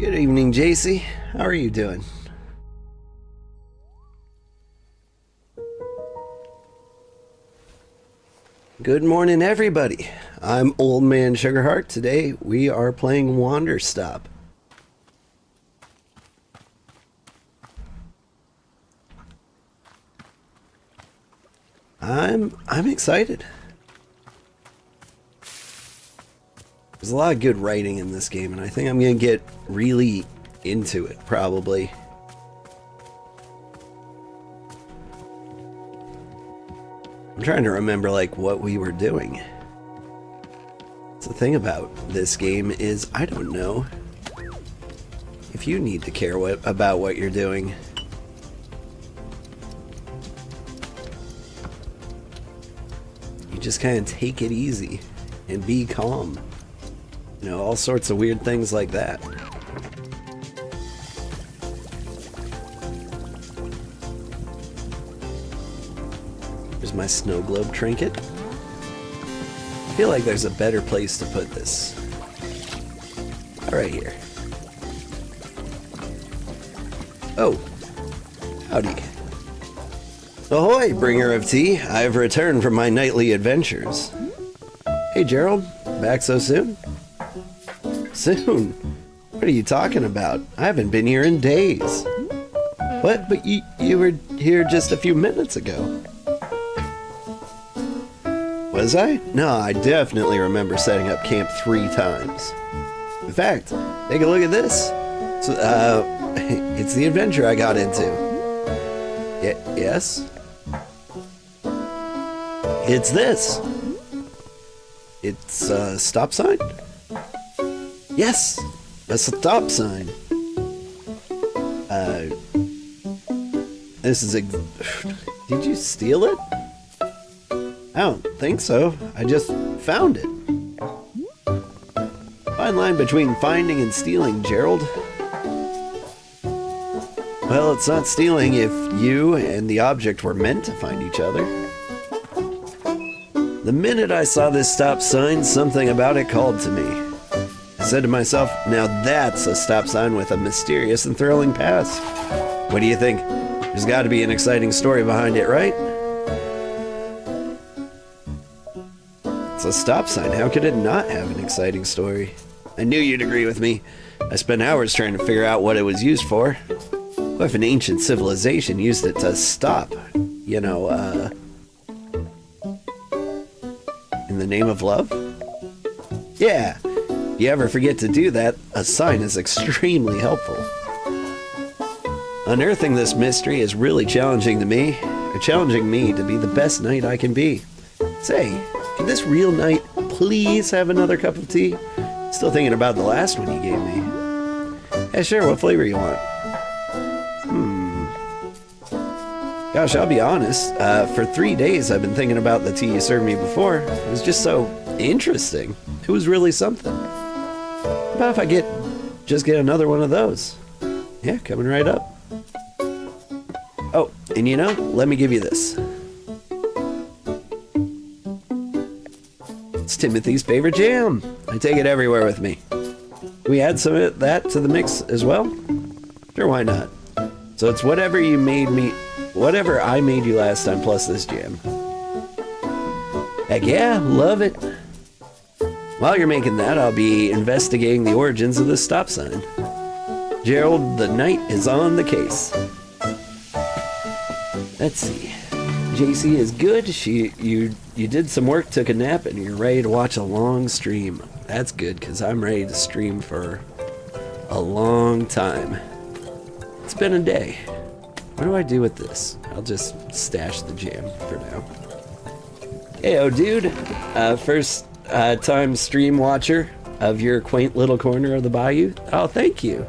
Good evening, JC. How are you doing? Good morning, everybody. I'm Old Man Sugarheart. Today we are playing Wanderstop. I'm excited. There's a lot of good writing in this game, and I think I'm gonna get really into it, probably. I'm trying to remember, like, what we were doing. So the thing about this game is, I don't know if you need to care about what you're doing. You just kind of take it easy and be calm. You know, all sorts of weird things like that. Here's my snow globe trinket. I feel like there's a better place to put this. Right here. Oh, howdy. Ahoy, bringer of tea. I've returned from my nightly adventures. Hey, Gerald. Back so soon? Soon? What are you talking about? I haven't been here in days. What? But you were here just a few minutes ago. Was I? No, I definitely remember setting up camp 3 times. In fact, take a look at this. So, it's the adventure I got into. Yes? It's this. It's a stop sign? Yes, a stop sign. This is a... Did you steal it? I don't think so. I just found it. Fine line between finding and stealing, Gerald. Well, it's not stealing if you and the object were meant to find each other. The minute I saw this stop sign, something about it called to me. I said to myself, now that's a stop sign with a mysterious and thrilling past. What do you think? There's got to be an exciting story behind it, right? It's a stop sign. How could it not have an exciting story? I knew you'd agree with me. I spent hours trying to figure out what it was used for. What if an ancient civilization used it to stop? You know, in the name of love? Yeah. If you ever forget to do that, a sign is extremely helpful. Unearthing this mystery is really challenging to me, or challenging me to be the best knight I can be. Say, can this real knight please have another cup of tea? Still thinking about the last one you gave me. Yeah, sure, what flavor you want? Gosh, I'll be honest, for 3 days I've been thinking about the tea you served me before. It was just so interesting. It was really something. How about if I just get another one of those? Yeah, coming right up. Oh, and you know, let me give you this. It's Timothy's favorite jam. I take it everywhere with me. Can we add some of that to the mix as well? Sure, why not? So it's whatever I made you last time plus this jam. Heck yeah, love it. While you're making that, I'll be investigating the origins of this stop sign. Gerald the Knight is on the case. Let's see. JC is good. You did some work, took a nap, and you're ready to watch a long stream. That's good, because I'm ready to stream for a long time. It's been a day. What do I do with this? I'll just stash the jam for now. Heyo, dude. First time stream watcher of your quaint little corner of the bayou. Oh, thank you.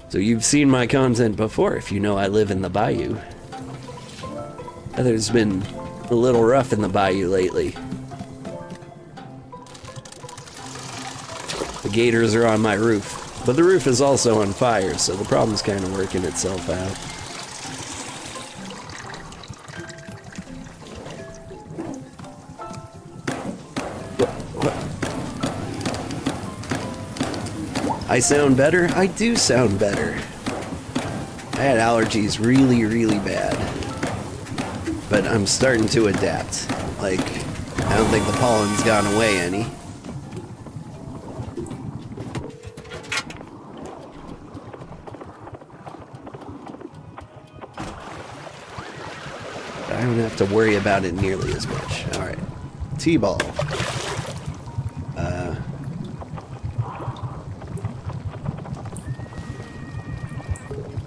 So you've seen my content before if you know I live in the bayou. Weather's been a little rough in the bayou lately. The gators are on my roof, but the roof is also on fire, so the problem's kind of working itself out. I sound better? I do sound better. I had allergies really, really bad. But I'm starting to adapt. Like, I don't think the pollen's gone away any. I don't have to worry about it nearly as much. Alright. T-ball.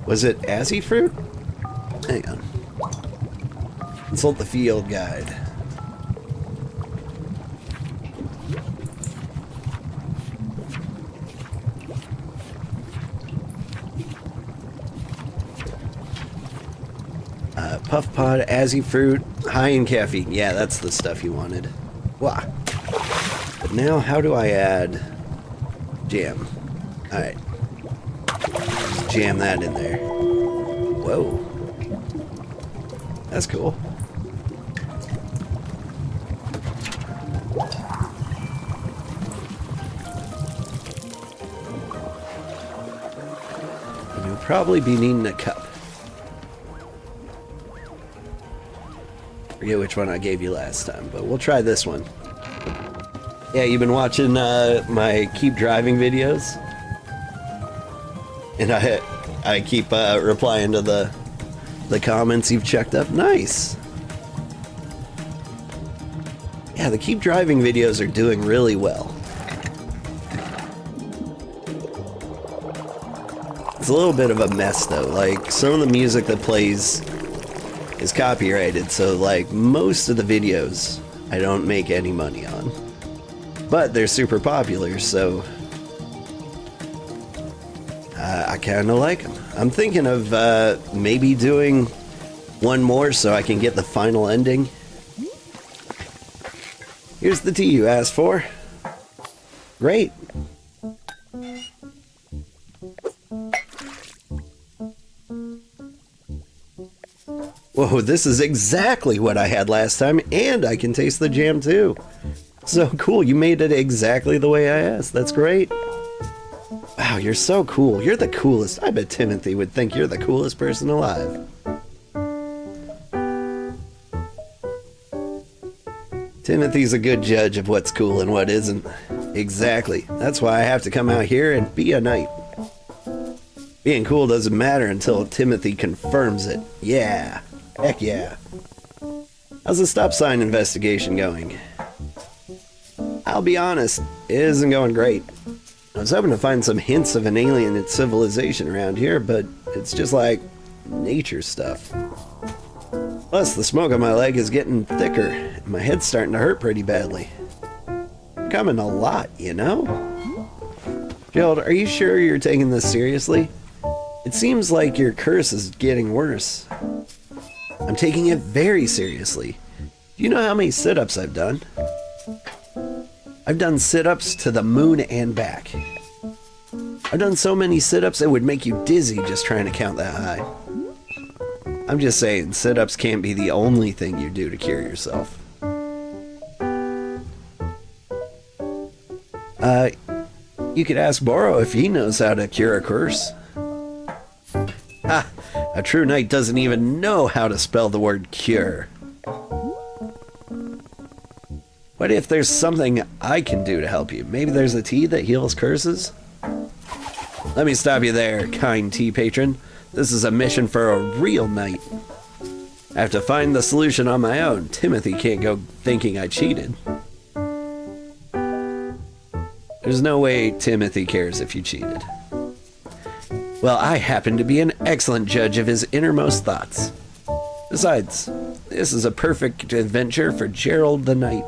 Was it Azzy fruit? Hang on. Consult the field guide. Puff pod, Azzy fruit, high in caffeine. Yeah, that's the stuff you wanted. Wow. But now, how do I add jam? Alright. Just jam that in there. Whoa. That's cool. And you'll probably be needing a cup. Forget which one I gave you last time, but we'll try this one. Yeah, you've been watching my keep driving videos, and I keep replying to the comments you've checked up. Nice. Yeah, the keep driving videos are doing really well. It's a little bit of a mess though. Like, some of the music that plays is copyrighted, so like most of the videos I don't make any money on, but they're super popular, so I kind of like them. I'm thinking of maybe doing one more so I can get the final ending. Here's the tea you asked for. Great. Whoa, this is exactly what I had last time, and I can taste the jam too. So cool, you made it exactly the way I asked. That's great. Wow, you're so cool. You're the coolest. I bet Timothy would think you're the coolest person alive. Timothy's a good judge of what's cool and what isn't. Exactly. That's why I have to come out here and be a knight. Being cool doesn't matter until Timothy confirms it. Yeah. Heck yeah. How's the stop sign investigation going? I'll be honest, it isn't going great. I was hoping to find some hints of an alien civilization around here, but it's just like nature stuff. Plus, the smoke on my leg is getting thicker, and my head's starting to hurt pretty badly. I'm coming a lot, you know? Gerald, are you sure you're taking this seriously? It seems like your curse is getting worse. I'm taking it very seriously. Do you know how many sit-ups I've done? I've done sit-ups to the moon and back. I've done so many sit-ups it would make you dizzy just trying to count that high. I'm just saying, sit-ups can't be the only thing you do to cure yourself. You could ask Boro if he knows how to cure a curse. Ha! A true knight doesn't even know how to spell the word cure. What if there's something I can do to help you? Maybe there's a tea that heals curses? Let me stop you there, kind tea patron. This is a mission for a real knight. I have to find the solution on my own. Timothy can't go thinking I cheated. There's no way Timothy cares if you cheated. Well, I happen to be an excellent judge of his innermost thoughts. Besides, this is a perfect adventure for Gerald the Knight.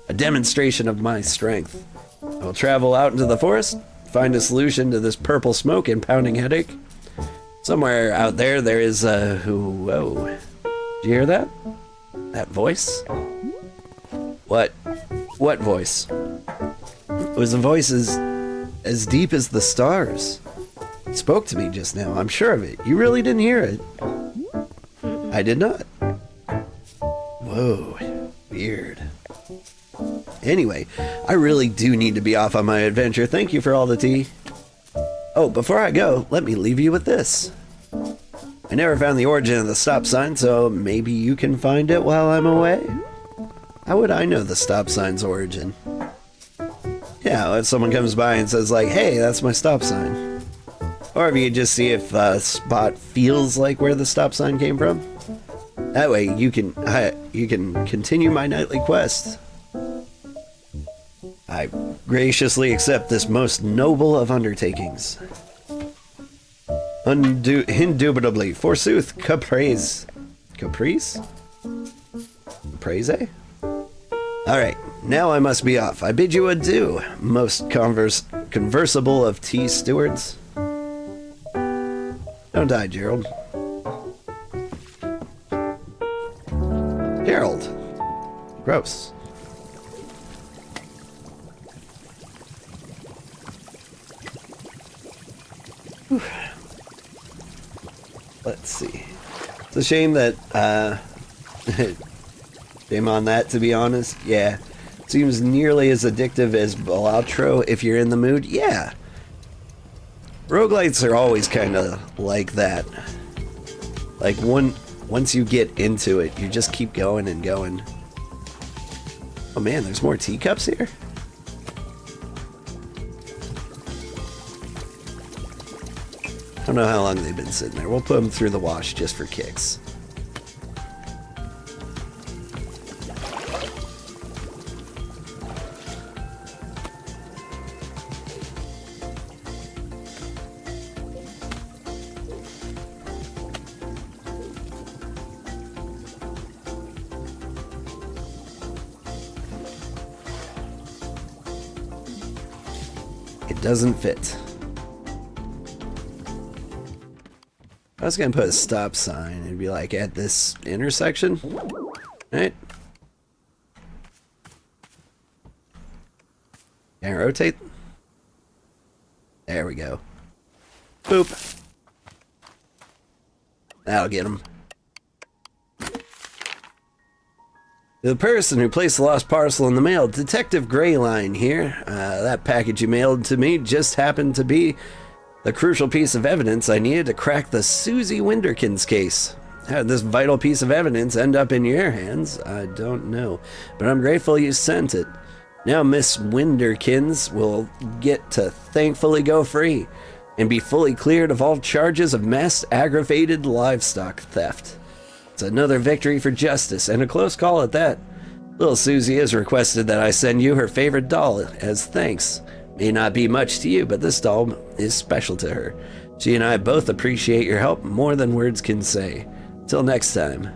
A demonstration of my strength. I will travel out into the forest, find a solution to this purple smoke and pounding headache. Somewhere out there, there is a... Whoa. Did you hear that? That voice? What? What voice? It was a voice as deep as the stars. It spoke to me just now, I'm sure of it. You really didn't hear it. I did not. Whoa. Weird. Anyway, I really do need to be off on my adventure. Thank you for all the tea. Oh, before I go, let me leave you with this. I never found the origin of the stop sign, so maybe you can find it while I'm away? How would I know the stop sign's origin? Yeah, if someone comes by and says like, hey, that's my stop sign. Or if you could just see if a spot feels like where the stop sign came from. That way you can continue my nightly quest. I graciously accept this most noble of undertakings. Indubitably, forsooth, caprice. Caprice? Caprice? Alright, now I must be off. I bid you adieu, most conversable of tea stewards. Don't die, Gerald. Gerald. Gross. Whew. Let's see. It's a shame that, shame on that, to be honest. Yeah. Seems nearly as addictive as Balatro if you're in the mood. Yeah. Roguelites are always kind of like that. Like, once you get into it, you just keep going and going. Oh man, there's more teacups here? I don't know how long they've been sitting there. We'll put them through the wash just for kicks. It doesn't fit. I was gonna put a stop sign. It'd be like at this intersection, right? Can I rotate? There we go. Boop. That'll get him. The person who placed the lost parcel in the mail, Detective Greyline here. That package you mailed to me just happened to be the crucial piece of evidence I needed to crack the Susie Winderkins case. How did this vital piece of evidence end up in your hands? I don't know, but I'm grateful you sent it. Now Miss Winderkins will get to thankfully go free and be fully cleared of all charges of mass aggravated livestock theft. It's another victory for justice, and a close call at that. Little Susie has requested that I send you her favorite doll as thanks. May not be much to you, but this doll is special to her. She and I both appreciate your help more than words can say. Till next time.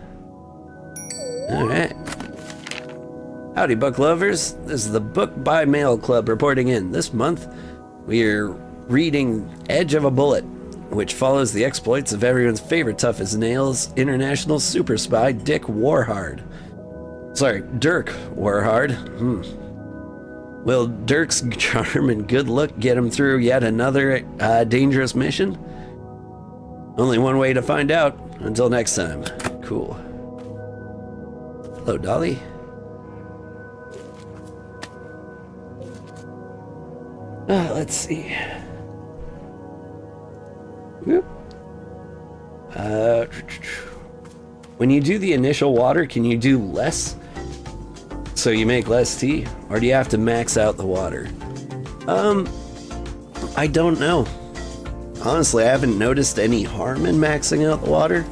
Alright. Howdy, book lovers. This is the Book by Mail Club reporting in. This month, we're reading Edge of a Bullet, which follows the exploits of everyone's favorite tough as nails international super spy Dirk Warhard. Will Dirk's charm and good luck get him through yet another dangerous mission? Only one way to find out. Until next time. Cool. Hello, Dolly. Let's see. Whoop. When you do the initial water, can you do less? So you make less tea? Or do you have to max out the water? I don't know. Honestly, I haven't noticed any harm in maxing out the water.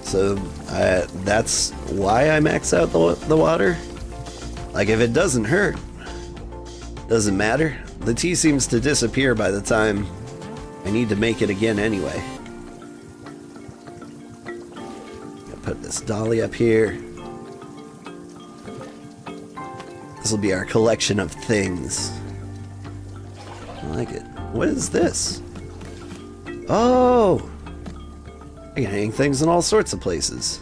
So that's why I max out the water. Like, if it doesn't hurt, doesn't matter. The tea seems to disappear by the time I need to make it again anyway. I'll put this dolly up here. This will be our collection of things. I like it. What is this? Oh! I can hang things in all sorts of places.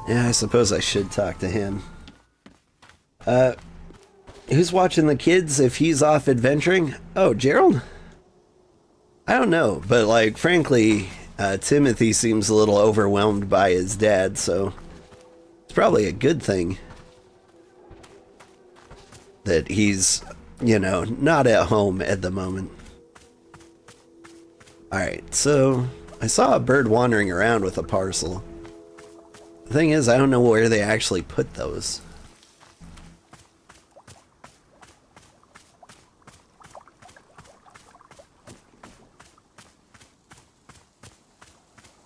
Yeah, I suppose I should talk to him. Who's watching the kids if he's off adventuring? Oh, Gerald? I don't know, but like, frankly, Timothy seems a little overwhelmed by his dad, so It's probably a good thing that he's, you know, not at home at the moment. Alright, so I saw a bird wandering around with a parcel. The thing is, I don't know where they actually put those.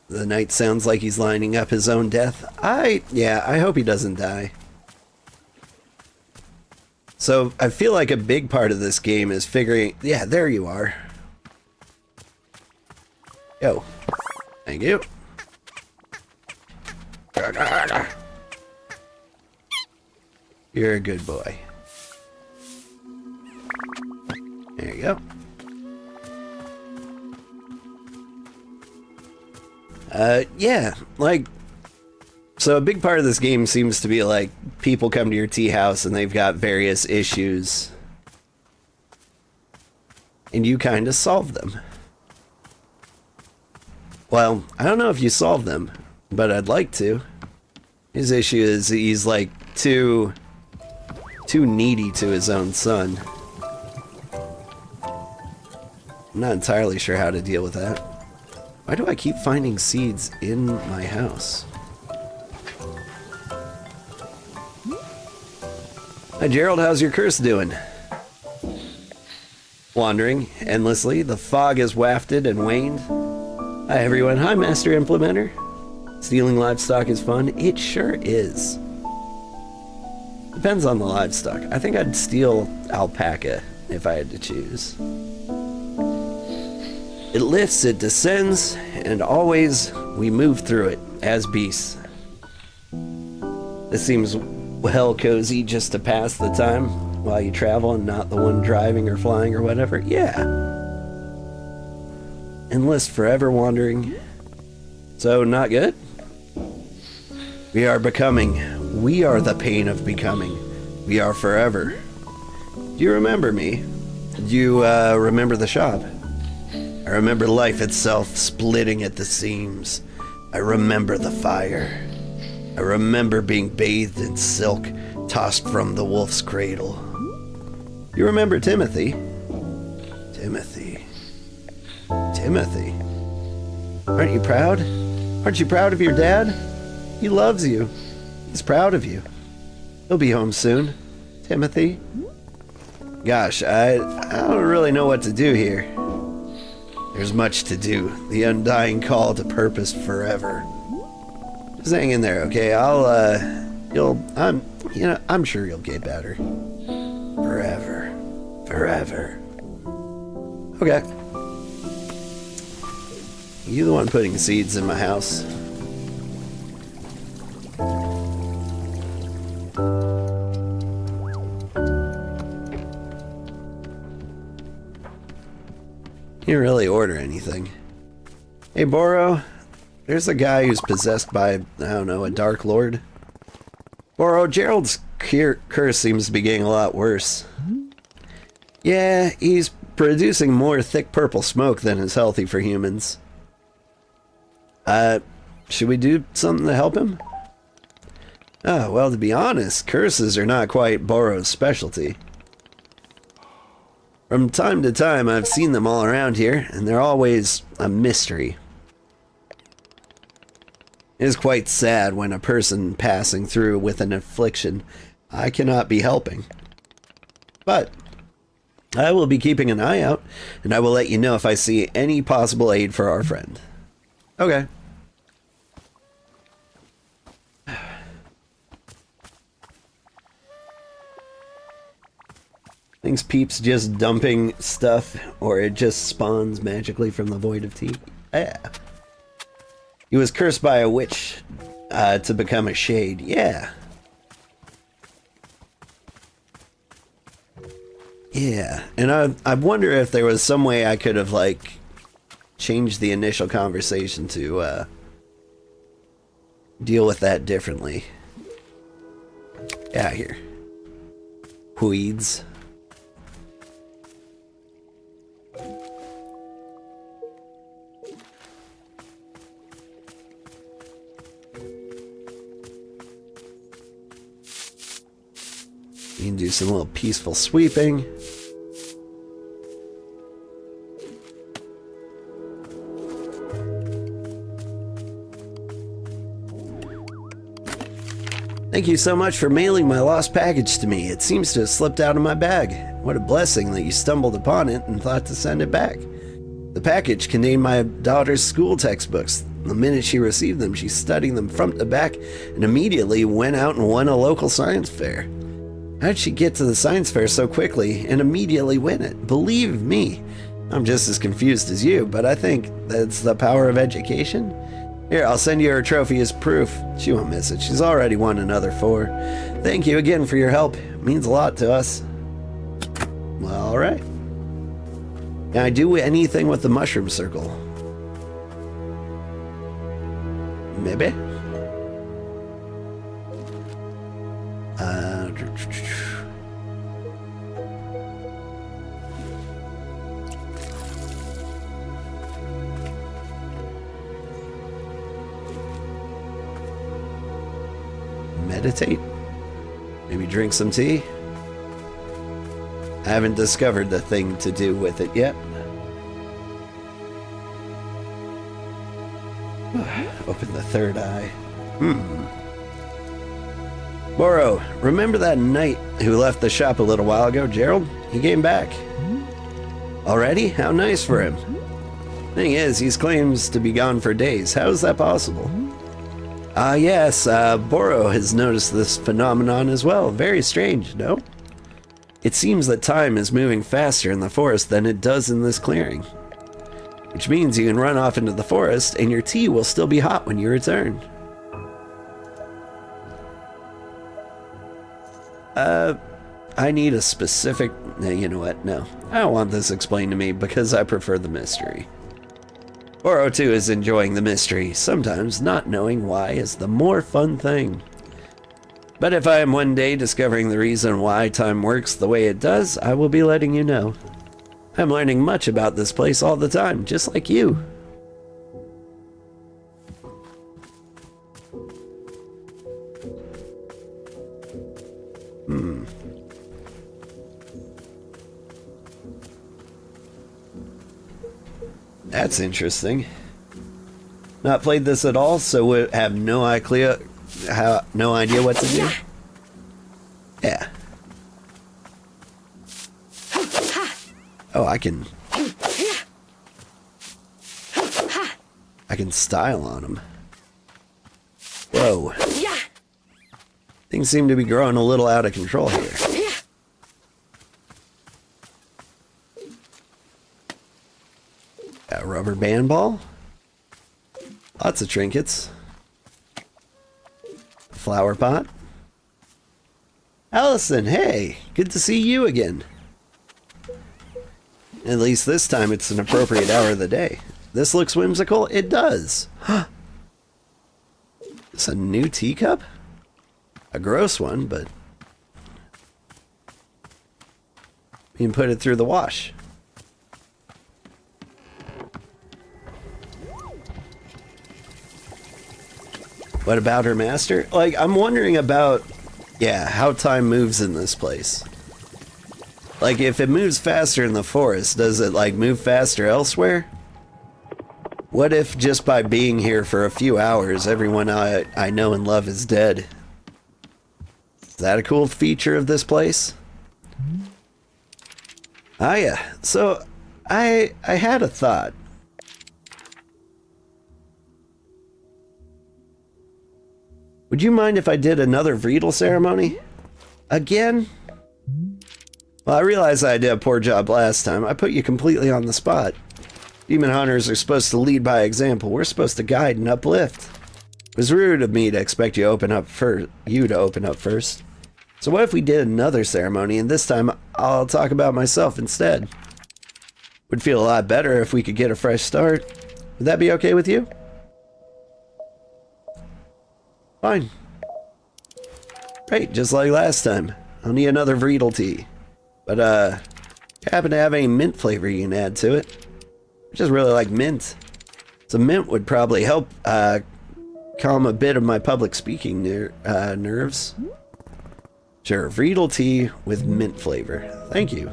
The knight sounds like he's lining up his own death. Yeah, I hope he doesn't die. So, I feel like a big part of this game is figuring... Yeah, there you are. Yo. Thank you. You're a good boy. There you go. Yeah, like, so a big part of this game seems to be like people come to your tea house and they've got various issues and you kind of solve them. Well, I don't know if you solve them, but I'd like to. His issue is he's like too needy to his own son. I'm not entirely sure how to deal with that. Why do I keep finding seeds in my house? Hi Gerald, how's your curse doing? Wandering endlessly, the fog has wafted and waned. Hi everyone, hi Master Implementer. Stealing livestock is fun. It sure is. Depends on the livestock. I think I'd steal alpaca if I had to choose. It lifts, it descends, and always we move through it as beasts. This seems well cozy just to pass the time while you travel and not the one driving or flying or whatever. Yeah. Endless, forever wandering. So, not good? We are becoming. We are the pain of becoming. We are forever. Do you remember me? Do you remember the shop? I remember life itself splitting at the seams. I remember the fire. I remember being bathed in silk, tossed from the wolf's cradle. You remember Timothy? Timothy. Timothy. Aren't you proud? Aren't you proud of your dad? He loves you. He's proud of you. He'll be home soon. Timothy. Gosh, I don't really know what to do here. There's much to do. The undying call to purpose forever. Just hang in there, okay? I'm sure you'll get better. Forever. Forever. Okay. You the one putting seeds in my house. You didn't really order anything. Hey, Boro, there's a guy who's possessed by, I don't know, a Dark Lord. Boro, Gerald's curse seems to be getting a lot worse. Yeah, he's producing more thick purple smoke than is healthy for humans. Should we do something to help him? Oh, well, to be honest, curses are not quite Boro's specialty. From time to time, I've seen them all around here, and they're always a mystery. It is quite sad when a person passing through with an affliction I cannot be helping. But I will be keeping an eye out, and I will let you know if I see any possible aid for our friend. Okay. Thinks Peep's just dumping stuff, or it just spawns magically from the void of tea. Yeah. He was cursed by a witch to become a shade. Yeah. Yeah. And I wonder if there was some way I could have, like, changed the initial conversation to deal with that differently. Yeah, here. Weeds. You can do some little peaceful sweeping. Thank you so much for mailing my lost package to me. It seems to have slipped out of my bag. What a blessing that you stumbled upon it and thought to send it back. The package contained my daughter's school textbooks. The minute she received them, she studied them front to back and immediately went out and won a local science fair. How did she get to the science fair so quickly and immediately win it? Believe me, I'm just as confused as you, but I think that's the power of education. Here, I'll send you her trophy as proof. She won't miss it. She's already won another 4. Thank you again for your help. It means a lot to us. Well, all right. Can I do anything with the mushroom circle? Maybe. Meditate. Maybe drink some tea. I haven't discovered the thing to do with it yet. Open the third eye. Boro, remember that knight who left the shop a little while ago, Gerald? He came back. Already? How nice for him. Thing is, he claims to be gone for days. How is that possible? Yes, Boro has noticed this phenomenon as well. Very strange, no? It seems that time is moving faster in the forest than it does in this clearing. Which means you can run off into the forest and your tea will still be hot when you return. I need a specific... You know what? No. I don't want this explained to me because I prefer the mystery. Boro too is enjoying the mystery. Sometimes not knowing why is the more fun thing. But if I am one day discovering the reason why time works the way it does, I will be letting you know. I'm learning much about this place all the time, just like you. That's interesting. Not played this at all, so would have no idea what to do. Yeah. Oh, I can style on them. Whoa. Things seem to be growing a little out of control here. Got a rubber band ball. Lots of trinkets. Flower pot. Allison, hey, good to see you again. At least this time it's an appropriate hour of the day. This looks whimsical. It does. It's a new teacup? A gross one, but you can put it through the wash. What about her master? Like, I'm wondering about, how time moves in this place. Like, if it moves faster in the forest, does it, like, move faster elsewhere? What if just by being here for a few hours, everyone I know and love is dead? Is that a cool feature of this place? Ah, yeah. So, I had a thought. Would you mind if I did another Vreedle ceremony? Again? Well, I realize I did a poor job last time. I put you completely on the spot. Demon hunters are supposed to lead by example. We're supposed to guide and uplift. It was rude of me to expect you to open up first. So what if we did another ceremony, and this time I'll talk about myself instead? Would feel a lot better if we could get a fresh start. Would that be okay with you? Fine. Great, just like last time. I'll need another Vreedle tea. But, you happen to have any mint flavor you can add to it? I just really like mint. Some mint would probably help, calm a bit of my public speaking nerves. Sure, Vreedle tea with mint flavor. Thank you.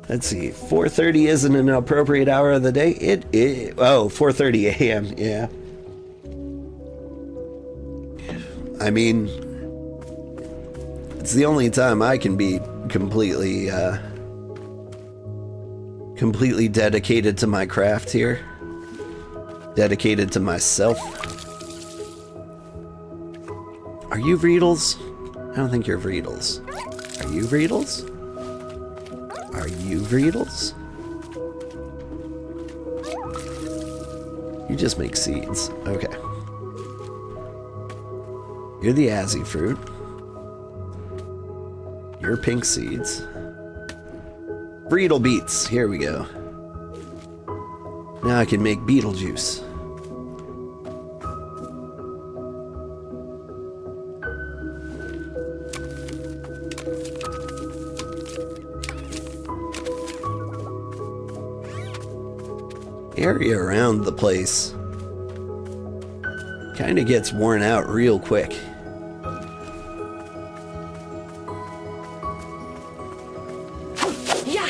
Let's see, 4:30 isn't an appropriate hour of the day. It is. Oh, 4:30 a.m. Yeah. I mean, it's the only time I can be completely dedicated to my craft here. Dedicated to myself. Are you Vreedles? I don't think you're Vreedles. Are you Vreedles? Are you Vreedles? You just make seeds. Okay. You're the Azzy fruit. You're pink seeds. Vreedle beets. Here we go. Now I can make beetle juice. Area around the place kind of gets worn out real quick. Yeah.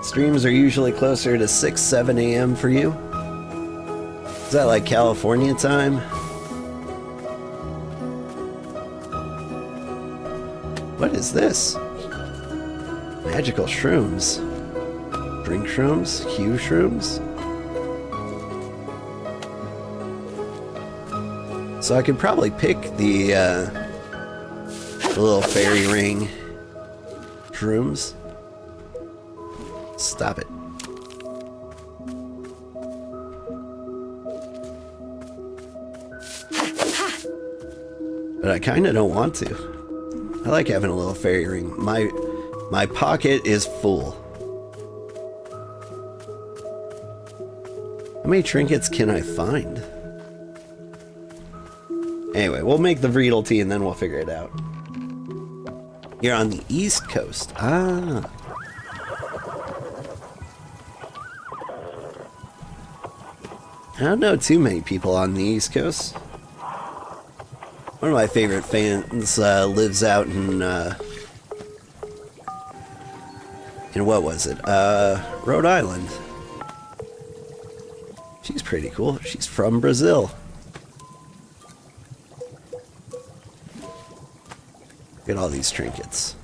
Streams are usually closer to 6, 7 a.m. for you. Is that like California time? What is this? Magical shrooms. Drink shrooms? Hue shrooms? So I could probably pick the little fairy ring shrooms. Stop it. But I kind of don't want to. I like having a little fairy ring. My pocket is full. How many trinkets can I find? Anyway, we'll make the Vreedle tea and then we'll figure it out. You're on the East Coast. Ah. I don't know too many people on the East Coast. One of my favorite fans lives out in what was it? Rhode Island. She's pretty cool. She's from Brazil. Look at all these trinkets.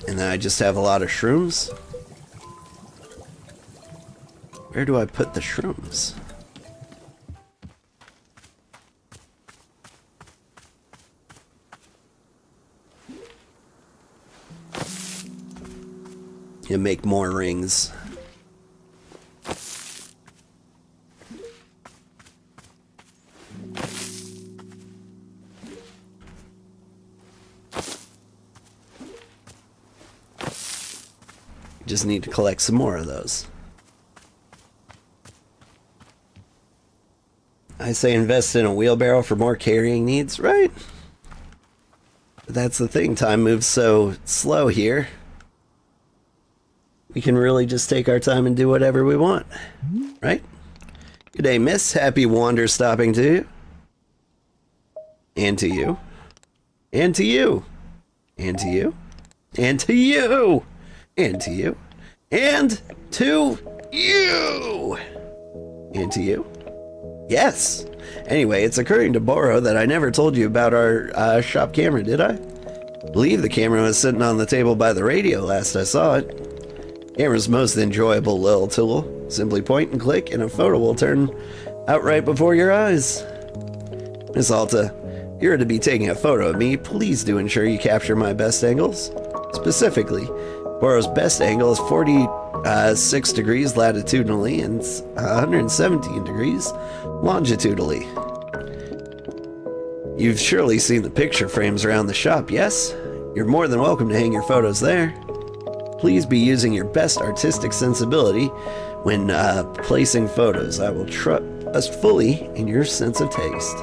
And then I just have a lot of shrooms. Where do I put the shrooms? You make more rings. You just need to collect some more of those. I say invest in a wheelbarrow for more carrying needs, right? But that's the thing, time moves so slow here. We can really just take our time and do whatever we want, right? Good day, miss. Happy Wanderstopping to you. And to you. And to you. And to you. And to you. And to you. And to you. And to you. Yes. Anyway, it's occurring to Boro that I never told you about our shop camera, did I? I believe the camera was sitting on the table by the radio last I saw it. Camera's most enjoyable little tool. Simply point and click and a photo will turn out right before your eyes. Miss Alta, if you were to be taking a photo of me, please do ensure you capture my best angles. Specifically, Boro's best angle is 46 degrees latitudinally and 117 degrees longitudinally. You've surely seen the picture frames around the shop, yes? You're more than welcome to hang your photos there. Please be using your best artistic sensibility when placing photos. I will trust fully in your sense of taste.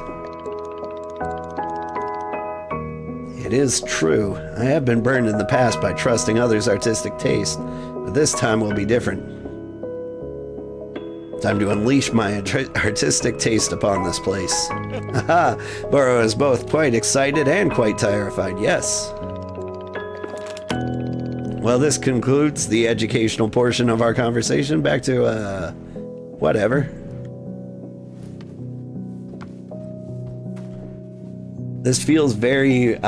It is true, I have been burned in the past by trusting others' artistic taste, but this time will be different. Time to unleash my artistic taste upon this place. Haha, Burrow is both quite excited and quite terrified, yes. Well, this concludes the educational portion of our conversation. Back to, whatever. This feels very,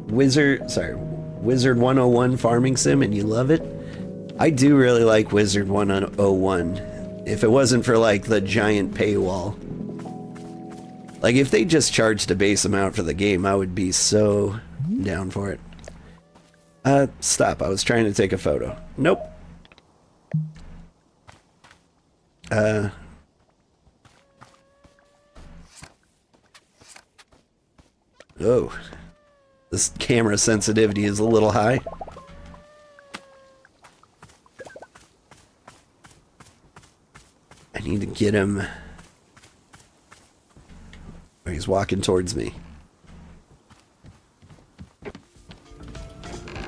Wizard 101 farming sim, and you love it? I do really like Wizard 101. If it wasn't for, like, the giant paywall. Like, if they just charged a base amount for the game, I would be so down for it. Stop. I was trying to take a photo. Nope. Oh. This camera sensitivity is a little high. I need to get him. Oh, he's walking towards me.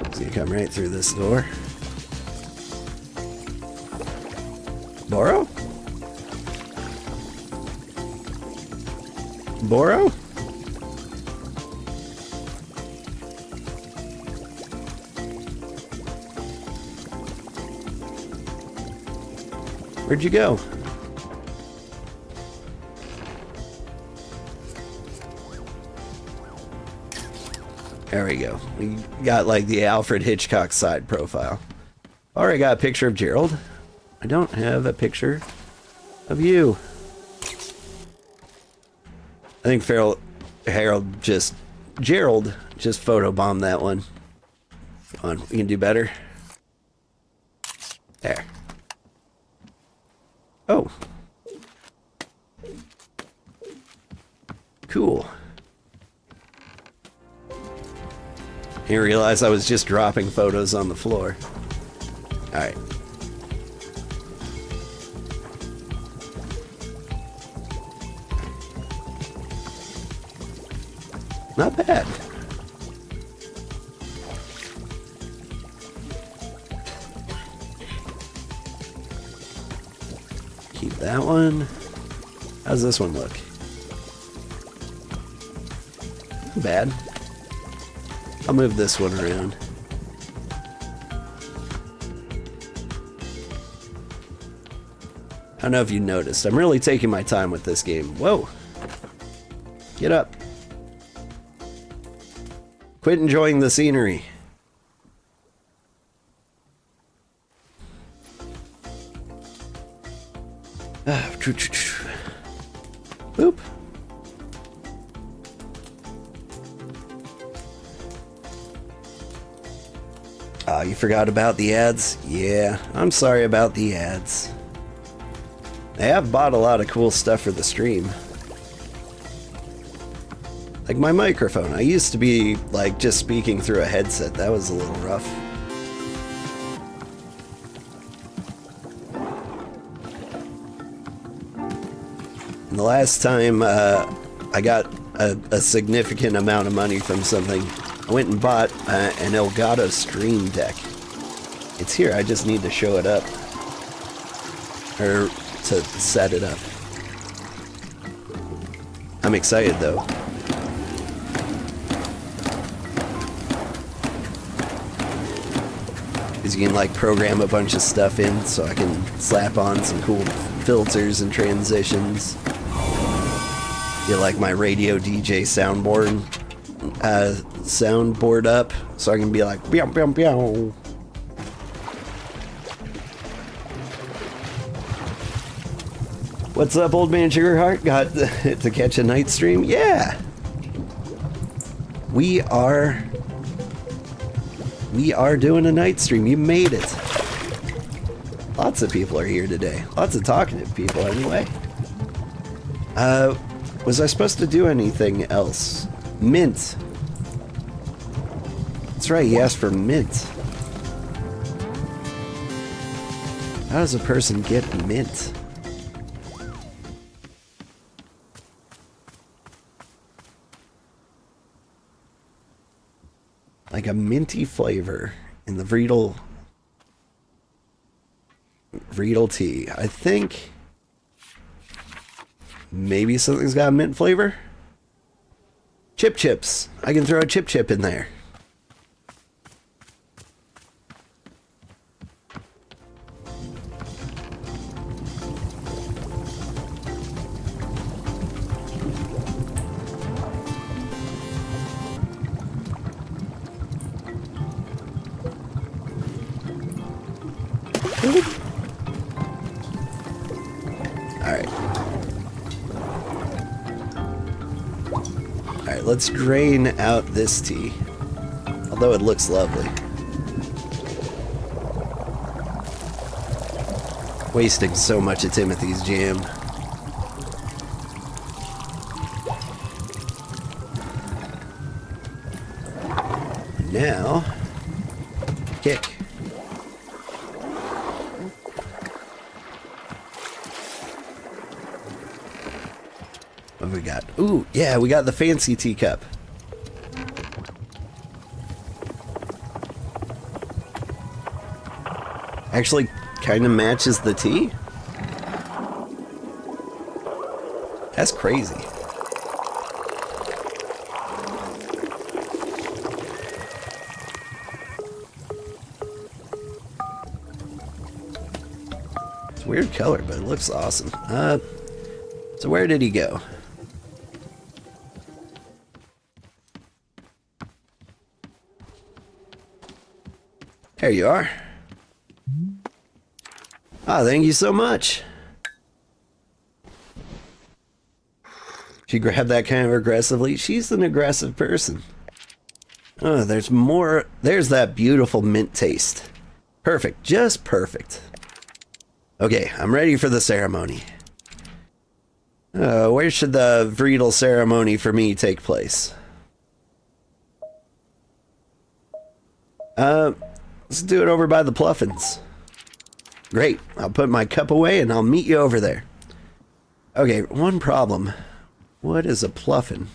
He's gonna come right through this door. Borrow? Borrow? Where'd you go? There we go. We got like the Alfred Hitchcock side profile. Already got a picture of Gerald. I don't have a picture of you. I think Gerald just photobombed that one. Come on, we can do better. There. Oh. Cool. I didn't realize I was just dropping photos on the floor. Alright. Not bad. Keep that one. How's this one look? Not bad. I'll move this one around. I don't know if you noticed. I'm really taking my time with this game. Whoa. Get up. Quit enjoying the scenery. Boop. Oh, you forgot about the ads? Yeah, I'm sorry about the ads. I have bought a lot of cool stuff for the stream. Like my microphone. I used to be like just speaking through a headset. That was a little rough. And the last time I got a significant amount of money from something, I went and bought an Elgato Stream Deck. It's here, I just need to show it up. Or to set it up. I'm excited though. Because you can like program a bunch of stuff in, so I can slap on some cool filters and transitions. Get like my radio DJ soundboard up, so I can be like meow meow meow. What's up, old man Sugarheart? Got to catch a night stream? Yeah. We are doing a night stream. You made it. Lots of people are here today. Lots of talkative people anyway. Was I supposed to do anything else? Mint. That's right, he asked for mint. How does a person get mint? like a minty flavor in the Vreedle tea. I think maybe something's got a mint flavor. Chip chips. I can throw a chip chip in there. Alright, let's drain out this tea. Although it looks lovely. Wasting so much of Timothy's jam. Now, kick. What have we got? Ooh, yeah, we got the fancy teacup. Actually, kind of matches the tea. That's crazy. It's a weird color, but it looks awesome. So where did he go? There you are. Ah, thank you so much. She grabbed that kind of aggressively. She's an aggressive person. Oh, there's more. There's that beautiful mint taste. Perfect. Just perfect. Okay, I'm ready for the ceremony. Where should the Vreedle ceremony for me take place? Let's do it over by the Pluffins. Great. I'll put my cup away and I'll meet you over there. Okay, one problem. What is a Pluffin?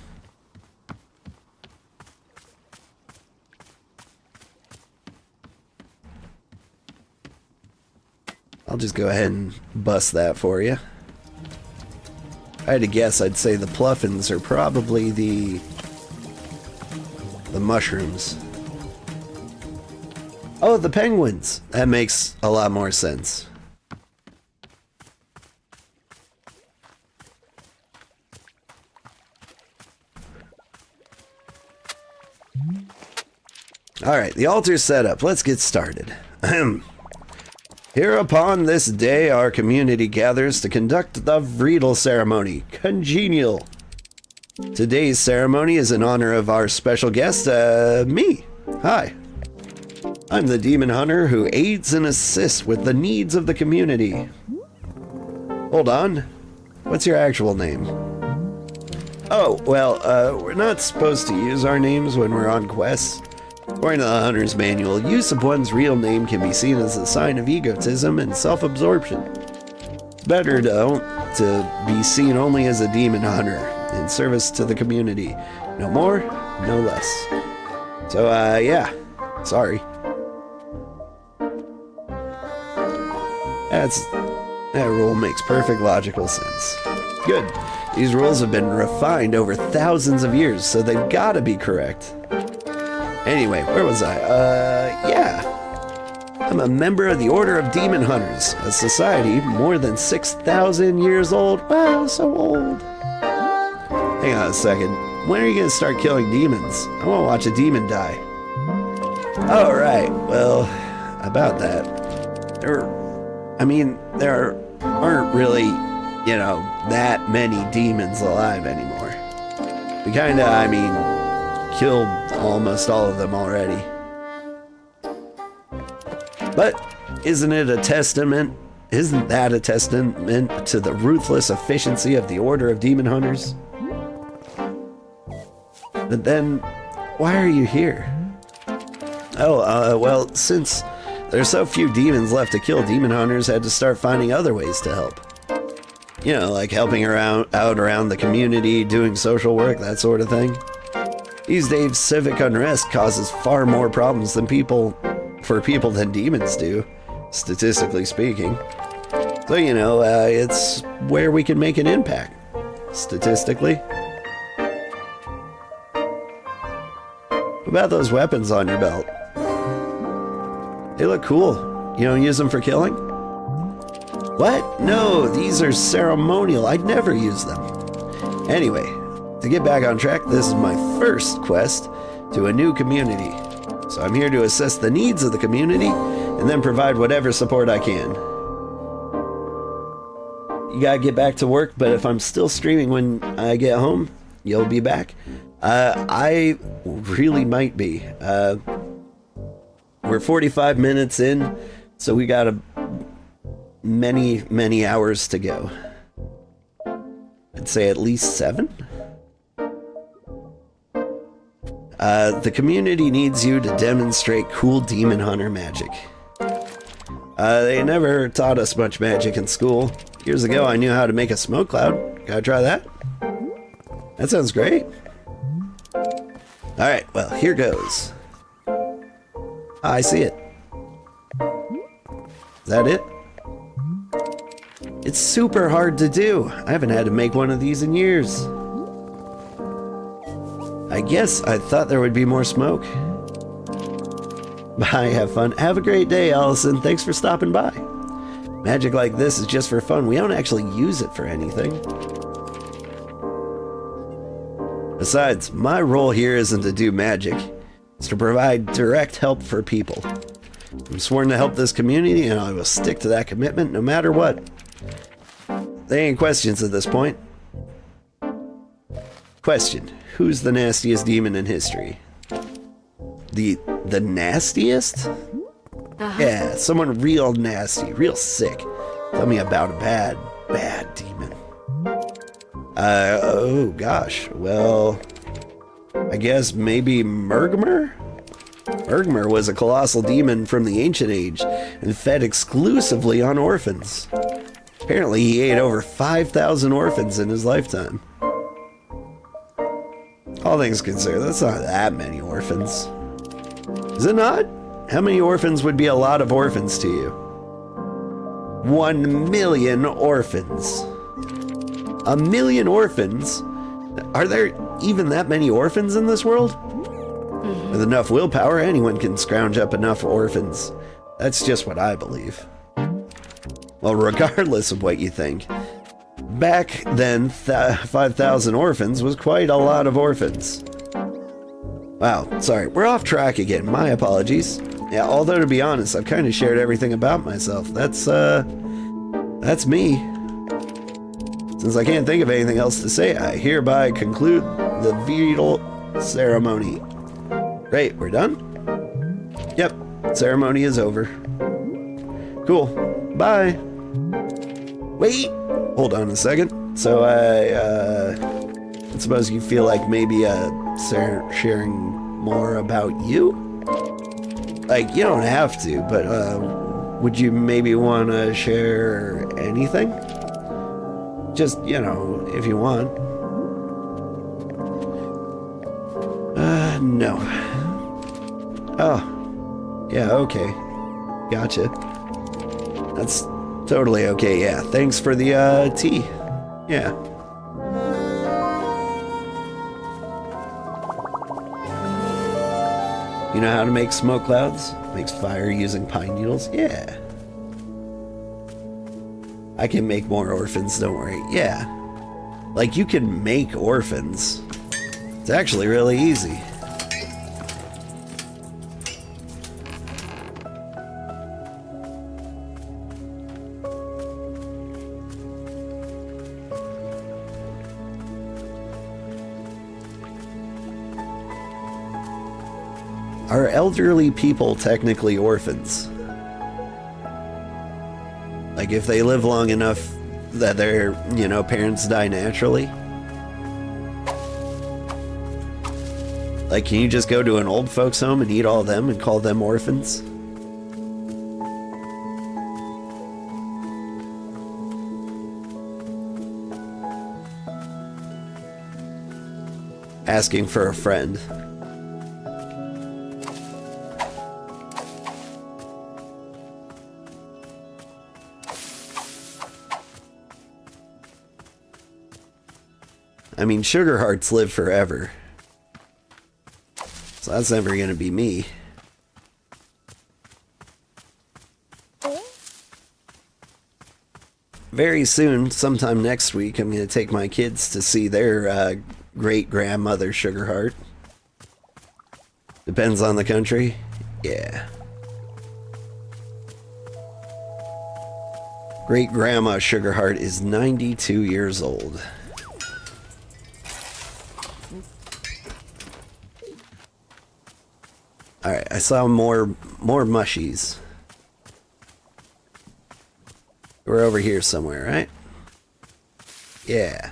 I'll just go ahead and bust that for you. If I had to guess, I'd say the Pluffins are probably the mushrooms. Oh, the penguins. That makes a lot more sense. Alright, the altar's set up. Let's get started. Here upon this day, our community gathers to conduct the Vreedle ceremony. Congenial. Today's ceremony is in honor of our special guest, me. Hi. I'm the demon hunter who aids and assists with the needs of the community. Hold on. What's your actual name? Oh, well, we're not supposed to use our names when we're on quests. According to the Hunter's Manual, use of one's real name can be seen as a sign of egotism and self-absorption. It's better, though, to be seen only as a demon hunter in service to the community. No more, no less. So, yeah. Sorry. That rule makes perfect logical sense. Good. These rules have been refined over thousands of years, so they've got to be correct. Anyway, where was I? Yeah. I'm a member of the Order of Demon Hunters, a society more than 6,000 years old. Wow, so old. Hang on a second. When are you going to start killing demons? I want to watch a demon die. Oh, right. Well, about that. There aren't really, that many demons alive anymore. We killed almost all of them already. But isn't that a testament to the ruthless efficiency of the Order of Demon Hunters? But then, why are you here? Oh, well, since there's so few demons left to kill, demon hunters had to start finding other ways to help. Like helping out around the community, doing social work, that sort of thing. These days, civic unrest causes far more problems than people than demons do, statistically speaking. So, it's where we can make an impact, statistically. What about those weapons on your belt? They look cool. You don't use them for killing? What? No, these are ceremonial. I'd never use them. Anyway, to get back on track, this is my first quest to a new community. So I'm here to assess the needs of the community and then provide whatever support I can. You gotta get back to work, but if I'm still streaming when I get home, you'll be back. I really might be. We're 45 minutes in, so we got many hours to go. I'd say at least 7. The community needs you to demonstrate cool demon hunter magic. They never taught us much magic in school. Years ago, I knew how to make a smoke cloud. Gotta try that? That sounds great. Alright, well, here goes. I see it. Is that it? It's super hard to do. I haven't had to make one of these in years. I guess I thought there would be more smoke. Bye, have fun. Have a great day, Allison. Thanks for stopping by. Magic like this is just for fun. We don't actually use it for anything. Besides, my role here isn't to do magic. It's to provide direct help for people. I'm sworn to help this community, and I will stick to that commitment no matter what. There ain't questions at this point. Question: who's the nastiest demon in history? The nastiest? Yeah, someone real nasty, real sick. Tell me about a bad demon. Oh gosh. Well, I guess maybe Murgmer? Murgmer was a colossal demon from the ancient age and fed exclusively on orphans. Apparently he ate over 5,000 orphans in his lifetime. All things considered, that's not that many orphans. Is it not? How many orphans would be a lot of orphans to you? 1 million orphans. 1 million orphans? Are there even that many orphans in this world? With enough willpower, anyone can scrounge up enough orphans. That's just what I believe. Well, regardless of what you think, back then, 5,000 orphans was quite a lot of orphans. Wow, sorry, we're off track again. My apologies. Yeah, although to be honest, I've kind of shared everything about myself. That's me. Since I can't think of anything else to say, I hereby conclude the vital ceremony. Great, we're done? Yep, ceremony is over. Cool, bye. Wait, hold on a second. So I suppose you feel like maybe sharing more about you? Like, you don't have to, but would you maybe want to share anything? Just, if you want. No. Oh. Yeah, okay. Gotcha. That's totally okay, yeah. Thanks for the, tea. Yeah. You know how to make smoke clouds? Makes fire using pine needles? Yeah. I can make more orphans, don't worry. Yeah. Like, you can make orphans. It's actually really easy. Are elderly people technically orphans? Like, if they live long enough that their, parents die naturally? Like, can you just go to an old folks home and eat all of them and call them orphans? asking for a friend. I mean, Sugarhearts live forever. So that's never gonna be me. Very soon, sometime next week, I'm gonna take my kids to see their great-grandmother Sugarheart. Depends on the country. Yeah. Great-grandma Sugarheart is 92 years old. Alright, I saw more mushies. We're over here somewhere, right? Yeah.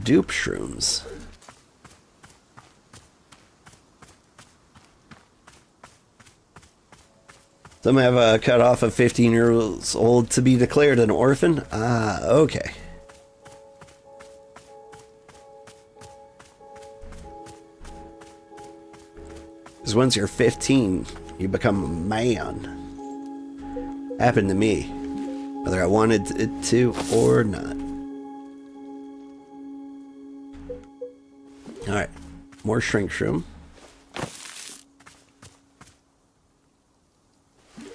Dupe shrooms. Some have a cutoff of 15 years old to be declared an orphan. Ah, okay. Because once you're 15, you become a man. Happened to me, whether I wanted it to or not. Alright, more shrink shroom.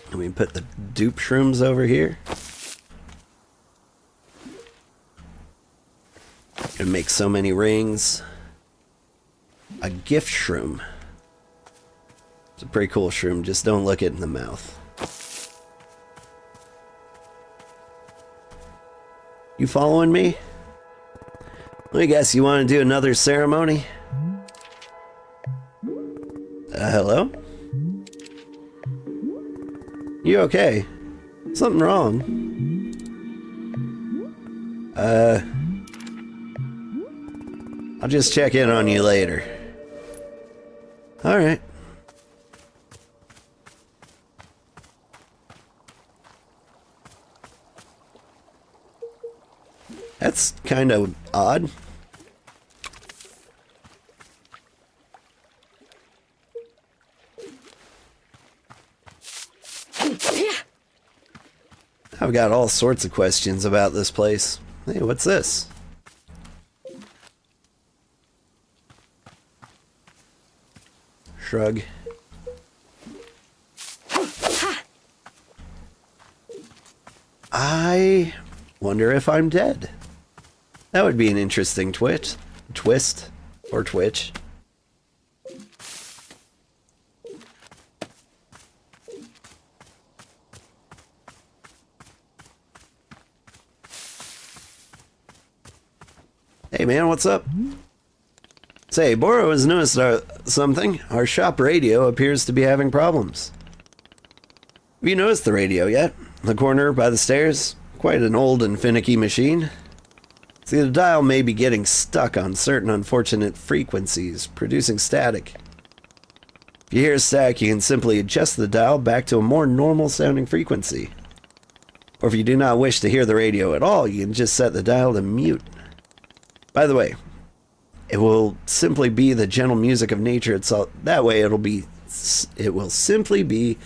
Let me put the dupe shrooms over here. Gonna make so many rings. A gift shroom. It's a pretty cool shroom, just don't look it in the mouth. You following me? I guess you want to do another ceremony? Hello? You okay? Something wrong? I'll just check in on you later. Alright. That's kind of odd. I've got all sorts of questions about this place. Hey, what's this? Shrug. I wonder if I'm dead. That would be an interesting twist or twitch. Hey man, what's up? Say, Boro has noticed something. Our shop radio appears to be having problems. Have you noticed the radio yet? The corner by the stairs? Quite an old and finicky machine. See, the dial may be getting stuck on certain unfortunate frequencies, producing static. If you hear static, you can simply adjust the dial back to a more normal sounding frequency. Or if you do not wish to hear the radio at all, you can just set the dial to mute. By the way, it will simply be the gentle music of nature itself. That way it will simply be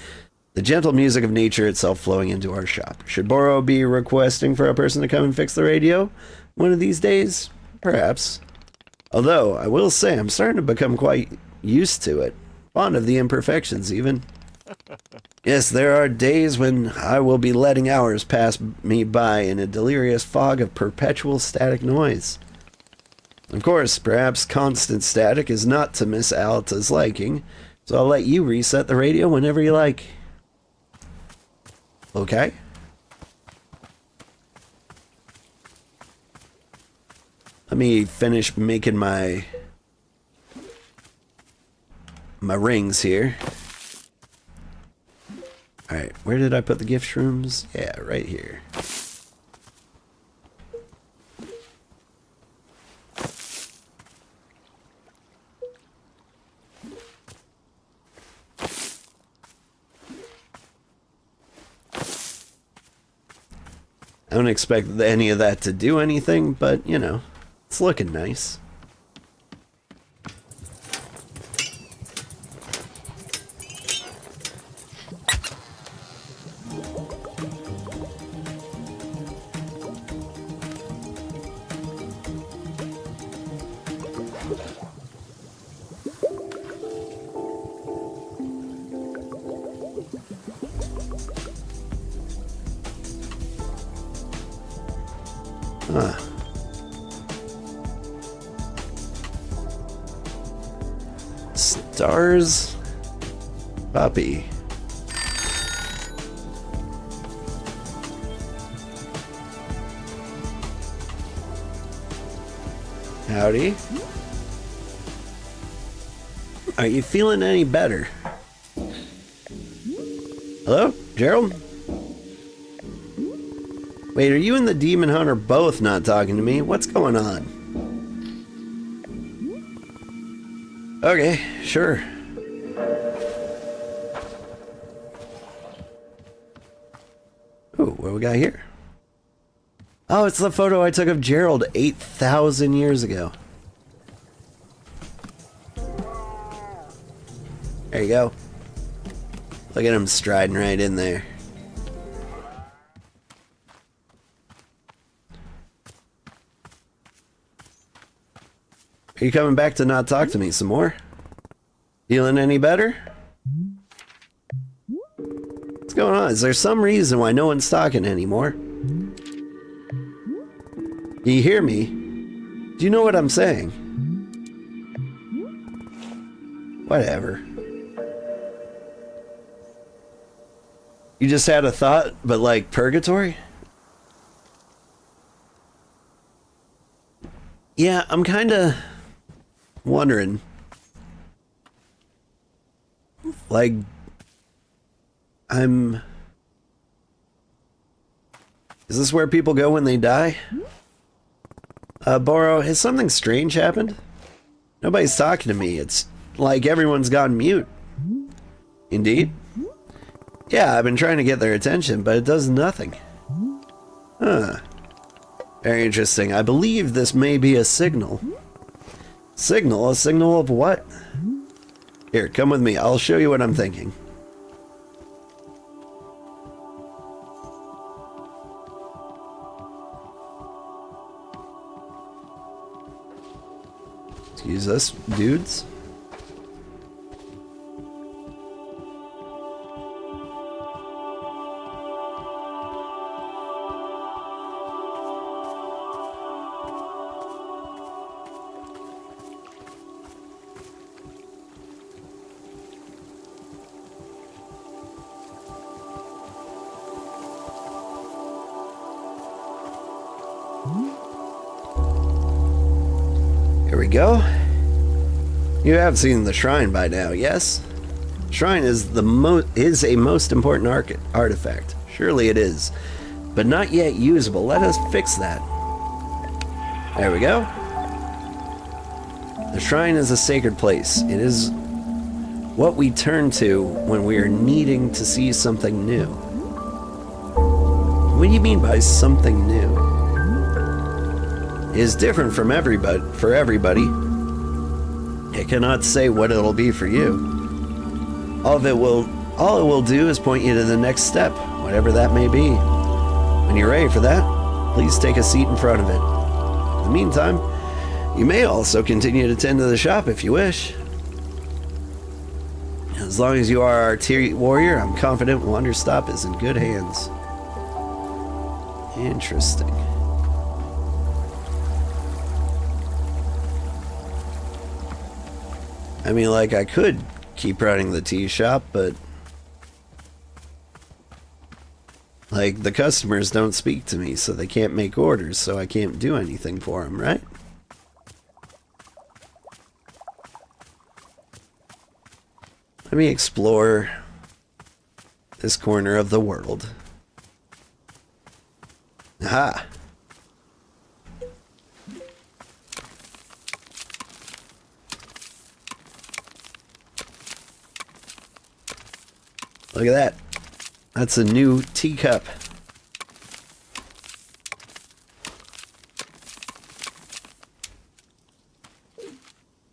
the gentle music of nature itself flowing into our shop. Should Boro be requesting for a person to come and fix the radio one of these days? Perhaps. Although, I will say, I'm starting to become quite used to it. Fond of the imperfections, even. Yes, there are days when I will be letting hours pass me by in a delirious fog of perpetual static noise. Of course, perhaps constant static is not to Miss Alta's liking, so I'll let you reset the radio whenever you like. Okay? Let me finish making my rings here. Alright, where did I put the gift shrooms? Yeah, right here. I don't expect any of that to do anything, but, you know, it's looking nice. Huh. Stars puppy. Howdy. Are you feeling any better? Hello, Gerald? Wait, are you and the Demon Hunter both not talking to me? What's going on? Okay, sure. Ooh, what we got here? Oh, it's the photo I took of Gerald 8,000 years ago. There you go. Look at him striding right in there. Are you coming back to not talk to me some more? Feeling any better? What's going on? Is there some reason why no one's talking anymore? Do you hear me? Do you know what I'm saying? Whatever. You just had a thought, but like purgatory? Yeah, I'm kinda wondering, like, is this where people go when they die? Boro, has something strange happened? Nobody's talking to me. It's like everyone's gone mute. Indeed? Yeah, I've been trying to get their attention, but it does nothing. Huh. Very interesting. I believe this may be a signal. Signal? A signal of what? Here, come with me. I'll show you what I'm thinking. Excuse us, dudes. Here we go. You have seen the shrine by now, yes? Shrine is a most important artifact. Surely it is, but not yet usable. Let us fix that. There we go. The shrine is a sacred place. It is what we turn to when we are needing to see something new. What do you mean by something new? It is different from for everybody. It cannot say what it'll be for you. All it will do is point you to the next step, whatever that may be. When you're ready for that, please take a seat in front of it. In the meantime, you may also continue to tend to the shop if you wish. As long as you are our tier warrior, I'm confident Wanderstop is in good hands. Interesting. I mean, like, I could keep running the tea shop, but like, the customers don't speak to me, so they can't make orders, so I can't do anything for them, right? Let me explore this corner of the world. Aha! Look at that. That's a new teacup.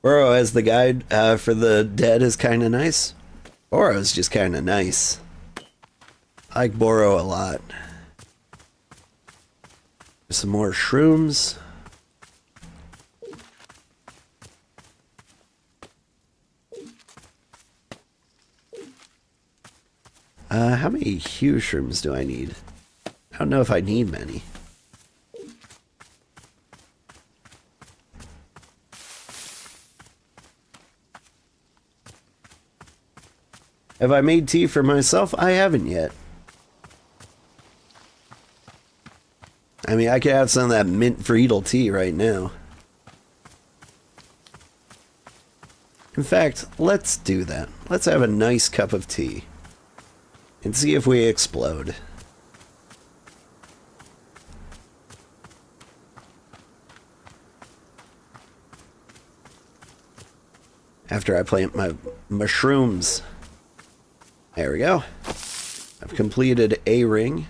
Boro as the guide for the dead is kind of nice. Boro's just kind of nice. I like Boro a lot. Some more shrooms. How many hue shrooms do I need? I don't know if I need many. Have I made tea for myself? I haven't yet. I mean, I could have some of that mint Friedel tea right now. In fact, let's do that. Let's have a nice cup of tea. And see if we explode. After I plant my mushrooms. There we go. I've completed a ring.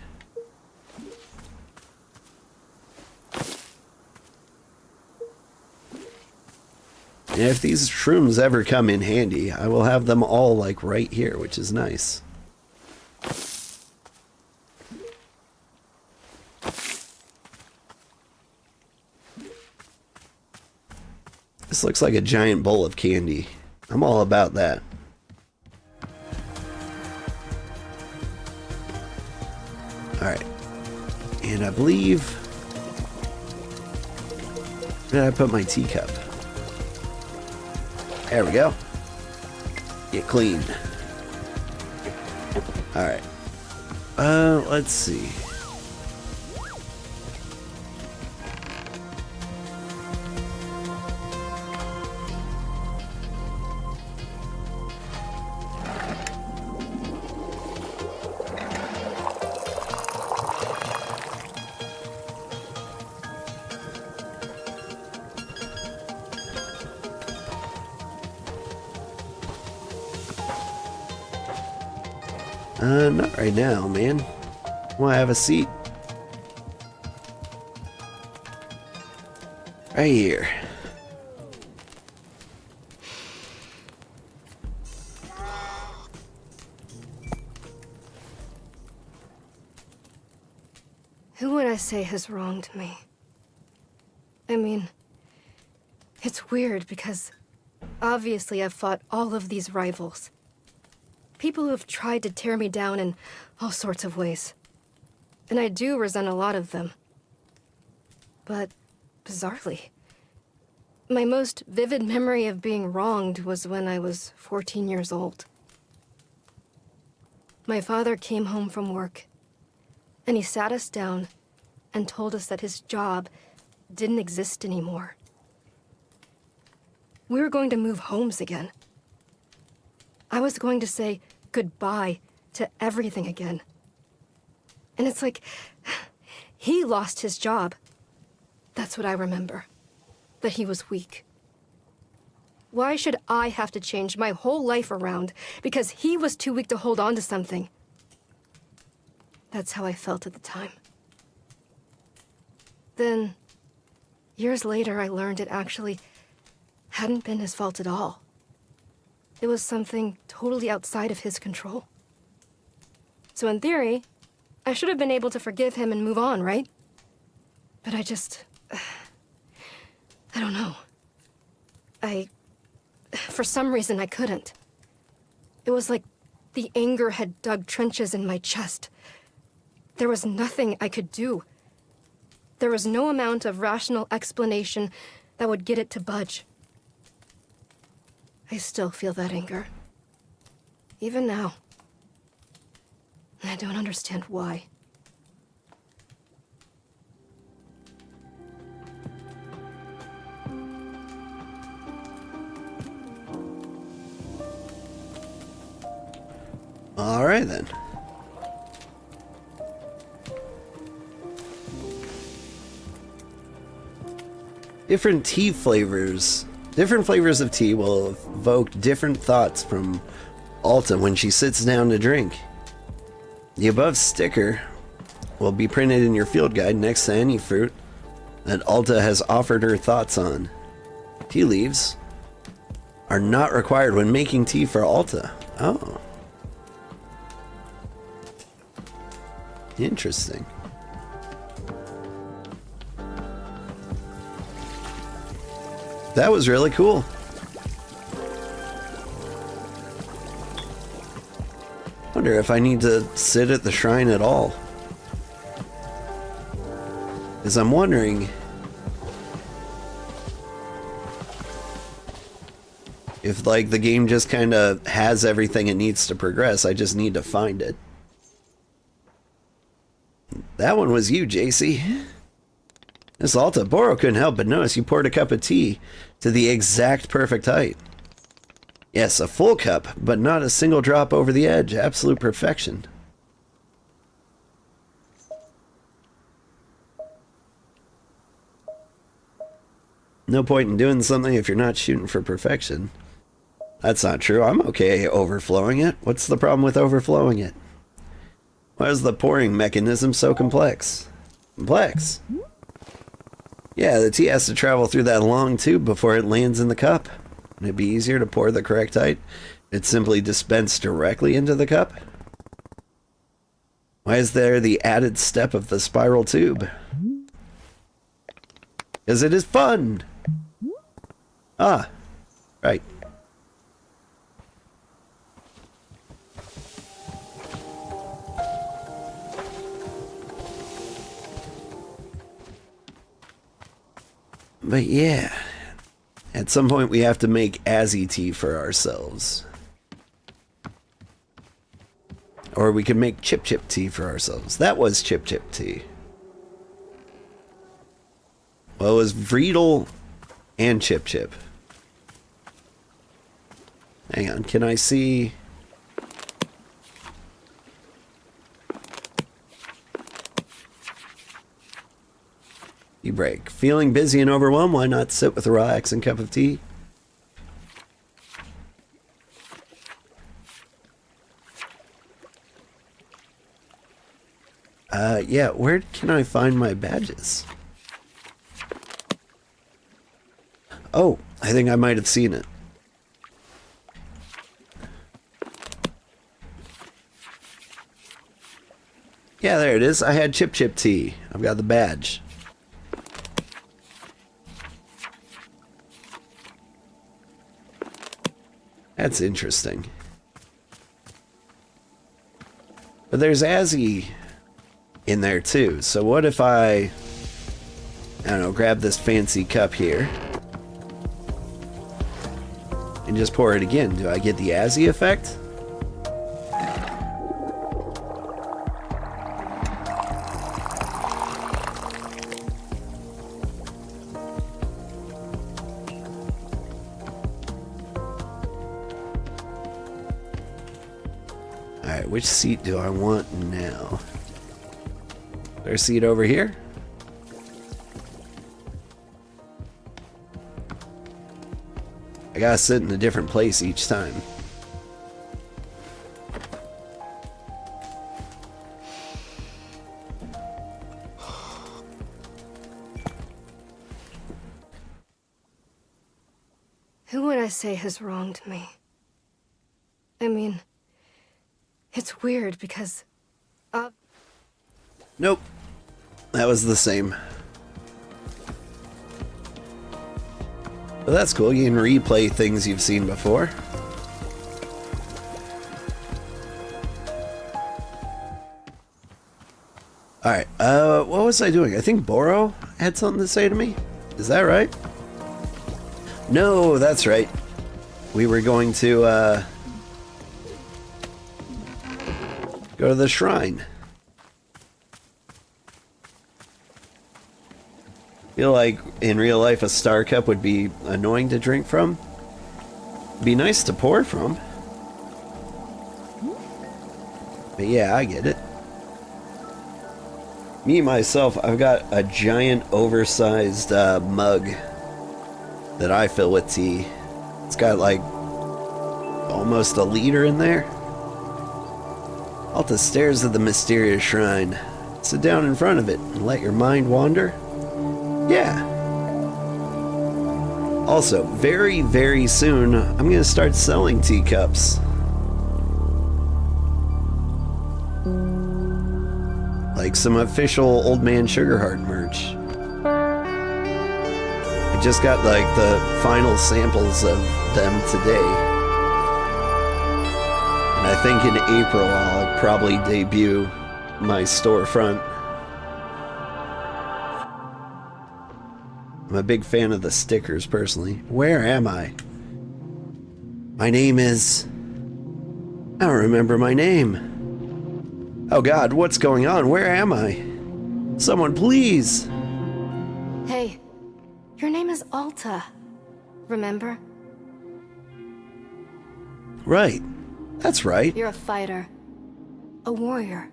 And if these shrooms ever come in handy, I will have them all like right here, which is nice. This looks like a giant bowl of candy. I'm all about that. Alright. And I believe... Where did I put my teacup? There we go. Get clean. Alright. Let's see. Not right now, man. Want to have a seat? Right here. Who would I say has wronged me? I mean, it's weird because obviously I've fought all of these rivals. People who have tried to tear me down in all sorts of ways. And I do resent a lot of them. But, bizarrely, my most vivid memory of being wronged was when I was 14 years old. My father came home from work, and he sat us down and told us that his job didn't exist anymore. We were going to move homes again. I was going to say goodbye to everything again. And it's like, he lost his job. That's what I remember. That he was weak. Why should I have to change my whole life around because he was too weak to hold on to something? That's how I felt at the time. Then, years later, I learned it actually hadn't been his fault at all. It was something totally outside of his control. So in theory, I should have been able to forgive him and move on, right? But I just... I don't know. For some reason, I couldn't. It was like the anger had dug trenches in my chest. There was nothing I could do. There was no amount of rational explanation that would get it to budge. I still feel that anger. Even now. And I don't understand why. All right, then. Different tea flavors. Different flavors of tea will evoke different thoughts from Alta when she sits down to drink. The above sticker will be printed in your field guide next to any fruit that Alta has offered her thoughts on. Tea leaves are not required when making tea for Alta. Oh. Interesting. That was really cool. Wonder if I need to sit at the shrine at all. Because I'm wondering if, like, the game just kind of has everything it needs to progress. I just need to find it. That one was you, JC. Miss Alta, Boro couldn't help but notice you poured a cup of tea to the exact perfect height. Yes, a full cup, but not a single drop over the edge. Absolute perfection. No point in doing something if you're not shooting for perfection. That's not true. I'm okay overflowing it. What's the problem with overflowing it? Why is the pouring mechanism so complex? Complex? Yeah, the tea has to travel through that long tube before it lands in the cup. Would it be easier to pour the correct height? It's simply dispensed directly into the cup? Why is there the added step of the spiral tube? Because it is fun! Ah, right. But yeah, at some point we have to make Azzy tea for ourselves. Or we could make Chip Chip tea for ourselves. That was Chip Chip tea. Well, it was Vreedle and Chip Chip. Hang on, can I see? You break. Feeling busy and overwhelmed? Why not sit with a relaxing cup of tea? Yeah, where can I find my badges? Oh, I think I might have seen it. Yeah, there it is. I had Chip Chip tea. I've got the badge. That's interesting. But there's Azzy in there too. So what if I don't know, grab this fancy cup here and just pour it again? Do I get the Azzy effect? Alright, which seat do I want now? There's a seat over here. I gotta sit in a different place each time. Who would I say has wronged me? I mean, it's weird because... Nope. That was the same. But that's cool. You can replay things you've seen before. Alright, what was I doing? I think Boro had something to say to me? Is that right? No, that's right. We were going to, go to the shrine. Feel like in real life a star cup would be annoying to drink from. Be nice to pour from. But yeah, I get it. Me, myself, I've got a giant oversized mug that I fill with tea. It's got like almost a liter in there. Alta stares at the mysterious shrine. Sit down in front of it and let your mind wander. Yeah. Also, very, very soon, I'm gonna start selling teacups. Like some official Old Man Sugarheart merch. I just got like the final samples of them today. And I think in April I'll probably debut my storefront. I'm a big fan of the stickers, personally. Where am I? My name is... I don't remember my name. Oh God, what's going on? Where am I? Someone, please! Hey, your name is Alta. Remember? Right. That's right. You're a fighter. A warrior.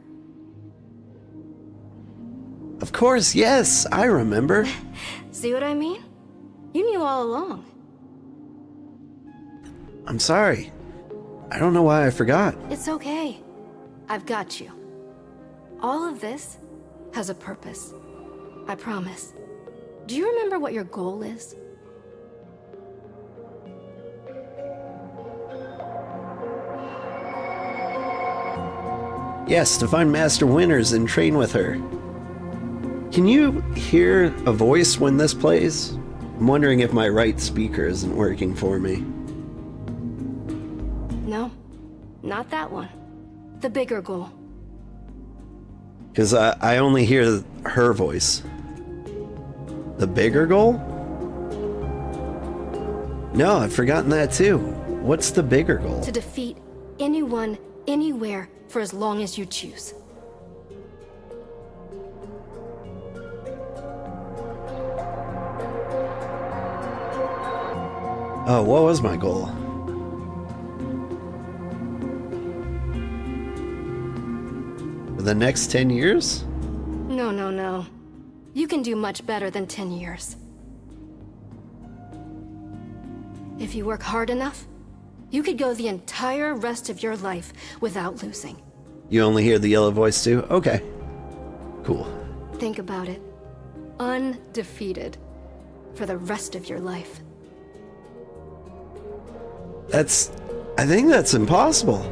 Of course, yes, I remember. See what I mean? You knew all along. I'm sorry. I don't know why I forgot. It's okay. I've got you. All of this has a purpose. I promise. Do you remember what your goal is? Yes, to find Master Winters and train with her. Can you hear a voice when this plays? I'm wondering if my right speaker isn't working for me. No, not that one. The bigger goal. Because I only hear her voice. The bigger goal? No, I've forgotten that too. What's the bigger goal? To defeat anyone, anywhere, for as long as you choose. Oh, what was my goal? For the next 10 years? No, no, no. You can do much better than 10 years. If you work hard enough, you could go the entire rest of your life without losing. You only hear the yellow voice too? Okay. Cool. Think about it. Undefeated. For the rest of your life. I think that's impossible.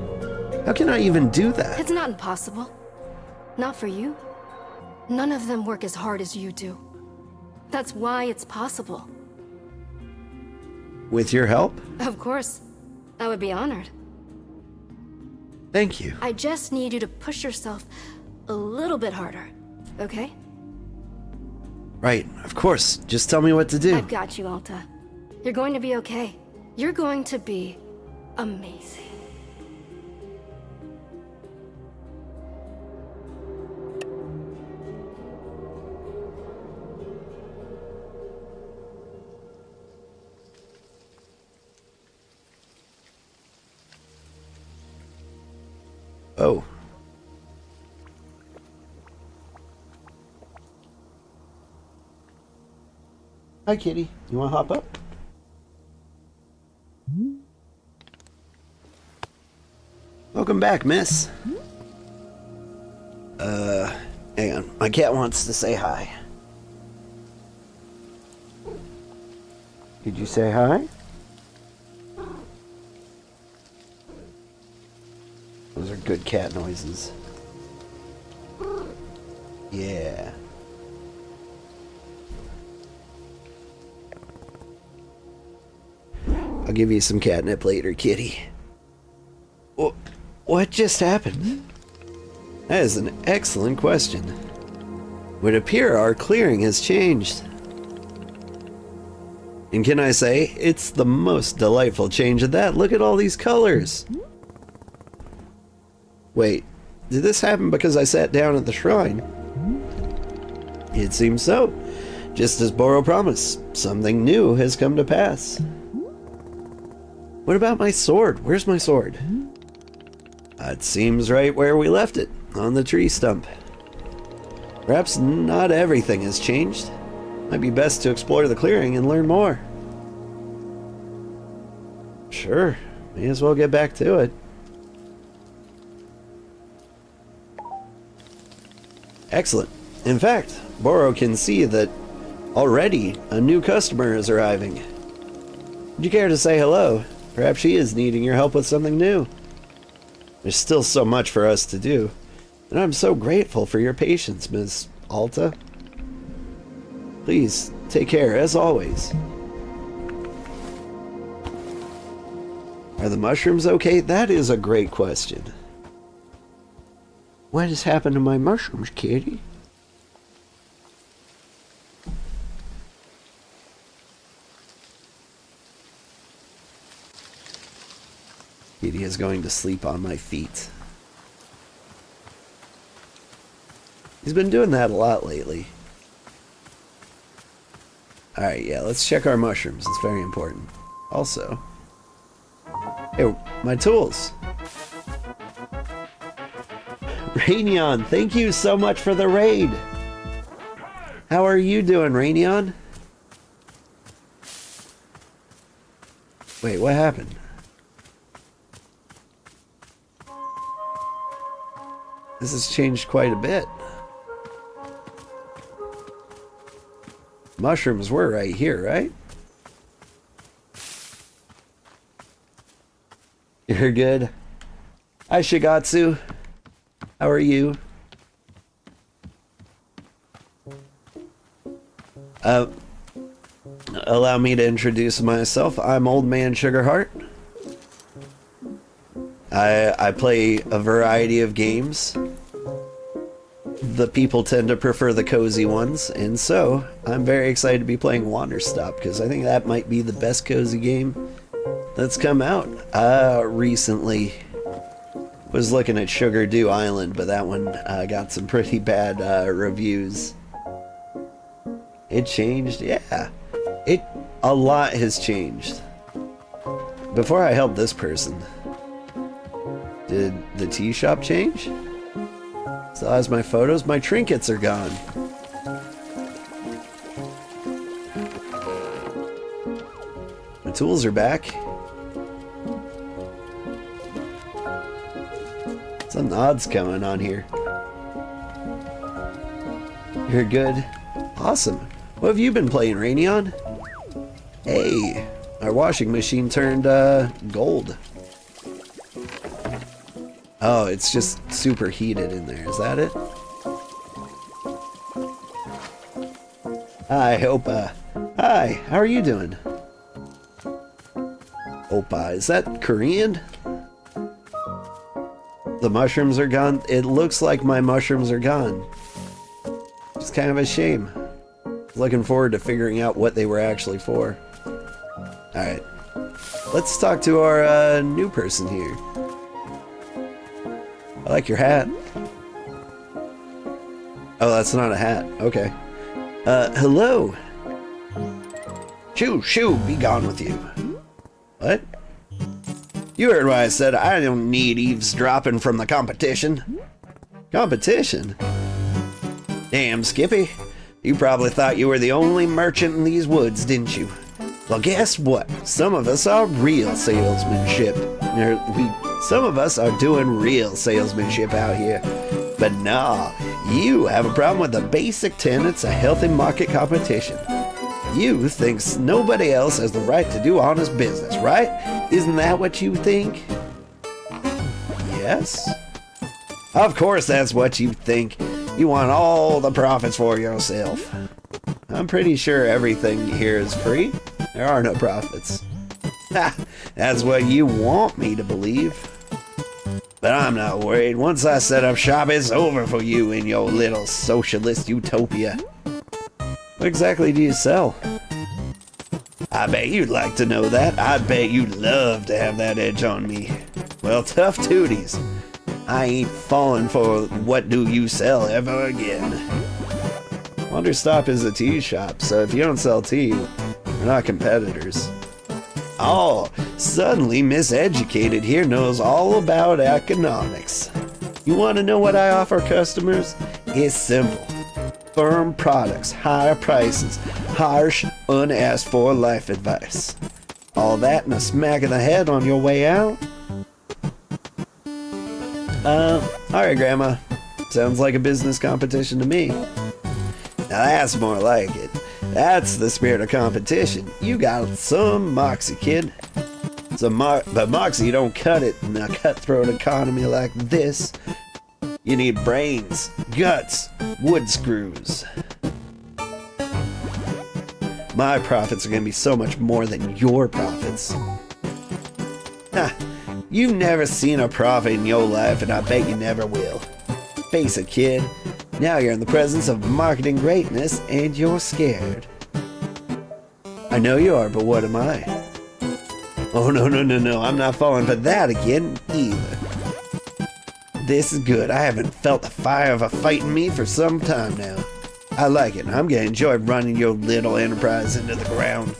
How can I even do that? It's not impossible. Not for you. None of them work as hard as you do. That's why it's possible. With your help? Of course. I would be honored. Thank you. I just need you to push yourself a little bit harder, okay? Right, of course. Just tell me what to do. I've got you, Alta. You're going to be okay. You're going to be amazing. Oh. Hi, kitty. You want to hop up? Welcome back, miss. Hang on. My cat wants to say hi. Did you say hi? Those are good cat noises. Yeah. I'll give you some catnip later, kitty. What just happened? That is an excellent question. It would appear our clearing has changed. And can I say, it's the most delightful change at that. Look at all these colors. Wait, did this happen because I sat down at the shrine? It seems so. Just as Boro promised, something new has come to pass. What about my sword? Where's my sword? It seems right where we left it, on the tree stump. Perhaps not everything has changed. Might be best to explore the clearing and learn more. Sure, may as well get back to it. Excellent. In fact, Boro can see that already a new customer is arriving. Would you care to say hello? Perhaps she is needing your help with something new. There's still so much for us to do, and I'm so grateful for your patience, Miss Alta. Please, take care, as always. Are the mushrooms okay? That is a great question. What has happened to my mushrooms, kitty? Kitty is going to sleep on my feet. He's been doing that a lot lately. Alright, yeah, let's check our mushrooms. It's very important. Also, hey, my tools. Rainion, thank you so much for the raid. How are you doing, Rainion? Wait, what happened? This has changed quite a bit. Mushrooms were right here, right? You're good. Hi, Shigatsu. How are you? Allow me to introduce myself. I'm Old Man Sugarheart. I play a variety of games. The people tend to prefer the cozy ones, and so I'm very excited to be playing Wanderstop because I think that might be the best cozy game that's come out recently. Was looking at Sugar Dew Island, but that one got some pretty bad reviews. It changed, yeah. A lot has changed. Before I helped this person, did the tea shop change? Still has my photos. My trinkets are gone. My tools are back. Some odds coming on here. You're good. Awesome. What have you been playing, Rainion? Hey, our washing machine turned gold. Oh, it's just super heated in there. Is that it? Hi, Opa. Hi, how are you doing? Opa, is that Korean? The mushrooms are gone. It looks like my mushrooms are gone. It's kind of a shame. Looking forward to figuring out what they were actually for. Alright. Let's talk to our new person here. I like your hat. Oh, that's not a hat. Okay. Hello. Shoo, shoo, be gone with you. What? You heard what I said. I don't need eavesdropping from the competition. Competition? Damn, Skippy. You probably thought you were the only merchant in these woods, didn't you? Well, guess what? Some of us are real salesmanship. Some of us are doing real salesmanship out here. But nah, you have a problem with the basic tenets of healthy market competition. You think nobody else has the right to do honest business, right? Isn't that what you think? Yes? Of course that's what you think. You want all the profits for yourself. I'm pretty sure everything here is free. There are no profits. Ha! That's what you want me to believe. But I'm not worried. Once I set up shop, it's over for you in your little socialist utopia. What exactly do you sell? I bet you'd like to know that. I bet you'd love to have that edge on me. Well, tough tooties. I ain't falling for what do you sell ever again. Wanderstop is a tea shop, so if you don't sell tea, we're not competitors. Oh, suddenly Miseducated here knows all about economics. You want to know what I offer customers? It's simple. Firm products, higher prices, harsh, unasked for life advice. All that and a smack in the head on your way out? Alright, Grandma. Sounds like a business competition to me. Now that's more like it. That's the spirit of competition. You got some moxie, kid. But moxie don't cut it in a cutthroat economy like this. You need brains, guts, wood screws. My profits are gonna be so much more than your profits. Ha! You've never seen a profit in your life, and I bet you never will. Face it, kid. Now you're in the presence of marketing greatness, and you're scared. I know you are, but what am I? Oh, no, I'm not falling for that again, either. This is good. I haven't felt the fire of a fight in me for some time now. I like it. I'm gonna enjoy running your little enterprise into the ground.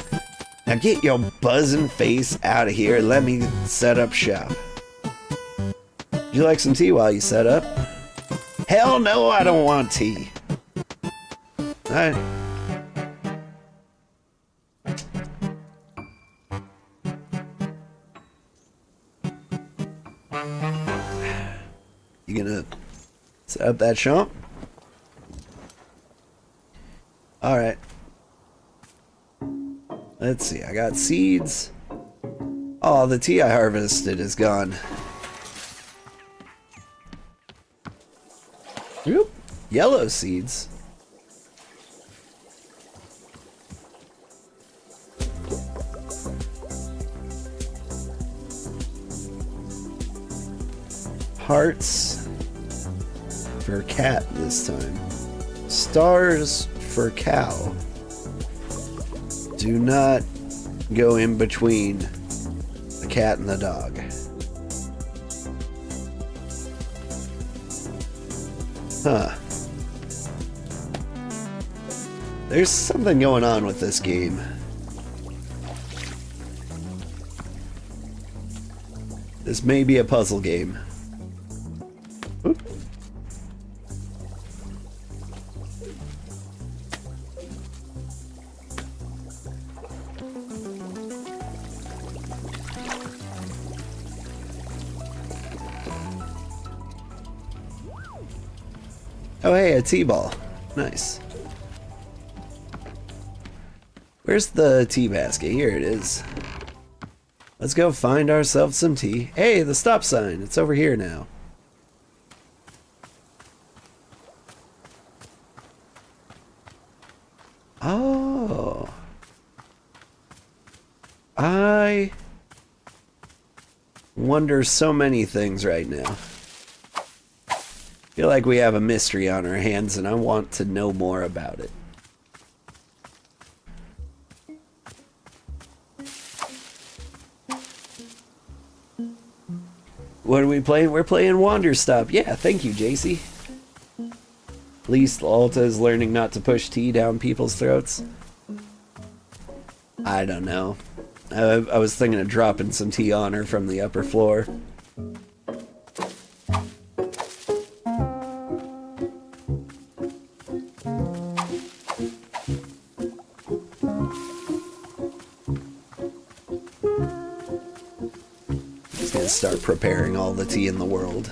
Now get your buzzing face out of here and let me set up shop. Would you like some tea while you set up? Hell no, I don't want tea. Alright. You gonna set up that shop? Alright. Let's see, I got seeds. Oh, the tea I harvested is gone. Oop, yellow seeds. Hearts for cat this time. Stars for cow. Do not go in between the cat and the dog. Huh. There's something going on with this game. This may be a puzzle game. Oop. Oh hey, a tea ball. Nice. Where's the tea basket? Here it is. Let's go find ourselves some tea. Hey, the stop sign. It's over here now. Oh. I wonder so many things right now. I feel like we have a mystery on our hands and I want to know more about it. What are we playing? We're playing Wanderstop. Yeah, thank you, JC. At least Alta is learning not to push tea down people's throats. I don't know. I was thinking of dropping some tea on her from the upper floor. Start preparing all the tea in the world.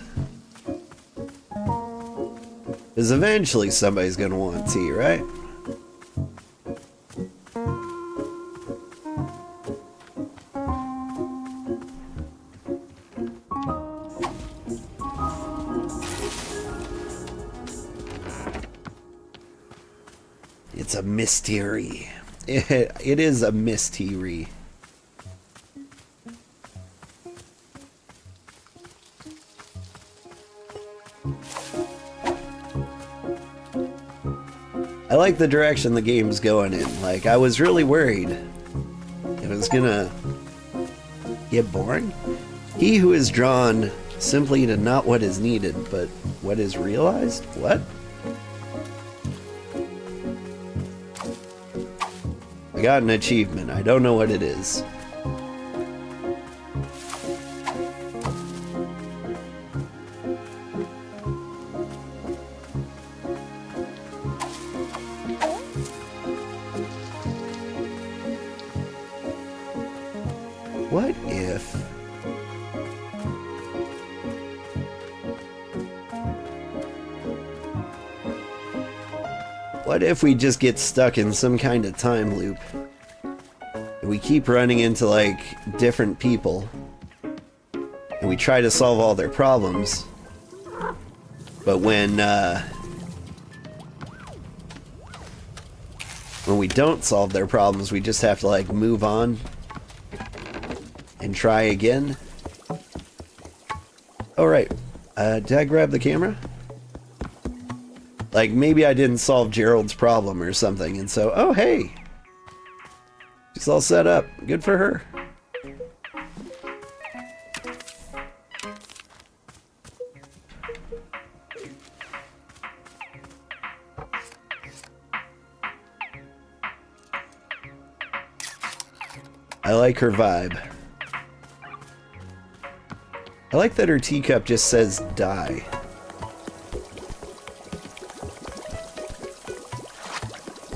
Because eventually somebody's gonna want tea, right? It's a mystery. It is a mystery. I like the direction the game's going in. Like, I was really worried it was gonna get boring. He who is drawn simply to not what is needed, but what is realized? What? I got an achievement. I don't know what it is. What if... What if we just get stuck in some kind of time loop? And we keep running into, like, different people. And we try to solve all their problems. But when we don't solve their problems, we just have to, like, move on and try again. Oh, right. Did I grab the camera? Like, maybe I didn't solve Gerald's problem or something, and so, oh, hey! She's all set up. Good for her. I like her vibe. I like that her teacup just says die.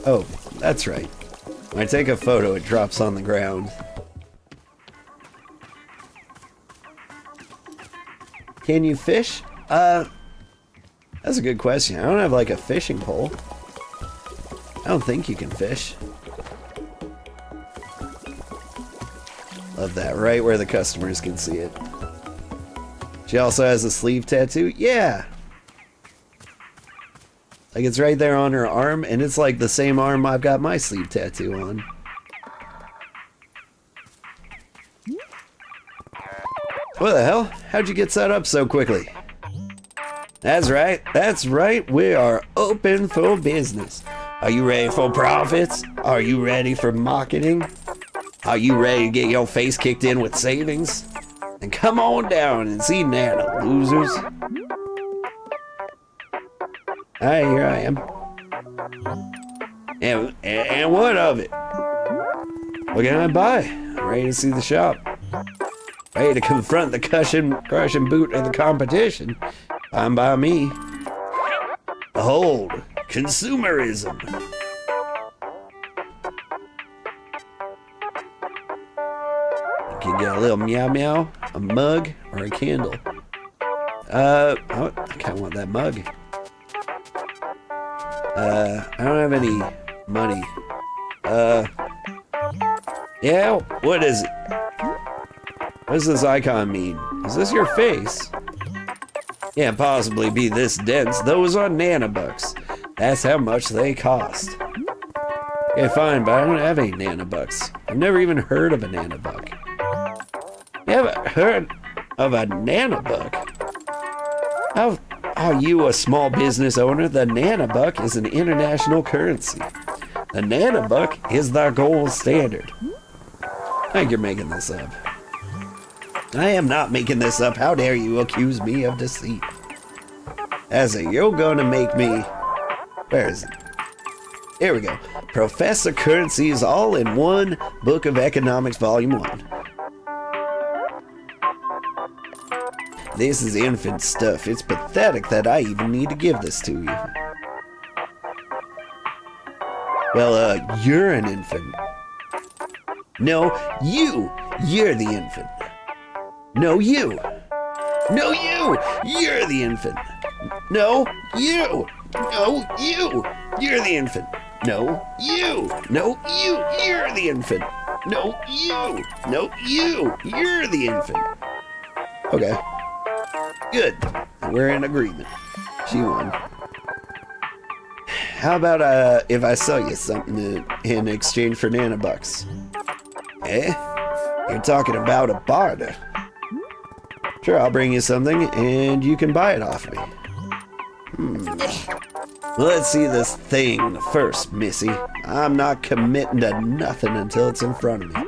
Oh, that's right. When I take a photo, it drops on the ground. Can you fish? That's a good question. I don't have like a fishing pole. I don't think you can fish. Love that, right where the customers can see it. She also has a sleeve tattoo? Yeah! Like, it's right there on her arm, and it's like the same arm I've got my sleeve tattoo on. What the hell? How'd you get set up so quickly? That's right, we are open for business. Are you ready for profits? Are you ready for marketing? Are you ready to get your face kicked in with savings? Then come on down and see Nana, losers. Hi, here I am. And what of it? What can I buy? I'm ready to see the shop. Ready to confront the crushing boot of the competition. Fine by me. Behold, consumerism. You can get a little meow meow, a mug, or a candle. I kind of want that mug. I don't have any money. Yeah, what is it? What does this icon mean? Is this your face? Can't possibly be this dense. Those are nanobucks. That's how much they cost. Okay, fine, but I don't have any nanobucks. I've never even heard of a nanobuck. You haven't heard of a nanobuck? How are you a small business owner? The nanobuck is an international currency. The nanobuck is the gold standard. I think you're making this up. I am not making this up. How dare you accuse me of deceit? As a, you're gonna make me... Where is it? Here we go. Professor Currencies all in one book of economics, volume 1. This is infant stuff. It's pathetic that I even need to give this to you. Well, you're an infant. No, you're the infant. No, you. No, you're the infant. No, you. No, you're the infant. No, you're the infant. No, you're the infant. Okay. Good. We're in agreement. She won. How about if I sell you something in exchange for nanobucks? Eh? You're talking about a barter. Sure, I'll bring you something and you can buy it off me. Let's see this thing first, missy. I'm not committing to nothing until it's in front of me.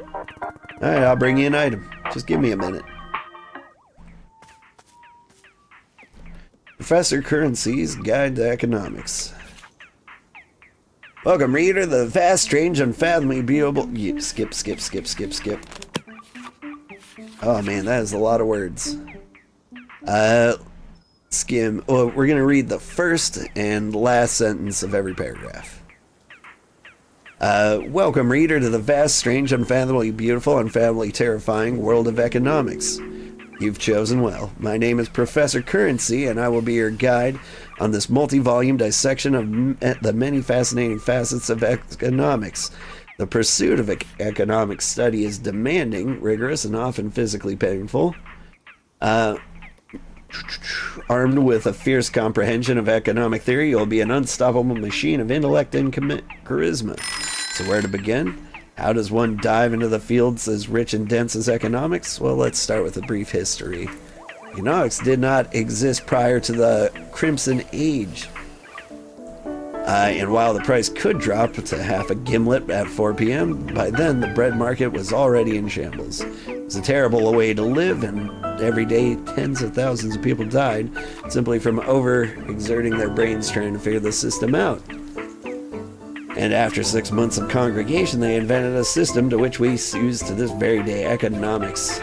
Alright, I'll bring you an item. Just give me a minute. Professor Currency's Guide to Economics. Welcome, reader, the vast, strange, unfathomably beautiful... Skip. Oh man, that is a lot of words. Skim. Well, we're gonna read the first and last sentence of every paragraph. Welcome, reader, to the vast, strange, unfathomably beautiful, unfathomably terrifying world of economics. You've chosen well. My name is Professor Currency, and I will be your guide on this multi-volume dissection of the many fascinating facets of economics. The pursuit of economic study is demanding, rigorous, and often physically painful. Armed with a fierce comprehension of economic theory, you'll be an unstoppable machine of intellect and charisma. So where to begin? How does one dive into the fields as rich and dense as economics? Well, let's start with a brief history. Economics did not exist prior to the Crimson Age. And while the price could drop to half a gimlet at 4 p.m., by then the bread market was already in shambles. It was a terrible way to live, and every day tens of thousands of people died simply from overexerting their brains trying to figure the system out. And after 6 months of congregation, they invented a system to which we use to this very day, economics.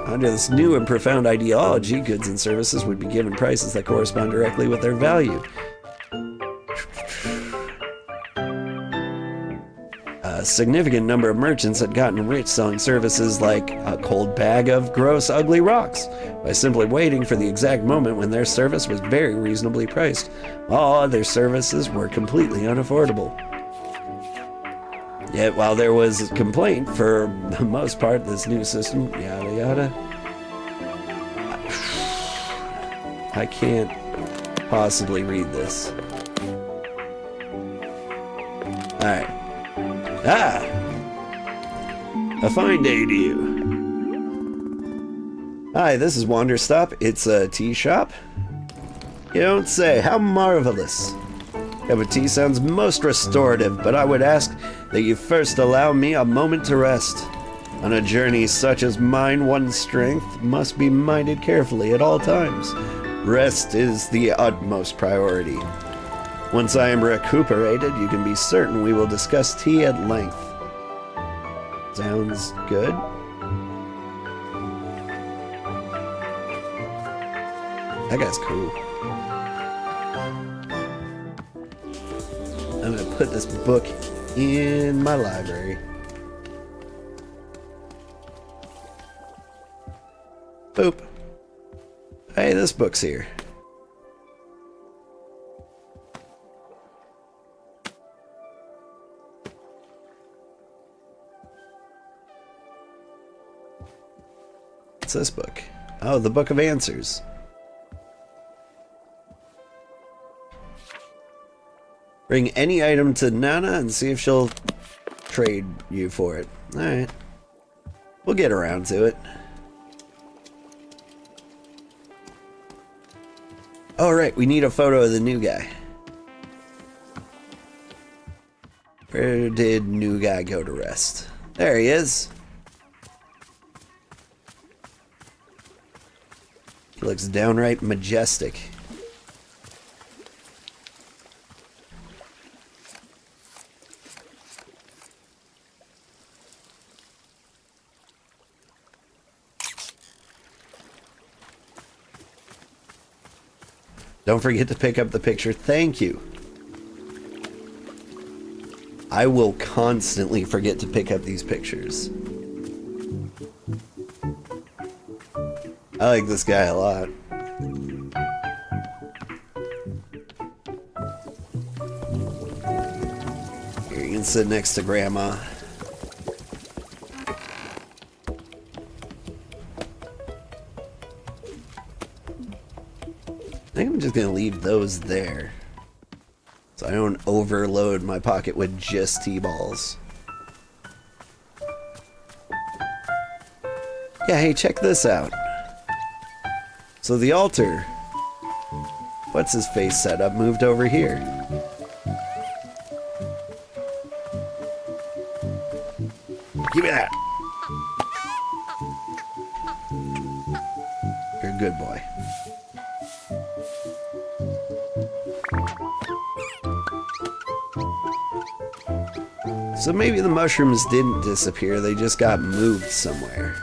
Under this new and profound ideology, goods and services would be given prices that correspond directly with their value. A significant number of merchants had gotten rich selling services like a cold bag of gross, ugly rocks by simply waiting for the exact moment when their service was very reasonably priced. All other services were completely unaffordable. Yet, while there was a complaint, for the most part, this new system, yada yada. I can't possibly read this. Alright. A fine day to you. Hi, this is Wanderstop. It's a tea shop. You don't say. How marvelous. Cup of tea sounds most restorative, but I would ask that you first allow me a moment to rest. On a journey such as mine, one's strength must be minded carefully at all times. Rest is the utmost priority. Once I am recuperated, you can be certain we will discuss tea at length. Sounds good. That guy's cool. I'm gonna put this book in my library. Boop. Hey, this book's here. What's this book? Oh, the Book of Answers. Bring any item to Nana and see if she'll trade you for it. Alright. We'll get around to it. Alright, we need a photo of the new guy. Where did new guy go to rest? There he is. He looks downright majestic. Don't forget to pick up the picture. Thank you. I will constantly forget to pick up these pictures. I like this guy a lot. Here, you can sit next to Grandma. I think I'm just gonna leave those there, so I don't overload my pocket with just T-balls. Yeah, hey, check this out. So the altar, what's his face setup, moved over here. Give me that. You're a good boy. So maybe the mushrooms didn't disappear, they just got moved somewhere.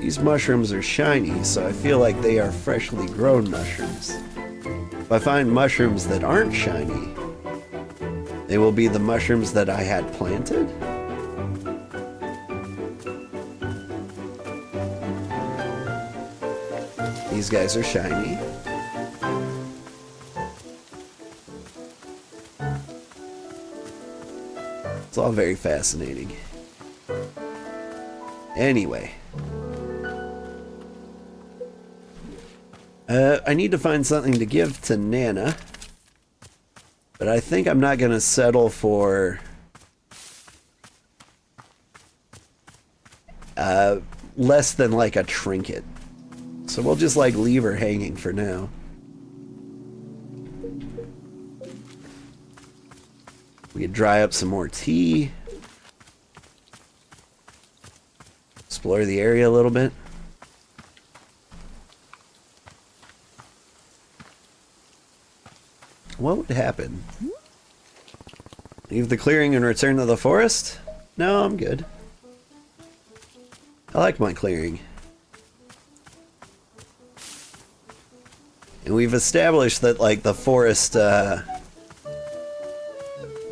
These mushrooms are shiny, so I feel like they are freshly grown mushrooms. If I find mushrooms that aren't shiny, they will be the mushrooms that I had planted? These guys are shiny. It's all very fascinating. Anyway. I need to find something to give to Nana. But I think I'm not going to settle for less than like a trinket. So we'll just like leave her hanging for now. We could dry up some more tea. Explore the area a little bit. What would happen? Leave the clearing and return to the forest? No, I'm good. I like my clearing. And we've established that, like, the forest,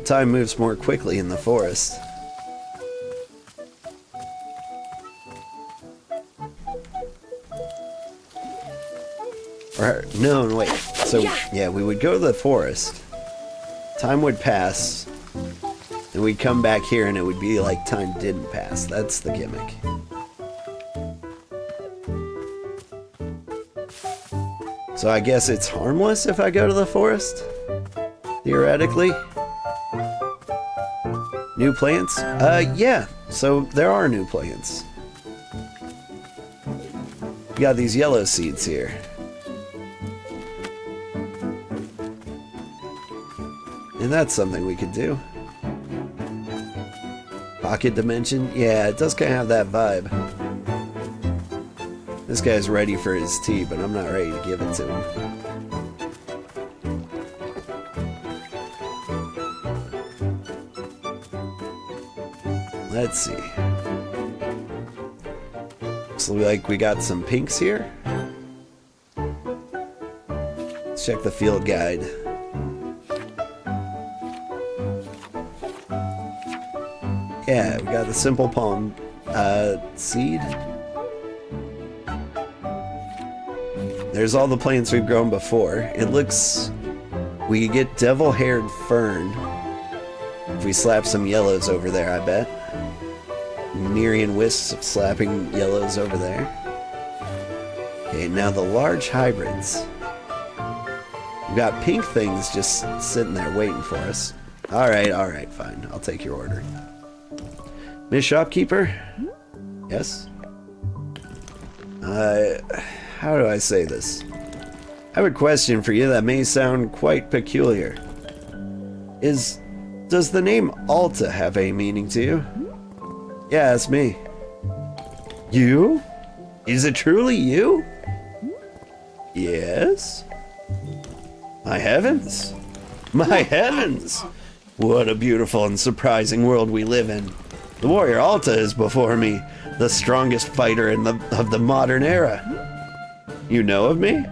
time moves more quickly in the forest. Or, no, wait. So, yeah, we would go to the forest. Time would pass. And we'd come back here and it would be like time didn't pass. That's the gimmick. So I guess it's harmless if I go to the forest? Theoretically? New plants? Yeah. So there are new plants. We got these yellow seeds here. And that's something we could do. Pocket dimension? Yeah, it does kind of have that vibe. This guy's ready for his tea, but I'm not ready to give it to him. Let's see. Looks like we got some pinks here. Let's check the field guide. Yeah, we got the simple palm seed. There's all the plants we've grown before. It looks... We could get devil-haired fern if we slap some yellows over there, I bet. Nerean wisps slapping yellows over there. Okay, now the large hybrids. We've got pink things just sitting there waiting for us. Alright, fine. I'll take your order. Miss Shopkeeper? Yes? How do I say this? I have a question for you that may sound quite peculiar. Does the name Alta have a meaning to you? Yeah, it's me. You? Is it truly you? Yes? My heavens! My heavens! What a beautiful and surprising world we live in. The warrior Alta is before me, the strongest fighter of the modern era. You know of me?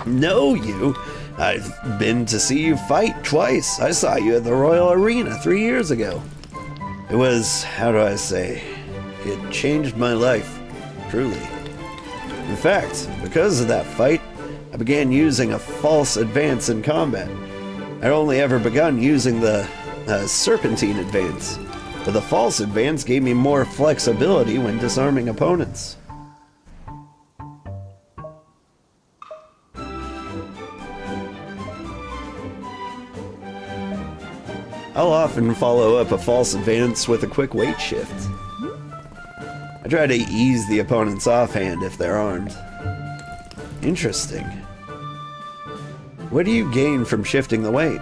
Know you? I've been to see you fight twice. I saw you at the Royal Arena 3 years ago. It was, how do I say, it changed my life, truly. In fact, because of that fight, I began using a false advance in combat. I'd only ever begun using the serpentine advance. But the false advance gave me more flexibility when disarming opponents. I'll often follow up a false advance with a quick weight shift. I try to ease the opponent's offhand if they're armed. Interesting. What do you gain from shifting the weight?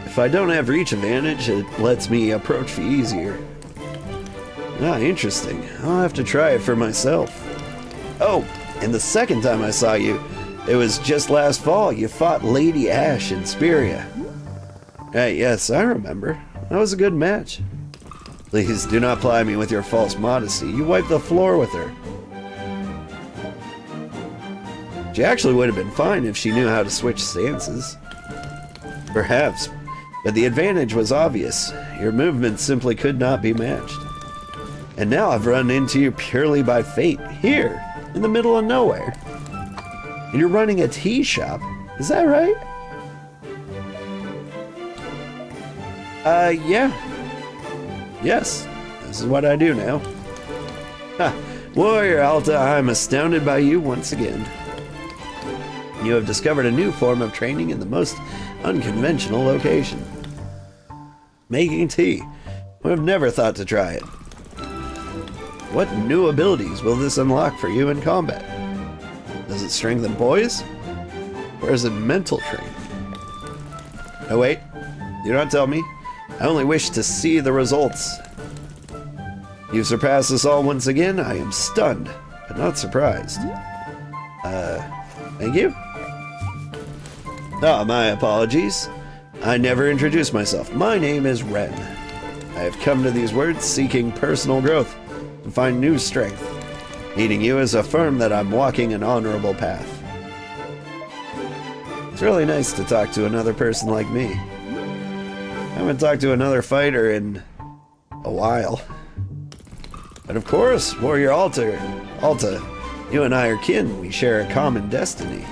If I don't have reach advantage, it lets me approach you easier. Ah, interesting. I'll have to try it for myself. Oh, and the second time I saw you, It was just last fall you fought Lady Ash in Speria. Yes, I remember. That was a good match. Please do not ply me with your false modesty. You wiped the floor with her. She actually would have been fine if she knew how to switch stances. Perhaps, but the advantage was obvious. Your movements simply could not be matched. And now I've run into you purely by fate, here, in the middle of nowhere. And you're running a tea shop, is that right? Yeah. Yes, this is what I do now. Ha! Warrior Alta, I'm astounded by you once again. You have discovered a new form of training in the most unconventional location. Making tea. I have never thought to try it. What new abilities will this unlock for you in combat? Does it strengthen boys? Or is it mental training? No, wait. Do not tell me. I only wish to see the results. You've surpassed us all once again. I am stunned, but not surprised. Thank you? Oh, my apologies. I never introduced myself. My name is Ren. I have come to these words seeking personal growth to find new strength. Meeting you has affirmed that I'm walking an honorable path. It's really nice to talk to another person like me. I haven't talked to another fighter in a while. But of course, Warrior Alta, you and I are kin. We share a common destiny.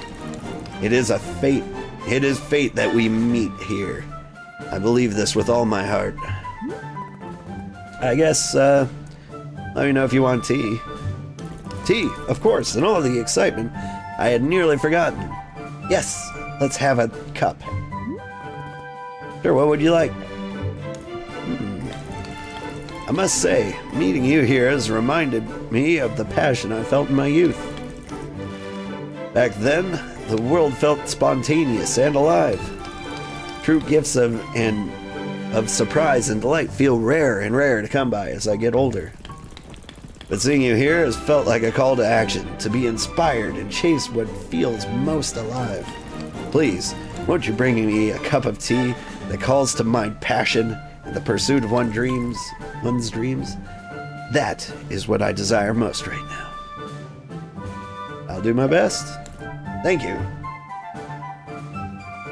It is fate that we meet here. I believe this with all my heart. I guess, let me know if you want tea. Tea, of course, in all the excitement, I had nearly forgotten. Yes, let's have a cup. Sure, what would you like? I must say, meeting you here has reminded me of the passion I felt in my youth. Back then, the world felt spontaneous and alive. True gifts of surprise and delight feel rare and rare to come by as I get older. But seeing you here has felt like a call to action, to be inspired and chase what feels most alive. Please, won't you bring me a cup of tea that calls to mind passion and the pursuit of one's dreams? That is what I desire most right now. I'll do my best. Thank you.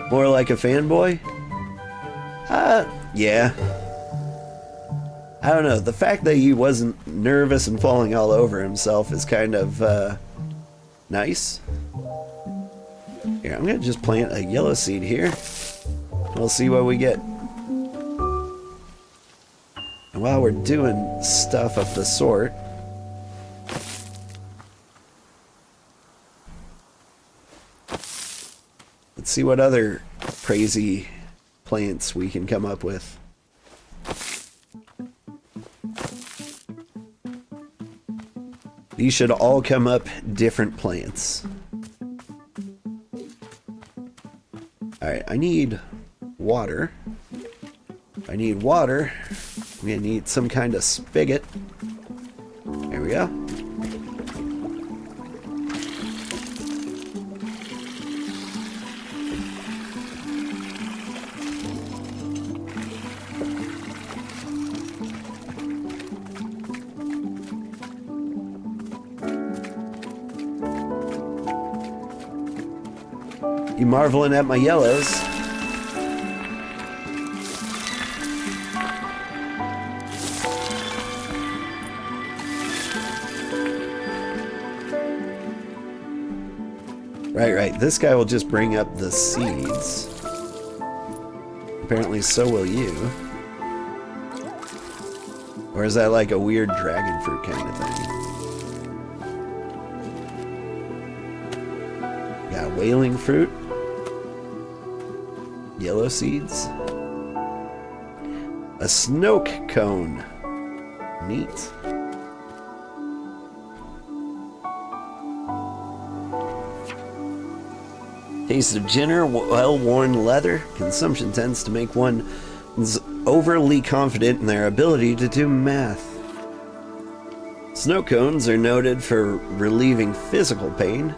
More like a fanboy? Yeah. I don't know, the fact that he wasn't nervous and falling all over himself is kind of, nice. Here, I'm gonna just plant a yellow seed here. We'll see what we get. And while we're doing stuff of the sort, let's see what other crazy plants we can come up with. These should all come up different plants. Alright, I need water. I need water. I'm gonna need some kind of spigot. There we go. You marveling at my yellows? Right. This guy will just bring up the seeds. Apparently so will you. Or is that like a weird dragon fruit kind of thing? Got whaling fruit. Yellow seeds. A snoke cone. Neat. Taste of ginger, well-worn leather. Consumption tends to make one overly confident in their ability to do math. Snow cones are noted for relieving physical pain.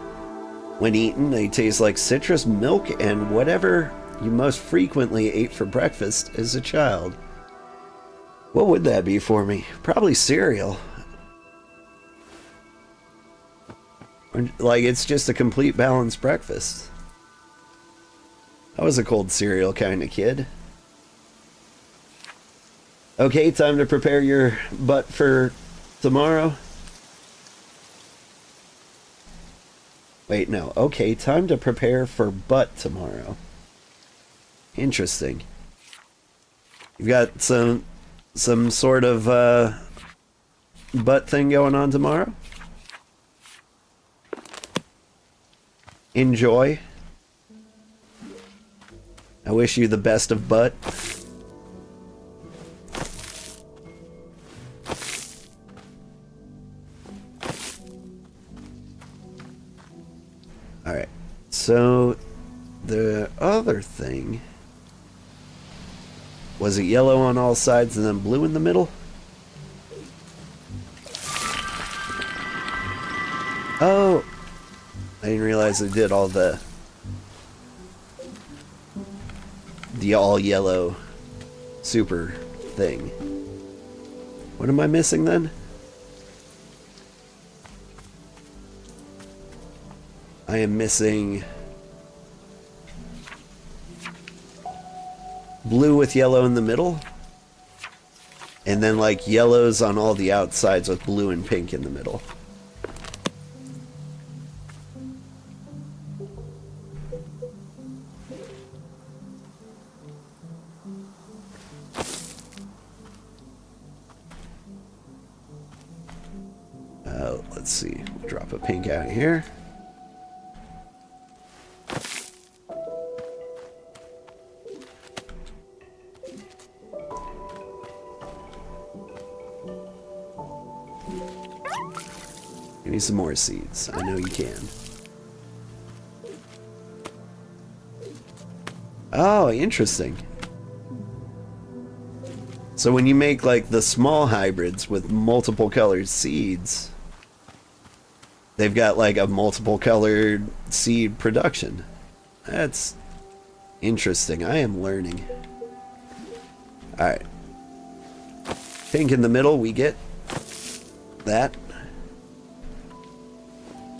When eaten, they taste like citrus, milk, and whatever you most frequently ate for breakfast as a child. What would that be for me? Probably cereal. Like, it's just a complete balanced breakfast. I was a cold cereal kind of kid. Okay, time to prepare your butt for tomorrow. Wait, no. Okay, time to prepare for butt tomorrow. Interesting. You've got some sort of butt thing going on tomorrow? Enjoy. I wish you the best of butt. Alright, so the other thing, was it yellow on all sides and then blue in the middle? Oh, I didn't realize it did all the all yellow super thing. What am I missing then? I am missing blue with yellow in the middle, and then like yellows on all the outsides with blue and pink in the middle. Let's see, we'll drop a pink out here. Give me some more seeds. I know you can. Oh, interesting. So when you make like the small hybrids with multiple colored seeds, they've got like a multiple colored seed production. That's interesting. I am learning. Alright. Pink in the middle, we get that.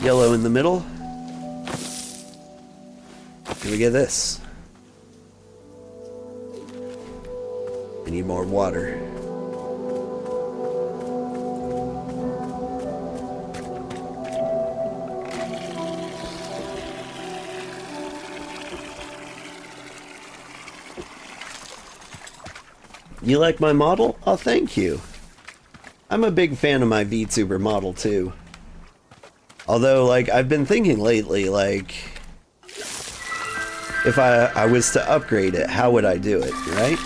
Yellow in the middle. And we get this. I need more water. You like my model? Oh, thank you. I'm a big fan of my VTuber model too. Although, like, I've been thinking lately, like, if I was to upgrade it, how would I do it, right?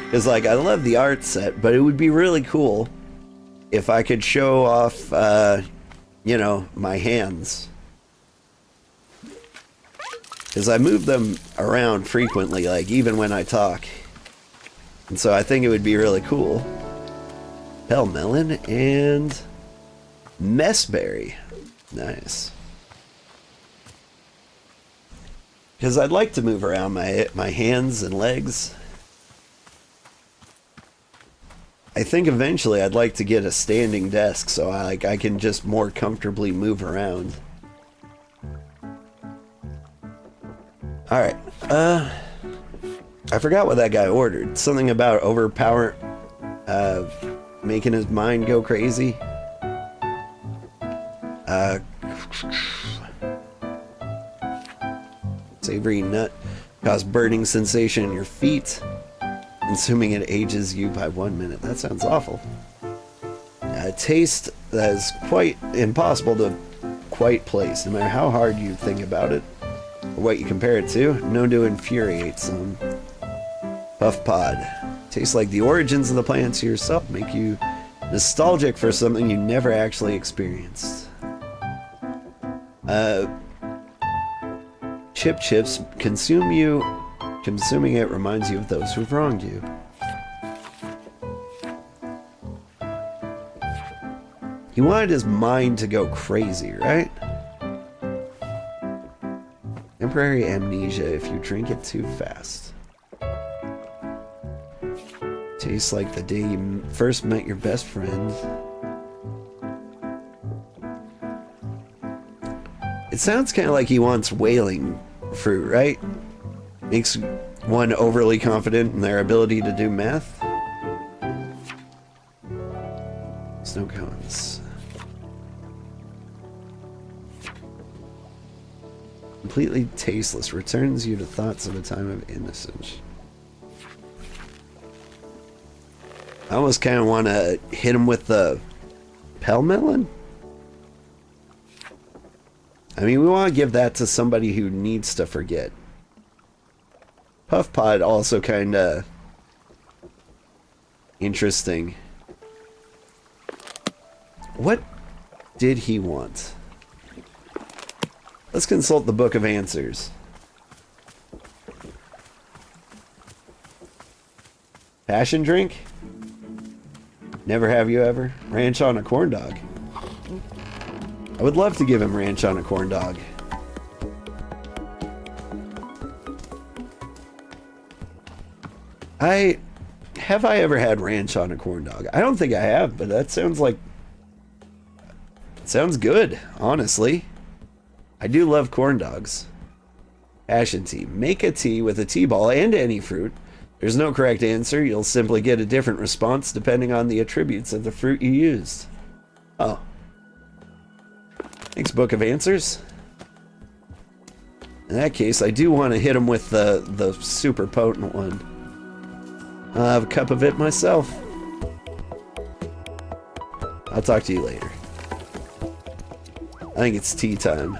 Because, like, I love the art set, but it would be really cool if I could show off, you know, my hands. Because I move them around frequently, like, even when I talk. And so I think it would be really cool. Pell melon and messberry. Nice. Because I'd like to move around my hands and legs. I think eventually I'd like to get a standing desk so I can just more comfortably move around. Alright, I forgot what that guy ordered. Something about overpower, making his mind go crazy. Savory nut cause burning sensation in your feet, assuming it ages you by 1 minute. That sounds awful. Taste that is quite impossible to quite place, no matter how hard you think about it or what you compare it to. Known to infuriate some. Puff Pod. Tastes like the origins of the plants yourself, make you nostalgic for something you never actually experienced. Chip chips consume you. Consuming it reminds you of those who've wronged you. He wanted his mind to go crazy, right? temporary amnesia if you drink it too fast. Tastes like the day you first met your best friend. It sounds kind of like he wants whaling fruit, right? Makes one overly confident in their ability to do math. Snow cones. Completely tasteless. Returns you to thoughts of a time of innocence. I almost kind of want to hit him with the Pelmelon. I mean, we want to give that to somebody who needs to forget. Puff Pod also kind of interesting. What did he want? Let's consult the Book of Answers. Passion drink? Never have you ever? Ranch on a corn dog. I would love to give him ranch on a corn dog. Have I ever had ranch on a corn dog? I don't think I have, but that sounds like... It sounds good, honestly. I do love corn dogs. Passion tea. Make a tea with a tea ball and any fruit. There's no correct answer. You'll simply get a different response depending on the attributes of the fruit you used. Oh. Thanks, Book of Answers. In that case, I do want to hit him with the super potent one. I'll have a cup of it myself. I'll talk to you later. I think it's tea time.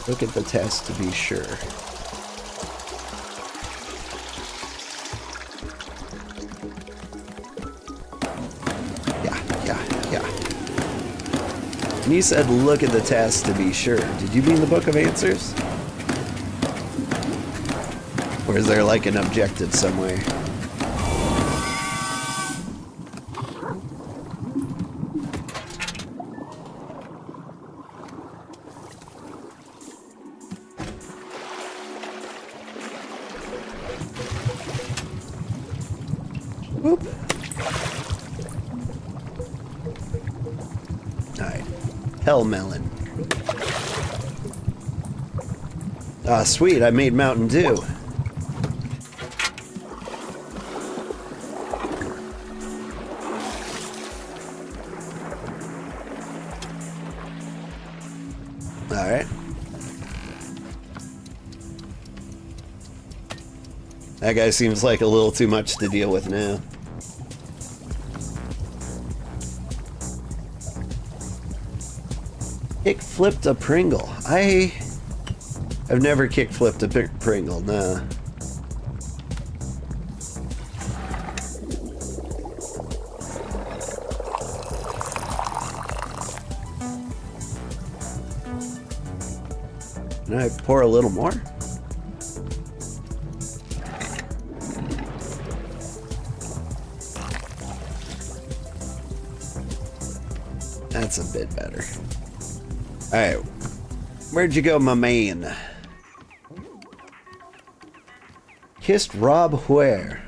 Look at the test to be sure. Yeah. And you said look at the test to be sure. Did you mean the Book of Answers? Or is there like an objective somewhere? Whoop. Alright. Pelmelon. Ah, sweet, I made Mountain Dew. Alright. That guy seems like a little too much to deal with now. Kick flipped a Pringle. I've never kick flipped a Pringle, nah. Can I pour a little more? That's a bit better. Alright. Where'd you go, my man? Kissed Rob where?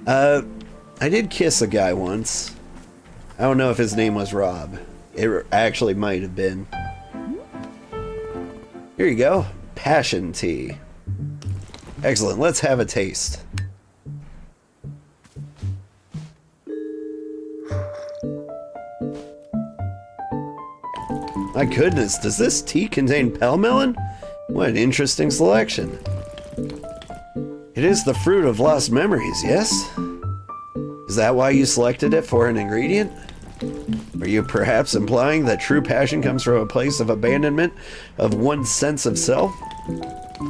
I did kiss a guy once. I don't know if his name was Rob. It actually might have been. Here you go. Passion tea. Excellent. Let's have a taste. My goodness, does this tea contain Pelmelon? What an interesting selection. It is the fruit of lost memories, yes? Is that why you selected it for an ingredient? Are you perhaps implying that true passion comes from a place of abandonment of one's sense of self?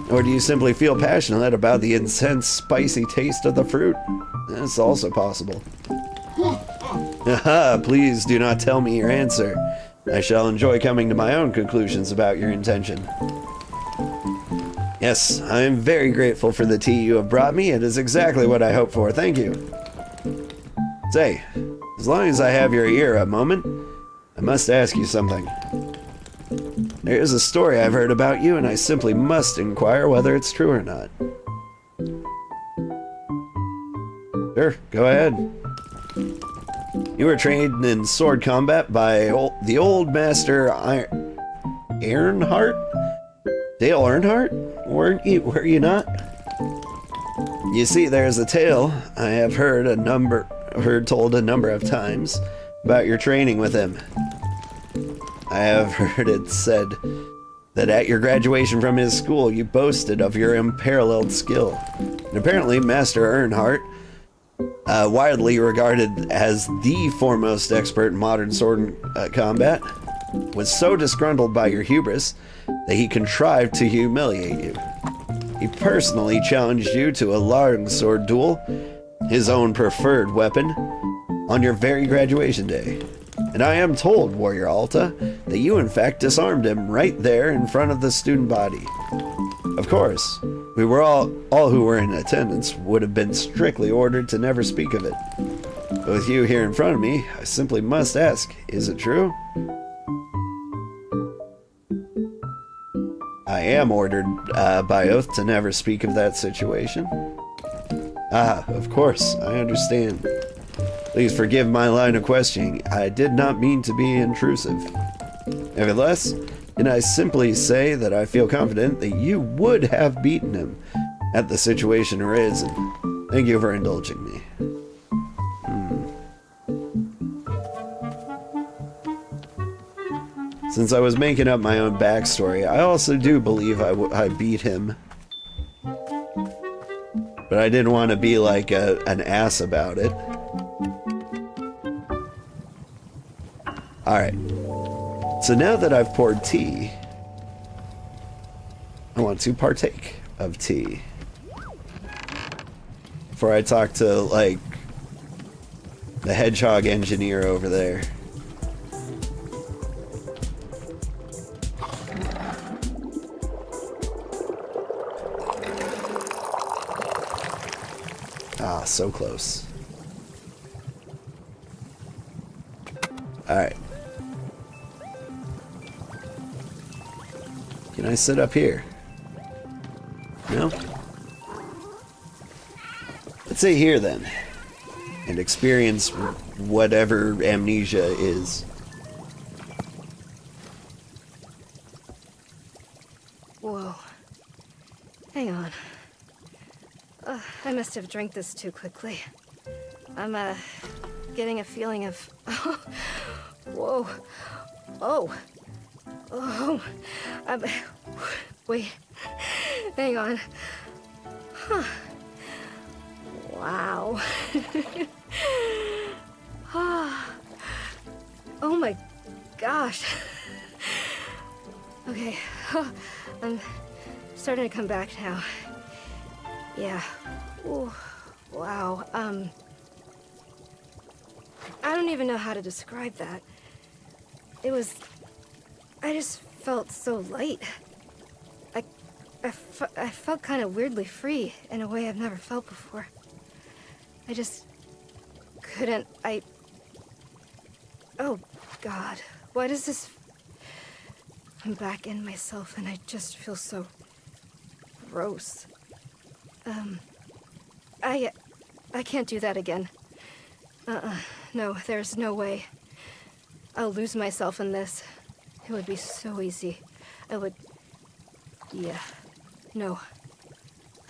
Or do you simply feel passionate about the intense, spicy taste of the fruit? That's also possible. Haha, please do not tell me your answer. I shall enjoy coming to my own conclusions about your intention. Yes, I am very grateful for the tea you have brought me. It is exactly what I hoped for. Thank you. Say, as long as I have your ear a moment, I must ask you something. There is a story I've heard about you, and I simply must inquire whether it's true or not. Sure, go ahead. You were trained in sword combat by the old master Earnhardt? Dale Earnhardt? Were you not? You see, there's a tale I have heard told a number of times about your training with him. I have heard it said that at your graduation from his school, you boasted of your unparalleled skill. And apparently, Master Earnhardt, widely regarded as the foremost expert in modern sword combat, was so disgruntled by your hubris that he contrived to humiliate you. He personally challenged you to a longsword duel, his own preferred weapon, on your very graduation day. And I am told, Warrior Alta, that you in fact disarmed him right there in front of the student body. Of course, we were all who were in attendance would have been strictly ordered to never speak of it. But with you here in front of me, I simply must ask, is it true? I am ordered by oath to never speak of that situation. Ah, of course, I understand. Please forgive my line of questioning. I did not mean to be intrusive. Nevertheless, can I simply say that I feel confident that you would have beaten him had the situation arisen. Thank you for indulging me. Since I was making up my own backstory, I also do believe I beat him. But I didn't want to be like an ass about it. Alright. So now that I've poured tea, I want to partake of tea. Before I talk to, like, the hedgehog engineer over there. Ah, so close. Alright. Can I sit up here? No? Let's sit here then. And experience whatever amnesia is. Whoa. Hang on. I must have drank this too quickly. I'm, getting a feeling of... Whoa. Oh. Oh. Wait. Hang on. Huh. Wow. Oh my gosh. Okay. I'm starting to come back now. Yeah. Ooh. Wow. I don't even know how to describe that. I just felt so light. I felt kind of weirdly free in a way I've never felt before. I just couldn't, oh God, why does this, I'm back in myself and I just feel so gross. I can't do that again. No, there's no way. I'll lose myself in this. It would be so easy. Yeah. No.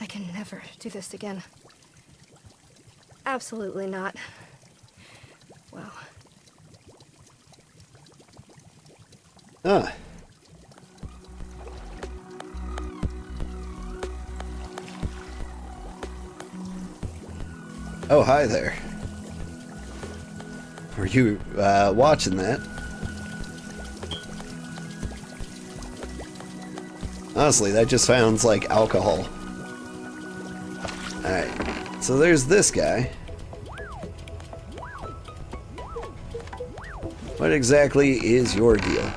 I can never do this again. Absolutely not. Wow. Ah. Oh, hi there. Were you, watching that? Honestly, that just sounds like alcohol. Alright, so there's this guy. What exactly is your deal?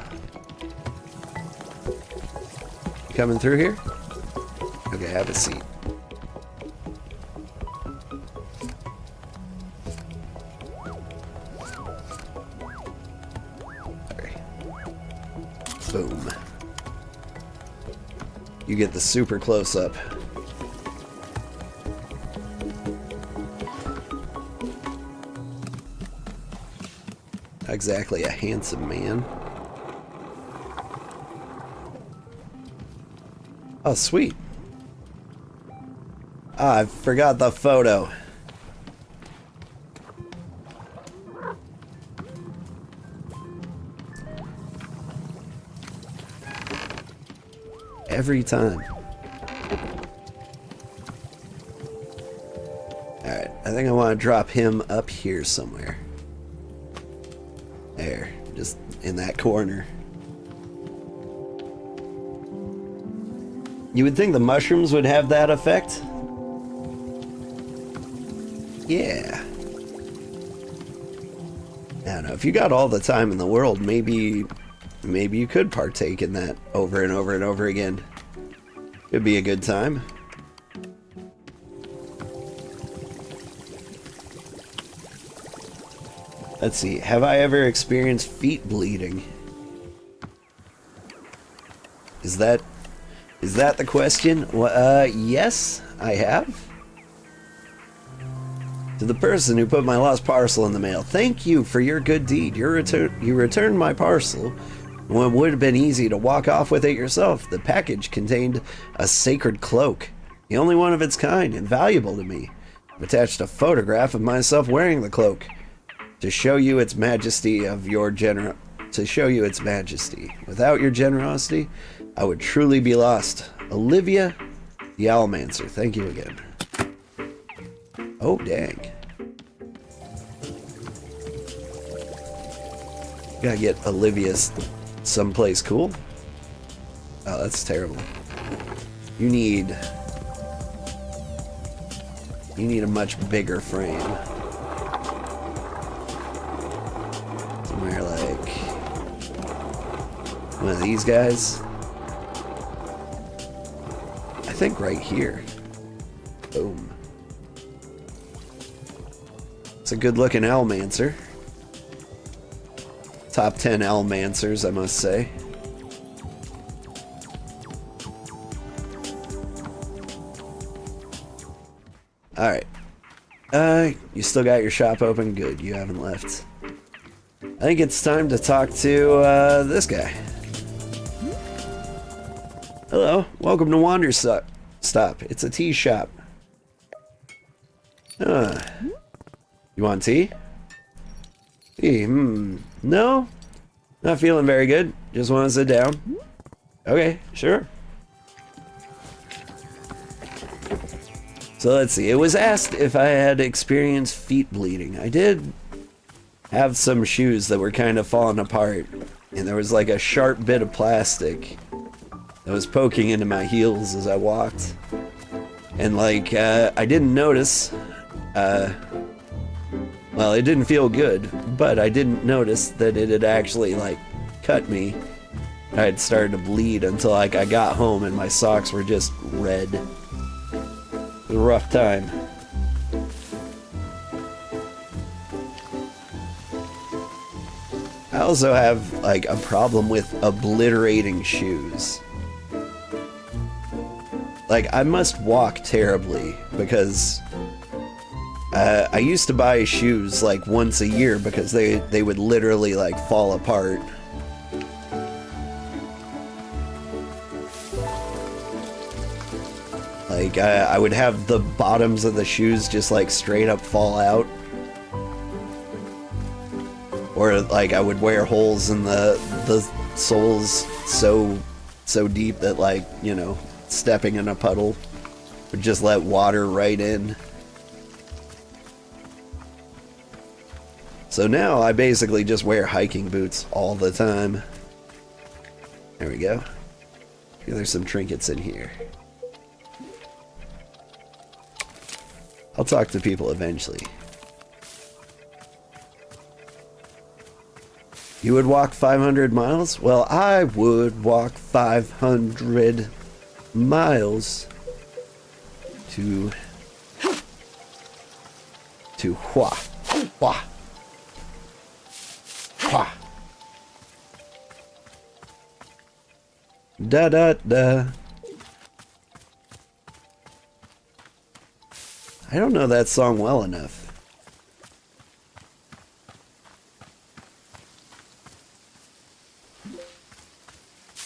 You coming through here? Okay, have a seat. Sorry. Boom. You get the super close up. Exactly a handsome man. Oh, sweet. Ah, I forgot the photo. Every time. Alright, I think I want to drop him up here somewhere. There, just in that corner. You would think the mushrooms would have that effect? Yeah. I don't know, if you got all the time in the world, maybe you could partake in that over and over and over again. Could be a good time. Let's see, have I ever experienced feet bleeding? Is that the question? Well, yes, I have. To the person who put my lost parcel in the mail, thank you for your good deed. You returned my parcel when it would have been easy to walk off with it yourself. The package contained a sacred cloak, the only one of its kind, and valuable to me. I've attached a photograph of myself wearing the cloak to show you its majesty of your to show you its majesty. Without your generosity, I would truly be lost. Olivia, the Owlmancer. Thank you again. Oh, dang. Gotta get Olivia's someplace cool. Oh, that's terrible. You need a much bigger frame. Somewhere like one of these guys. I think right here. Boom. It's a good looking Owlmancer. Top 10 Owlmancers, I must say. Alright. You still got your shop open? Good, you haven't left. I think it's time to talk to this guy. Hello, welcome to Wanderstop. It's a tea shop. You want tea? Tea, no? Not feeling very good. Just want to sit down. Okay, sure. So let's see. It was asked if I had experienced feet bleeding. I did have some shoes that were kind of falling apart. And there was like a sharp bit of plastic that was poking into my heels as I walked. And like, I didn't notice, well, it didn't feel good, but I didn't notice that it had actually like cut me. I had started to bleed until like I got home and my socks were just red. It was a rough time. I also have like a problem with obliterating shoes. Like, I must walk terribly because I used to buy shoes like once a year because they would literally like fall apart. Like, I would have the bottoms of the shoes just like straight up fall out. Or like I would wear holes in the soles so deep that, like, you know, stepping in a puddle would just let water right in. So now I basically just wear hiking boots all the time. There we go. There's some trinkets in here. I'll talk to people eventually. You would walk 500 miles? Well, I would walk 500 miles to Hua. Hua. Hua. Da da da. I don't know that song well enough.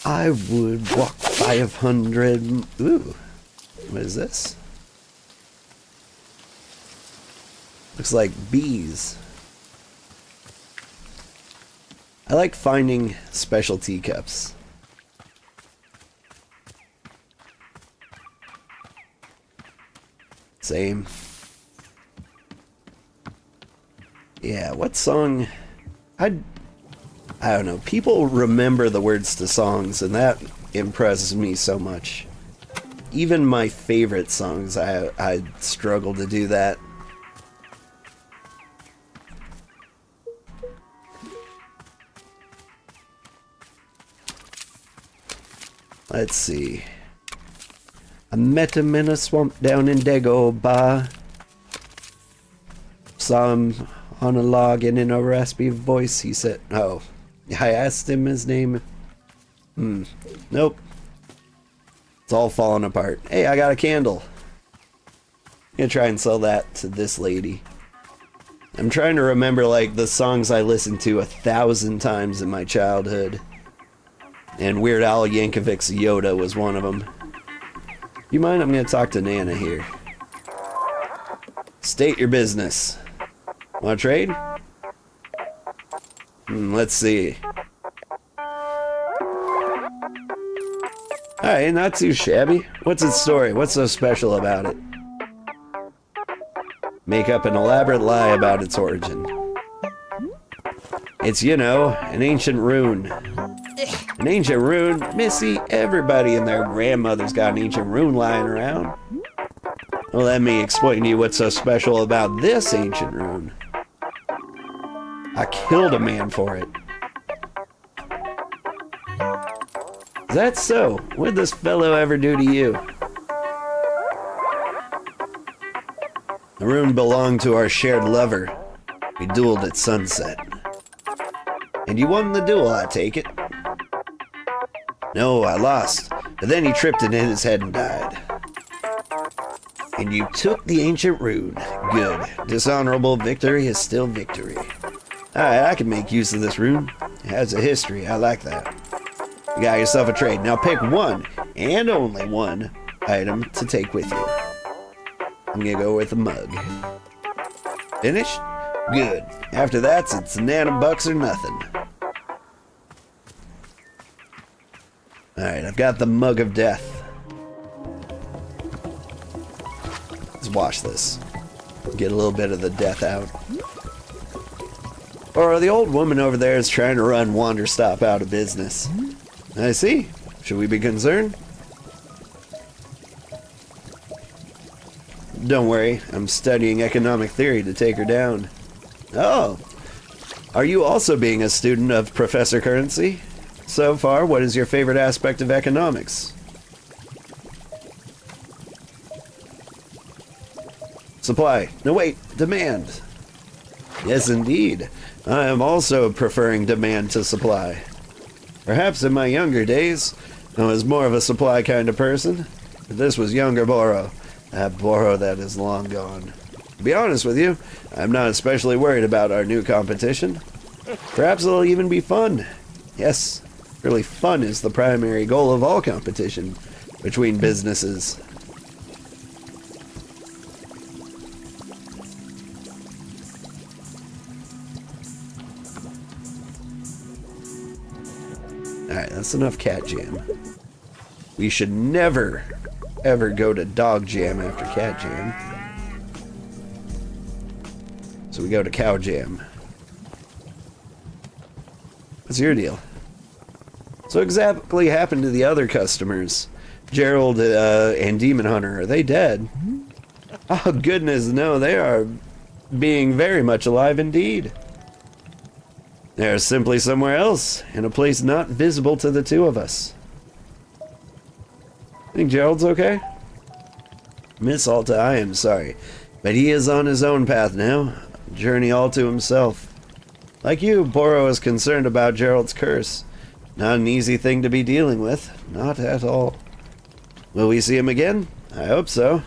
I would walk 500. Ooh. What is this? Looks like bees. I like finding special teacups. Same. Yeah, what song? I don't know. People remember the words to songs, and that impresses me so much. Even my favorite songs, I struggle to do that. Let's see. I met him in a swamp down in Dagobah. Saw him on a log, and in a raspy voice he said, oh, I asked him his name. Nope. It's all falling apart. Hey, I got a candle. I'm gonna try and sell that to this lady. I'm trying to remember, like, the songs I listened to 1,000 times in my childhood. And Weird Al Yankovic's Yoda was one of them. You mind? I'm gonna talk to Nana here. State your business. Want to trade? Let's see. Alright, not too shabby. What's its story? What's so special about it? Make up an elaborate lie about its origin. It's, you know, an ancient rune. An ancient rune? Missy, everybody and their grandmother's got an ancient rune lying around. Well, let me explain to you what's so special about this ancient rune. I killed a man for it. Is that so? What did this fellow ever do to you? The rune belonged to our shared lover. We dueled at sunset. And you won the duel, I take it. No, I lost. But then he tripped and hit his head and died. And you took the ancient rune. Good. Dishonorable victory is still victory. Alright, I can make use of this rune. It has a history. I like that. You got yourself a trade. Now pick one, and only one, item to take with you. I'm gonna go with a mug. Finished? Good. After that, it's nanobucks or nothing. Alright, I've got the mug of death. Let's wash this. Get a little bit of the death out. Or the old woman over there is trying to run Wanderstop out of business. I see. Should we be concerned? Don't worry, I'm studying economic theory to take her down. Oh, are you also being a student of Professor Currency? So far, what is your favorite aspect of economics? Supply. No, wait, demand. Yes, indeed. I am also preferring demand to supply. Perhaps in my younger days, I was more of a supply kind of person. But this was younger Boro. That Boro that is long gone. To be honest with you, I'm not especially worried about our new competition. Perhaps it'll even be fun. Yes, really fun is the primary goal of all competition between businesses. Alright, that's enough cat jam. We should never, ever go to dog jam after cat jam. So we go to cow jam. What's your deal? So exactly happened to the other customers? Gerald and Demon Hunter, are they dead? Oh goodness, no, they are being very much alive indeed. They're simply somewhere else, in a place not visible to the two of us. Think Gerald's okay? Miss Alta, I am sorry, but he is on his own path now, a journey all to himself. Like you, Boro is concerned about Gerald's curse. Not an easy thing to be dealing with, not at all. Will we see him again? I hope so,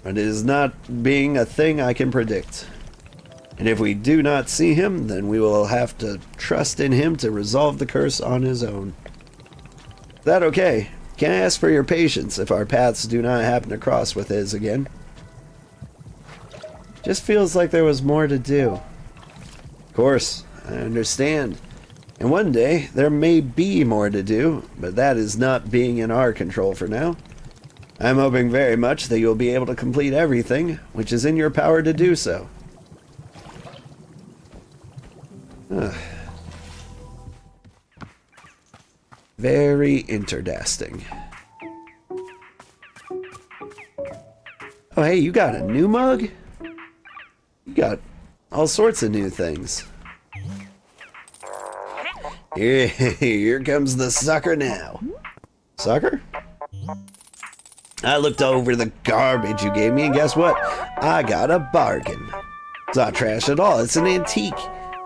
but it is not being a thing I can predict. And if we do not see him, then we will have to trust in him to resolve the curse on his own. Is that okay? Can I ask for your patience if our paths do not happen to cross with his again? Just feels like there was more to do. Of course, I understand. And one day, there may be more to do, but that is not being in our control for now. I'm hoping very much that you'll be able to complete everything which is in your power to do so. Very interesting. Oh, hey, you got a new mug? You got all sorts of new things. Here comes the sucker now. Sucker? I looked over the garbage you gave me, and guess what? I got a bargain. It's not trash at all. It's an antique.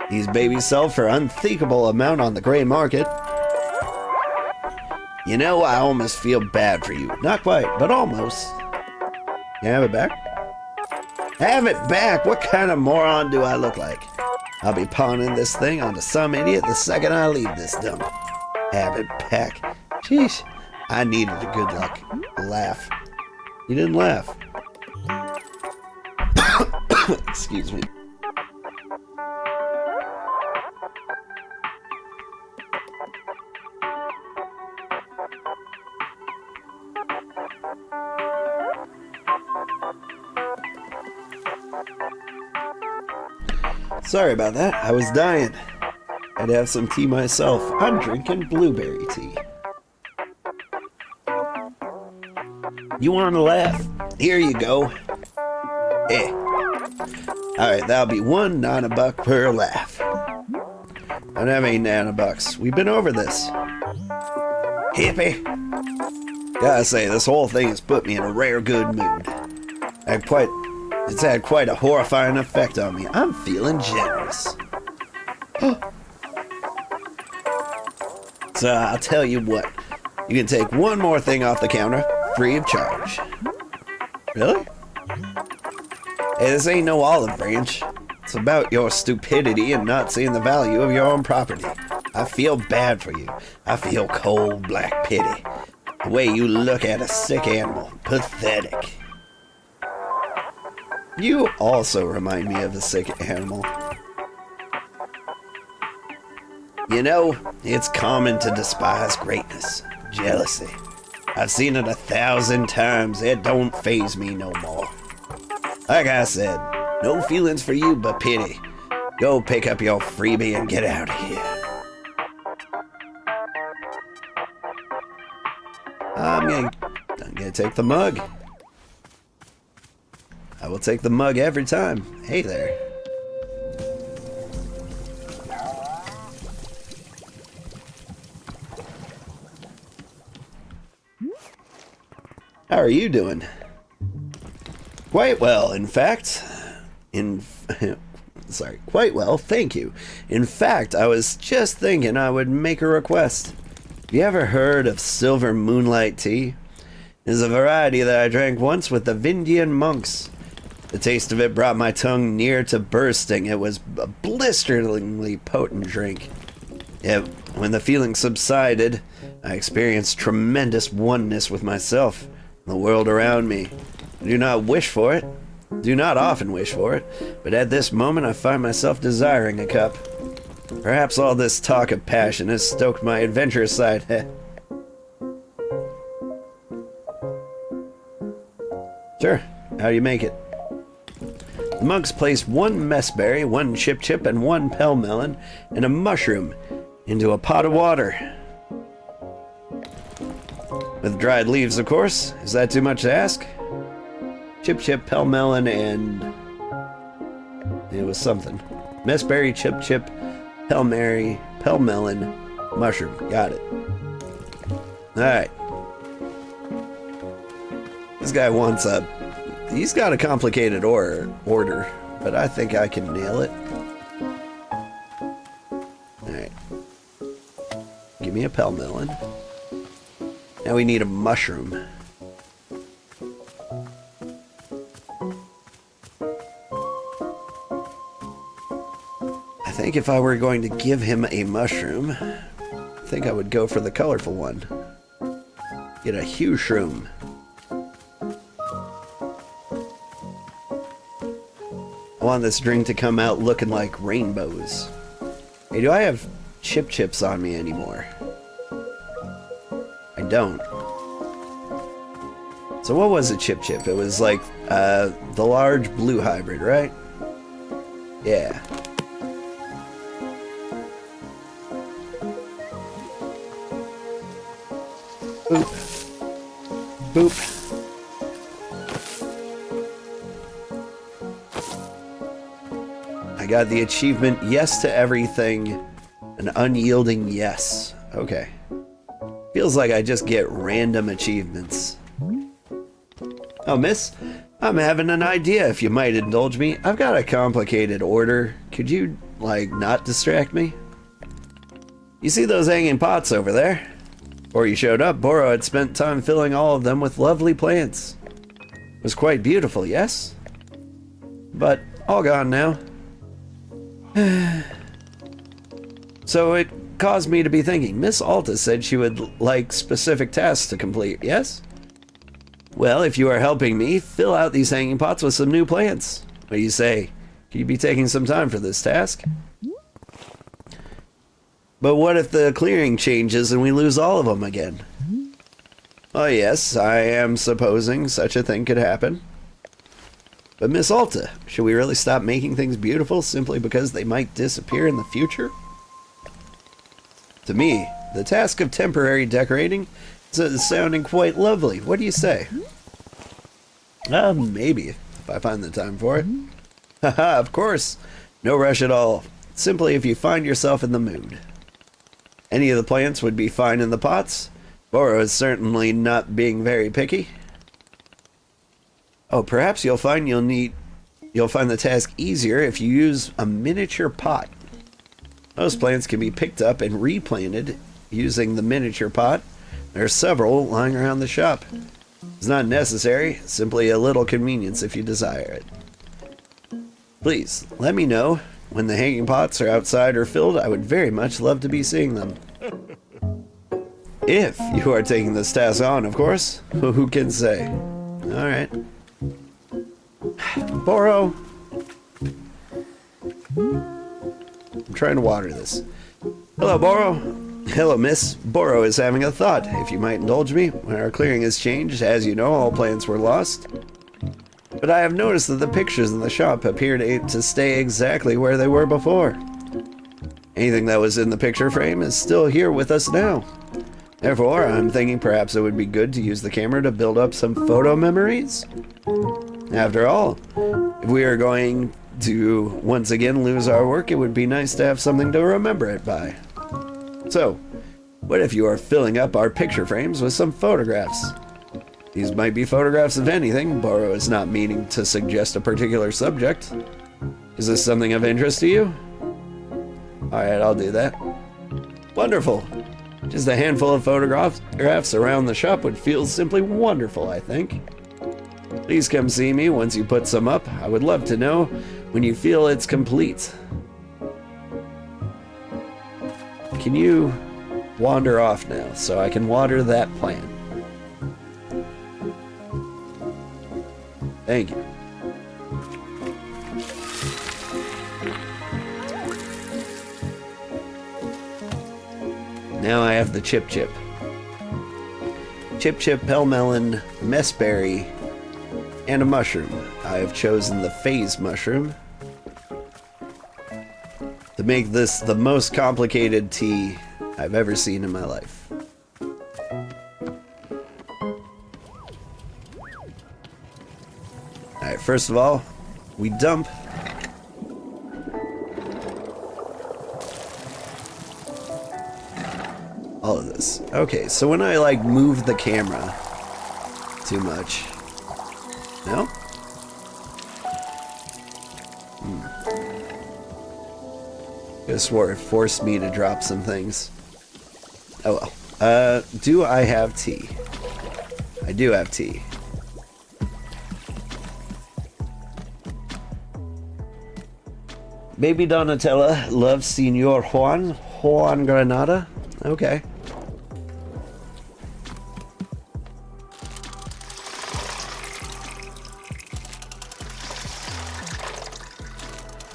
These babies sell for an unthinkable amount on the gray market. You know, I almost feel bad for you. Not quite, but almost. Can I have it back? Have it back? What kind of moron do I look like? I'll be pawning this thing onto some idiot the second I leave this dump. Have it back. Sheesh. I needed a good luck. Laugh. You didn't laugh. Excuse me. Sorry about that. I was dying. I'd have some tea myself. I'm drinking blueberry tea. You want to laugh? Here you go. Eh. Alright, that'll be one nanabuck per laugh. I don't have any nanabucks. We've been over this. Hippie. Gotta say, this whole thing has put me in a rare good mood. It's had quite a horrifying effect on me. I'm feeling generous. So I'll tell you what. You can take one more thing off the counter, free of charge. Really? Hey, this ain't no olive branch. It's about your stupidity and not seeing the value of your own property. I feel bad for you. I feel cold black pity. The way you look at a sick animal. Pathetic. You also remind me of a sick animal. You know, it's common to despise greatness. Jealousy. I've seen it 1,000 times. It don't faze me no more. Like I said, no feelings for you but pity. Go pick up your freebie and get out of here. I'm gonna take the mug. I will take the mug every time. Hey there. How are you doing? Quite well, in fact. Quite well, thank you. In fact, I was just thinking I would make a request. Have you ever heard of silver moonlight tea? It is a variety that I drank once with the Vindian monks. The taste of it brought my tongue near to bursting. It was a blisteringly potent drink. Yet, when the feeling subsided, I experienced tremendous oneness with myself and the world around me. I do not wish for it. Do not often wish for it, but at this moment I find myself desiring a cup. Perhaps all this talk of passion has stoked my adventurous side. Sure, how do you make it? The monks placed one messberry, one chip-chip, and one pell-melon, and a mushroom into a pot of water. With dried leaves, of course. Is that too much to ask? Chip-chip, pell-melon, and... it was something. Messberry, chip-chip, pell melon, mushroom. Got it. Alright. This guy wants a... He's got a complicated order, but I think I can nail it. Alright. Give me a pell melon. Now we need a mushroom. I think if I were going to give him a mushroom, I think I would go for the colorful one. Get a huge shroom. I want this drink to come out looking like rainbows. Hey, do I have chips on me anymore? I don't. So what was a chip? It was like the large blue hybrid, right? Yeah. Boop. Boop. I got the achievement, yes to everything, an unyielding yes. Okay. Feels like I just get random achievements. Oh, miss, I'm having an idea, if you might indulge me. I've got a complicated order. Could you, like, not distract me? You see those hanging pots over there? Before you showed up, Boro had spent time filling all of them with lovely plants. It was quite beautiful, yes? But all gone now. So it caused me to be thinking. Miss Alta said she would like specific tasks to complete, yes? Well, if you are helping me, fill out these hanging pots with some new plants. What do you say? Could you be taking some time for this task? But what if the clearing changes and we lose all of them again? Oh yes, I am supposing such a thing could happen. But Miss Alta, should we really stop making things beautiful simply because they might disappear in the future? To me, the task of temporary decorating is sounding quite lovely. What do you say? Maybe, if I find the time for it. Haha, of course. No rush at all. Simply if you find yourself in the mood. Any of the plants would be fine in the pots. Boro is certainly not being very picky. Oh, perhaps you'll find the task easier if you use a miniature pot. Most plants can be picked up and replanted using the miniature pot. There are several lying around the shop. It's not necessary, simply a little convenience if you desire it. Please, let me know when the hanging pots are outside or filled. I would very much love to be seeing them. If you are taking this task on, of course. Who can say? Alright. Boro! I'm trying to water this. Hello, Boro. Hello, miss. Boro is having a thought, if you might indulge me. When our clearing has changed, as you know, all plants were lost. But I have noticed that the pictures in the shop appear to stay exactly where they were before. Anything that was in the picture frame is still here with us now. Therefore, I'm thinking perhaps it would be good to use the camera to build up some photo memories. After all, if we are going to once again lose our work, it would be nice to have something to remember it by. So, what if you are filling up our picture frames with some photographs? These might be photographs of anything. Boro is not meaning to suggest a particular subject. Is this something of interest to you? Alright, I'll do that. Wonderful. Just a handful of photographs around the shop would feel simply wonderful, I think. Please come see me once you put some up. I would love to know when you feel it's complete. Can you wander off now so I can water that plant? Thank you. Now I have the chip. Chip, pell melon, messberry, and a mushroom. I have chosen the phase mushroom to make this the most complicated tea I've ever seen in my life. Alright, first of all, we dump Okay, so when I like move the camera too much. No? I swore it forced me to drop some things. Oh well. Do I have tea? I do have tea. Baby Donatella loves Senor Juan Granada. Okay.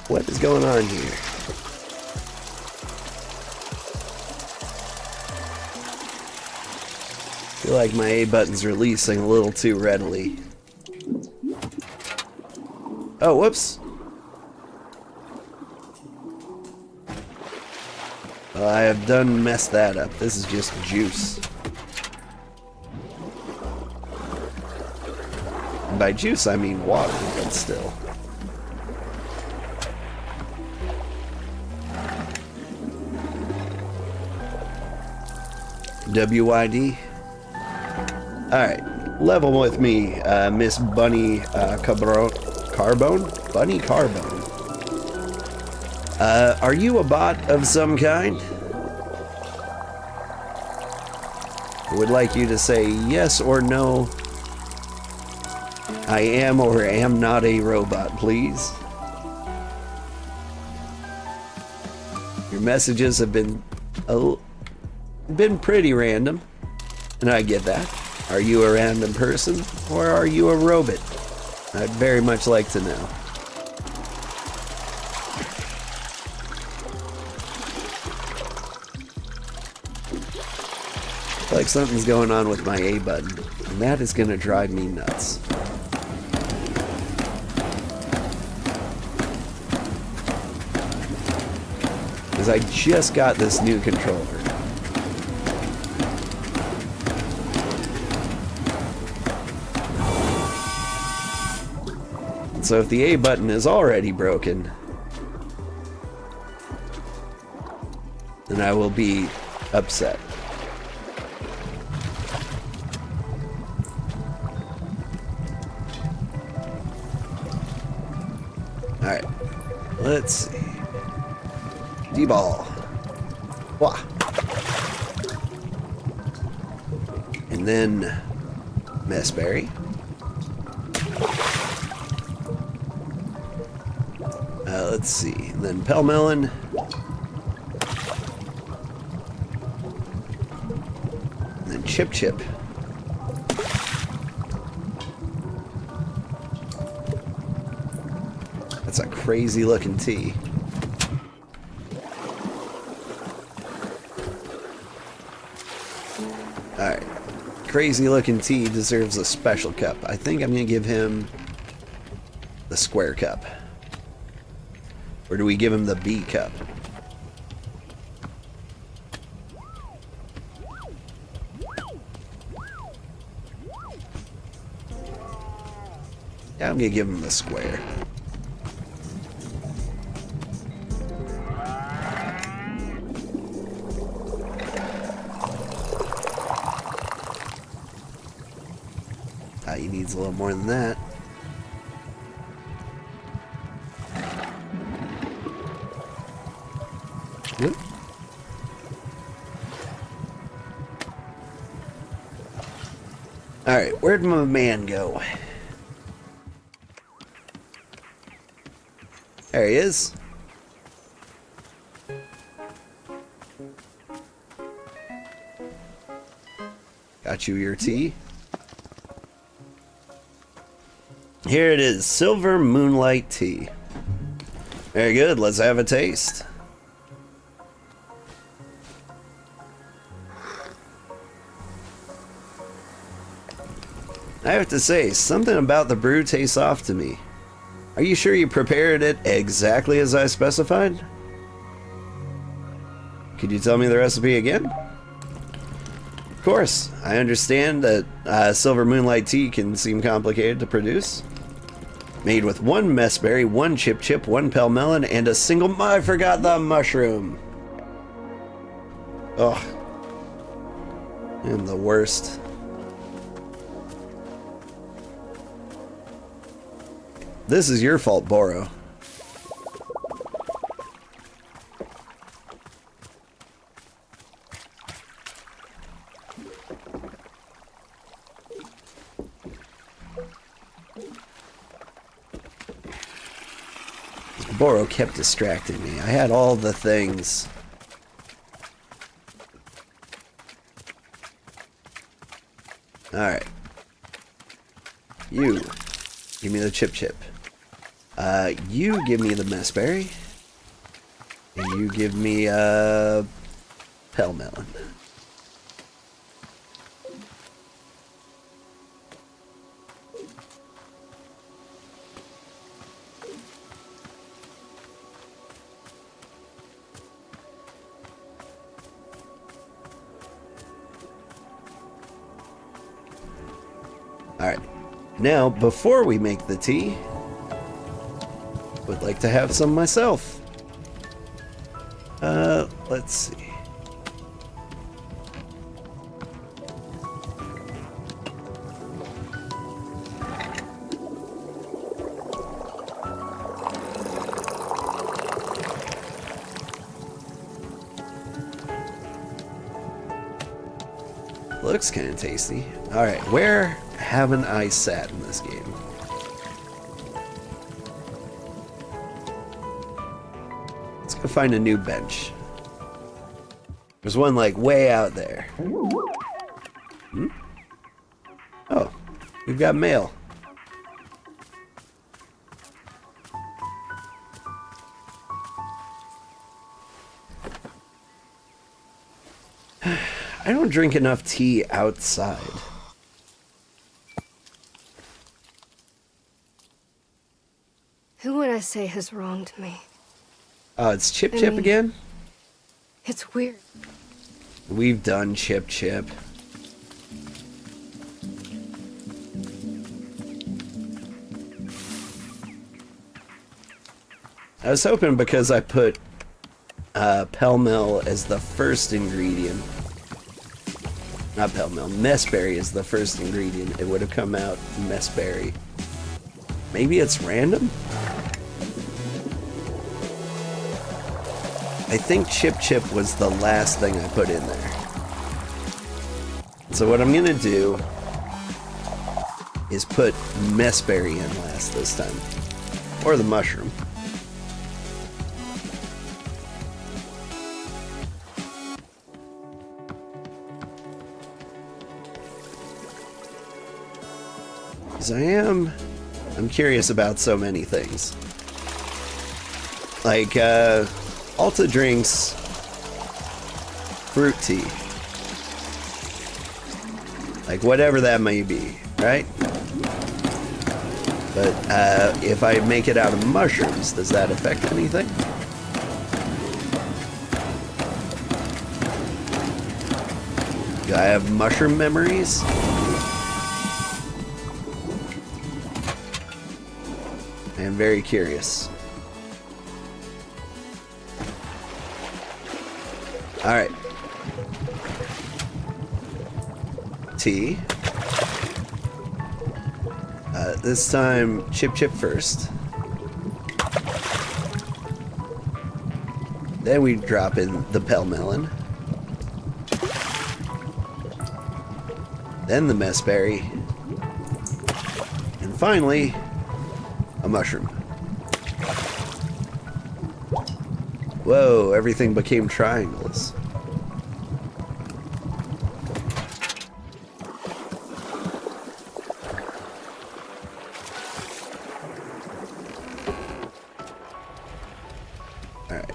What is going on here? I feel like my A button's releasing a little too readily. Oh, whoops. I have done messed that up. This is just juice. And by juice, I mean water, but still. WYD. Alright, level with me, Miss Bunny Carbone? Bunny Carbone. Are you a bot of some kind? I would like you to say yes or no. I am or am not a robot, please. Your messages have been pretty random, and I get that. Are you a random person, or are you a robot? I'd very much like to know. Like something's going on with my A button, and that is gonna drive me nuts. Because I just got this new controller. So if the A button is already broken, then I will be upset. Alright, let's see. D-ball. Wah. And then Messberry. Let's see. And then Pellmelon. And then Chip Chip. That's a crazy looking tea. Alright. Crazy looking tea deserves a special cup. I think I'm going to give him the square cup. Or do we give him the B cup? Yeah, I'm going to give him the square. He needs a little more than that. Whoop. Alright, where'd my man go? There he is. Got you your tea. Here it is, Silver Moonlight Tea. Very good, let's have a taste. I have to say, something about the brew tastes off to me. Are you sure you prepared it exactly as I specified? Could you tell me the recipe again? Of course, I understand that Silver Moonlight Tea can seem complicated to produce. Made with one messberry, one chip chip, one pellmelon, and a single... I forgot the mushroom. Ugh. I'm the worst. This is your fault, Boro. Boro kept distracting me. I had all the things. Alright. You. Give me the chip chip. You give me the messberry. And you give me, pell melon. Alright, now before we make the tea, would like to have some myself. Let's see. Looks kind of tasty. Alright, where haven't I sat in this game? Let's go find a new bench. There's one like way out there. Hmm? Oh, we've got mail. I don't drink enough tea outside. Who would I say has wronged me? Oh, it's Chip Chip again? It's weird. We've done Chip Chip. I was hoping because I put pell mell as the first ingredient. Not pell mell, messberry is the first ingredient. It would have come out messberry. Maybe it's random? I think Chip Chip was the last thing I put in there. So what I'm gonna do is put messberry in last this time. Or the mushroom. Because I'm curious about so many things. Like, Alta drinks fruit tea. Like, whatever that may be, right? But, if I make it out of mushrooms, does that affect anything? Do I have mushroom memories? I am very curious. Alright. Tea. This time, Chip Chip first. Then we drop in the pell melon. Then the messberry. And finally, a mushroom. Whoa, everything became triangles. Alright.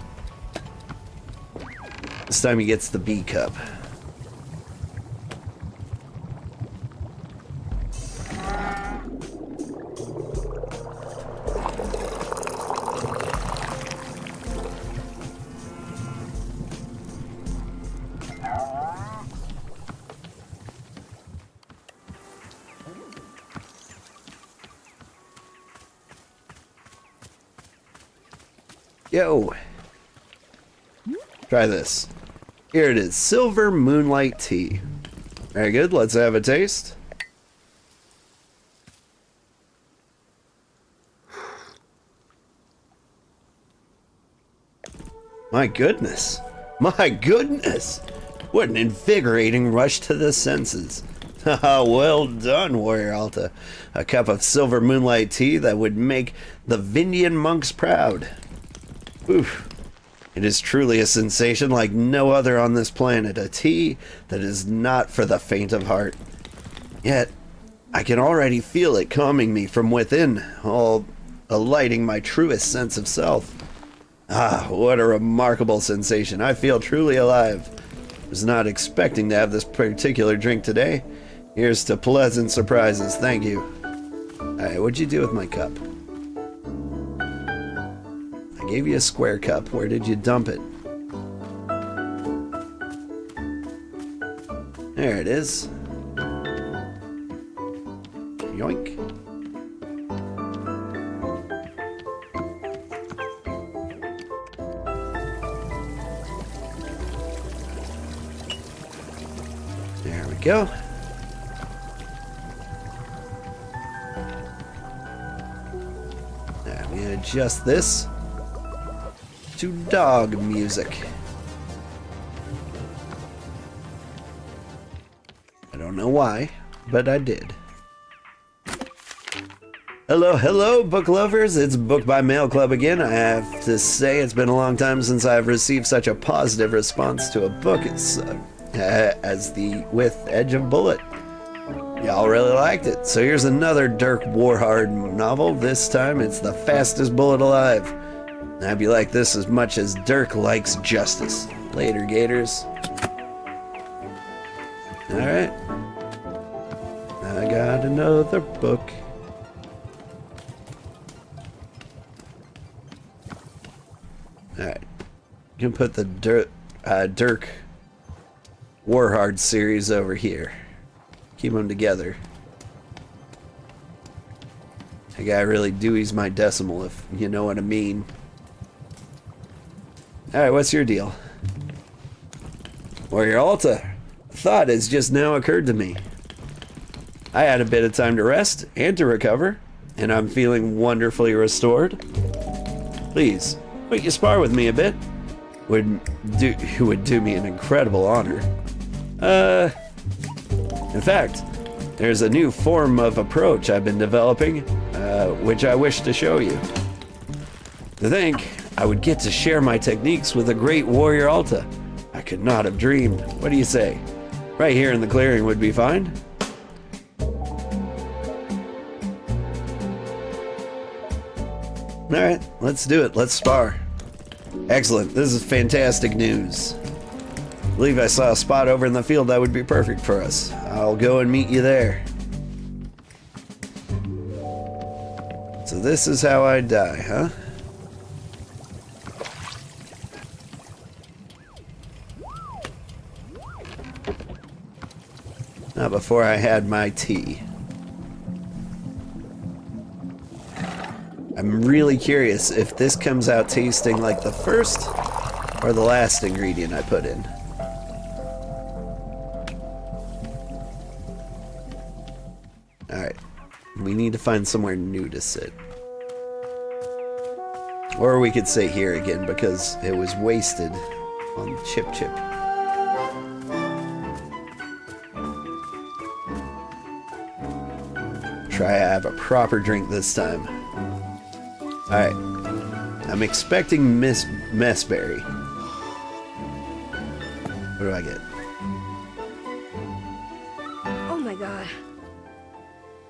This time he gets the B cup. Yo, try this. Here it is, Silver Moonlight Tea. Very good, let's have a taste. My goodness. My goodness. What an invigorating rush to the senses. Well done, Warrior Alta. A cup of silver moonlight tea that would make the Vindian monks proud. Oof. It is truly a sensation like no other on this planet. A tea that is not for the faint of heart. Yet, I can already feel it calming me from within, all alighting my truest sense of self. Ah, what a remarkable sensation. I feel truly alive. Was not expecting to have this particular drink today. Here's to pleasant surprises. Thank you. Alright, what'd you do with my cup? I gave you a square cup. Where did you dump it? There it is. Yoink. There we go. Now we adjust this to dog music. I don't know why, but I did. Hello, hello, book lovers. It's Book by Mail Club again. I have to say it's been a long time since I've received such a positive response to a book as the with Edge of Bullet. Y'all really liked it. So here's another Dirk Warhard novel. This time it's The Fastest Bullet Alive. And I'd be like this as much as Dirk likes justice. Later, Gators. Alright. I got another book. Alright. You can put the Dirk Warhard series over here. Keep them together. That guy really Dewey's my decimal, if you know what I mean. Alright, what's your deal? Warrior Alta. A thought has just now occurred to me. I had a bit of time to rest and to recover, and I'm feeling wonderfully restored. Please, will you spar with me a bit? Would do me an incredible honor. In fact, there's a new form of approach I've been developing, which I wish to show you. To think I would get to share my techniques with the great Warrior Alta. I could not have dreamed. What do you say? Right here in the clearing would be fine? Alright, let's do it. Let's spar. Excellent. This is fantastic news. I believe I saw a spot over in the field that would be perfect for us. I'll go and meet you there. So this is how I die, huh? Not before I had my tea. I'm really curious if this comes out tasting like the first or the last ingredient I put in. Alright, we need to find somewhere new to sit. Or we could sit here again because it was wasted on Chip Chip. Try to have a proper drink this time. Alright, I'm expecting Miss Messberry. What do I get? Oh my god.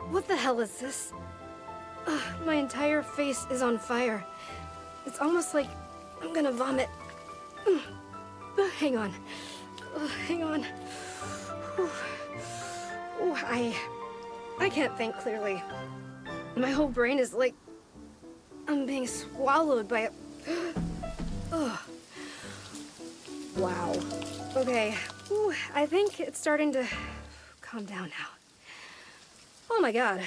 What the hell is this? Ugh, my entire face is on fire. It's almost like I'm gonna vomit. Hang on. Hang on. Ooh, I can't think clearly. My whole brain is like I'm being swallowed by a... Ugh. Wow. Okay. Ooh, I think it's starting to calm down now. Oh my god.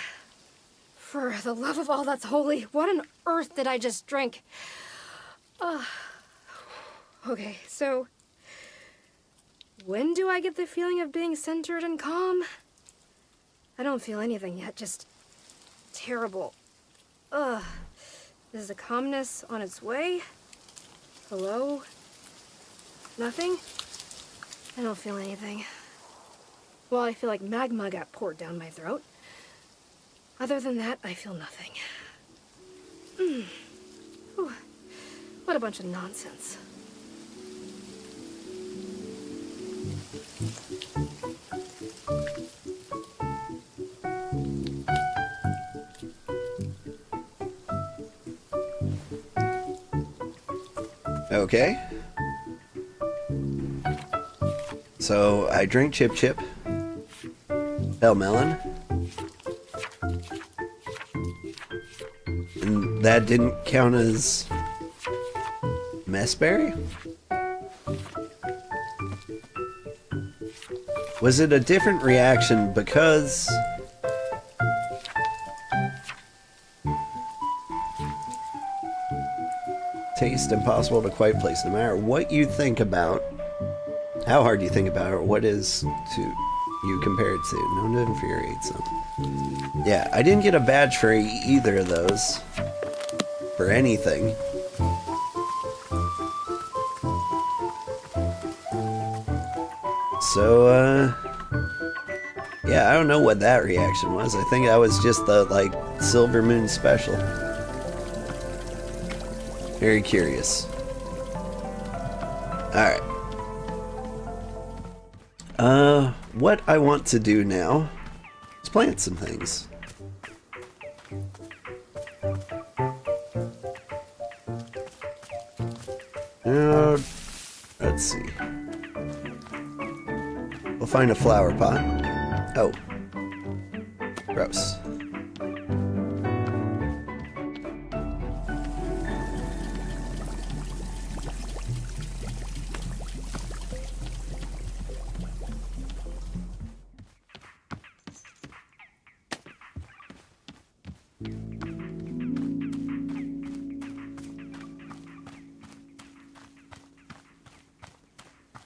For the love of all that's holy, what on earth did I just drink? Okay, so... When do I get the feeling of being centered and calm? I don't feel anything yet, just terrible. Ugh. Is the calmness on its way? Hello? Nothing? I don't feel anything. Well, I feel like magma got poured down my throat. Other than that, I feel nothing. Whew. What a bunch of nonsense. Okay. So I drink Chip Chip. Bell Melon. And that didn't count as Messberry? Was it a different reaction because taste impossible to quite place, no matter what you think about, how hard you think about it, or what is to you compare it to. No one infuriates them. Yeah, I didn't get a badge for either of those. For anything. So, yeah, I don't know what that reaction was. I think that was just the, like, Silver Moon special. Very curious. Alright. What I want to do now is plant some things. Let's see. We'll find a flower pot. Oh. Gross.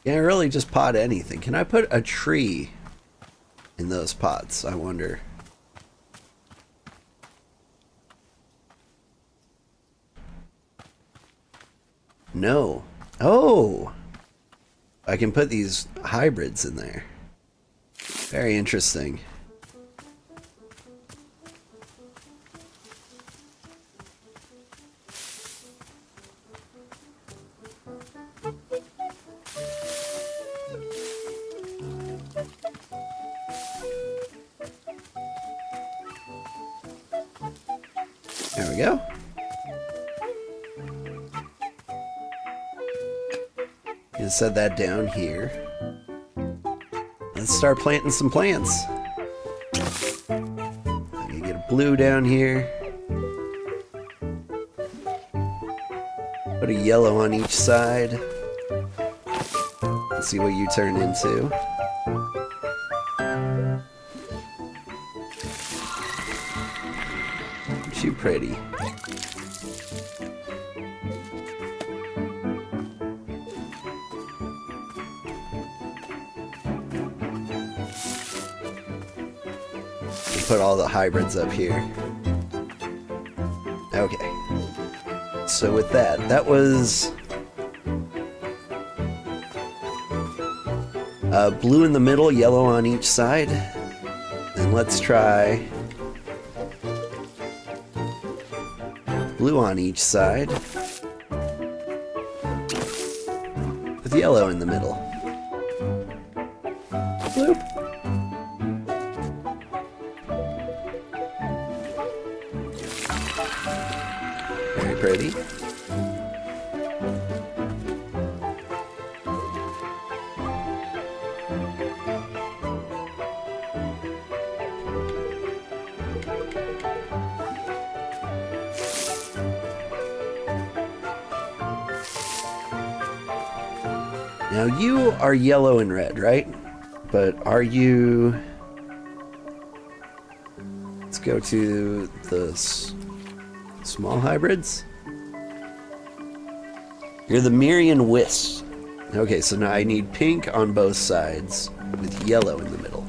Can't really just pot anything. Can I put a tree in those pots, I wonder? No. Oh! I can put these hybrids in there. Very interesting. There we go. Gonna set that down here. Let's start planting some plants. I'm gonna get a blue down here. Put a yellow on each side. Let's see what you turn into. Aren't you pretty? Put all the hybrids up here. Okay. So with that, that was blue in the middle, yellow on each side. And let's try blue on each side with yellow in the middle. Bloop. Very pretty. Now you are yellow and red, right? But are you... Let's go to the small hybrids. You're the Myrian Wisp. Okay, so now I need pink on both sides with yellow in the middle.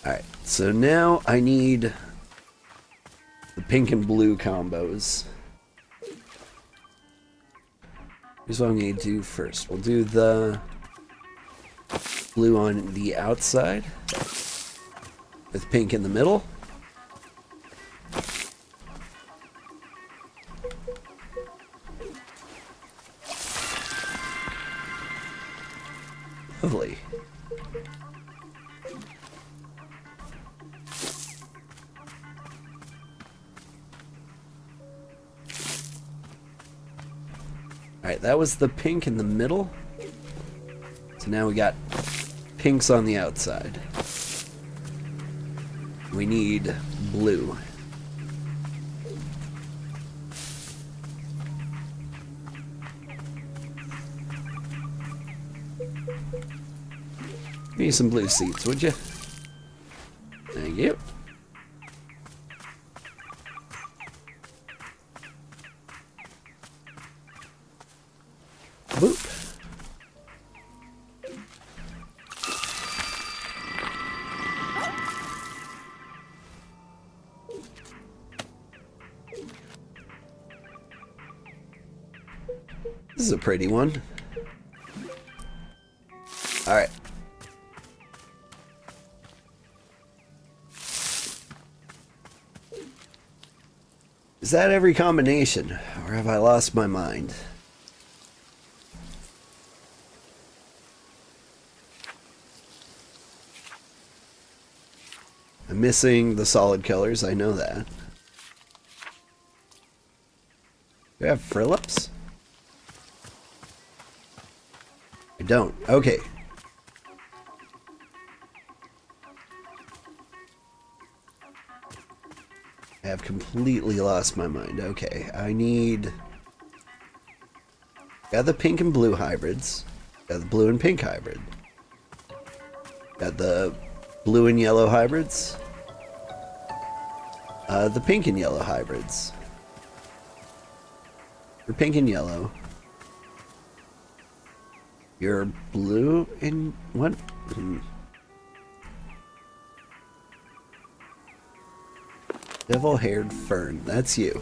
Alright, so now I need the pink and blue combos. Here's what I'm going to do first. We'll do the blue on the outside with pink in the middle. Lovely. Alright, that was the pink in the middle. So now we got pinks on the outside. We need blue. Give me some blue seeds, would you? Thank you. Boop. This is a pretty one. All right. Is that every combination, or have I lost my mind? I'm missing the solid colors, I know that. Do I have frillips? I don't. Okay. I have completely lost my mind. Okay, I need... Got the pink and blue hybrids. Got the blue and pink hybrid. Got the blue and yellow hybrids. The pink and yellow hybrids. You're pink and yellow. You're blue and... what? Devil-haired fern. That's you.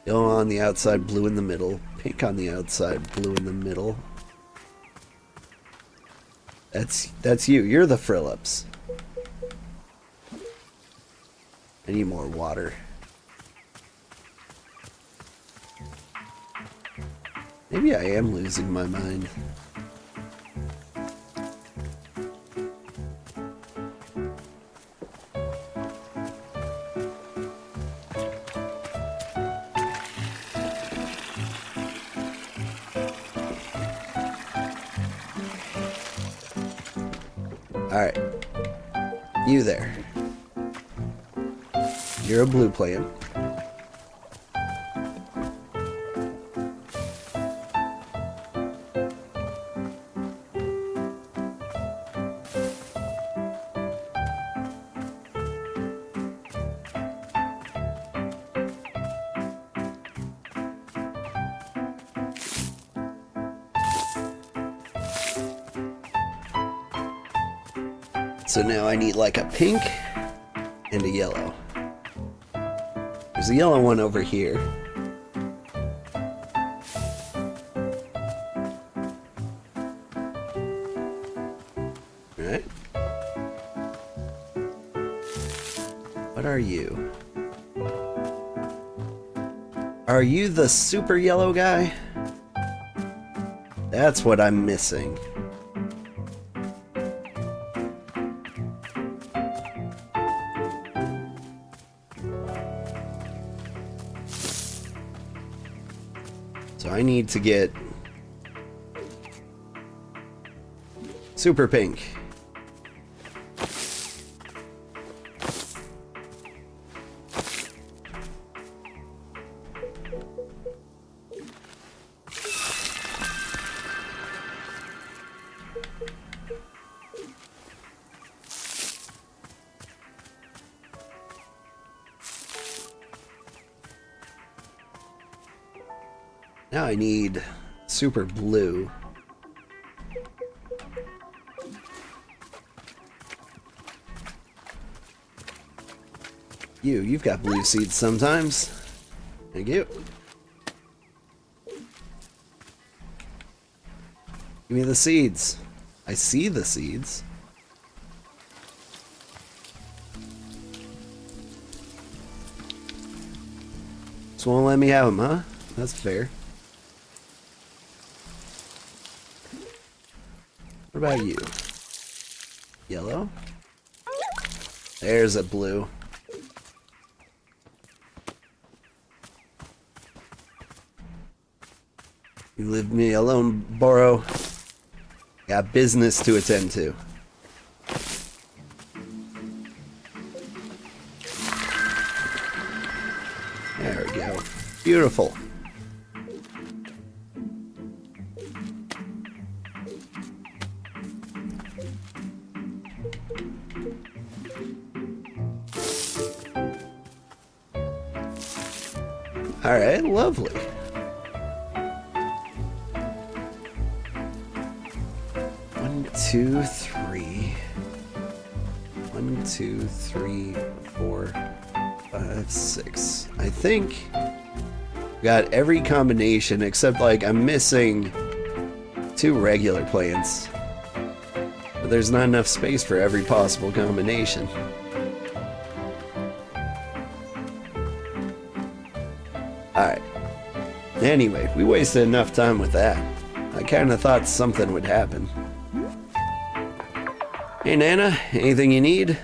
Yellow on the outside, blue in the middle. Pink on the outside, blue in the middle. That's you. You're the frillips. I need more water. Maybe I am losing my mind. Alright. You there. You're a blue plant. So now I need like a pink and a yellow. There's a yellow one over here. Alright. What are you? Are you the super yellow guy? That's what I'm missing. So I need to get super pink. Now I need super blue. You've got blue seeds sometimes. Thank you. Give me the seeds. I see the seeds. Just won't let me have them, huh? That's fair. What about you? Yellow? There's a blue. You leave me alone, Boro. Got business to attend to. There we go. Beautiful. All right, lovely. Two, three. 1, 2, 3, 4, 5, 6. I think got every combination except like I'm missing 2 regular plants. But there's not enough space for every possible combination. Alright. Anyway, we wasted enough time with that. I kind of thought something would happen. Hey Nana, anything you need?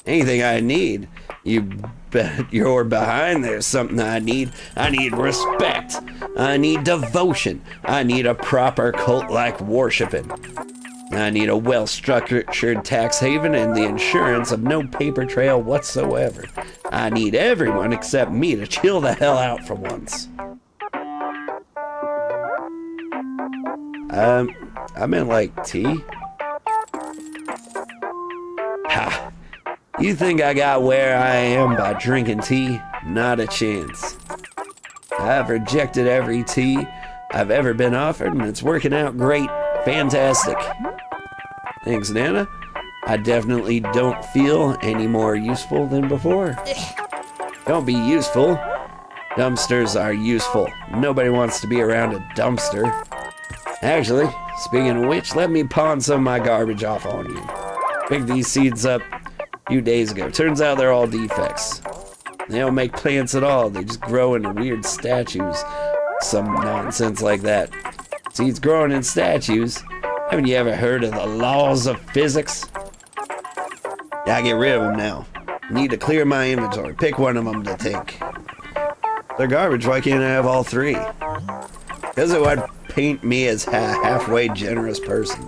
Anything I need? You bet you're behind there's something I need. I need respect. I need devotion. I need a proper cult-like worshiping. I need a well-structured tax haven and the insurance of no paper trail whatsoever. I need everyone except me to chill the hell out for once. I meant like tea. Ha! You think I got where I am by drinking tea? Not a chance. I've rejected every tea I've ever been offered, and it's working out great. Fantastic. Thanks, Nana. I definitely don't feel any more useful than before. Don't be useful. Dumpsters are useful. Nobody wants to be around a dumpster. Actually, speaking of which, let me pawn some of my garbage off on you. Picked these seeds up a few days ago. Turns out they're all defects. They don't make plants at all. They just grow into weird statues. Some nonsense like that. Seeds growing in statues? Haven't you ever heard of the laws of physics? Gotta get rid of them now. Need to clear my inventory. Pick one of them to take. They're garbage. Why can't I have all 3? Because it would paint me as a halfway generous person.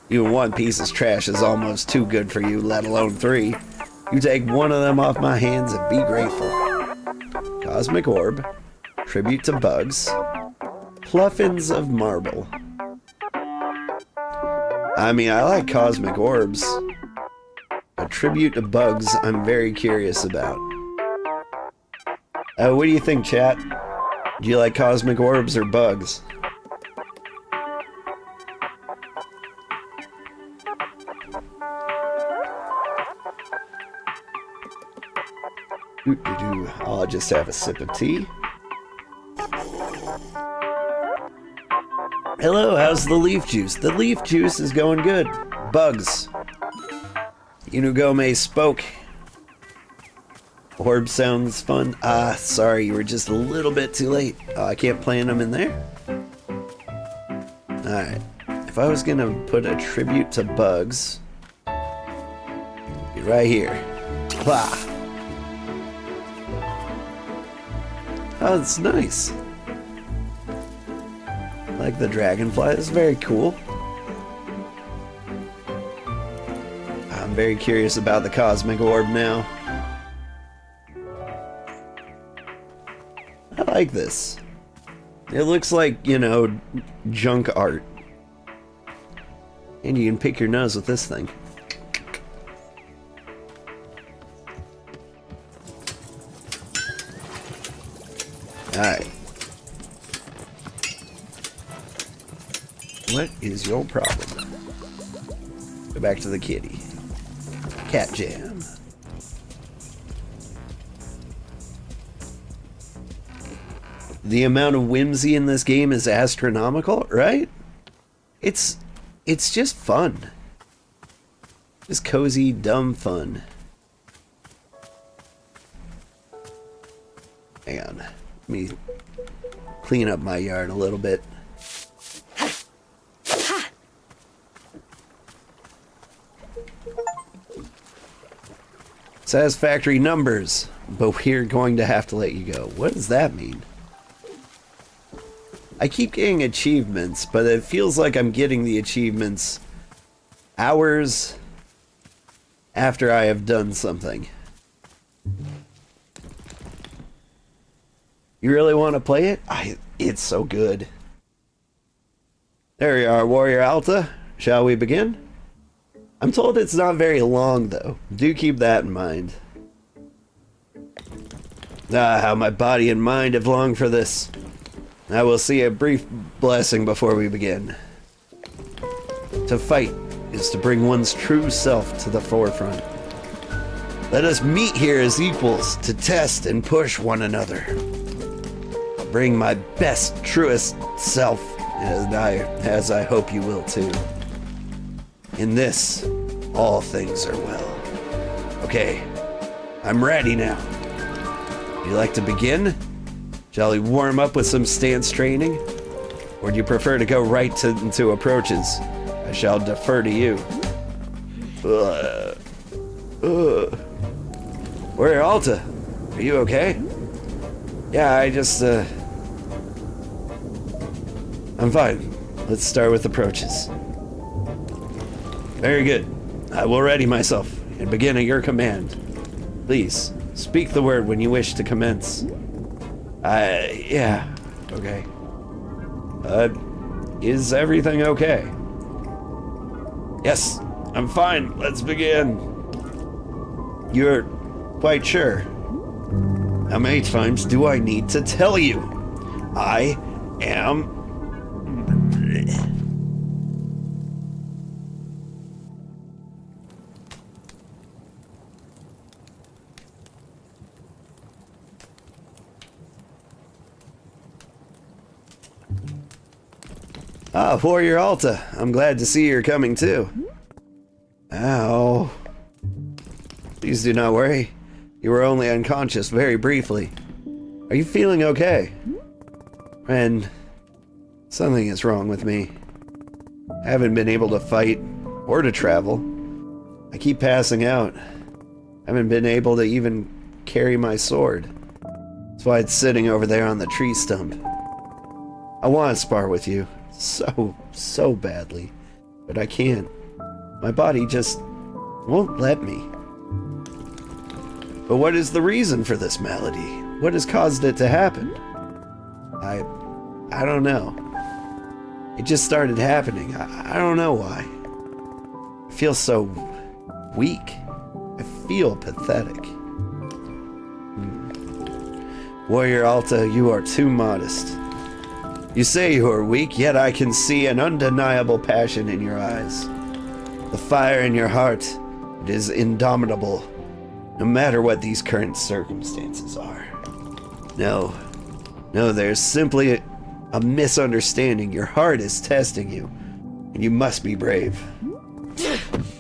Even 1 piece of trash is almost too good for you, let alone 3. You take one of them off my hands and be grateful. Cosmic Orb. Tribute to Bugs. Pluffins of Marble. I mean, I like Cosmic Orbs. A tribute to Bugs, I'm very curious about. What do you think, chat? Do you like Cosmic Orbs or Bugs? I'll just have a sip of tea. Hello, how's the leaf juice? The leaf juice is going good. Bugs. Inugome spoke. Orb sounds fun. Ah, sorry, you were just a little bit too late. Oh, I can't plant them in there? Alright. If I was gonna put a tribute to Bugs, be right here. Plah! Oh, it's nice. like the dragonfly. It's very cool. I'm very curious about the cosmic orb now. I like this. It looks like, you know, junk art. And you can pick your nose with this thing. Alright. What is your problem? Go back to the kitty. Cat jam. The amount of whimsy in this game is astronomical, right? It's just fun. Just cozy, dumb fun. Hang on. Let me clean up my yard a little bit. Satisfactory numbers, but we're going to have to let you go. What does that mean? I keep getting achievements, but it feels like I'm getting the achievements hours after I have done something. You really want to play it? It's so good. There you are, Warrior Alta. Shall we begin? I'm told it's not very long, though. Do keep that in mind. Ah, how my body and mind have longed for this. I will say a brief blessing before we begin. To fight is to bring one's true self to the forefront. Let us meet here as equals to test and push one another. I'll bring my best, truest self, as I hope you will too. In this, all things are well. Okay, I'm ready now. Would you like to begin? Shall we warm up with some stance training? Or do you prefer to go right into approaches? I shall defer to you. Warrior Alta, are you okay? Yeah, I'm fine. Let's start with approaches. Very good. I will ready myself and begin at your command. Please, speak the word when you wish to commence. Yeah. Okay. Is everything okay? Yes, I'm fine. Let's begin. You're quite sure? How many times do I need to tell you? I am... Ah, Warrior Alta, I'm glad to see you're coming too. Ow. Please do not worry. You were only unconscious very briefly. Are you feeling okay? Friend, something is wrong with me. I haven't been able to fight or to travel. I keep passing out. I haven't been able to even carry my sword. That's why it's sitting over there on the tree stump. I want to spar with you. So badly. But I can't. My body just won't let me. But what is the reason for this malady? What has caused it to happen? I don't know. It just started happening. I don't know why. I feel so weak. I feel pathetic. Warrior Alta, you are too modest. You say you are weak, yet I can see an undeniable passion in your eyes. The fire in your heart, it is indomitable, no matter what these current circumstances are. No, there's simply a misunderstanding. Your heart is testing you, and you must be brave.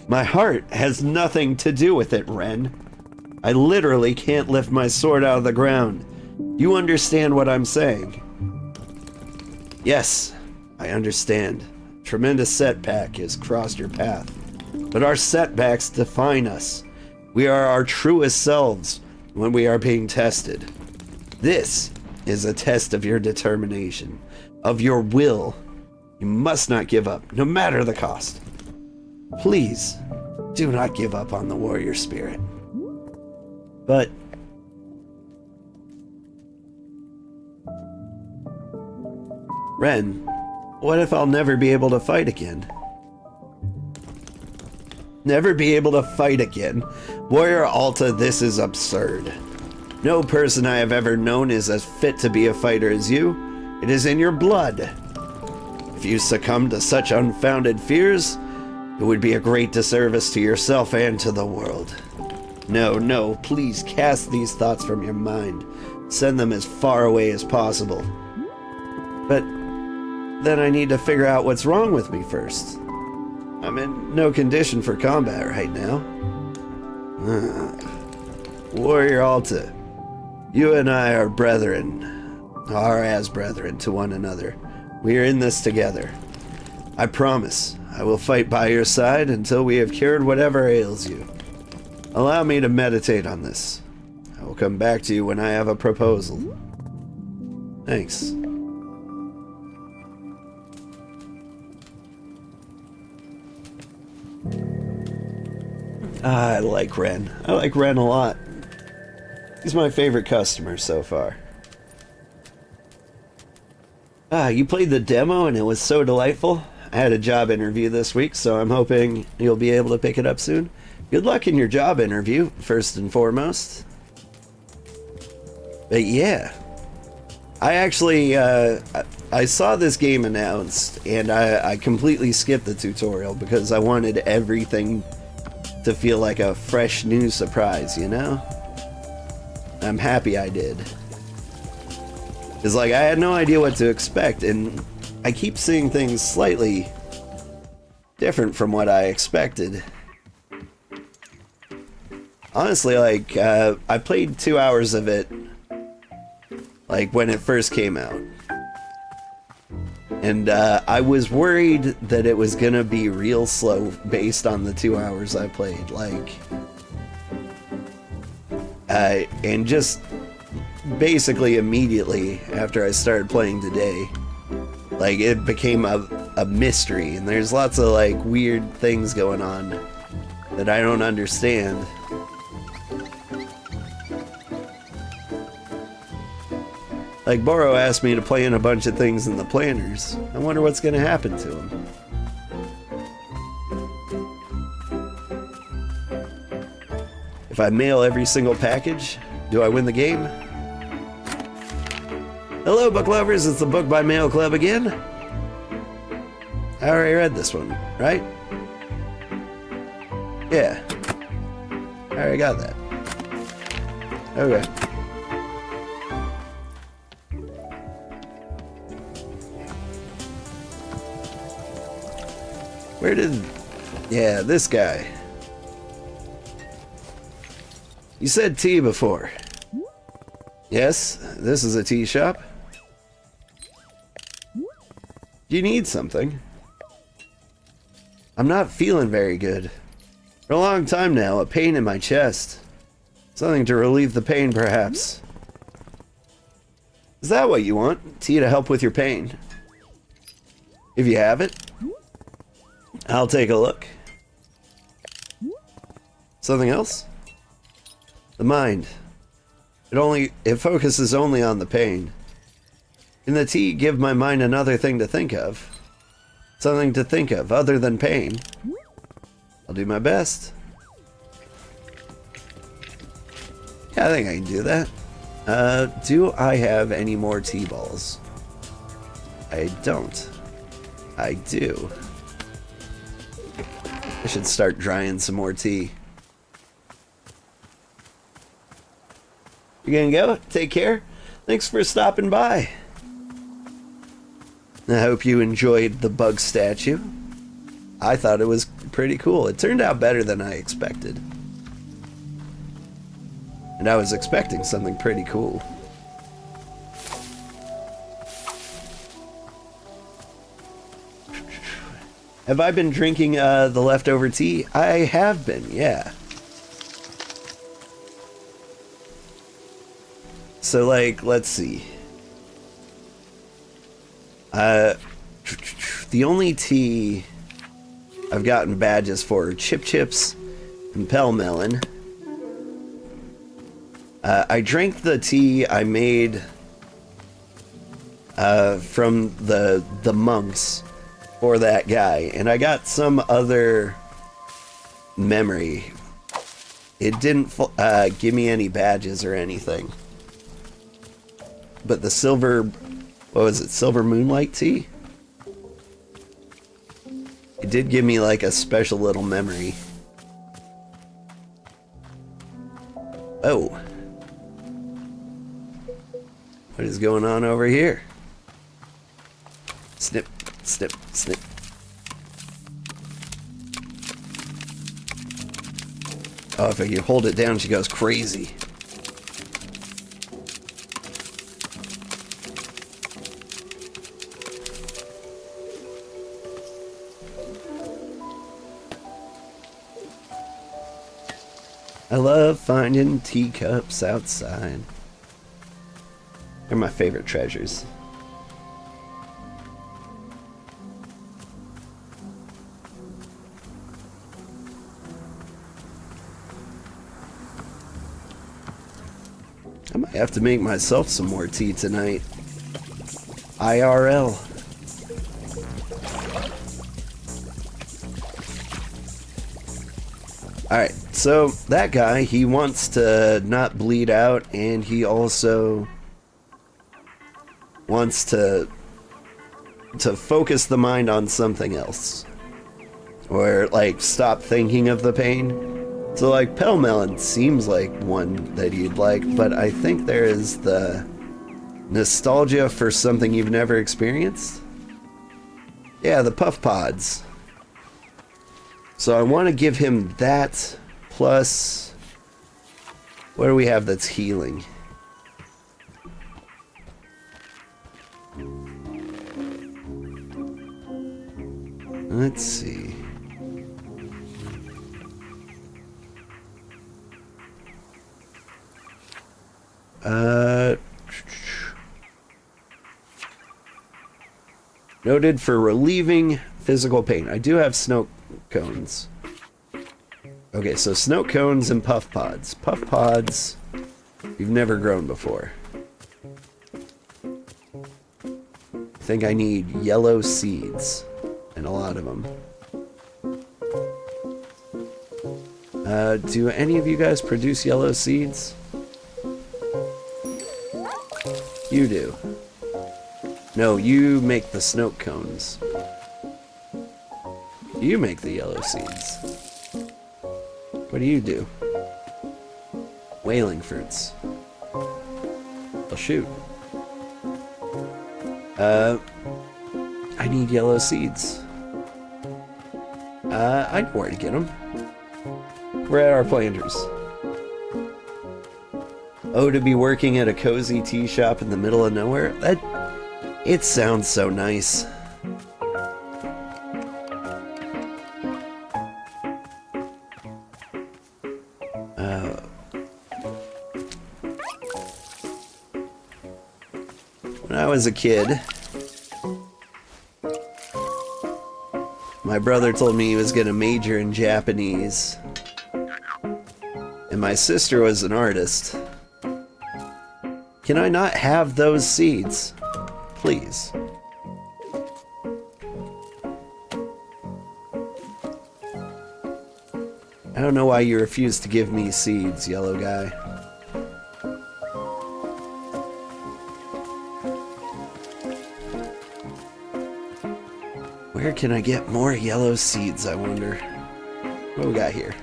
My heart has nothing to do with it, Ren. I literally can't lift my sword out of the ground. You understand what I'm saying? Yes, I understand. Tremendous setback has crossed your path. But our setbacks define us. We are our truest selves when we are being tested. This is a test of your determination, of your will, You must not give up, no matter the cost. Please, do not give up on the warrior spirit. But... Ren, what if I'll never be able to fight again? Never be able to fight again? Warrior Alta, this is absurd. No person I have ever known is as fit to be a fighter as you. It is in your blood. If you succumb to such unfounded fears, it would be a great disservice to yourself and to the world. No, no, please cast these thoughts from your mind. Send them as far away as possible. But then I need to figure out what's wrong with me first. I'm in no condition for combat right now. Warrior Alta, you and I are brethren, are as brethren to one another. We are in this together. I promise I will fight by your side until we have cured whatever ails you. Allow me to meditate on this. I will come back to you when I have a proposal. Thanks. I like Ren. I like Ren a lot. He's my favorite customer so far. You played the demo and it was so delightful. I had a job interview this week, so I'm hoping you'll be able to pick it up soon. Good luck in your job interview, first and foremost. But yeah. I actually, I saw this game announced, and I completely skipped the tutorial because I wanted everything to feel like a fresh new surprise, you know? I'm happy I did. It's like I had no idea what to expect, and I keep seeing things slightly different from what I expected. Honestly, like, I played 2 hours of it, like, when it first came out. And I was worried that it was gonna be real slow based on the 2 hours I played, like... and just basically immediately after I started playing today, like, it became a mystery, and there's lots of, like, weird things going on that I don't understand. Like, Boro asked me to play in a bunch of things in the planners. I wonder what's gonna happen to him. If I mail every single package, do I win the game? Hello, book lovers, it's the Book by Mail Club again. I already read this one, right? Yeah. I already got that. Okay. Where did... Yeah, this guy. You said tea before. Yes, this is a tea shop. Do you need something? I'm not feeling very good. For a long time now, a pain in my chest. Something to relieve the pain, perhaps. Is that what you want? Tea to help with your pain? If you have it, I'll take a look. Something else? The mind. It focuses only on the pain. Can the tea give my mind another thing to think of? Something to think of other than pain? I'll do my best. Yeah, I think I can do that. Do I have any more tea balls? I don't. I do. I should start drying some more tea. You gonna go? Take care. Thanks for stopping by. I hope you enjoyed the bug statue. I thought it was pretty cool. It turned out better than I expected. And I was expecting something pretty cool. Have I been drinking the leftover tea? I have been, yeah. So, like, let's see. the only tea I've gotten badges for are Chip Chips and Pell Melon. I drank the tea I made from the monks for that guy, and I got some other memory. It didn't give me any badges or anything. But the silver, what was it, silver moonlight tea? It did give me like a special little memory. Oh. What is going on over here? Snip, snip, snip. Oh, if you hold it down, she goes crazy. I love finding teacups outside. They're my favorite treasures. I might have to make myself some more tea tonight. IRL. Alright, so that guy, he wants to not bleed out, and he also wants to focus the mind on something else. Or, like, stop thinking of the pain. So, like, Pell Melon seems like one that you'd like, but I think there is the nostalgia for something you've never experienced. Yeah, the Puff Pods. So I want to give him that, plus, what do we have that's healing? Let's see. Noted for relieving physical pain. I do have snow cones. Okay, so snow cones and puff pods. Puff pods, you've never grown before. I think I need yellow seeds, and a lot of them. Do any of you guys produce yellow seeds? You do. No, you make the snow cones. You make the yellow seeds. What do you do? Whaling fruits. Well, shoot. I need yellow seeds. I know where to get them. We're at our planters. Oh, to be working at a cozy tea shop in the middle of nowhere? It sounds so nice. When I was a kid, my brother told me he was going to major in Japanese, and my sister was an artist. Can I not have those seeds? Please. I don't know why you refuse to give me seeds, yellow guy. Where can I get more yellow seeds, I wonder? What do we got here?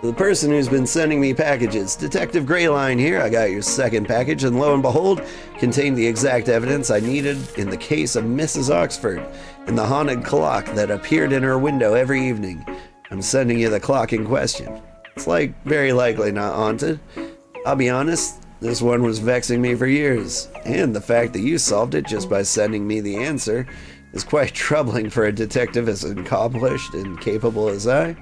The person who's been sending me packages, Detective Greyline here. I got your second package, and lo and behold, contained the exact evidence I needed in the case of Mrs. Oxford and the haunted clock that appeared in her window every evening. I'm sending you the clock in question. It's very likely not haunted. I'll be honest, this one was vexing me for years, and the fact that you solved it just by sending me the answer is quite troubling for a detective as accomplished and capable as I.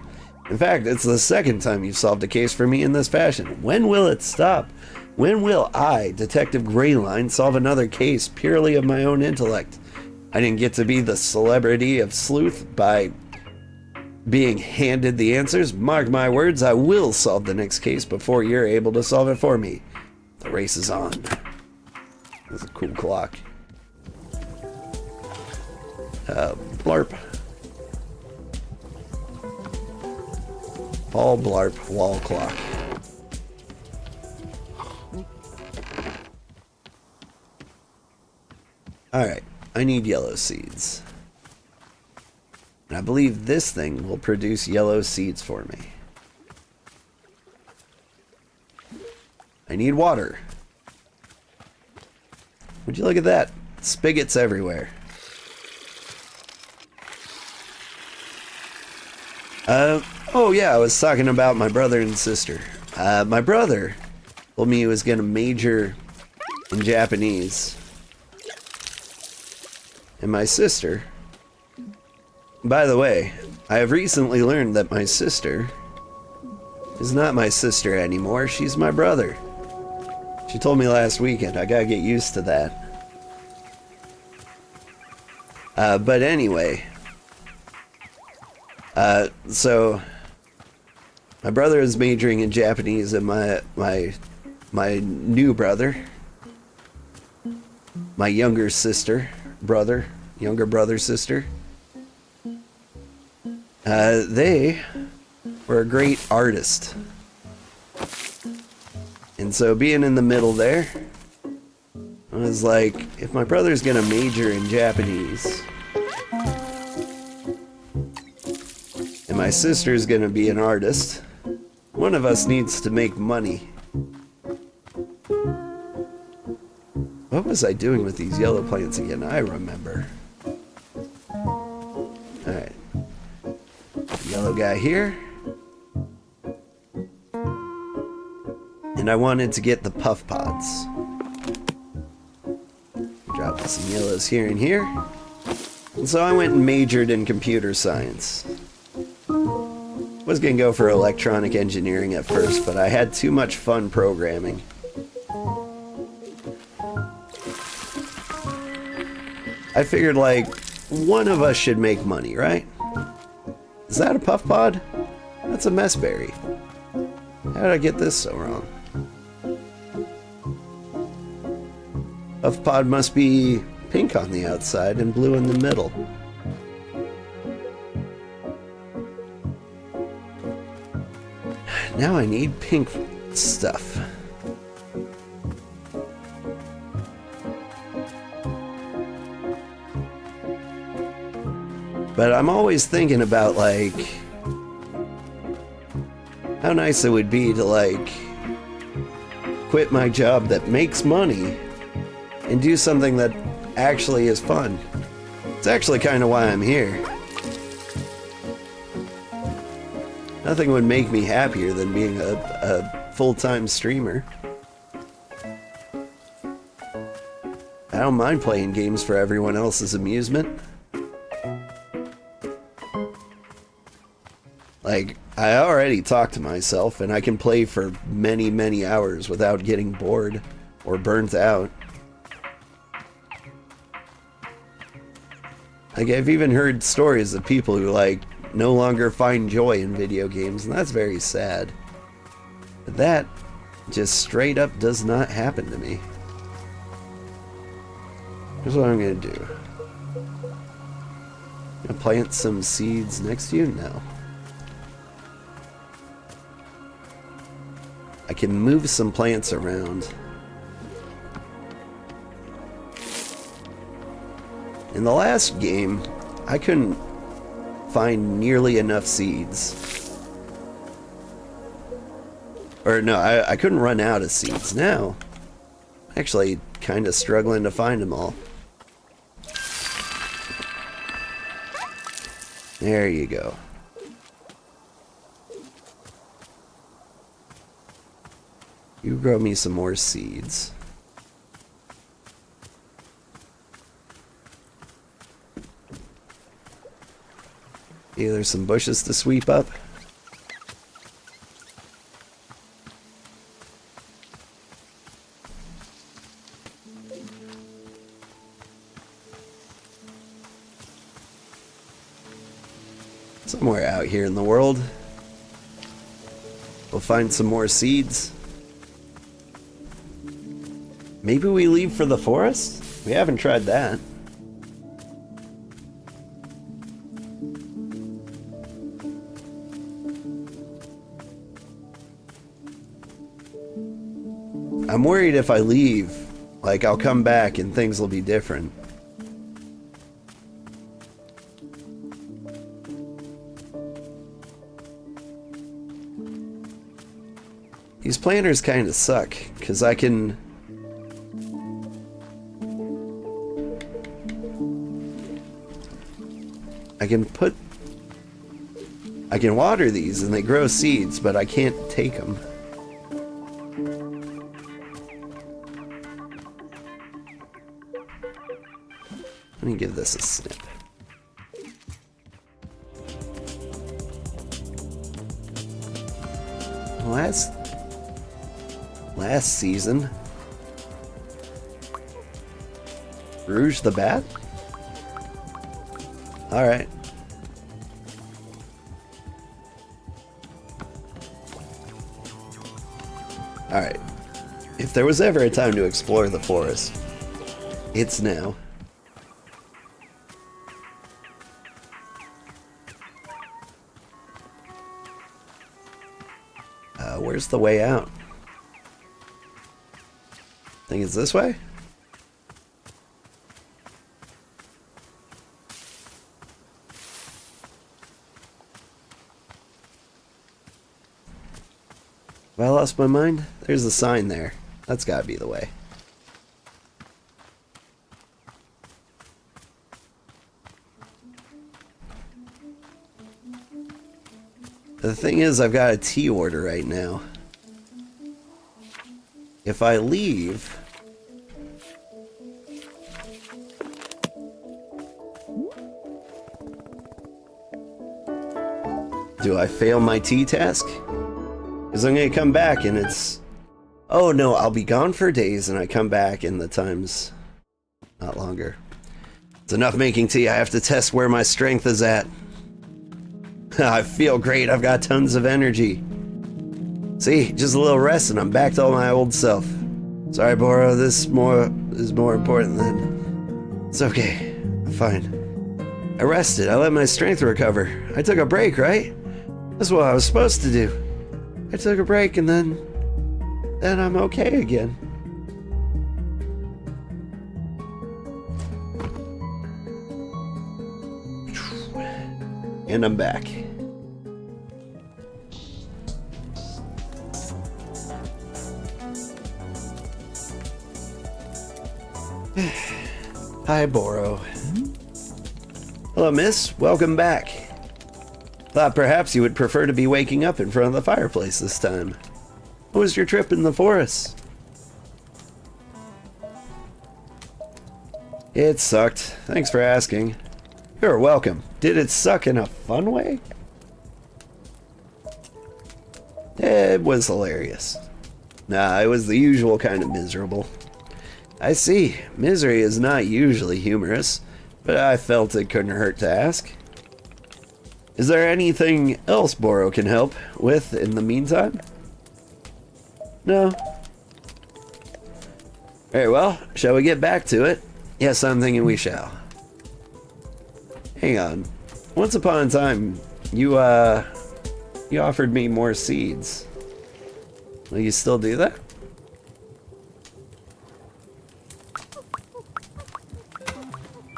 In fact, it's the second time you've solved a case for me in this fashion. When will it stop? When will I, Detective Greyline, solve another case purely of my own intellect? I didn't get to be the celebrity of sleuth by being handed the answers. Mark my words, I will solve the next case before you're able to solve it for me. The race is on. That's a cool clock. Blarp. Paul Blarp wall clock. Alright, I need yellow seeds. And I believe this thing will produce yellow seeds for me. I need water. Would you look at that? Spigots everywhere. Oh yeah, I was talking about my brother and sister. My brother told me he was going to major in Japanese. And my sister... By the way, I have recently learned that my sister is not my sister anymore. She's my brother. She told me last weekend. I gotta get used to that. But anyway... so my brother is majoring in Japanese, and my new brother, my younger sister, they were a great artist. And so being in the middle there, I was like, if my brother's gonna major in Japanese, and my sister's gonna be an artist, one of us needs to make money. What was I doing with these yellow plants again? I remember. Alright. Yellow guy here. And I wanted to get the puff pods. Drop some yellows here and here. And so I went and majored in computer science. Was gonna go for electronic engineering at first, but I had too much fun programming. I figured, like, one of us should make money, right? Is that a puff pod? That's a messberry. How did I get this so wrong? Puff pod must be pink on the outside and blue in the middle. Now I need pink stuff. But I'm always thinking about, like, how nice it would be to, like, quit my job that makes money and do something that actually is fun. It's actually kind of why I'm here. Nothing would make me happier than being a full-time streamer. I don't mind playing games for everyone else's amusement. Like, I already talk to myself, and I can play for many, many hours without getting bored or burnt out. Like, I've even heard stories of people who, like, no longer find joy in video games, and that's very sad. But that just straight up does not happen to me. Here's what I'm gonna do. I'm gonna plant some seeds next to you? No. I can move some plants around. In the last game, I couldn't find nearly enough seeds. Or no, I couldn't run out of seeds. Now, I'm actually kind of struggling to find them all. There you go. You grow me some more seeds. Yeah, there's some bushes to sweep up. Somewhere out here in the world. We'll find some more seeds. Maybe we leave for the forest? We haven't tried that. I'm worried if I leave, like I'll come back and things will be different. These planners kind of suck, because I can water these and they grow seeds, but I can't take them. Let me give this a snip. Last season, Rouge the Bat? Alright. Alright. If there was ever a time to explore the forest, it's now. Where's the way out? Think it's this way? Have I lost my mind? There's a sign there. That's gotta be the way. The thing is, I've got a tea order right now. If I leave... do I fail my tea task? Because I'm going to come back and it's... oh no, I'll be gone for days and I come back and the time's not longer. It's enough making tea, I have to test where my strength is at. I feel great, I've got tons of energy. See, just a little rest and I'm back to my old self. Sorry, Boro, this is more important than... it's okay, I'm fine. I rested, I let my strength recover. I took a break, right? That's what I was supposed to do. I took a break and then I'm okay again. And I'm back. Hi, Boro. Hello, miss. Welcome back. Thought perhaps you would prefer to be waking up in front of the fireplace this time. What was your trip in the forest? It sucked. Thanks for asking. You're welcome. Did it suck in a fun way? It was hilarious. Nah, it was the usual kind of miserable. I see. Misery is not usually humorous, but I felt it couldn't hurt to ask. Is there anything else Boro can help with in the meantime? No. Very well. Shall we get back to it? Yes, I'm thinking we shall. Hang on. Once upon a time, you offered me more seeds. Will you still do that?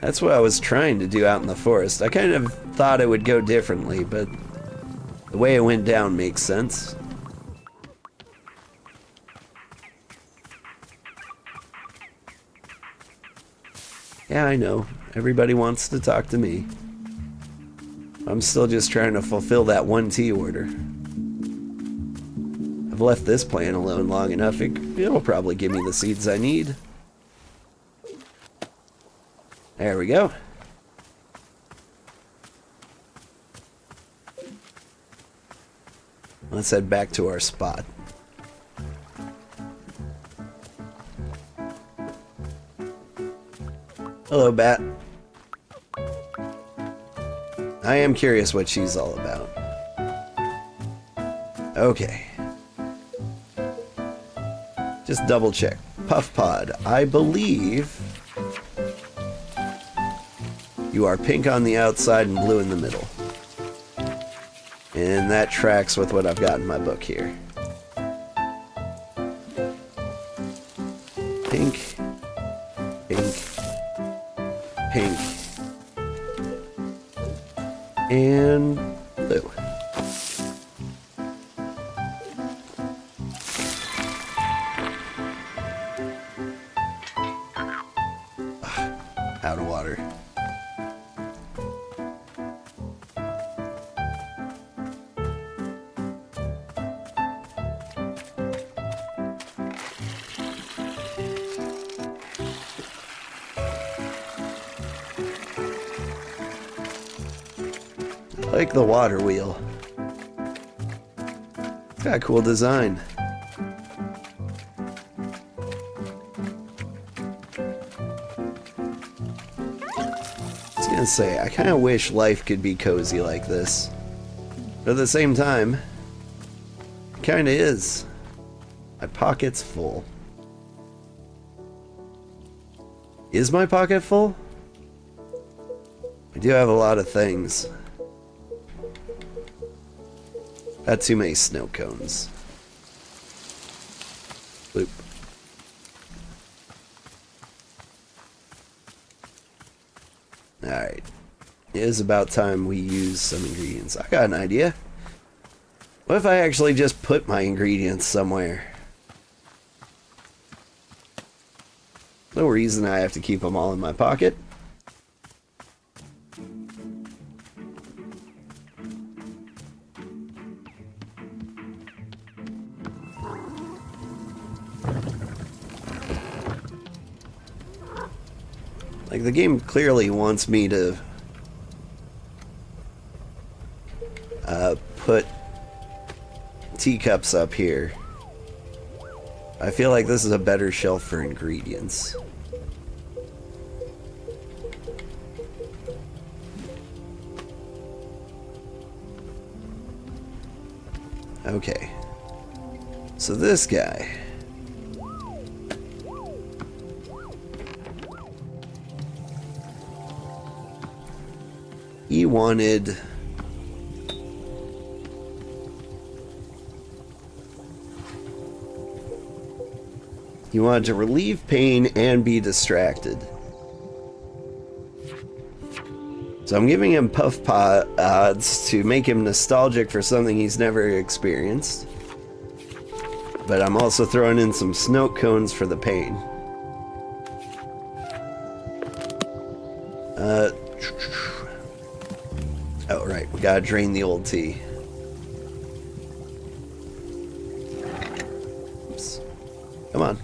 That's what I was trying to do out in the forest. I kind of thought it would go differently, but the way it went down makes sense. Yeah, I know. Everybody wants to talk to me. I'm still just trying to fulfill that one tea order. I've left this plant alone long enough. It'll probably give me the seeds I need. There we go. Let's head back to our spot. Hello, Bat. I am curious what she's all about. Okay. Just double check. Puff Pod, I believe you are pink on the outside and blue in the middle. And that tracks with what I've got in my book here. Pink, pink, pink, and blue. Out of water. I like the water wheel. It's got a cool design. I was gonna say, I kind of wish life could be cozy like this. But at the same time, it kind of is. My pocket's full. Is my pocket full? I do have a lot of things. Got too many snow cones. Bloop. Alright. It is about time we use some ingredients. I got an idea. What if I actually just put my ingredients somewhere? No reason I have to keep them all in my pocket. Like, the game clearly wants me to put teacups up here. I feel like this is a better shelf for ingredients. Okay. So this guy. He wanted to relieve pain and be distracted. So I'm giving him puff pods to make him nostalgic for something he's never experienced. But I'm also throwing in some snow cones for the pain. Oh, right. We gotta drain the old tea. Oops. Come on.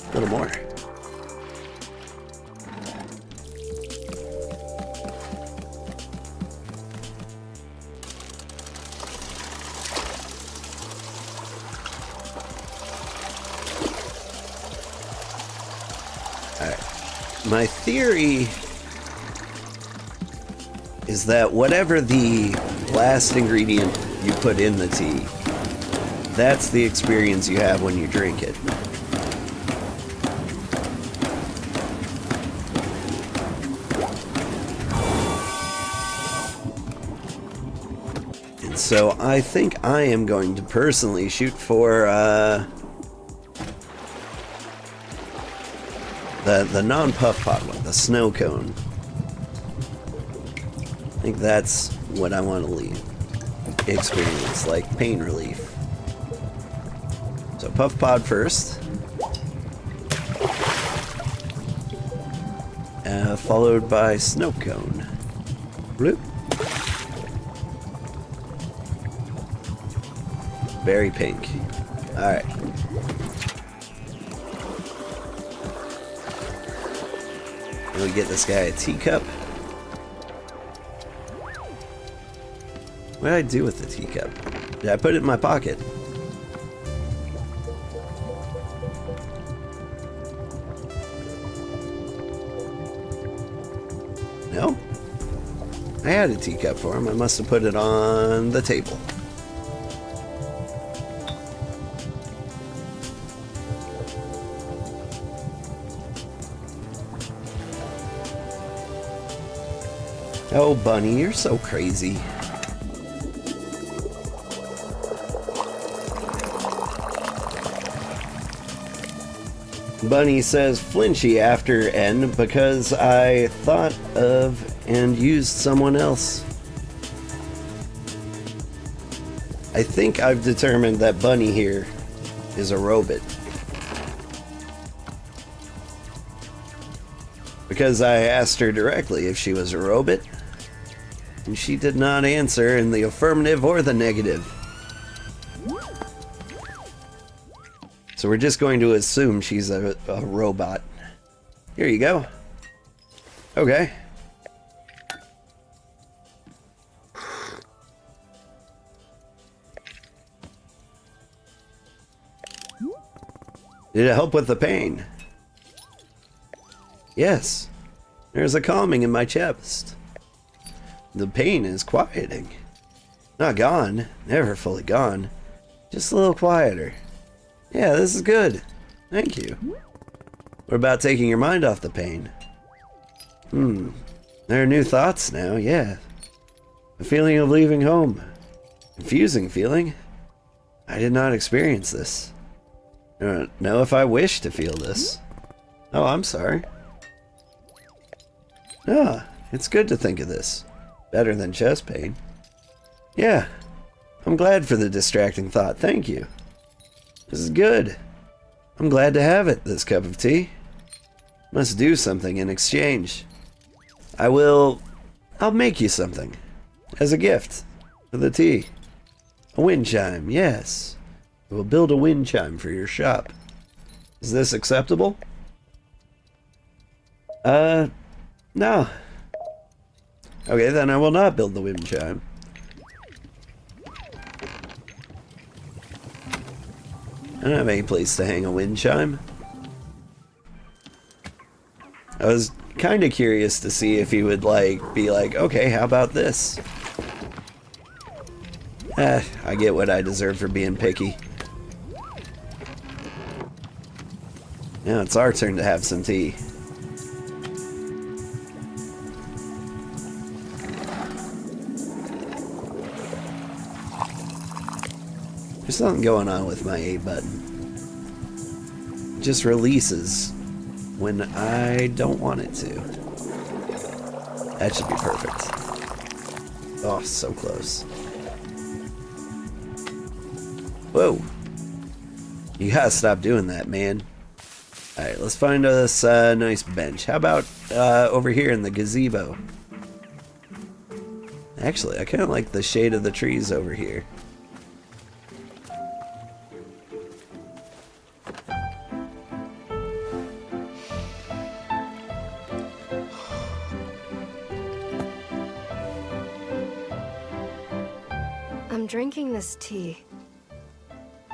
A little more. My theory is that whatever the last ingredient you put in the tea, that's the experience you have when you drink it. And so I think I am going to personally shoot for the non-puff pot one, the snow cone. I think that's what I want to leave. Experience, like pain relief. So puff pod first. Followed by snow cone. Bloop. Very pink. Alright. We get this guy a teacup. What did I do with the teacup? Did I put it in my pocket? No? I had a teacup for him. I must have put it on the table. Oh, Bunny, you're so crazy. Bunny says flinchy after N because I thought of and used someone else. I think I've determined that Bunny here is a robot. Because I asked her directly if she was a robot, and she did not answer in the affirmative or the negative. So we're just going to assume she's a robot. Here you go. Okay. Did it help with the pain? Yes. There's a calming in my chest. The pain is quieting. Not gone. Never fully gone. Just a little quieter. Yeah, this is good. Thank you. What about taking your mind off the pain? There are new thoughts now, yeah. The feeling of leaving home. Confusing feeling. I did not experience this. I don't know if I wish to feel this. Oh, I'm sorry. Ah, it's good to think of this. Better than chest pain. Yeah, I'm glad for the distracting thought, thank you. This is good. I'm glad to have it, this cup of tea. Must do something in exchange. I'll make you something. As a gift. For the tea. A wind chime, yes. We'll build a wind chime for your shop. Is this acceptable? No. Okay, then I will not build the wind chime. I don't have any place to hang a wind chime. I was kind of curious to see if he would be like, okay, how about this? I get what I deserve for being picky. Now it's our turn to have some tea. There's something going on with my A button. It just releases when I don't want it to. That should be perfect. Oh, so close. Whoa. You gotta stop doing that, man. Alright, let's find us a nice bench. How about over here in the gazebo? Actually, I kind of like the shade of the trees over here. I'm drinking this tea,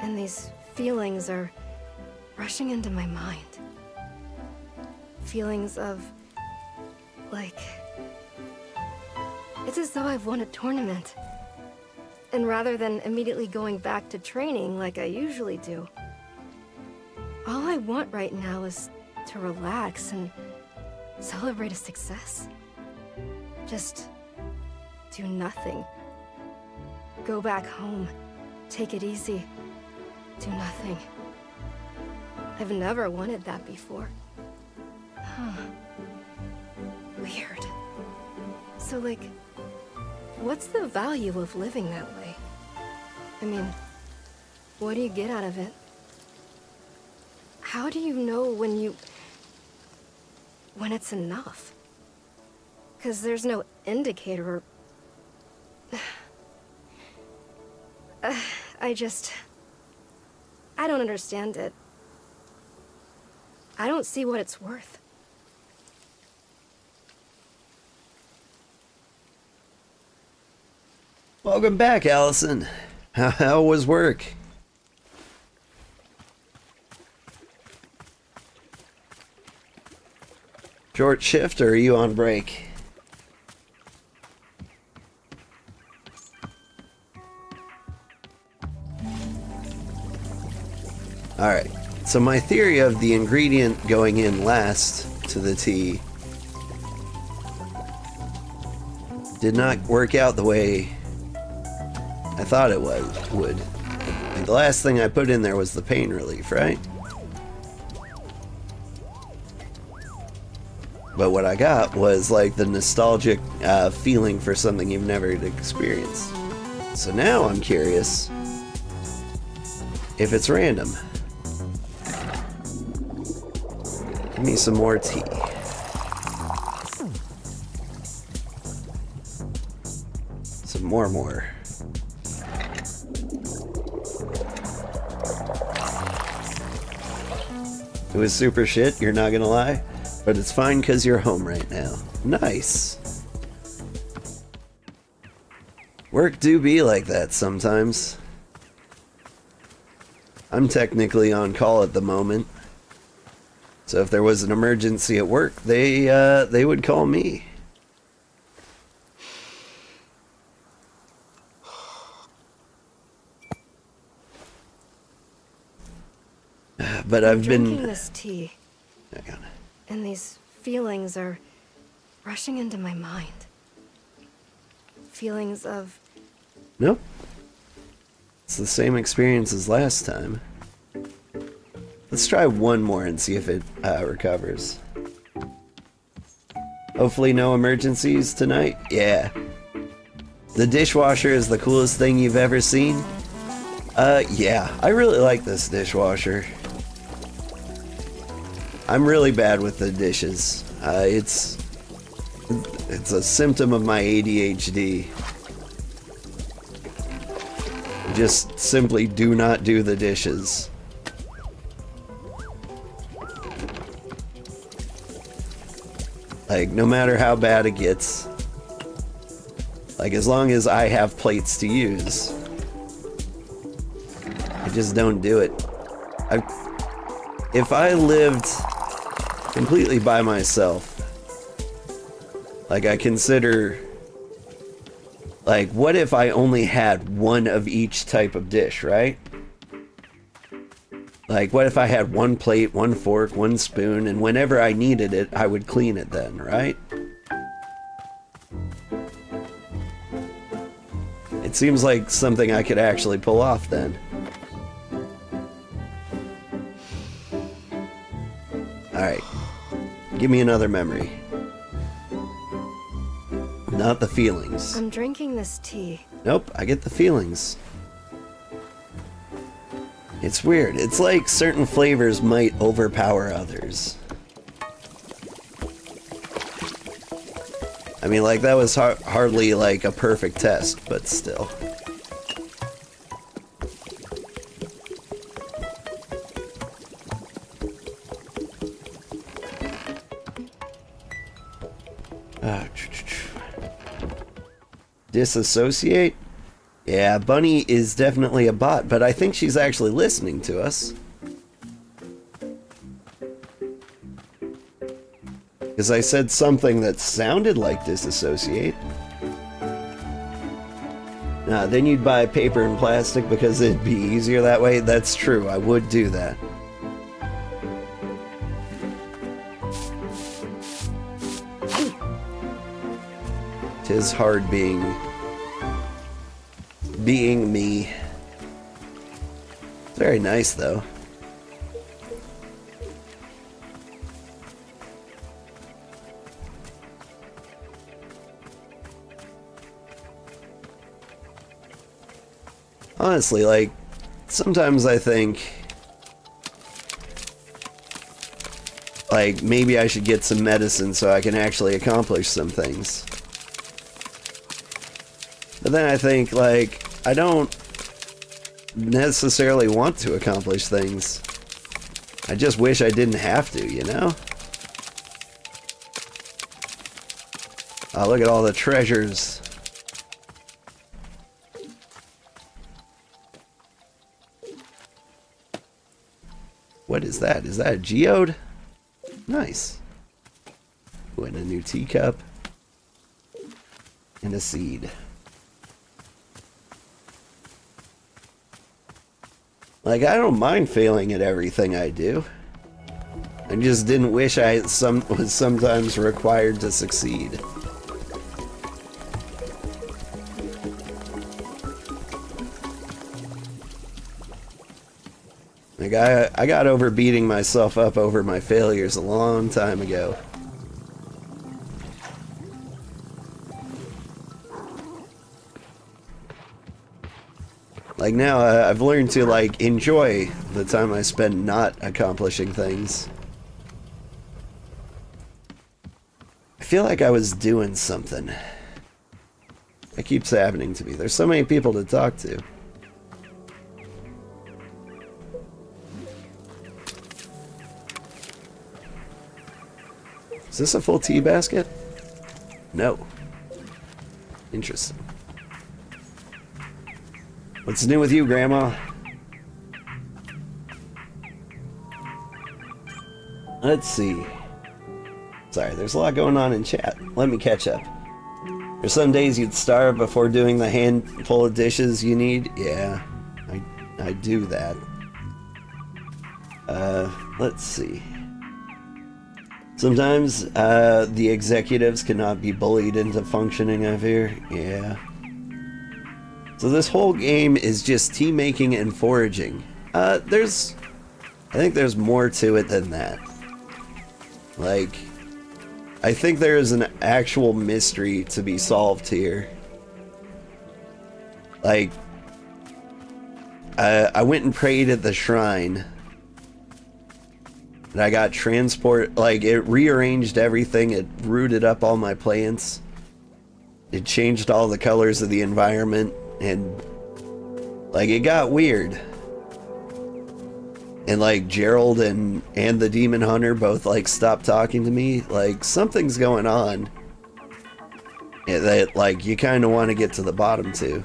and these feelings are rushing into my mind. Feelings of, like, it's as though I've won a tournament. And rather than immediately going back to training like I usually do, all I want right now is to relax and celebrate a success. Just do nothing. Go back home, take it easy, do nothing. I've never wanted that before. Huh. Weird. So, like, what's the value of living that way? I mean, what do you get out of it? How do you know when it's enough? 'Cause there's no indicator. I don't understand it. I don't see what it's worth. Welcome back, Allison. How was work? Short shift, or are you on break? Alright, so my theory of the ingredient going in last to the tea did not work out the way I thought it would. Like, the last thing I put in there was the pain relief, right? But what I got was like the nostalgic feeling for something you've never experienced. So now I'm curious if it's random. Give me some more tea. Some more. It was super shit, you're not gonna lie, but it's fine because you're home right now. Nice. Work do be like that sometimes. I'm technically on call at the moment. So if there was an emergency at work, they would call me. But I've been drinking this tea, and these feelings are rushing into my mind. Feelings of... Nope. It's the same experience as last time. Let's try one more and see if it recovers. Hopefully no emergencies tonight. Yeah. The dishwasher is the coolest thing you've ever seen. Yeah. I really like this dishwasher. I'm really bad with the dishes. It's a symptom of my ADHD. Just simply do not do the dishes. Like, no matter how bad it gets, like, as long as I have plates to use, I just don't do it. If I lived completely by myself, like, I consider, like, what if I only had one of each type of dish, right? Like, what if I had one plate, one fork, one spoon, and whenever I needed it, I would clean it then, right? It seems like something I could actually pull off then. Alright. Give me another memory. Not the feelings. I'm drinking this tea. Nope, I get the feelings. It's weird. It's like certain flavors might overpower others. I mean, like, that was hardly like a perfect test, but still. Disassociate? Yeah, Bunny is definitely a bot, but I think she's actually listening to us. Because I said something that sounded like disassociate. Then you'd buy paper and plastic because it'd be easier that way. That's true, I would do that. Tis hard being me. It's very nice though. Honestly, like, sometimes I think, like, maybe I should get some medicine so I can actually accomplish some things. But then I think, like, I don't necessarily want to accomplish things. I just wish I didn't have to, you know? Oh, look at all the treasures. What is that? Is that a geode? Nice. Ooh, and a new teacup. And a seed. Like, I don't mind failing at everything I do. I just didn't wish I was sometimes required to succeed. Like, I got over beating myself up over my failures a long time ago. Like, now I've learned to, like, enjoy the time I spend not accomplishing things. I feel like I was doing something. It keeps happening to me. There's so many people to talk to. Is this a full tea basket? No. Interesting. What's new with you, Grandma? Let's see. Sorry, there's a lot going on in chat. Let me catch up. There's some days you'd starve before doing the handful of dishes you need. Yeah, I do that. Let's see. Sometimes, the executives cannot be bullied into functioning, I fear. Yeah. So this whole game is just tea making and foraging. I think there's more to it than that. Like, I think there is an actual mystery to be solved here. Like, I went and prayed at the shrine. And I got like, it rearranged everything, it rooted up all my plants. It changed all the colors of the environment, and, like, it got weird. And, like, Gerald and the Demon Hunter both, like, stopped talking to me. Like, something's going on that, like, you kind of want to get to the bottom to.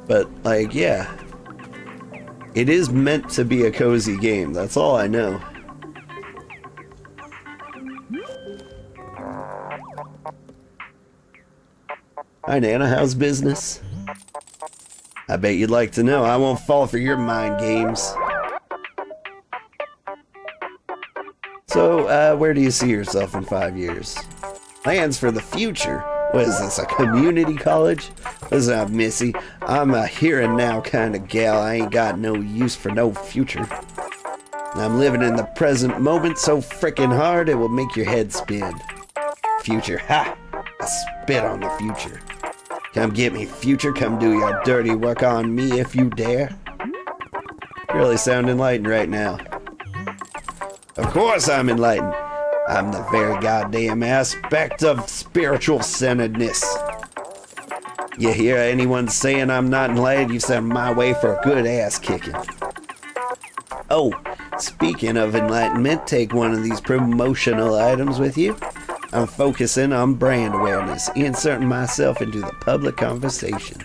But, like, yeah. It is meant to be a cozy game. That's all I know. Hi, Nana. How's business? I bet you'd like to know. I won't fall for your mind games. So, where do you see yourself in 5 years? Plans for the future? What is this, a community college? Listen up, Missy. I'm a here and now kind of gal. I ain't got no use for no future. I'm living in the present moment so frickin' hard it will make your head spin. Future, ha! I spit on the future. Come get me, future. Come do your dirty work on me if you dare. You really sound enlightened right now. Of course I'm enlightened. I'm the very goddamn aspect of spiritual centeredness. You hear anyone saying I'm not enlightened, you send my way for a good ass kicking. Oh, speaking of enlightenment, take one of these promotional items with you. I'm focusing on brand awareness, inserting myself into the public conversation.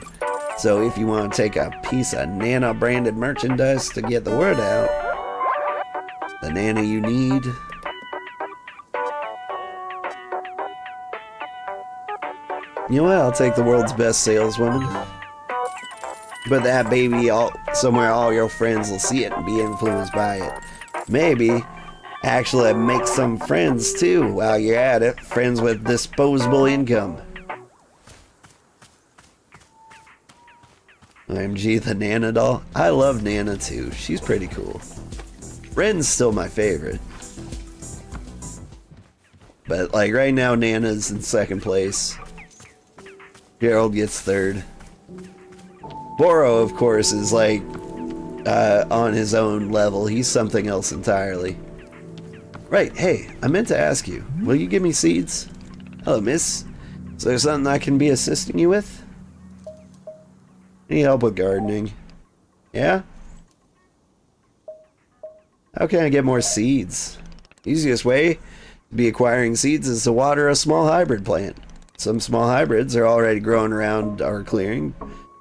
So if you want to take a piece of Nana branded merchandise to get the word out, the Nana you need. You know what? I'll take the world's best saleswoman. Put that baby somewhere all your friends will see it and be influenced by it. Maybe actually make some friends too while you're at it. Friends with disposable income. OMG, the Nana doll. I love Nana too. She's pretty cool. Ren's still my favorite. But like right now, Nana's in second place. Gerald gets third. Boro, of course, is like on his own level. He's something else entirely. Right, hey, I meant to ask you, will you give me seeds? Hello, miss. Is there something I can be assisting you with? Any help with gardening? Yeah? How can I get more seeds? Easiest way to be acquiring seeds is to water a small hybrid plant. Some small hybrids are already growing around our clearing,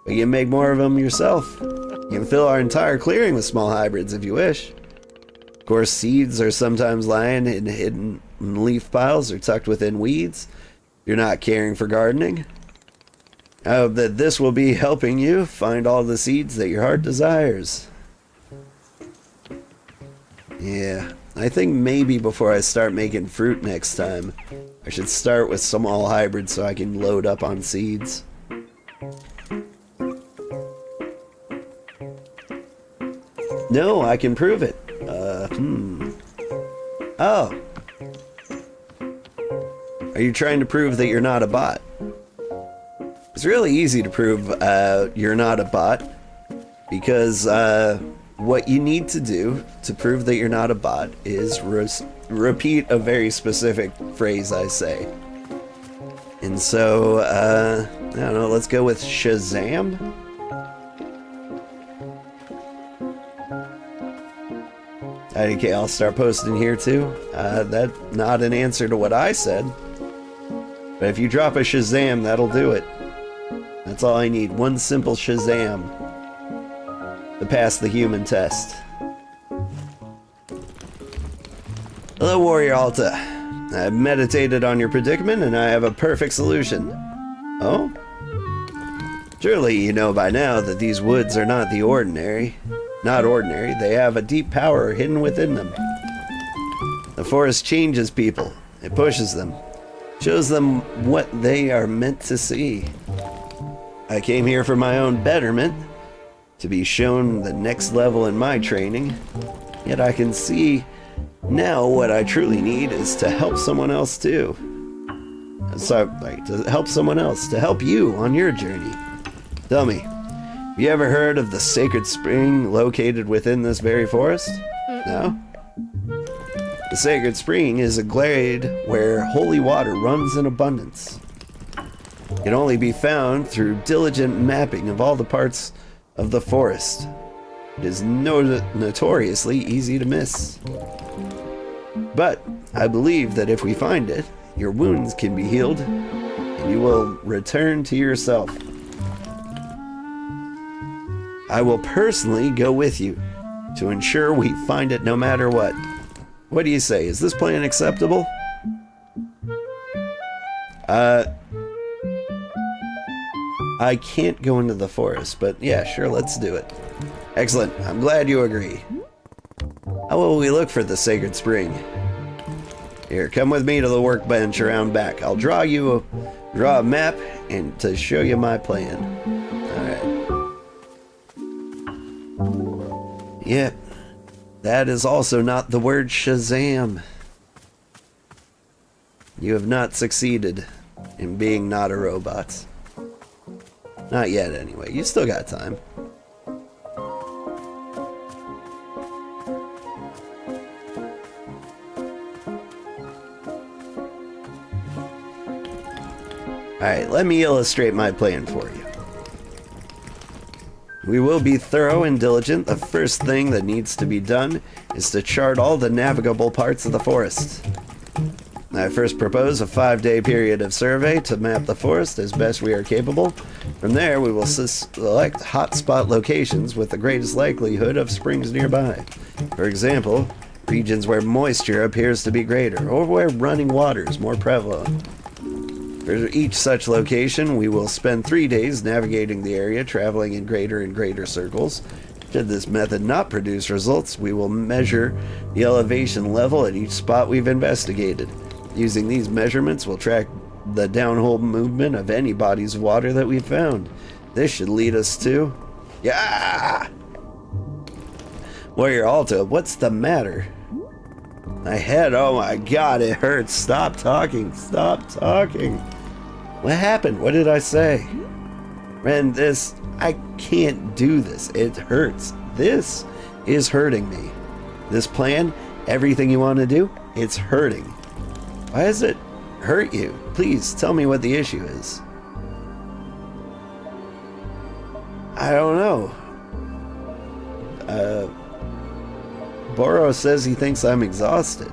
but you can make more of them yourself. You can fill our entire clearing with small hybrids if you wish. Of course, seeds are sometimes lying in hidden leaf piles or tucked within weeds. You're not caring for gardening. I hope that this will be helping you find all the seeds that your heart desires. Yeah, I think maybe before I start making fruit next time, I should start with small hybrids so I can load up on seeds. No, I can prove it. Oh. Are you trying to prove that you're not a bot? It's really easy to prove you're not a bot, because what you need to do to prove that you're not a bot is repeat a very specific phrase I say. And so, I don't know, let's go with Shazam? Okay, I'll start posting here too. That's not an answer to what I said. But if you drop a Shazam, that'll do it. That's all I need. One simple Shazam to pass the human test. Hello, Warrior Alta. I've meditated on your predicament and I have a perfect solution. Oh? Surely you know by now that these woods are not ordinary. They have a deep power hidden within them. The forest changes people. It pushes them. Shows them what they are meant to see. I came here for my own betterment, to be shown the next level in my training. Yet I can see now what I truly need is to help someone else too. To help someone else, to help you on your journey. Tell me, have you ever heard of the sacred spring located within this very forest? No? The sacred spring is a glade where holy water runs in abundance. It can only be found through diligent mapping of all the parts of the forest. It is notoriously easy to miss. But I believe that if we find it, your wounds can be healed and you will return to yourself. I will personally go with you to ensure we find it no matter what. What do you say? Is this plan acceptable? I can't go into the forest, but yeah, sure, let's do it. Excellent. I'm glad you agree. How will we look for the sacred spring? Here, come with me to the workbench around back. I'll draw a map and to show you my plan. Alright. Yep. That is also not the word Shazam. You have not succeeded in being not a robot. Not yet, anyway. You still got time. Alright, let me illustrate my plan for you. We will be thorough and diligent. The first thing that needs to be done is to chart all the navigable parts of the forest. I first propose a 5-day period of survey to map the forest as best we are capable. From there, we will select hotspot locations with the greatest likelihood of springs nearby. For example, regions where moisture appears to be greater, or where running water is more prevalent. For each such location, we will spend 3 days navigating the area, traveling in greater and greater circles. Should this method not produce results, we will measure the elevation level at each spot we've investigated. Using these measurements, we'll track the downhole movement of any bodies of water that we've found. This should lead us to... Yeah! Warrior Alta, what's the matter? My head, oh my god, it hurts. Stop talking. Stop talking. What happened? What did I say? Ren, I can't do this. It hurts. This is hurting me. This plan, everything you want to do, it's hurting. Why does it hurt you? Please tell me what the issue is. I don't know. Boro says he thinks I'm exhausted.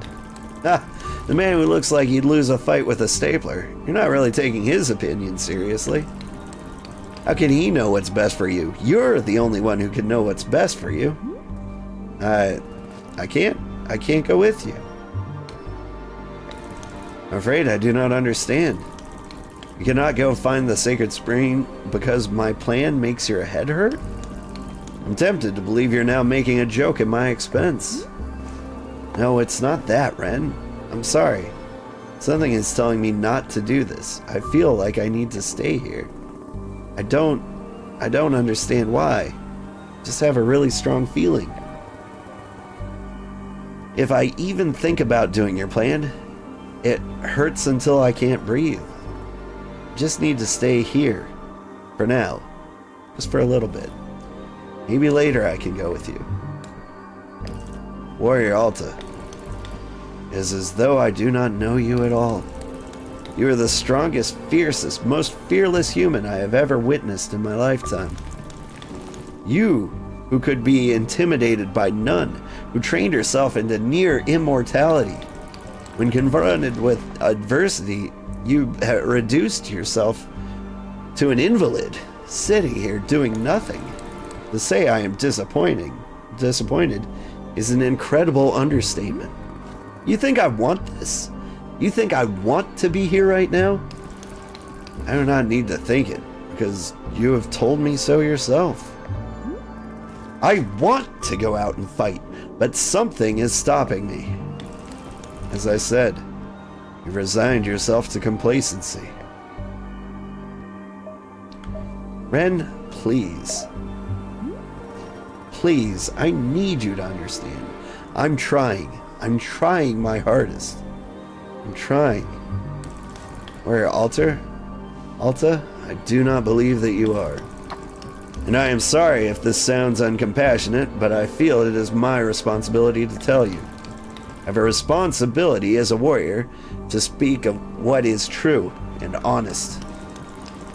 The man who looks like he'd lose a fight with a stapler. You're not really taking his opinion seriously. How can he know what's best for you? You're the only one who can know what's best for you. I can't go with you. I'm afraid I do not understand. You cannot go find the sacred spring because my plan makes your head hurt? I'm tempted to believe you're now making a joke at my expense. No, it's not that, Ren. I'm sorry. Something is telling me not to do this. I feel like I need to stay here. I don't understand why. Just have a really strong feeling. If I even think about doing your plan, it hurts until I can't breathe. Just need to stay here. For now. Just for a little bit. Maybe later I can go with you. Warrior Alta. It is as though I do not know you at all. You are the strongest, fiercest, most fearless human I have ever witnessed in my lifetime. You, who could be intimidated by none, who trained herself into near immortality. When confronted with adversity, you reduced yourself to an invalid, sitting here doing nothing. To say I am disappointed is an incredible understatement. You think I want this? You think I want to be here right now? I do not need to think it, because you have told me so yourself. I want to go out and fight, but something is stopping me. As I said, you've resigned yourself to complacency. Ren, please. Please, I need you to understand. I'm trying. I'm trying my hardest. I'm trying. Warrior Alta, I do not believe that you are. And I am sorry if this sounds uncompassionate, but I feel it is my responsibility to tell you. I have a responsibility as a warrior to speak of what is true and honest.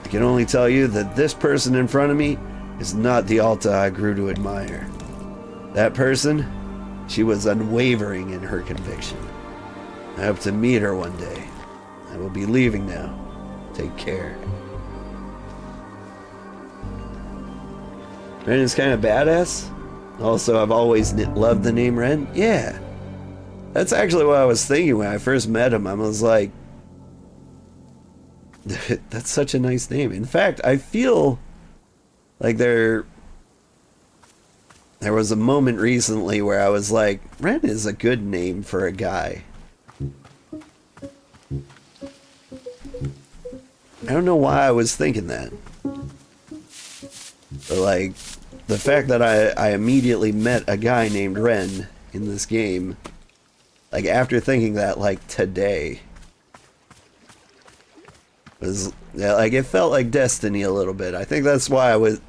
I can only tell you that this person in front of me is not the Alta I grew to admire. That person, she was unwavering in her conviction. I hope to meet her one day. I will be leaving now. Take care. Ren is kind of badass. Also, I've always loved the name Ren. Yeah. That's actually what I was thinking when I first met him. I was like, that's such a nice name. In fact, I feel like there was a moment recently where I was like, Ren is a good name for a guy. I don't know why I was thinking that. But like, the fact that I immediately met a guy named Ren in this game, like after thinking that like today, was like it felt like destiny a little bit. I think that's why I was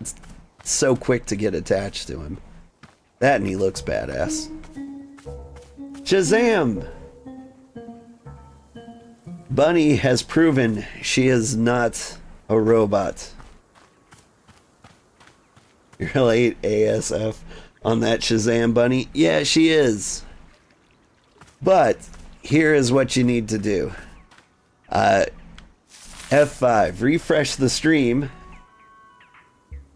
so quick to get attached to him. That and he looks badass. Shazam! Bunny has proven she is not a robot. You're late ASF on that Shazam Bunny. Yeah, she is. But here is what you need to do. F5, refresh the stream,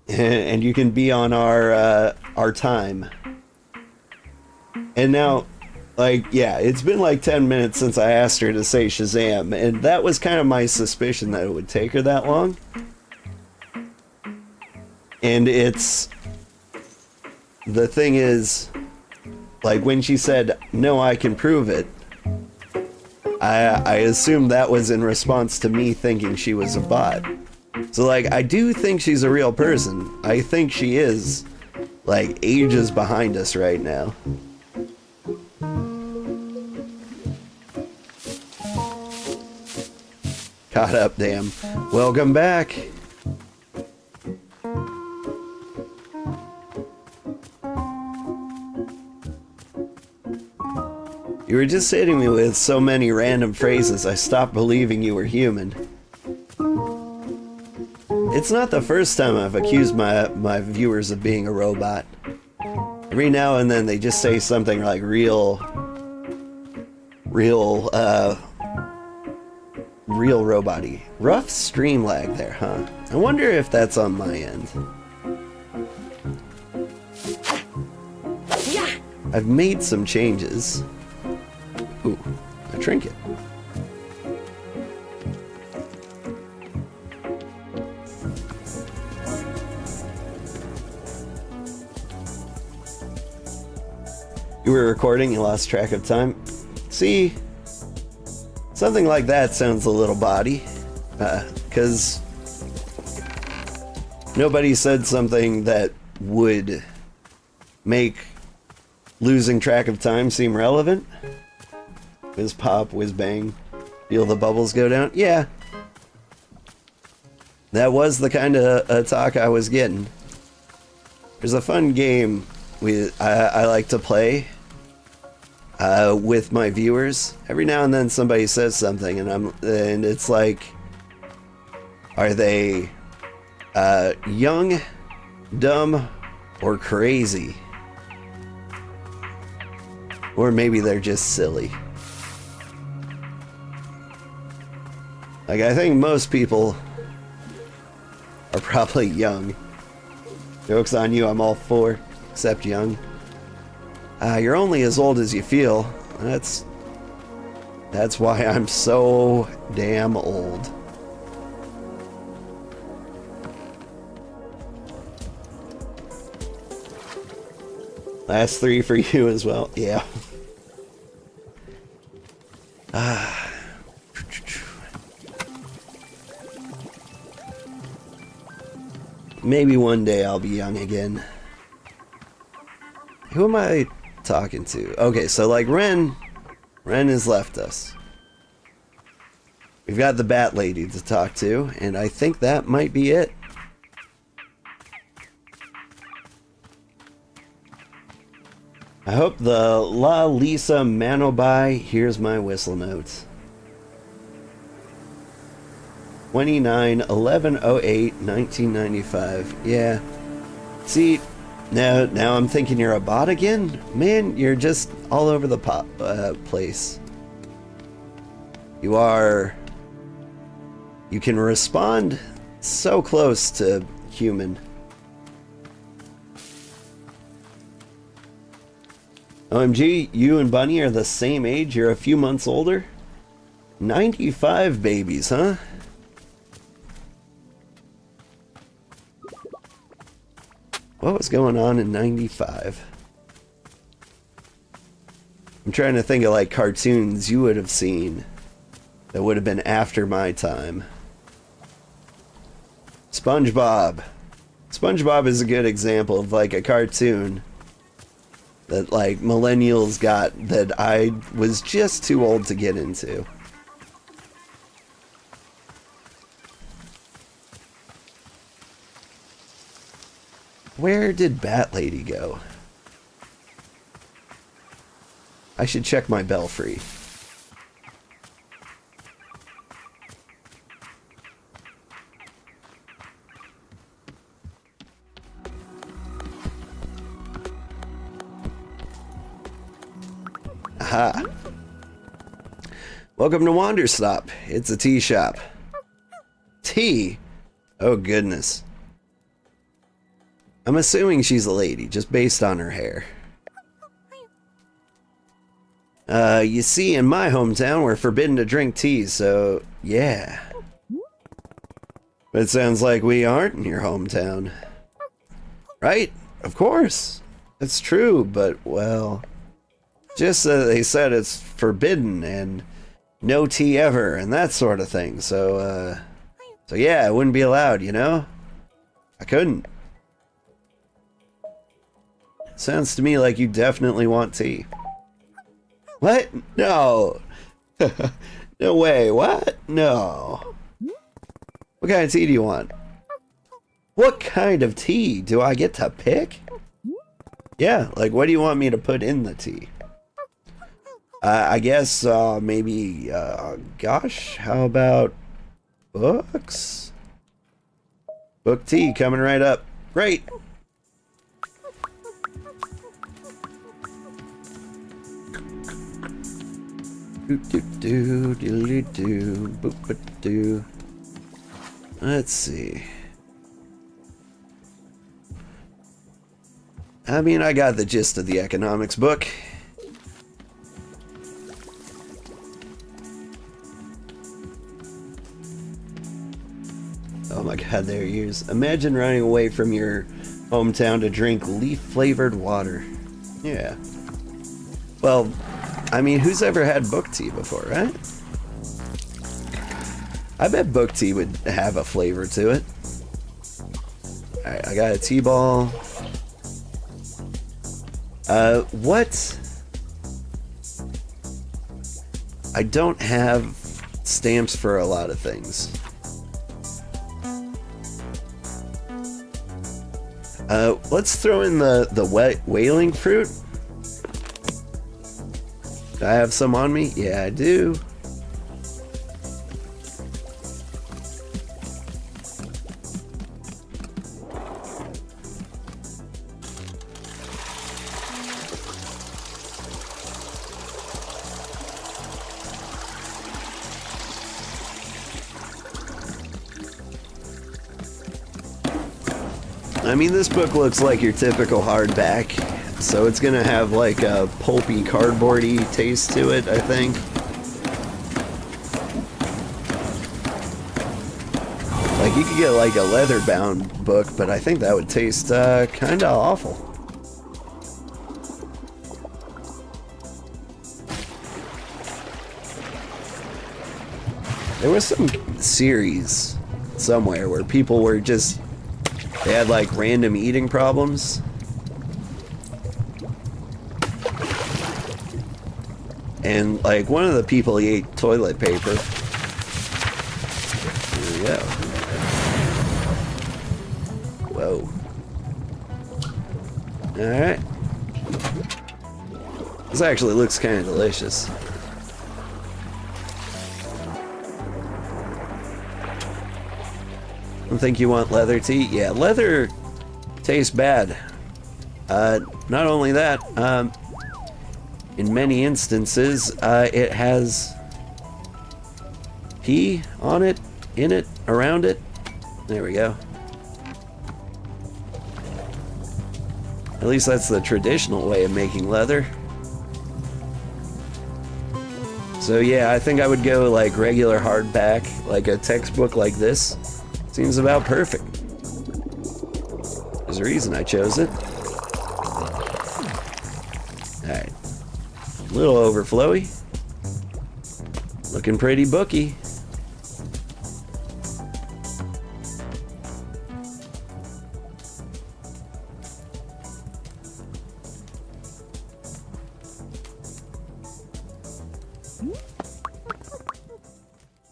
and you can be on our time. And now, like, yeah, it's been like 10 minutes since I asked her to say Shazam, and that was kind of my suspicion that it would take her that long. And the thing is, like, when she said, no, I can prove it, I assumed that was in response to me thinking she was a bot. So, like, I do think she's a real person. I think she is, like, ages behind us right now. Caught up, damn. Welcome back. You were just hitting me with so many random phrases, I stopped believing you were human. It's not the first time I've accused my viewers of being a robot. Every now and then they just say something like real real robot-y. Rough stream lag there, huh? I wonder if that's on my end. I've made some changes. Ooh, a trinket. You were recording, you lost track of time. See, something like that sounds a little body, because nobody said something that would make losing track of time seem relevant. Whiz pop, whiz bang, feel the bubbles go down. Yeah, that was the kind of talk I was getting. There's a fun game I like to play with my viewers. Every now and then somebody says something and it's like, are they young, dumb, or crazy? Or maybe they're just silly. Like, I think most people are probably young. Joke's on you, I'm all for, except young. You're only as old as you feel. That's why I'm so damn old. Last three for you as well. Yeah. Maybe one day I'll be young again. Who am I talking to? Okay, so like Ren has left us. We've got the Bat Lady to talk to, and I think that might be it. I hope the La Lisa Manobai hears my whistle notes. 29/11/08/1995. Yeah. See, now I'm thinking you're a bot again? Man, you're just all over the place. You can respond so close to human. OMG, you and Bunny are the same age, you're a few months older? 95 babies, huh? What was going on in 95? I'm trying to think of like cartoons you would have seen that would have been after my time. SpongeBob. SpongeBob is a good example of like a cartoon that like millennials got that I was just too old to get into. Where did Bat Lady go? I should check my belfry. Aha. Welcome to Wanderstop. It's a tea shop. Tea? Oh goodness. I'm assuming she's a lady, just based on her hair. You see, in my hometown, we're forbidden to drink tea, so yeah. But it sounds like we aren't in your hometown. Right? Of course. It's true, but, well, just they said it's forbidden and no tea ever and that sort of thing. So yeah, it wouldn't be allowed, you know? I couldn't. Sounds to me like you definitely want tea. What? No. No way. What? No. What kind of tea do you want? What kind of tea? Do I get to pick? Yeah, like what do you want me to put in the tea? I guess maybe, gosh, how about books? Book tea coming right up. Great. Do. Let's see. I mean, I got the gist of the economics book. Oh my god, there he is. Imagine running away from your hometown to drink leaf-flavored water. Yeah. Well, I mean, who's ever had book tea before, right? I bet book tea would have a flavor to it. Alright, I got a tea ball. What? I don't have stamps for a lot of things. Let's throw in the whaling fruit. Do I have some on me? Yeah, I do. I mean, this book looks like your typical hardback, so it's gonna have like a pulpy, cardboardy taste to it, I think. Like, you could get like a leather-bound book, but I think that would taste kinda awful. There was some series somewhere where people were just... they had like random eating problems. And like one of the people, he ate toilet paper. There we go. Whoa. Alright. This actually looks kind of delicious. I think you want leather tea? Yeah, leather tastes bad. Not only that, in many instances, it has pee on it, in it, around it. There we go. At least that's the traditional way of making leather. So yeah, I think I would go like regular hardback, like a textbook like this. Seems about perfect. There's a reason I chose it. Alright. A little overflowy. Looking pretty booky.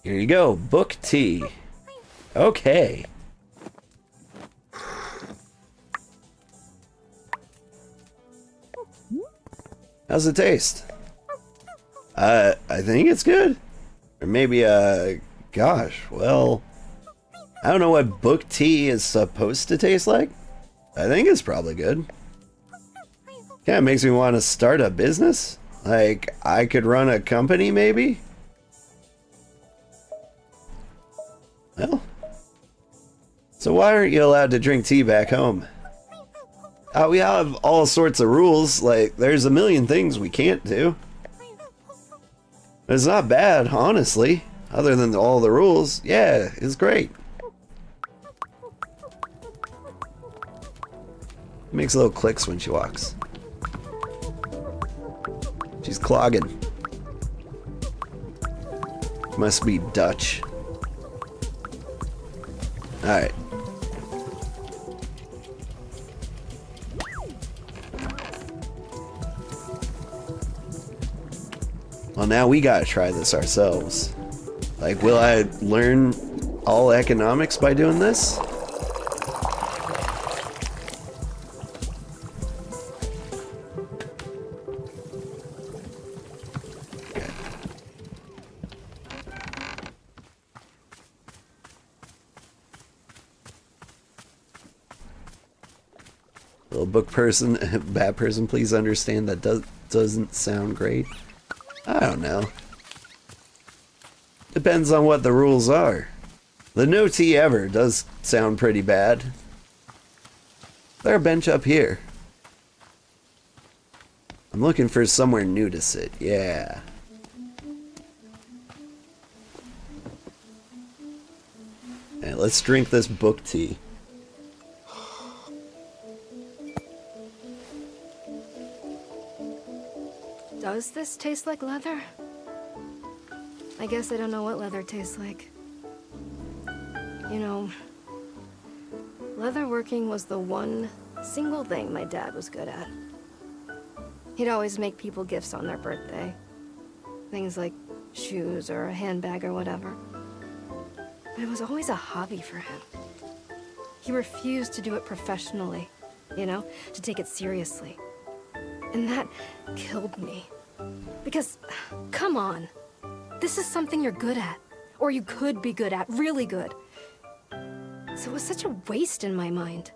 Here you go, book tea. Okay. How's it taste? I think it's good. Or maybe, gosh, well, I don't know what book tea is supposed to taste like. I think it's probably good. Kinda makes me want to start a business. Like, I could run a company, maybe? Well, so why aren't you allowed to drink tea back home? We have all sorts of rules, like, there's a million things we can't do. It's not bad, honestly, other than all the rules. Yeah, it's great. Makes little clicks when she walks. She's clogging. Must be Dutch. Alright. Well, now we gotta try this ourselves. Like, will I learn all economics by doing this? Okay. Little book person, bad person, please understand that doesn't sound great. I don't know. Depends on what the rules are. The no tea ever does sound pretty bad. Is there a bench up here? I'm looking for somewhere new to sit. Yeah. Hey, let's drink this book tea. Does this taste like leather? I guess I don't know what leather tastes like. You know, leatherworking was the one single thing my dad was good at. He'd always make people gifts on their birthday. Things like shoes or a handbag or whatever. But it was always a hobby for him. He refused to do it professionally, you know, to take it seriously. And that killed me. Because, come on, this is something you're good at. Or you could be good at, really good. So it was such a waste in my mind.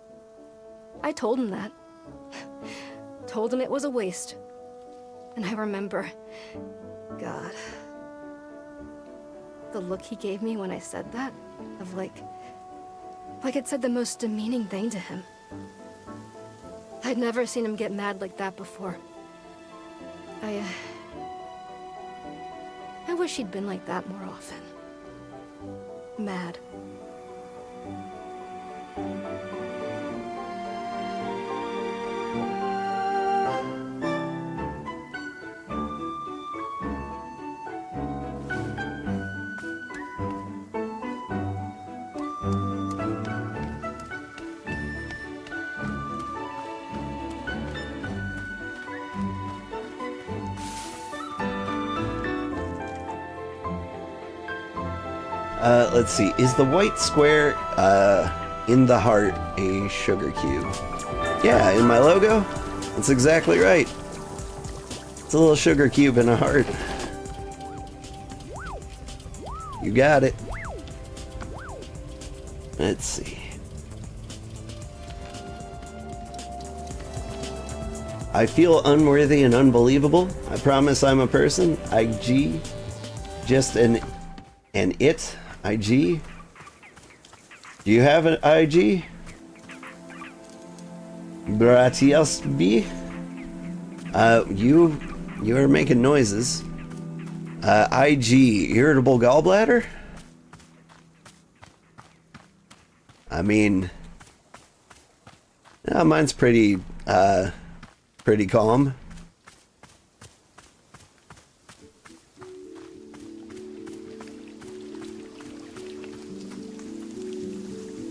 I told him that. Told him it was a waste. And I remember, God, the look he gave me when I said that, of like it said the most demeaning thing to him. I'd never seen him get mad like that before. I wish he'd been like that more often. Mad. Let's see. Is the white square in the heart a sugar cube? Yeah, in my logo? That's exactly right. It's a little sugar cube in a heart. You got it. Let's see. I feel unworthy and unbelievable. I promise I'm a person. IG. Just an it. IG? Do you have an IG? Bratias B? You are making noises. IG, irritable gallbladder? I mean, yeah, mine's pretty calm.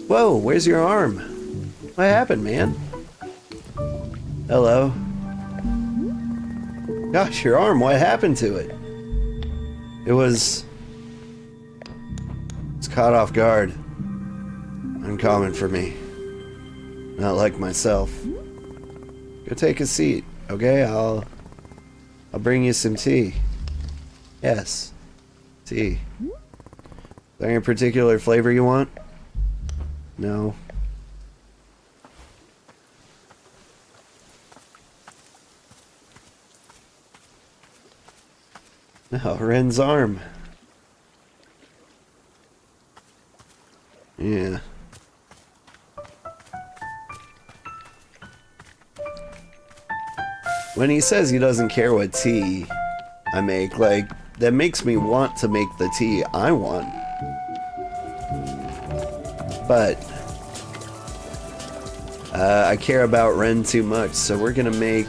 Whoa, where's your arm? What happened, man? Hello. Gosh, your arm, what happened to it? It's caught off guard. Uncommon for me. Not like myself. Go take a seat, okay? I'll bring you some tea. Yes. Tea. Is there any particular flavor you want? No. No, Ren's arm. Yeah. When he says he doesn't care what tea I make, like, that makes me want to make the tea I want. But I care about Ren too much, so we're gonna make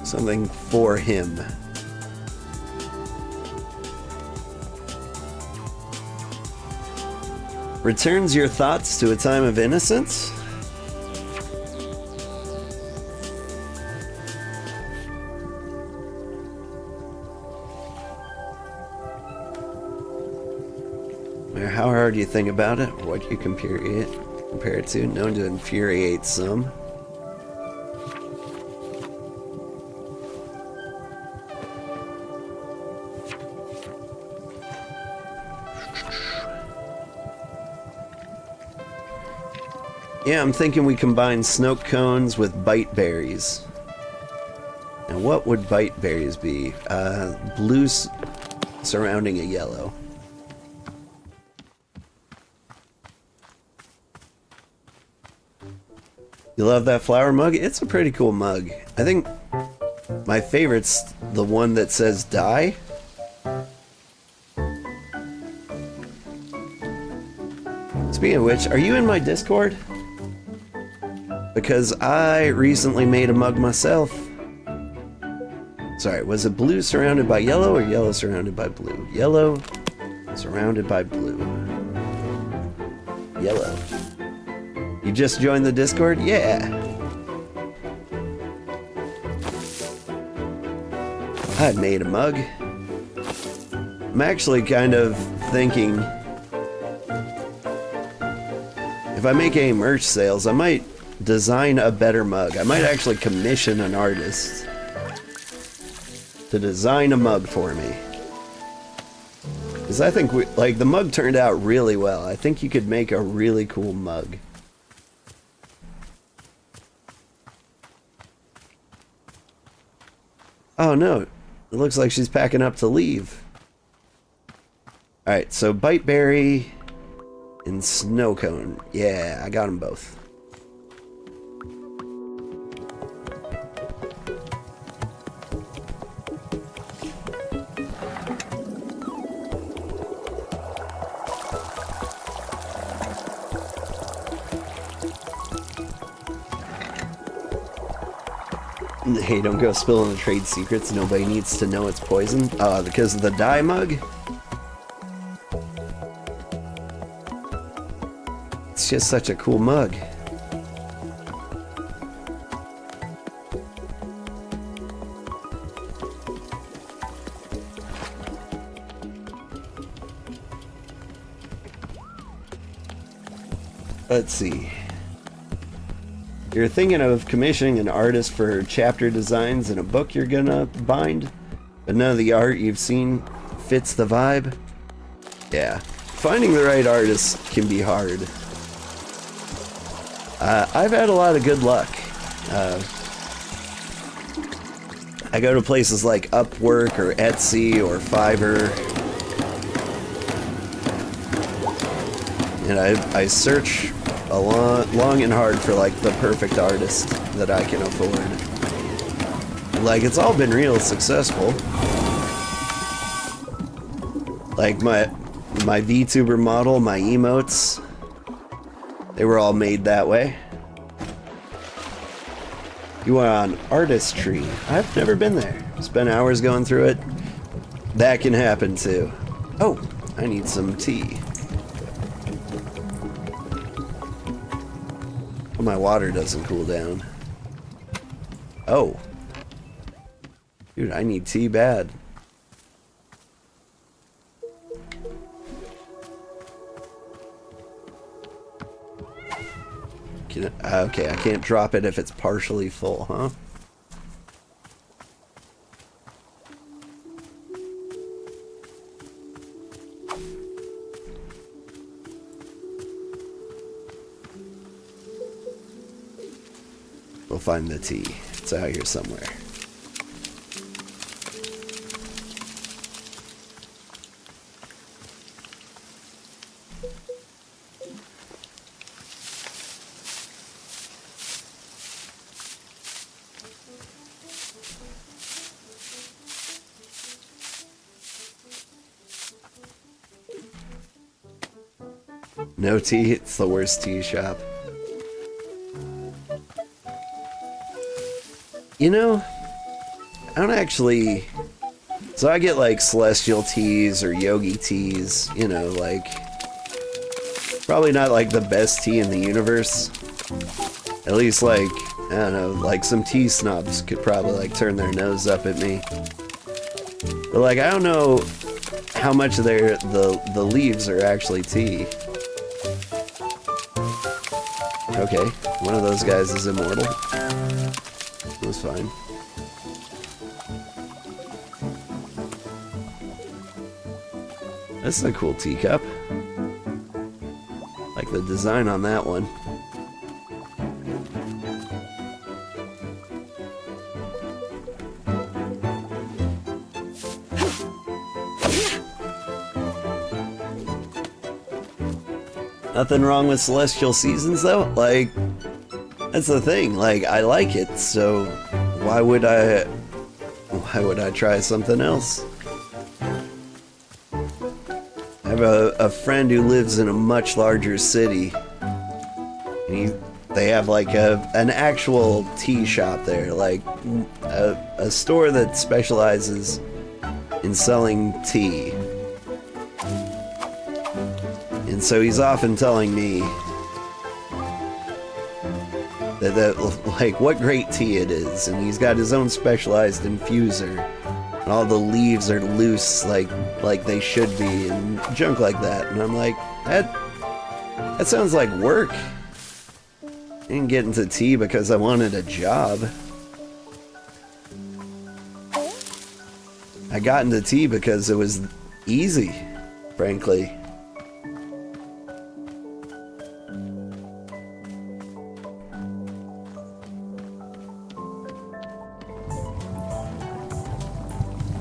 something for him. Returns your thoughts to a time of innocence? How hard do you think about it? What you compare it to? Known to infuriate some. Yeah, I'm thinking we combine snow cones with bite berries. And what would bite berries be? Blue surrounding a yellow. You love that flower mug? It's a pretty cool mug. I think my favorite's the one that says die. Speaking of which, are you in my Discord? Because I recently made a mug myself. Sorry, was it blue surrounded by yellow or yellow surrounded by blue? Yellow surrounded by blue. Yellow. You just joined the Discord? Yeah. I made a mug. I'm actually kind of thinking if I make any merch sales, I might design a better mug. I might actually commission an artist to design a mug for me. Because I think the mug turned out really well. I think you could make a really cool mug. Oh no, it looks like she's packing up to leave. Alright, so Biteberry and Snowcone. Yeah, I got them both. Hey, don't go spilling the trade secrets. Nobody needs to know it's poison. Because of the dye mug? It's just such a cool mug. Let's see. You're thinking of commissioning an artist for chapter designs in a book you're gonna bind, but none of the art you've seen fits the vibe? Yeah, finding the right artist can be hard. I've had a lot of good luck. I go to places like Upwork or Etsy or Fiverr, and I search long and hard for like the perfect artist that I can afford. Like, it's all been real successful. Like my VTuber model, my emotes, they were all made that way. You went on Artistry. I've never been there. Spent hours going through it. That can happen too. Oh, I need some tea. My water doesn't cool down. Oh. Dude, I need tea bad. Okay, I can't drop it if it's partially full, huh? We'll find the tea. It's out here somewhere. No tea, it's the worst tea shop. You know, I don't actually... So I get like celestial teas or yogi teas, you know, like... Probably not like the best tea in the universe. At least like, I don't know, like some tea snobs could probably like turn their nose up at me. But like, I don't know how much of the leaves are actually tea. Okay, one of those guys is immortal. That's fine. This is a cool teacup. Like the design on that one. Nothing wrong with Celestial Seasons, though. Like, that's the thing. Like, I like it, so why would I try something else? I have a friend who lives in a much larger city, and they have like an actual tea shop there, like a store that specializes in selling tea. And so he's often telling me that like what great tea it is, and he's got his own specialized infuser, and all the leaves are loose like they should be, and junk like that. And I'm like, that sounds like work. I didn't get into tea because I wanted a job. I got into tea because it was easy, frankly.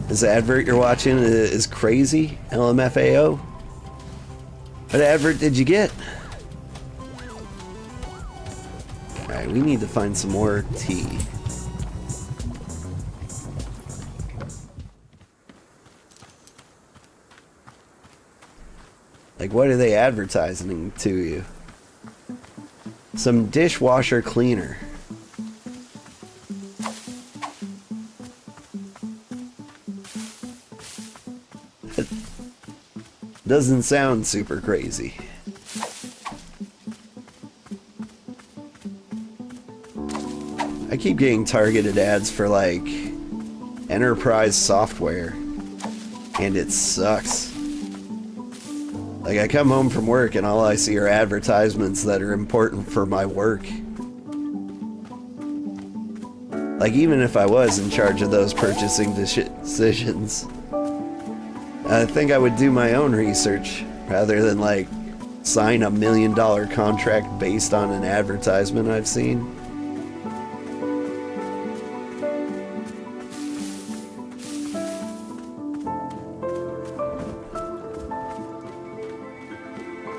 This advert you're watching is crazy, LMFAO. What advert did you get? Alright, we need to find some more tea. Like, what are they advertising to you? Some dishwasher cleaner. It doesn't sound super crazy. I keep getting targeted ads for like enterprise software, and it sucks. Like, I come home from work and all I see are advertisements that are important for my work. Like, even if I was in charge of those purchasing decisions, I think I would do my own research rather than like sign $1 million contract based on an advertisement I've seen.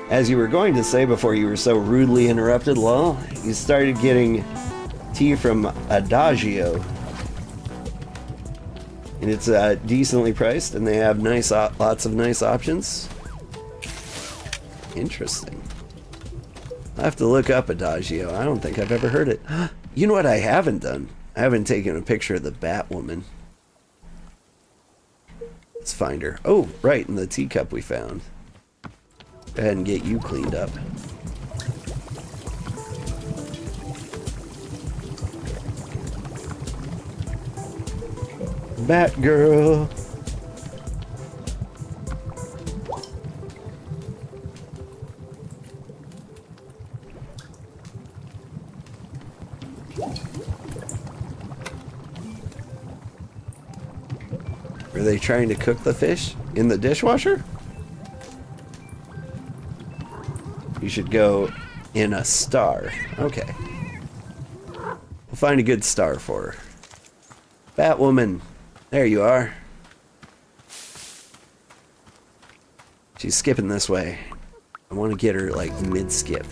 As you were going to say before you were so rudely interrupted, Lol, you started getting tea from Adagio. And it's decently priced, and they have lots of nice options. Interesting. I'll have to look up Adagio. I don't think I've ever heard it. You know what I haven't done? I haven't taken a picture of the Batwoman. Let's find her. Oh, right, in the teacup we found. Go ahead and get you cleaned up. Batgirl. Are they trying to cook the fish in the dishwasher? You should go in a star. Okay. We'll find a good star for her. Batwoman. There you are. She's skipping this way. I want to get her, like, mid-skip.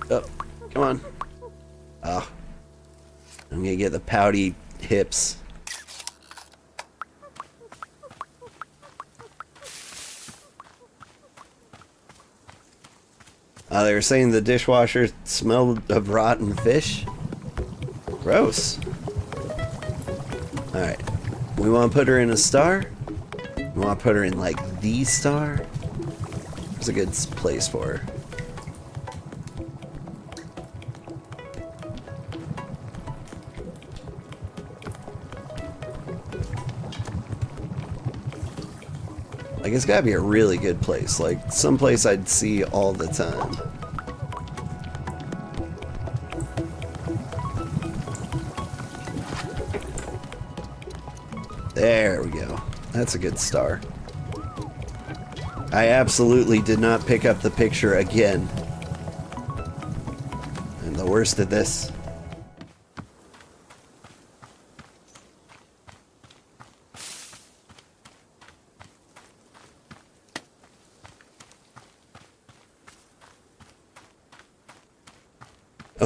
Oh, come on. Oh. I'm gonna get the pouty hips. They were saying the dishwasher smelled of rotten fish. Gross. Alright. We want to put her in a star. We want to put her in, like, the star. It's a good place for her. Like, it's gotta be a really good place. Like, some place I'd see all the time. There we go. That's a good star. I absolutely did not pick up the picture again. And the worst of this.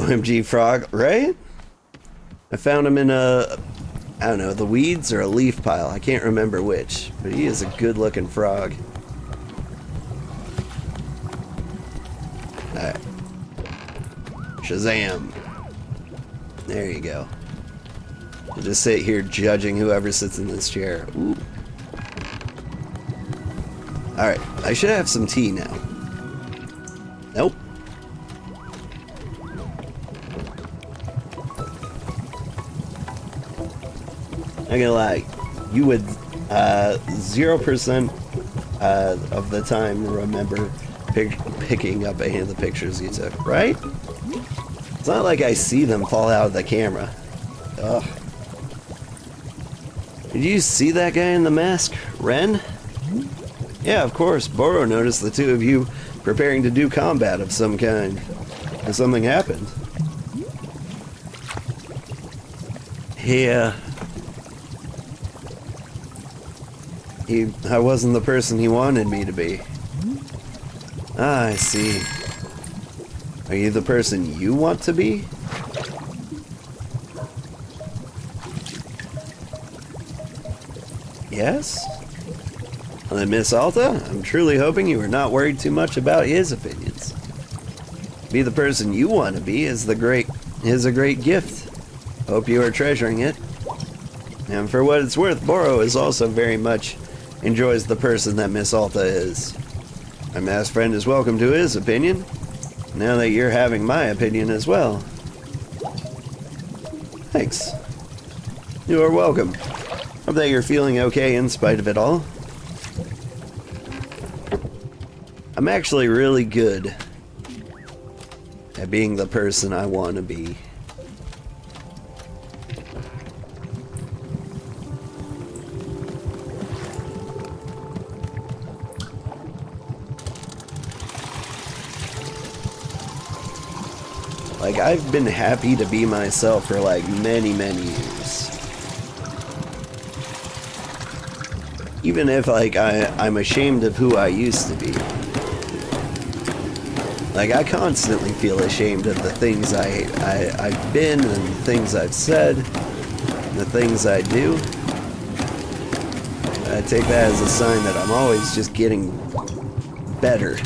OMG frog, right? I found him in a, I don't know, the weeds or a leaf pile. I can't remember which, but he is a good looking frog. Alright. Shazam. There you go. I'll just sit here judging whoever sits in this chair. Ooh. Alright, I should have some tea now. Nope. Not gonna lie, you would 0% of the time remember picking up any of the pictures you took, right? It's not like I see them fall out of the camera. Ugh. Did you see that guy in the mask, Ren? Yeah, of course. Boro noticed the two of you preparing to do combat of some kind. And something happened. I wasn't the person he wanted me to be. Ah, I see. Are you the person you want to be? Yes? Well, then, Miss Alta, I'm truly hoping you are not worried too much about his opinions. Be the person you want to be is a great gift. Hope you are treasuring it. And for what it's worth, Boro is also very much enjoys the person that Miss Alta is. My masked friend is welcome to his opinion, now that you're having my opinion as well. Thanks. You are welcome. Hope that you're feeling okay in spite of it all. I'm actually really good at being the person I want to be. Like, I've been happy to be myself for like many, many years. Even if like I'm ashamed of who I used to be. Like, I constantly feel ashamed of the things I've been and the things I've said, and the things I do. I take that as a sign that I'm always just getting better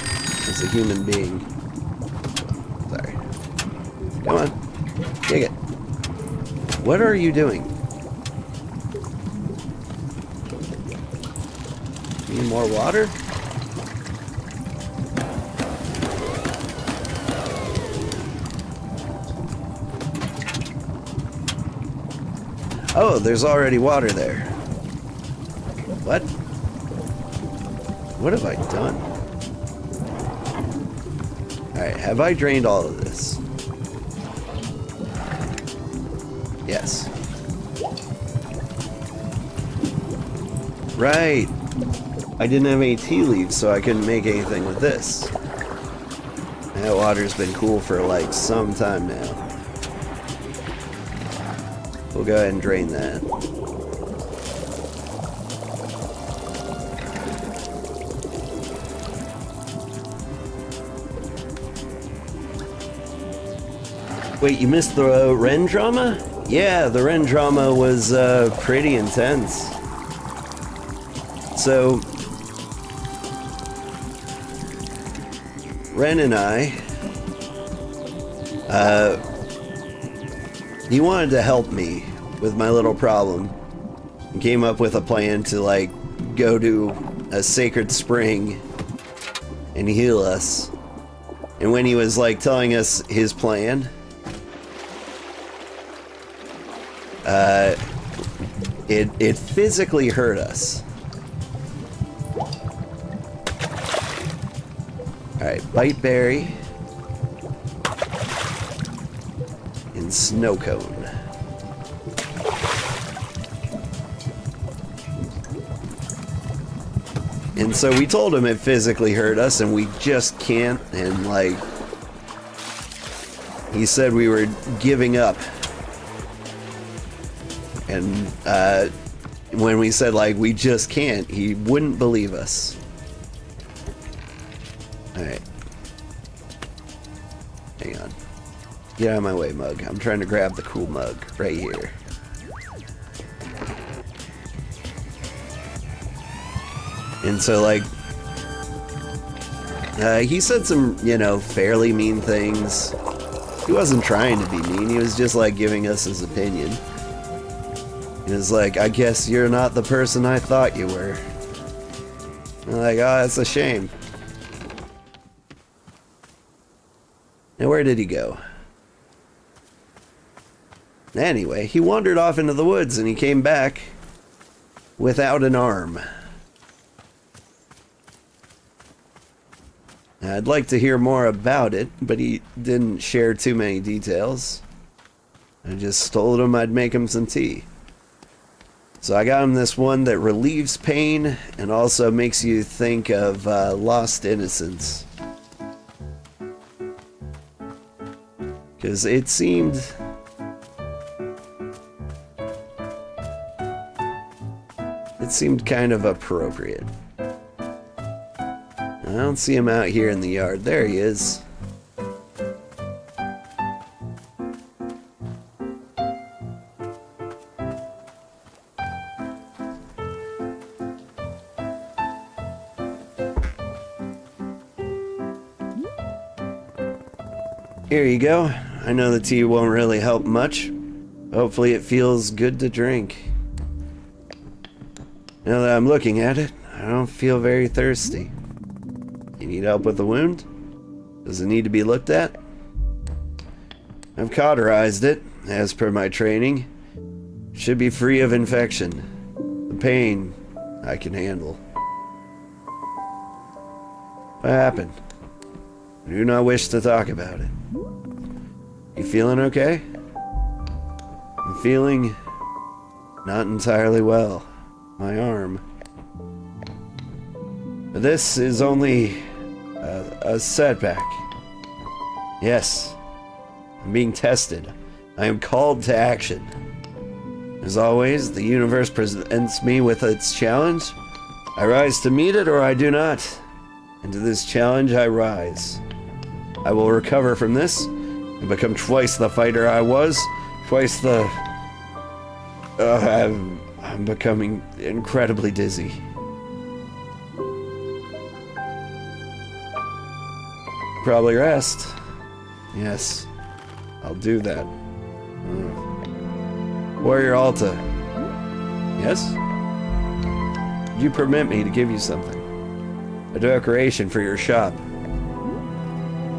as a human being. Sorry. Come on. Kick it. What are you doing? Need more water? Oh, there's already water there. What? What have I done? Alright, have I drained all of this? Yes. Right. I didn't have any tea leaves, so I couldn't make anything with this. That water's been cool for like some time now. We'll go ahead and drain that. Wait, you missed the Ren drama? Yeah, the Ren drama was pretty intense. So, Ren and I, he wanted to help me with my little problem and came up with a plan to like go to a sacred spring and heal us. And when he was like telling us his plan, it physically hurt us. Alright, bite berry and snow cone. And so we told him it physically hurt us and we just can't, and like he said we were giving up. And when we said like we just can't, he wouldn't believe us. Alright. Hang on. Get out of my way, mug. I'm trying to grab the cool mug right here. And so, like, he said some, you know, fairly mean things. He wasn't trying to be mean. He was just, like, giving us his opinion. He was like, I guess you're not the person I thought you were. I'm like, oh, that's a shame. Now, where did he go? Anyway, he wandered off into the woods and he came back without an arm. I'd like to hear more about it, but he didn't share too many details. I just told him I'd make him some tea. So I got him this one that relieves pain and also makes you think of lost innocence. Because it seemed kind of appropriate. I don't see him out here in the yard. There he is. Here you go. I know the tea won't really help much. Hopefully it feels good to drink. Now that I'm looking at it, I don't feel very thirsty. You need help with the wound? Does it need to be looked at? I've cauterized it, as per my training. Should be free of infection. The pain I can handle. What happened? I do not wish to talk about it. You feeling okay? I'm feeling not entirely well. My arm. But this is only a setback. Yes, I'm being tested. I am called to action. As always, the universe presents me with its challenge. I rise to meet it or I do not. And to this challenge I rise. I will recover from this and become twice the fighter I was, twice the... I'm becoming incredibly dizzy. Probably rest. Yes, I'll do that. Warrior Alta. Yes? You permit me to give you something. A decoration for your shop.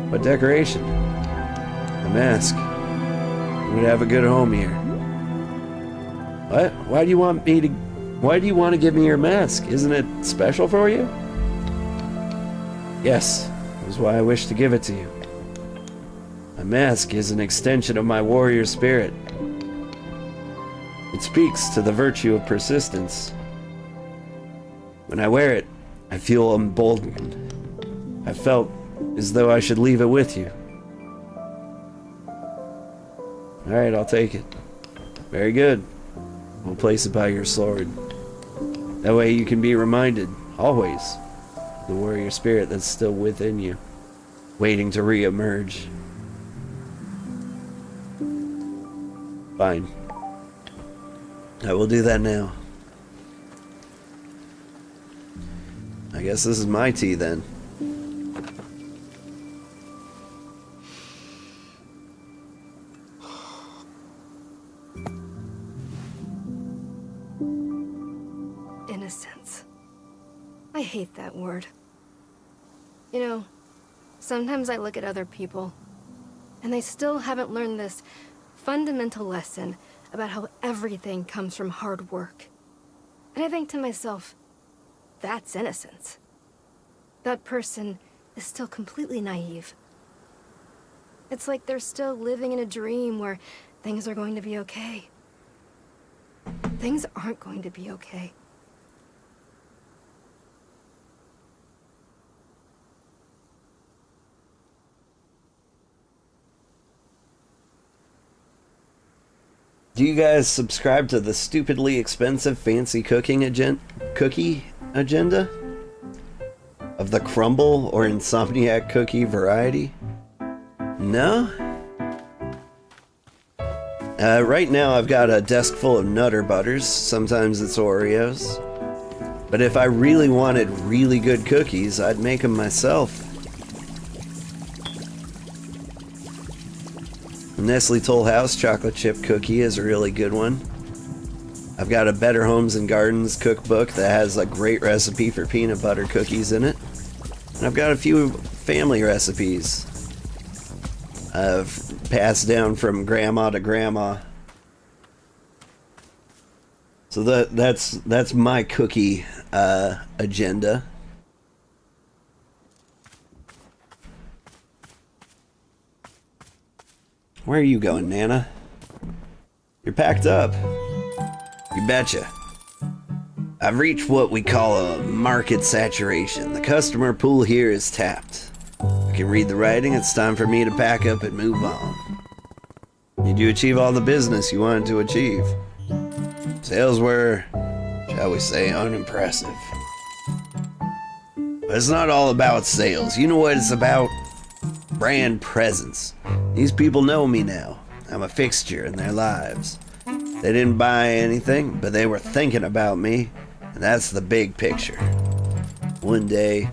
What decoration? A mask. You would have a good home here. What? Why do you want to give me your mask? Isn't it special for you? Yes, that was why I wish to give it to you. A mask is an extension of my warrior spirit. It speaks to the virtue of persistence. When I wear it, I feel emboldened. I felt as though I should leave it with you. Alright, I'll take it. Very good. We'll place it by your sword. That way you can be reminded, always, the warrior spirit that's still within you, waiting to re-emerge. Fine. I will do that now. I guess this is my tea then. Innocence. I hate that word. You know, sometimes I look at other people, and they still haven't learned this fundamental lesson about how everything comes from hard work. And I think to myself, that's innocence. That person is still completely naive. It's like they're still living in a dream where things are going to be okay. Things aren't going to be okay. Do you guys subscribe to the stupidly expensive fancy cookie agenda? Of the crumble or insomniac cookie variety? No? Right now I've got a desk full of Nutter Butters. Sometimes it's Oreos. But if I really wanted really good cookies, I'd make them myself. Nestle Toll House chocolate chip cookie is a really good one. I've got a Better Homes and Gardens cookbook that has a great recipe for peanut butter cookies in it. And I've got a few family recipes passed down from grandma to grandma. So that's my cookie agenda. Where are you going, Nana? You're packed up. You betcha. I've reached what we call a market saturation. The customer pool here is tapped. I can read the writing. It's time for me to pack up and move on. Did you achieve all the business you wanted to achieve? Sales were, shall we say, unimpressive. But it's not all about sales. You know what it's about? Brand presence. These people know me now. I'm a fixture in their lives. They didn't buy anything, but they were thinking about me, and that's the big picture. One day,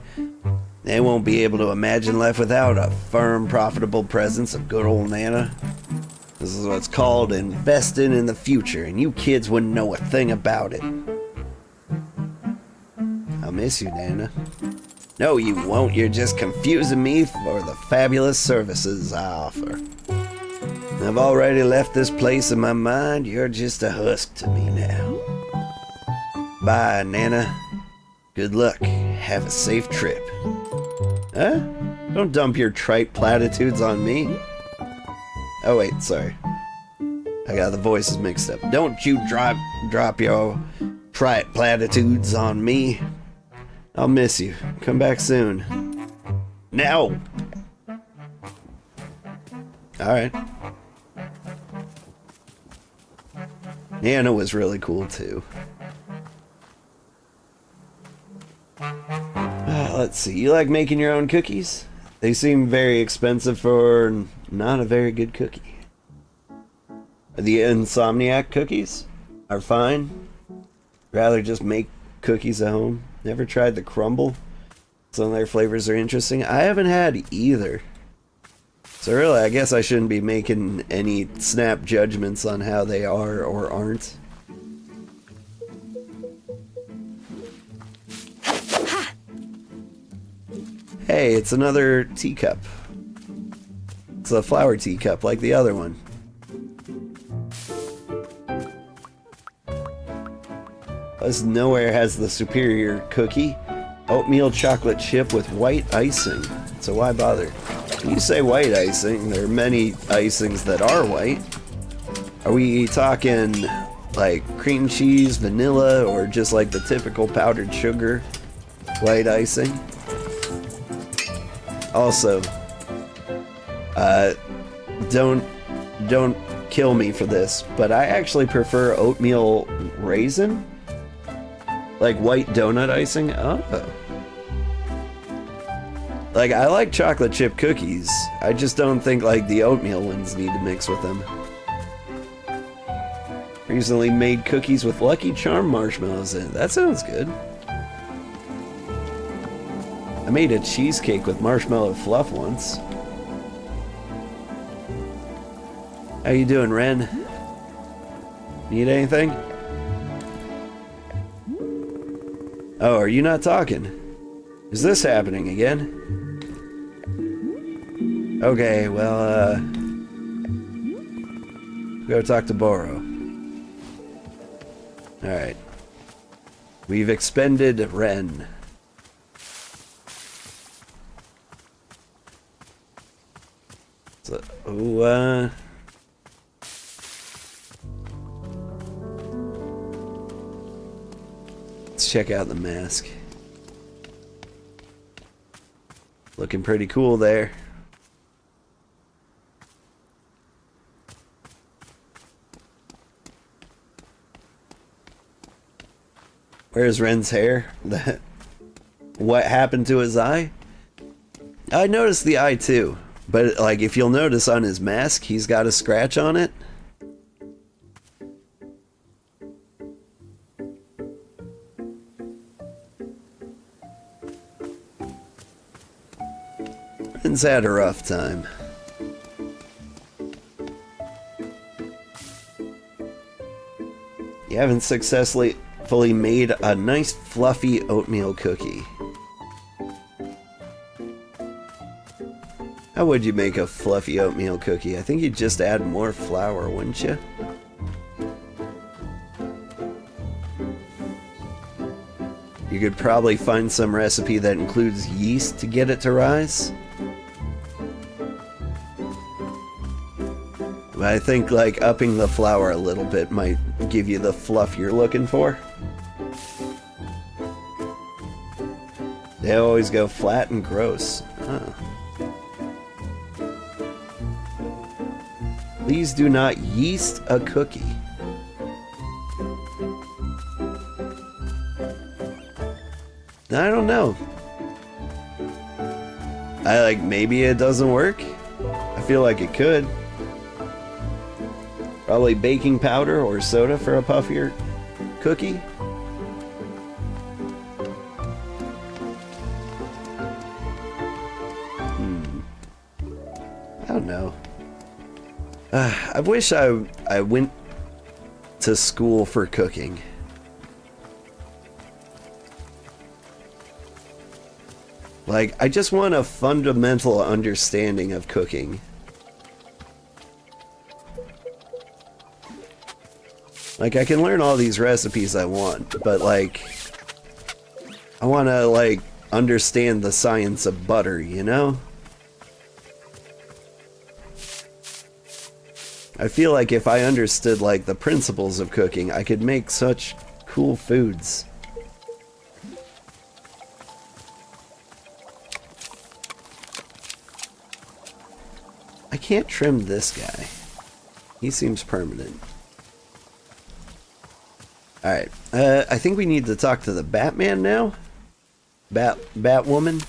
they won't be able to imagine life without a firm, profitable presence of good old Nana. This is what's called investing in the future, and you kids wouldn't know a thing about it. I'll miss you, Nana. No, you won't. You're just confusing me for the fabulous services I offer. I've already left this place in my mind. You're just a husk to me now. Bye, Nana. Good luck. Have a safe trip. Huh? Don't dump your trite platitudes on me. Oh, wait, sorry. I got the voices mixed up. Don't you drop your trite platitudes on me. I'll miss you. Come back soon. Now! Alright. Nana was really cool, too. Let's see. You like making your own cookies? They seem very expensive for not a very good cookie. The Insomniac cookies are fine. Rather just make cookies at home. Never tried the crumble. Some of their flavors are interesting. I haven't had either. So really, I guess I shouldn't be making any snap judgments on how they are or aren't. Hey, it's another teacup. It's a flower teacup like the other one. Plus, nowhere has the superior cookie. Oatmeal chocolate chip with white icing. So why bother? When you say white icing, there are many icings that are white. Are we talking like cream cheese, vanilla, or just like the typical powdered sugar white icing? Also, don't kill me for this, but I actually prefer oatmeal raisin. Like white donut icing? Oh. Like, I like chocolate chip cookies. I just don't think, like, the oatmeal ones need to mix with them. Recently made cookies with Lucky Charm marshmallows in it. That sounds good. I made a cheesecake with marshmallow fluff once. How you doing, Ren? Need anything? Oh, are you not talking? Is this happening again? Okay, well, go talk to Boro. Alright. We've expended Ren. So, let's check out the mask. Looking pretty cool there. Where's Ren's hair? What happened to his eye? I noticed the eye too, but like if you'll notice on his mask, he's got a scratch on it. Robin's had a rough time. You haven't successfully fully made a nice fluffy oatmeal cookie. How would you make a fluffy oatmeal cookie? I think you'd just add more flour, wouldn't you? You could probably find some recipe that includes yeast to get it to rise. But I think like upping the flour a little bit might give you the fluff you're looking for. They always go flat and gross. Huh. Please do not yeast a cookie. I don't know. Maybe it doesn't work. I feel like it could. Probably baking powder or soda for a puffier cookie. I don't know. I wish I went to school for cooking. Like, I just want a fundamental understanding of cooking. Like, I can learn all these recipes I want, but like, I want to like understand the science of butter, you know? I feel like if I understood like the principles of cooking, I could make such cool foods. I can't trim this guy. He seems permanent. Alright, I think we need to talk to the Batman now. Batwoman.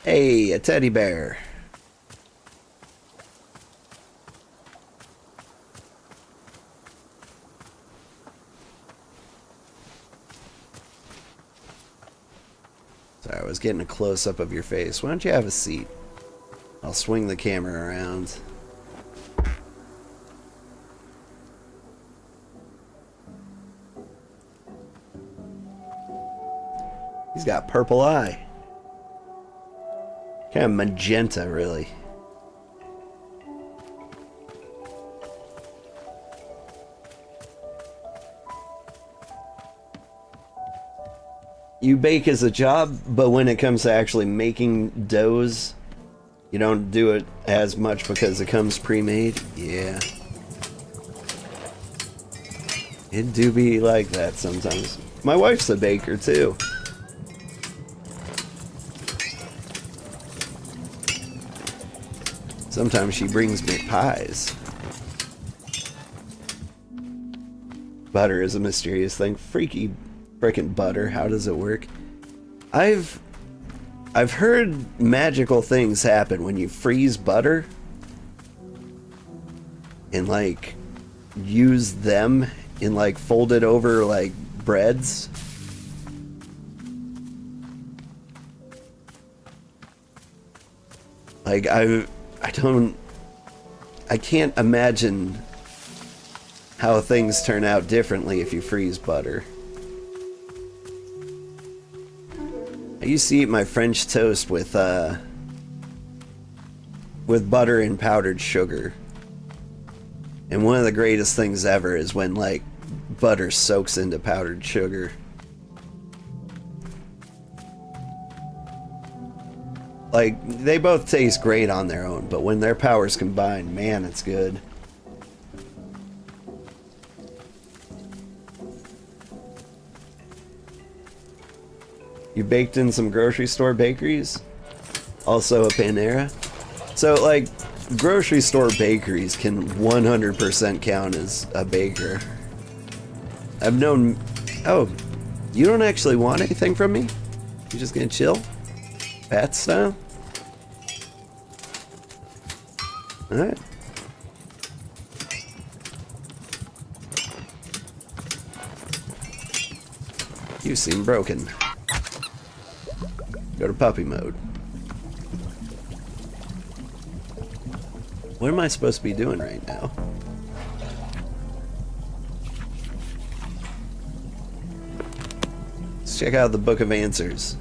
Hey, a teddy bear. Sorry, I was getting a close-up of your face. Why don't you have a seat? I'll swing the camera around. He's got purple eye. Kind of magenta, really. You bake as a job, but when it comes to actually making doughs, you don't do it as much because it comes pre-made? Yeah. It do be like that sometimes. My wife's a baker, too. Sometimes she brings me pies. Butter is a mysterious thing. Freaky frickin' butter. How does it work? I've heard magical things happen when you freeze butter and like use them in like folded over like breads. Like I can't imagine how things turn out differently if you freeze butter. I used to eat my French toast with butter and powdered sugar. And one of the greatest things ever is when like butter soaks into powdered sugar. Like, they both taste great on their own, but when their powers combine, man, it's good. You baked in some grocery store bakeries? Also a Panera? So, like, grocery store bakeries can 100% count as a baker. I've known... Oh, you don't actually want anything from me? You just gonna chill? Bat style? Alright. You seem broken. Go to puppy mode. What am I supposed to be doing right now? Let's check out the Book of Answers.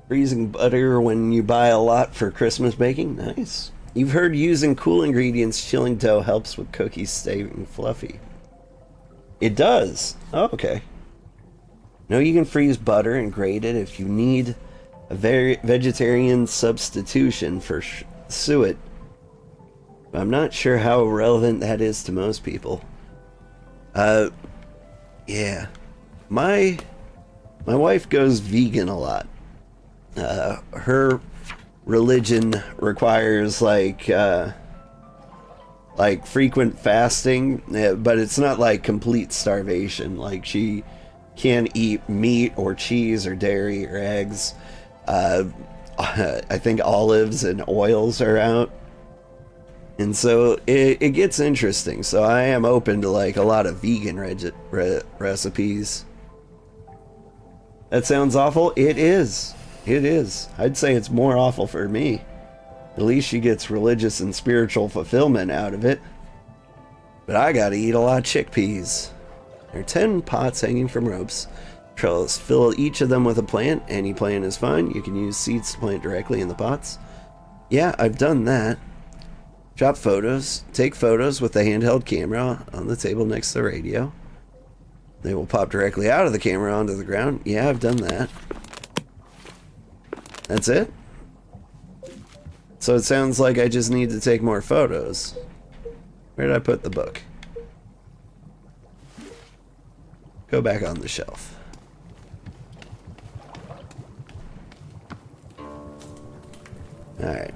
Freezing butter when you buy a lot for Christmas baking? Nice. You've heard using cool ingredients, chilling dough helps with cookies staying fluffy. It does? Oh, okay. No, you can freeze butter and grate it if you need a vegetarian substitution for suet. I'm not sure how relevant that is to most people. Yeah. My wife goes vegan a lot. Her religion requires like frequent fasting, but it's not like complete starvation. Like she can't eat meat or cheese or dairy or eggs. I think olives and oils are out. And so it gets interesting. So I am open to like a lot of vegan recipes. That sounds awful. It is. It is. I'd say it's more awful for me. At least she gets religious and spiritual fulfillment out of it. But I gotta eat a lot of chickpeas. There are 10 pots hanging from ropes. Trellis. Fill each of them with a plant. Any plant is fine. You can use seeds to plant directly in the pots. Yeah, I've done that. Drop photos. Take photos with the handheld camera on the table next to the radio. They will pop directly out of the camera onto the ground. Yeah, I've done that. That's it? So it sounds like I just need to take more photos. Where did I put the book? Go back on the shelf. Alright.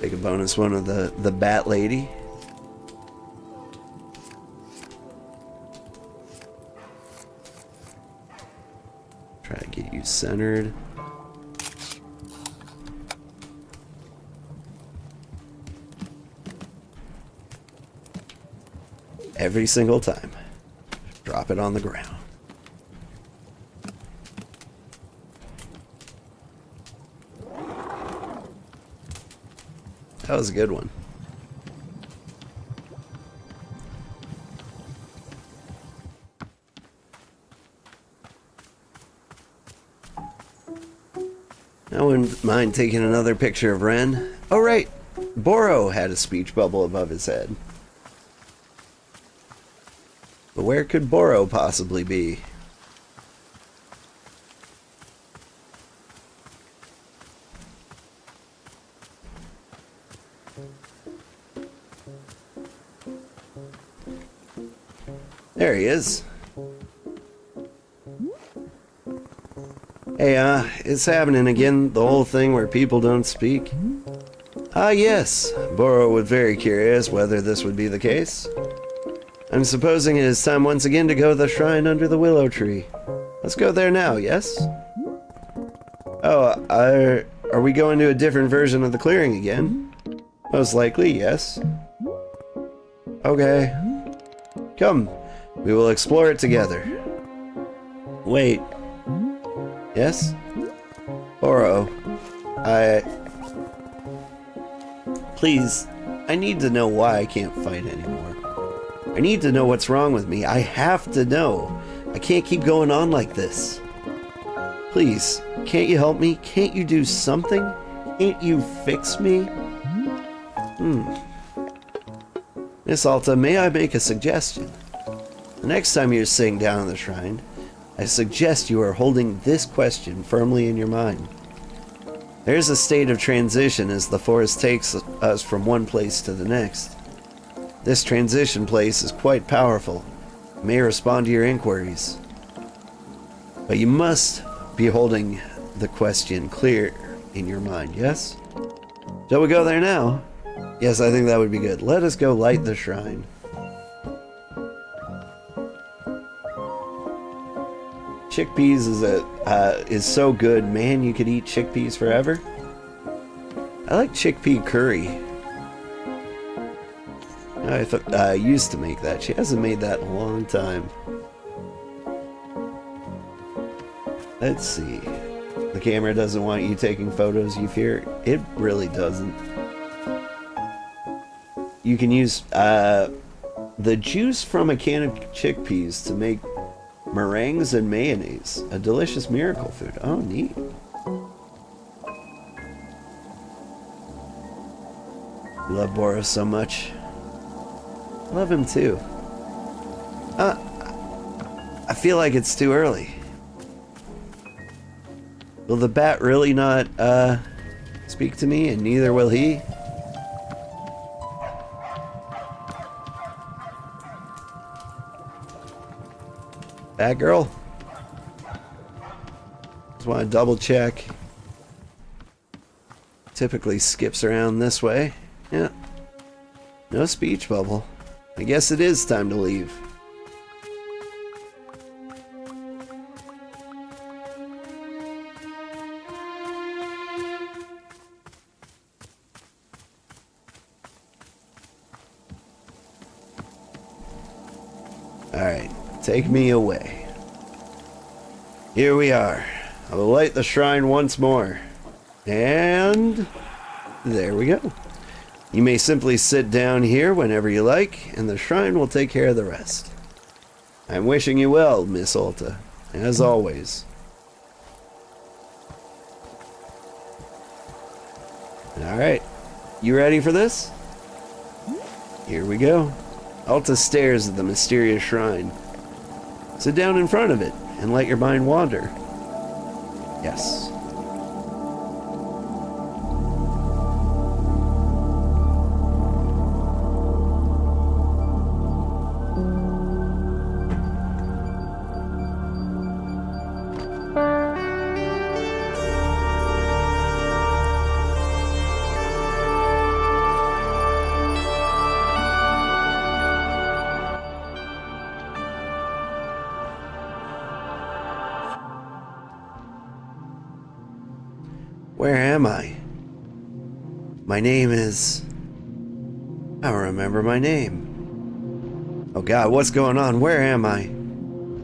Take a bonus one of the bat lady. Try to get you centered. Every single time. Drop it on the ground. That was a good one. I wouldn't mind taking another picture of Ren. Oh right, Boro had a speech bubble above his head. But where could Boro possibly be? There he is. Hey, it's happening again, the whole thing where people don't speak. Ah, yes. Boro was very curious whether this would be the case. I'm supposing it is time once again to go to the shrine under the willow tree. Let's go there now, yes? Oh, are we going to a different version of the clearing again? Most likely, yes. Okay. Come, we will explore it together. Wait. Yes? Boro, Please, I need to know why I can't fight anymore. I need to know what's wrong with me. I have to know. I can't keep going on like this. Please, can't you help me? Can't you do something? Can't you fix me? Miss Alta, may I make a suggestion? The next time you're sitting down in the shrine, I suggest you are holding this question firmly in your mind. There's a state of transition as the forest takes us from one place to the next. This transition place is quite powerful. It may respond to your inquiries. But you must be holding the question clear in your mind, yes? Shall we go there now? Yes, I think that would be good. Let us go light the shrine. Chickpeas is so good. Man, you could eat chickpeas forever. I like chickpea curry. I thought I used to make that. She hasn't made that in a long time. Let's see. The camera doesn't want you taking photos, you fear? It really doesn't. You can use the juice from a can of chickpeas to make meringues and mayonnaise. A delicious miracle food. Oh, neat. I love Boris so much. I love him too. I feel like it's too early. Will the bat really not speak to me, and neither will he? Batgirl? Just want to double check. Typically skips around this way. Yeah. No speech bubble. I guess it is time to leave. Alright, take me away. Here we are. I will light the shrine once more. And there we go. You may simply sit down here whenever you like, and the shrine will take care of the rest. I'm wishing you well, Miss Alta, as always. Alright, you ready for this? Here we go. Alta stares at the mysterious shrine. Sit down in front of it and let your mind wander. Yes. Where am I? My name is... I don't remember my name. Oh God, what's going on? Where am I?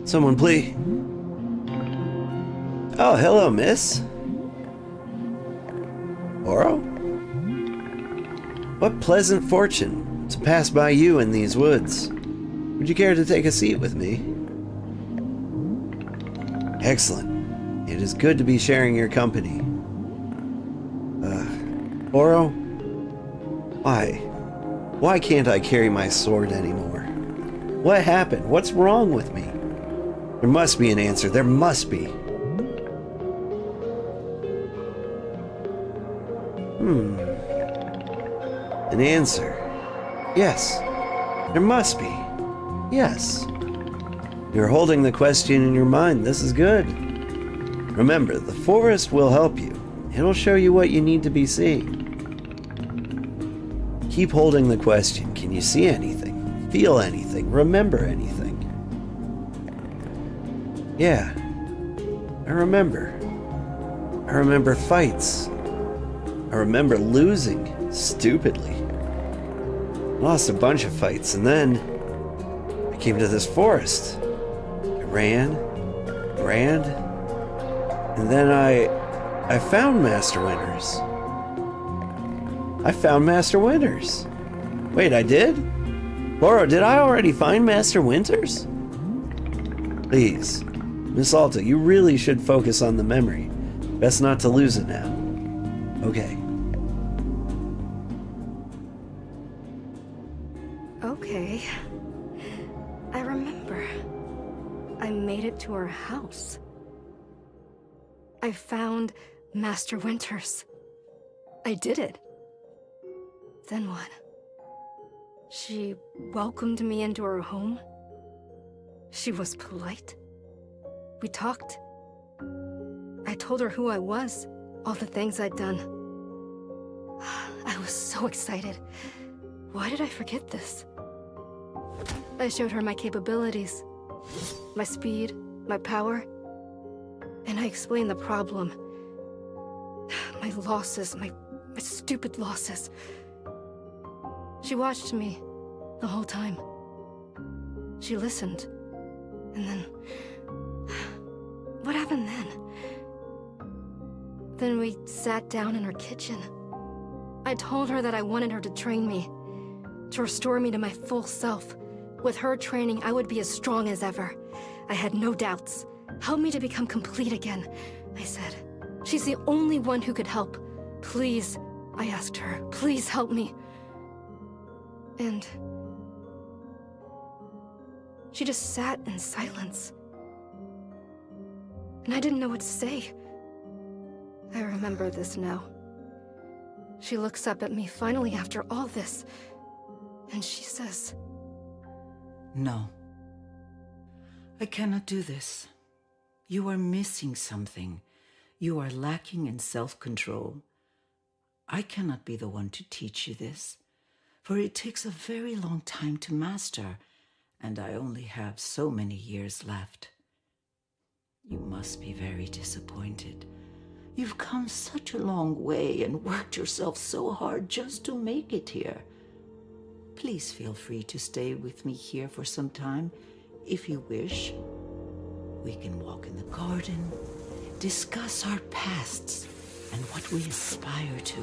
Someone please... Oh, hello, miss. Oro? What pleasant fortune to pass by you in these woods. Would you care to take a seat with me? Excellent. It is good to be sharing your company. Oro? Why can't I carry my sword anymore? What happened? What's wrong with me? There must be an answer. There must be. An answer. Yes. There must be. Yes. You're holding the question in your mind. This is good. Remember, the forest will help you. It'll show you what you need to be seeing. Keep holding the question. Can you see anything? Feel anything? Remember anything? Yeah. I remember. I remember fights. I remember losing stupidly. Lost a bunch of fights, and then I came to this forest. I ran, and then I found Master Winters. I found Master Winters. Wait, I did? Laura, did I already find Master Winters? Please, Miss Alta, you really should focus on the memory. Best not to lose it now. Okay. Okay. I remember. I made it to her house. I found Master Winters. I did it. Then what? She welcomed me into her home. She was polite. We talked. I told her who I was, all the things I'd done. I was so excited. Why did I forget this? I showed her my capabilities, my speed, my power, and I explained the problem. My losses, my stupid losses. She watched me, the whole time. She listened. And then... What happened then? Then we sat down in her kitchen. I told her that I wanted her to train me, to restore me to my full self. With her training, I would be as strong as ever. I had no doubts. Help me to become complete again, I said. She's the only one who could help. Please, I asked her, please help me. And she just sat in silence. And I didn't know what to say. I remember this now. She looks up at me finally after all this, and she says, "No. I cannot do this. You are missing something. You are lacking in self-control. I cannot be the one to teach you this, for it takes a very long time to master, and I only have so many years left. You must be very disappointed. You've come such a long way and worked yourself so hard just to make it here. Please feel free to stay with me here for some time, if you wish. We can walk in the garden, discuss our pasts and what we aspire to.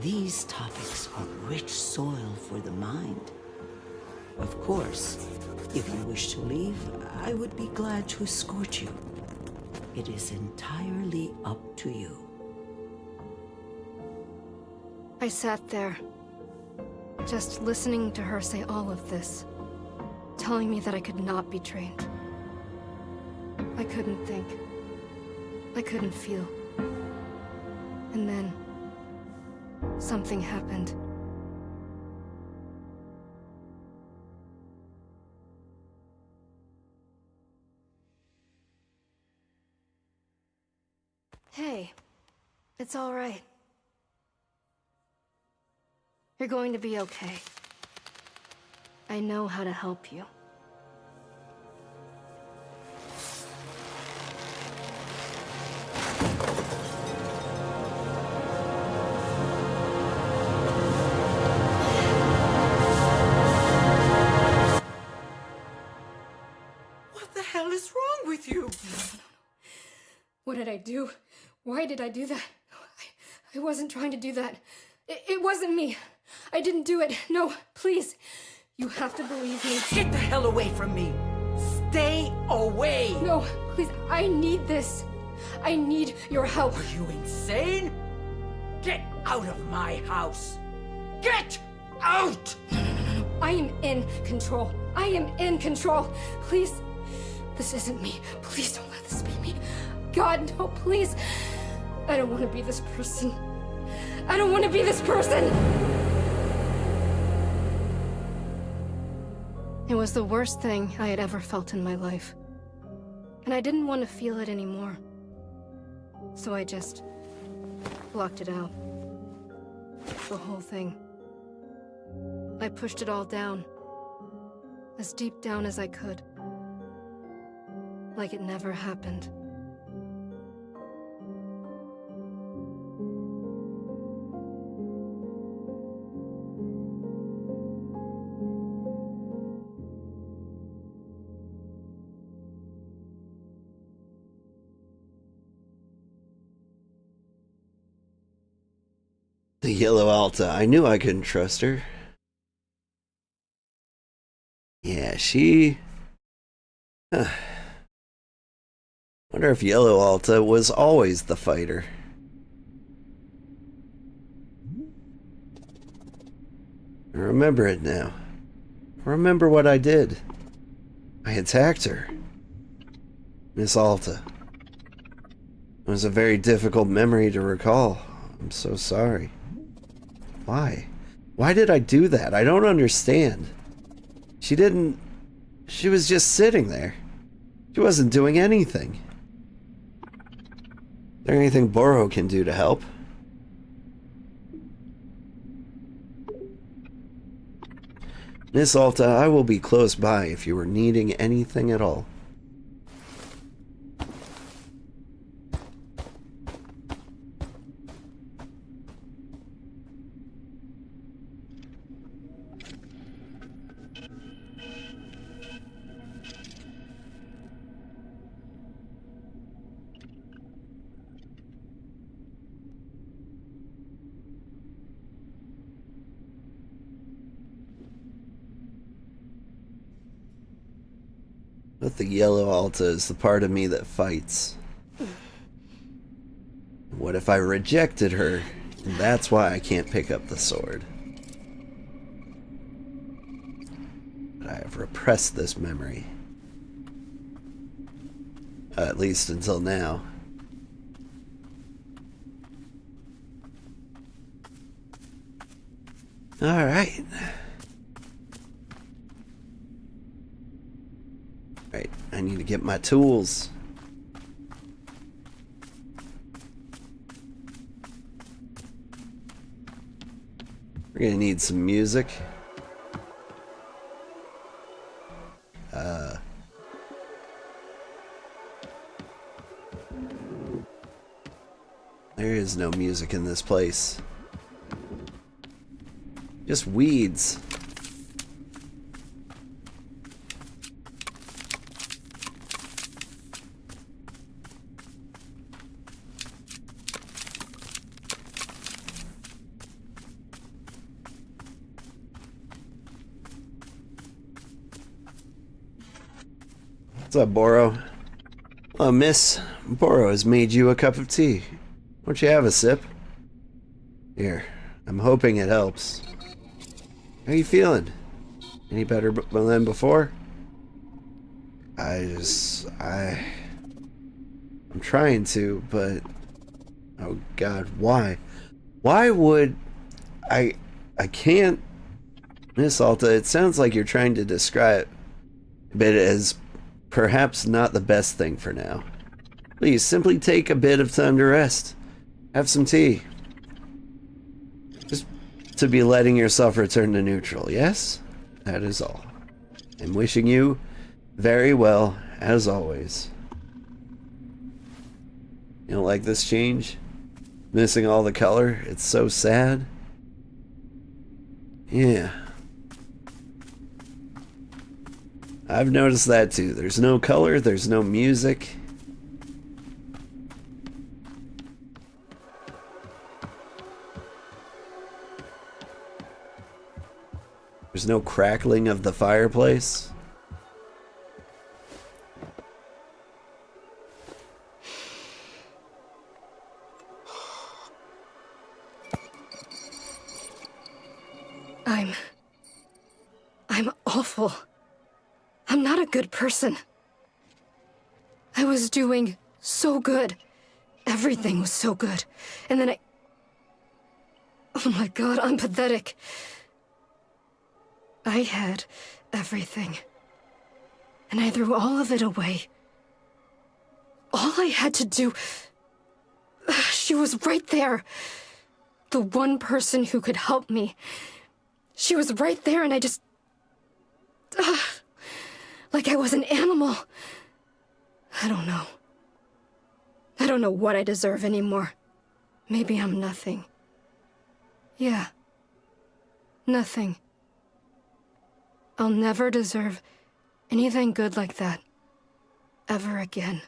These topics are rich soil for the mind. Of course, if you wish to leave, I would be glad to escort you. It is entirely up to you." I sat there, just listening to her say all of this, telling me that I could not be trained. I couldn't think. I couldn't feel. And then, something happened. Hey, it's all right. You're going to be okay. I know how to help you. What the hell is wrong with you? What did I do? Why did I do that? I wasn't trying to do that. It wasn't me. I didn't do it. No, please. You have to believe me. Get the hell away from me! Stay away! No, please, I need this. I need your help. Are you insane? Get out of my house! Get out! I am in control. I am in control. Please, this isn't me. Please don't let this be me. God, no, please. I don't want to be this person. I don't want to be this person! It was the worst thing I had ever felt in my life. And I didn't want to feel it anymore. So I just blocked it out. The whole thing. I pushed it all down. As deep down as I could. Like it never happened. The yellow Alta. I knew I couldn't trust her. Yeah, she... Huh. Wonder if yellow Alta was always the fighter. I remember it now. I remember what I did. I attacked her. Miss Alta. It was a very difficult memory to recall. I'm so sorry. Why? Why did I do that? I don't understand. She didn't... She was just sitting there. She wasn't doing anything. Is there anything Boro can do to help? Miss Alta, I will be close by if you were needing anything at all. But the yellow Alta is the part of me that fights. What if I rejected her, and that's why I can't pick up the sword? But I have repressed this memory. At least until now. Alright. Right, I need to get my tools. We're gonna need some music. There is no music in this place. Just weeds. What's up, Boro? Oh, miss, Boro has made you a cup of tea. Won't you have a sip? Here, I'm hoping it helps. How are you feeling? Any better than before? I'm trying to, but oh God, why? Why would I can't, Miss Alta, it sounds like you're trying to describe it as perhaps not the best thing for now. Please, simply take a bit of time to rest. Have some tea. Just to be letting yourself return to neutral, yes? That is all. I'm wishing you very well, as always. You don't like this change? Missing all the color? It's so sad. Yeah. I've noticed that too. There's no color, there's no music. There's no crackling of the fireplace. I'm awful. I'm not a good person. I was doing so good. Everything was so good. And then oh my God, I'm pathetic. I had everything. And I threw all of it away. All I had to do... She was right there. The one person who could help me. She was right there and I just... like I was an animal. I don't know. I don't know what I deserve anymore. Maybe I'm nothing. Yeah. Nothing. I'll never deserve anything good like that. Ever again.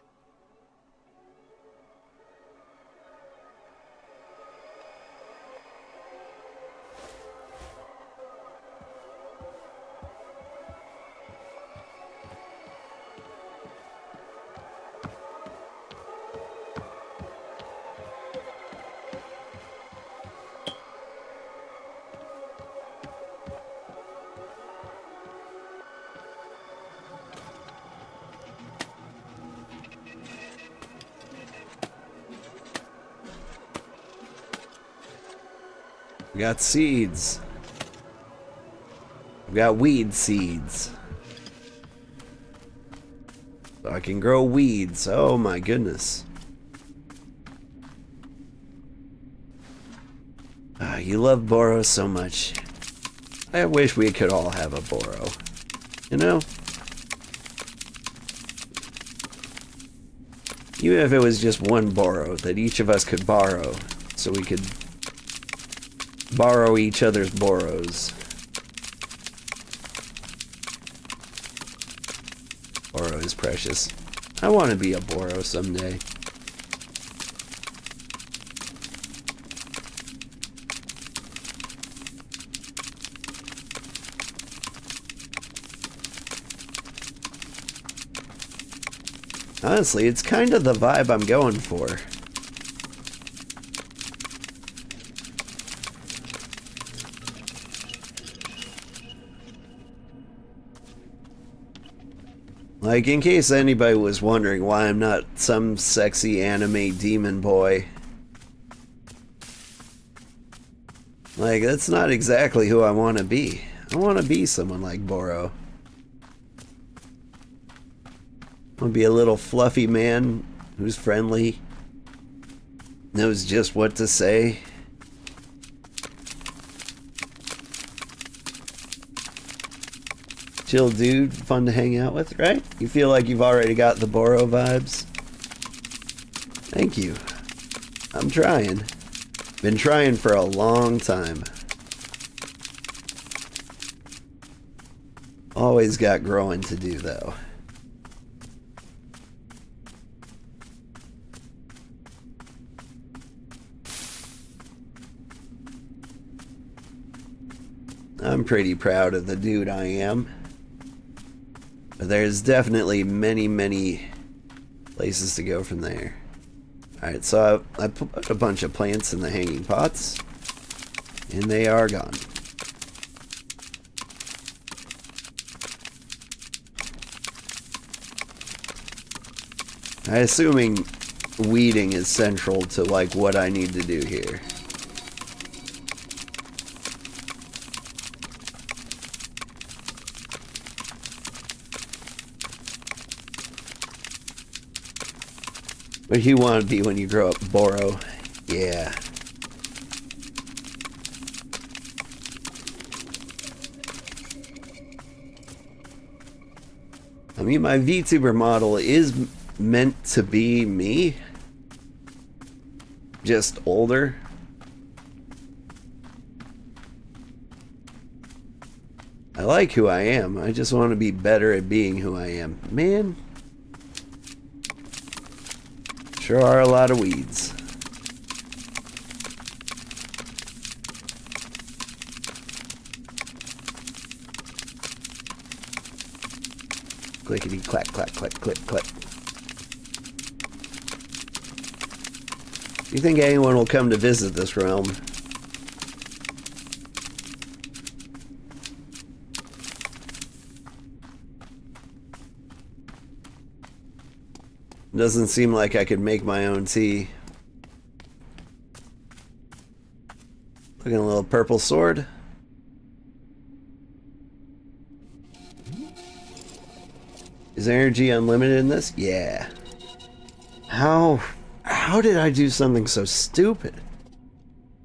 We got seeds. We got weed seeds. So I can grow weeds. Oh my goodness. You love Boro so much. I wish we could all have a Boro. You know? Even if it was just one Boro that each of us could borrow, so we could borrow each other's Boros. Boro is precious. I want to be a Boro someday. Honestly, it's kind of the vibe I'm going for. Like, in case anybody was wondering why I'm not some sexy anime demon boy. Like, that's not exactly who I want to be. I want to be someone like Boro. I want to be a little fluffy man who's friendly, knows just what to say. Chill dude, fun to hang out with, right? You feel like you've already got the Boro vibes? Thank you. I'm trying. Been trying for a long time. Always got growing to do, though. I'm pretty proud of the dude I am. But there's definitely many, many places to go from there. Alright, so I put a bunch of plants in the hanging pots, and they are gone. I'm assuming weeding is central to like what I need to do here. What do you want to be when you grow up, Boro? Yeah. I mean, my VTuber model is meant to be me. Just older. I like who I am. I just want to be better at being who I am. Man. Sure are a lot of weeds. Clickety clack clack clack click click. Do you think anyone will come to visit this realm? Doesn't seem like I could make my own tea. Look at a little purple sword. Is energy unlimited in this? Yeah. How did I do something so stupid?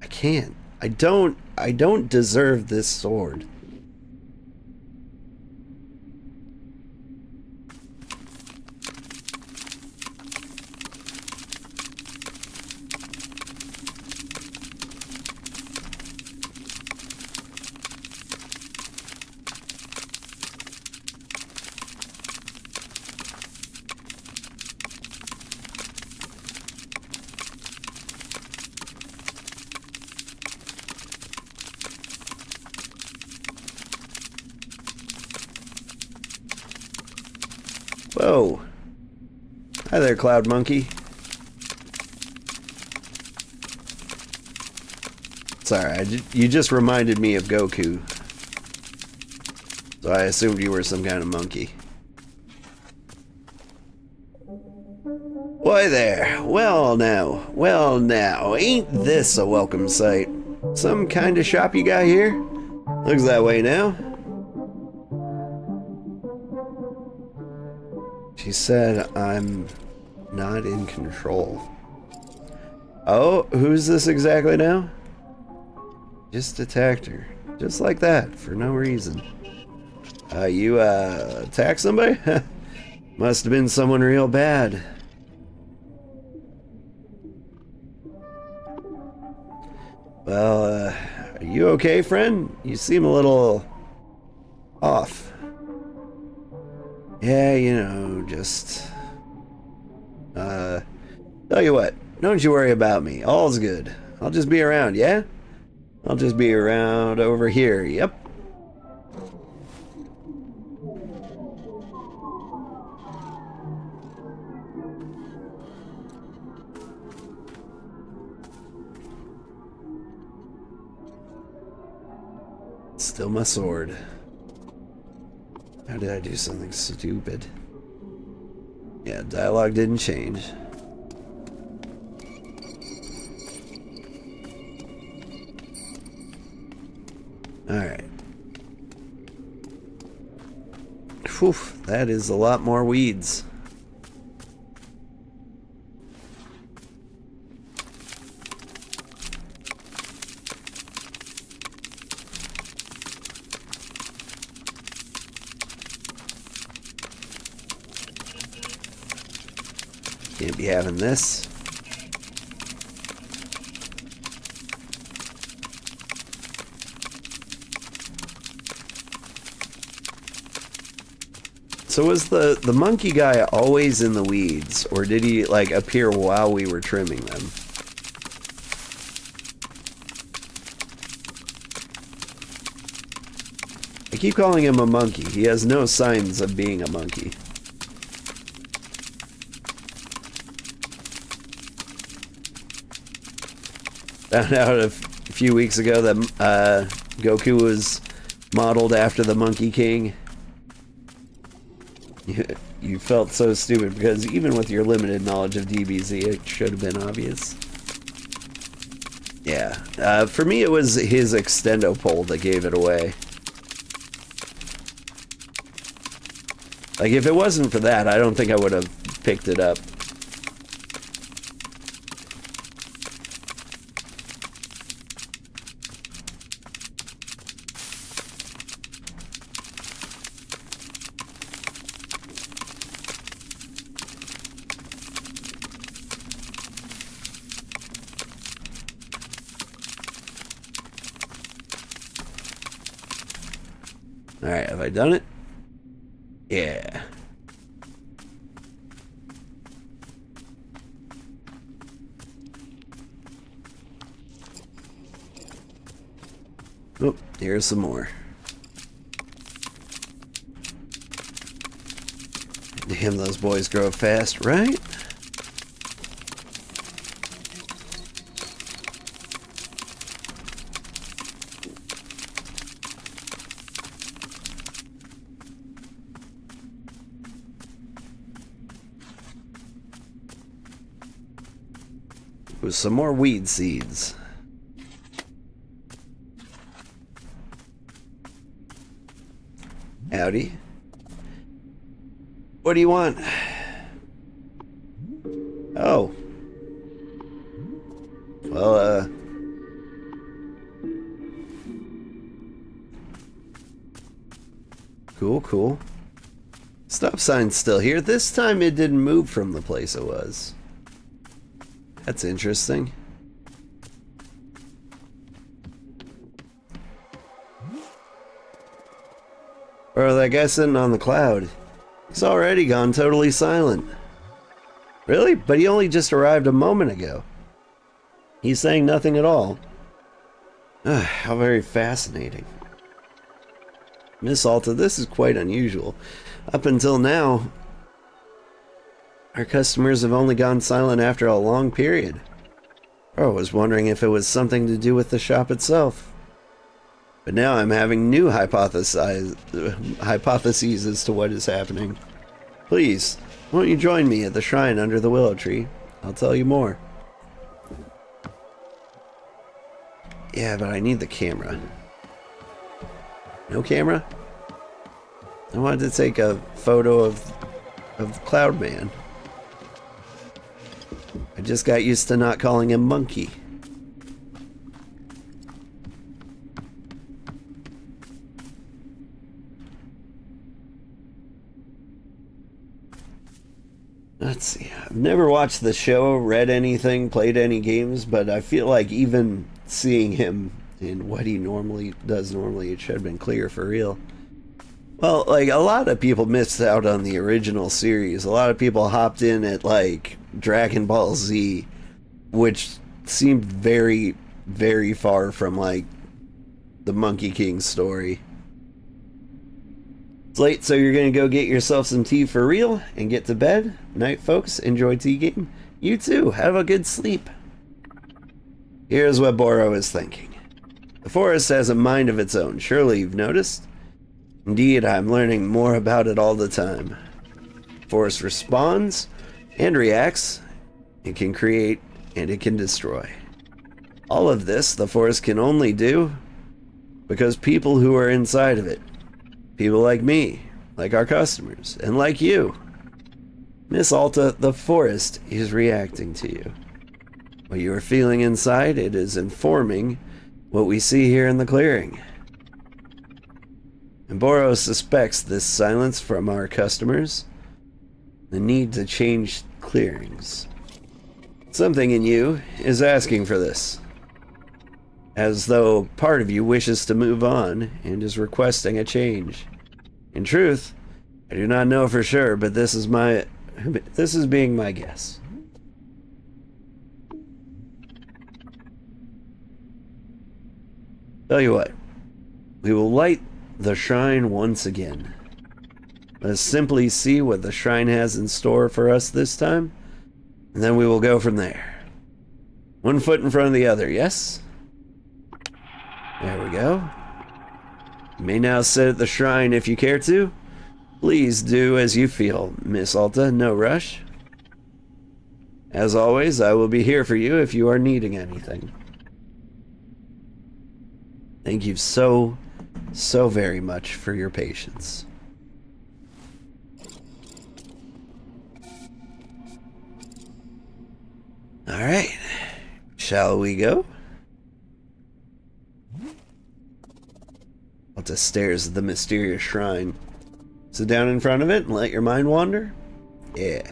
I can't. I don't deserve this sword. Whoa. Hi there, Cloud Monkey. Sorry, you just reminded me of Goku. So I assumed you were some kind of monkey. Why there. Well now, ain't this a welcome sight? Some kind of shop you got here? Looks that way now. She said I'm not in control. Oh, who's this exactly now? Just attacked her. Just like that, for no reason. You attacked somebody? Must have been someone real bad. Well, are you okay, friend? You seem a little off. Yeah, you know, just... tell you what, don't you worry about me. All's good. I'll just be around, yeah? I'll just be around over here, yep. Still my sword. How did I do something stupid? Yeah, dialogue didn't change. Alright. Whew, that is a lot more weeds. Can't be having this. So was the monkey guy always in the weeds, or did he like appear while we were trimming them? I keep calling him a monkey. He has no signs of being a monkey. Found out a few weeks ago that Goku was modeled after the Monkey King. You felt so stupid because even with your limited knowledge of DBZ, it should have been obvious. Yeah, for me it was his extendo pole that gave it away. Like, if it wasn't for that, I don't think I would have picked it up. Alright, have I done it? Yeah. Oh, here's some more. Damn, those boys grow fast, right? With some more weed seeds. Howdy. What do you want? Oh. Well, cool. Stop sign's still here. This time it didn't move from the place it was. That's interesting. Or that guy sitting on the cloud. He's already gone totally silent. Really? But he only just arrived a moment ago. He's saying nothing at all. How very fascinating. Miss Alta, this is quite unusual. Up until now, our customers have only gone silent after a long period. I was wondering if it was something to do with the shop itself. But now I'm having new hypotheses as to what is happening. Please, won't you join me at the shrine under the willow tree? I'll tell you more. Yeah, but I need the camera. No camera? I wanted to take a photo of Cloudman. I just got used to not calling him Monkey. Let's see. I've never watched the show, read anything, played any games, but I feel like even seeing him in what he does normally, it should have been clear for real. Well, like, a lot of people missed out on the original series. A lot of people hopped in at, like, Dragon Ball Z, which seemed very, very far from, like, the Monkey King story. It's late, so you're going to go get yourself some tea for real and get to bed. Night, folks. Enjoy tea game. You too. Have a good sleep. Here's what Boro is thinking. The forest has a mind of its own, surely you've noticed? Indeed, I'm learning more about it all the time. The forest responds and reacts. It can create and it can destroy. All of this the forest can only do because people who are inside of it, people like me, like our customers, and like you, Miss Alta, the forest is reacting to you. What you are feeling inside, it is informing what we see here in the clearing. And Boros suspects this silence from our customers, the need to change clearings. Something in you is asking for this, as though part of you wishes to move on and is requesting a change. In truth, I do not know for sure, but this is being my guess. Tell you what, we will light the shrine once again. Let us simply see what the shrine has in store for us this time, and then we will go from there. One foot in front of the other, yes? There we go. You may now sit at the shrine if you care to. Please do as you feel, Miss Alta, no rush. As always, I will be here for you if you are needing anything. Thank you so very much for your patience. Alright, shall we go? Alta stares at the mysterious shrine. Sit down in front of it and let your mind wander? Yeah.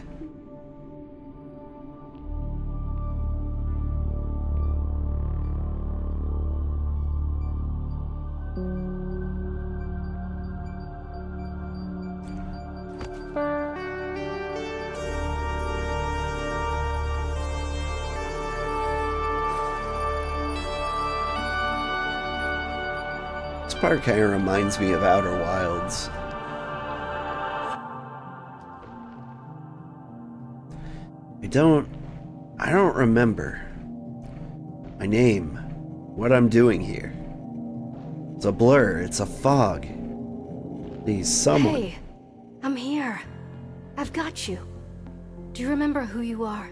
This part kind of reminds me of Outer Wilds. I don't remember my name, what I'm doing here. It's a blur, it's a fog. Please, someone. Hey, I'm here. I've got you. Do you remember who you are?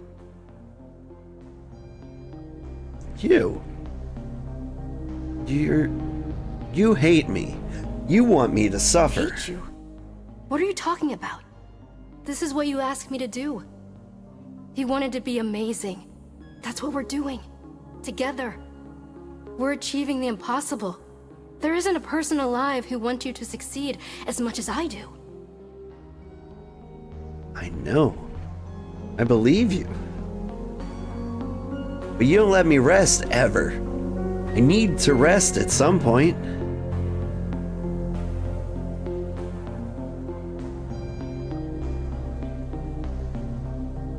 You hate me. You want me to suffer. Hate you? What are you talking about? This is what you asked me to do. You wanted to be amazing. That's what we're doing. Together. We're achieving the impossible. There isn't a person alive who wants you to succeed as much as I do. I know. I believe you. But you don't let me rest, ever. I need to rest at some point.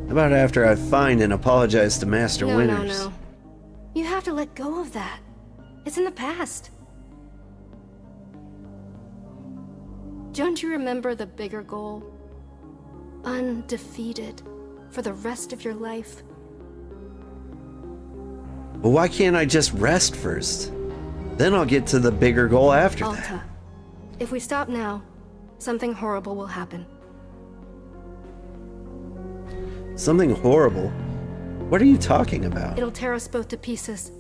How about after I find and apologize to Master Winters? No. You have to let go of that. It's in the past. Don't you remember the bigger goal? Undefeated for the rest of your life. Well, why can't I just rest first? Then I'll get to the bigger goal after that. Alta, if we stop now, something horrible will happen. Something horrible? What are you talking about? It'll tear us both to pieces.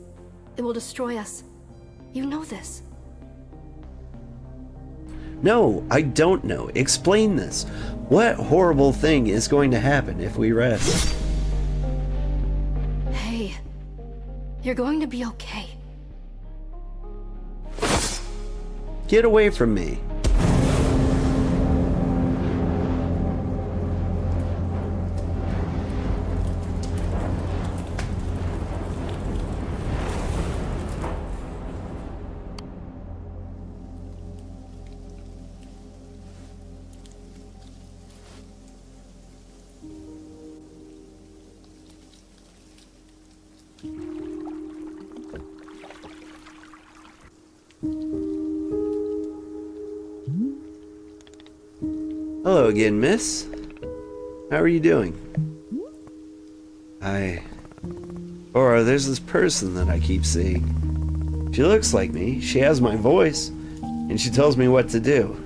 It will destroy us. You know this. No, I don't know. Explain this. What horrible thing is going to happen if we rest? Hey, you're going to be okay. Get away from me. Hello again, miss. How are you doing? Or there's this person that I keep seeing. She looks like me, she has my voice, and she tells me what to do.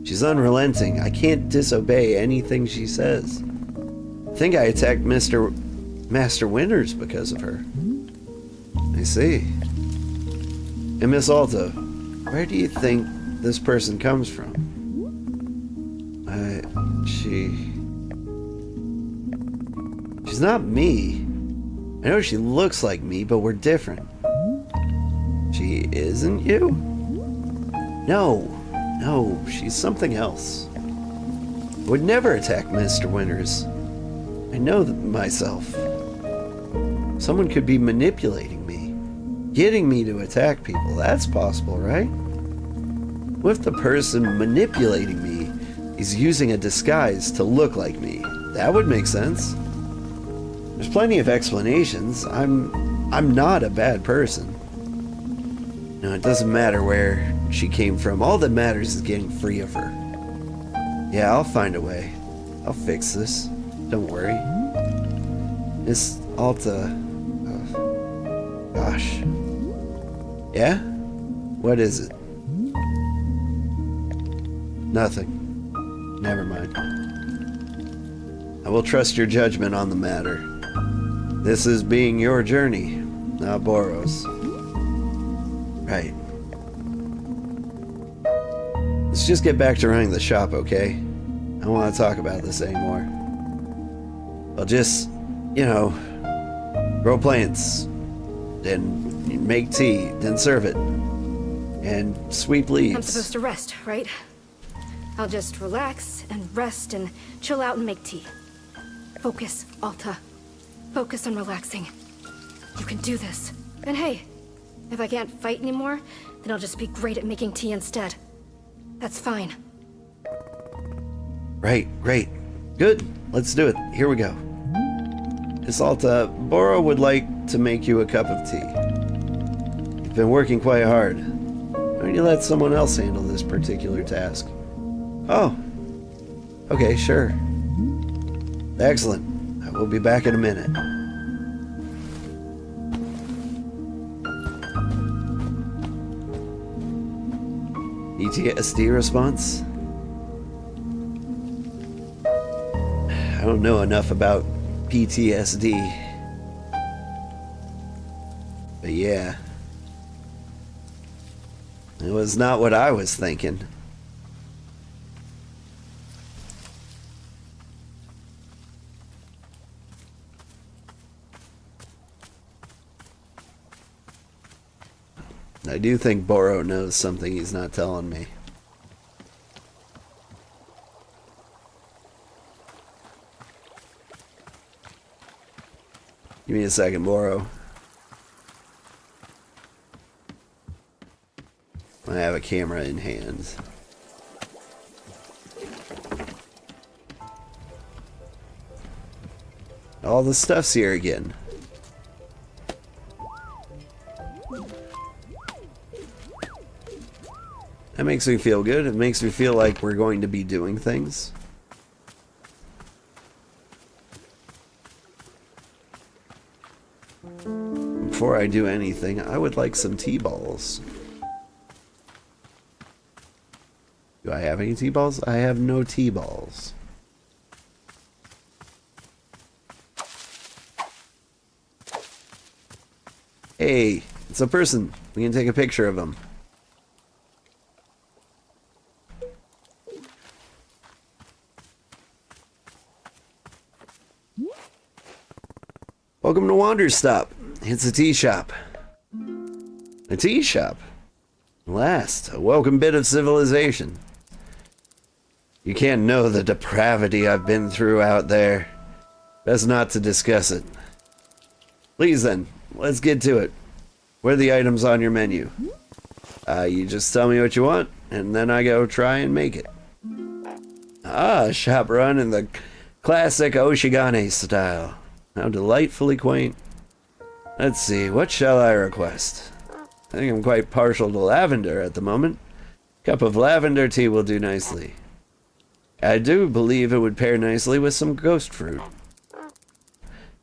She's unrelenting. I can't disobey anything she says. I think I attacked Master Winters because of her. I see. And Miss Alta, where do you think this person comes from? She's not me. I know she looks like me, but we're different. She isn't you? No, she's something else. I would never attack Mr. Winters. I know myself. Someone could be manipulating me, getting me to attack people. That's possible, right? What if the person manipulating me is using a disguise to look like me? That would make sense. There's plenty of explanations. I'm not a bad person. No, it doesn't matter where she came from. All that matters is getting free of her. Yeah, I'll find a way. I'll fix this. Don't worry. Miss Alta... gosh. Yeah? What is it? Nothing. Never mind. I will trust your judgment on the matter. This is being your journey, not Boros. Right. Let's just get back to running the shop, okay? I don't want to talk about this anymore. I'll just, grow plants, then make tea, then serve it, and sweep leaves. I'm supposed to rest, right? I'll just relax and rest and chill out and make tea. Focus, Alta. Focus on relaxing. You can do this. And hey, if I can't fight anymore, then I'll just be great at making tea instead. That's fine. Right, great. Good, let's do it. Here we go. Miss Alta, Boro would like to make you a cup of tea. You've been working quite hard. Why don't you let someone else handle this particular task? Oh, okay, sure. Excellent. I will be back in a minute. PTSD response? I don't know enough about PTSD. But yeah. It was not what I was thinking. I do think Boro knows something he's not telling me. Give me a second, Boro. I have a camera in hand. All the stuff's here again. That makes me feel good. It makes me feel like we're going to be doing things. Before I do anything, I would like some tea balls. Do I have any tea balls? I have no tea balls. Hey, it's a person. We can take a picture of him. Welcome to Wanderstop. It's a tea shop. A tea shop? Last, a welcome bit of civilization. You can't know the depravity I've been through out there. Best not to discuss it. Please then, let's get to it. What are the items on your menu? You just tell me what you want, and then I go try and make it. Ah, shop run in the classic Oshigane style. How delightfully quaint. Let's see, what shall I request? I think I'm quite partial to lavender at the moment. Cup of lavender tea will do nicely. I do believe it would pair nicely with some ghost fruit.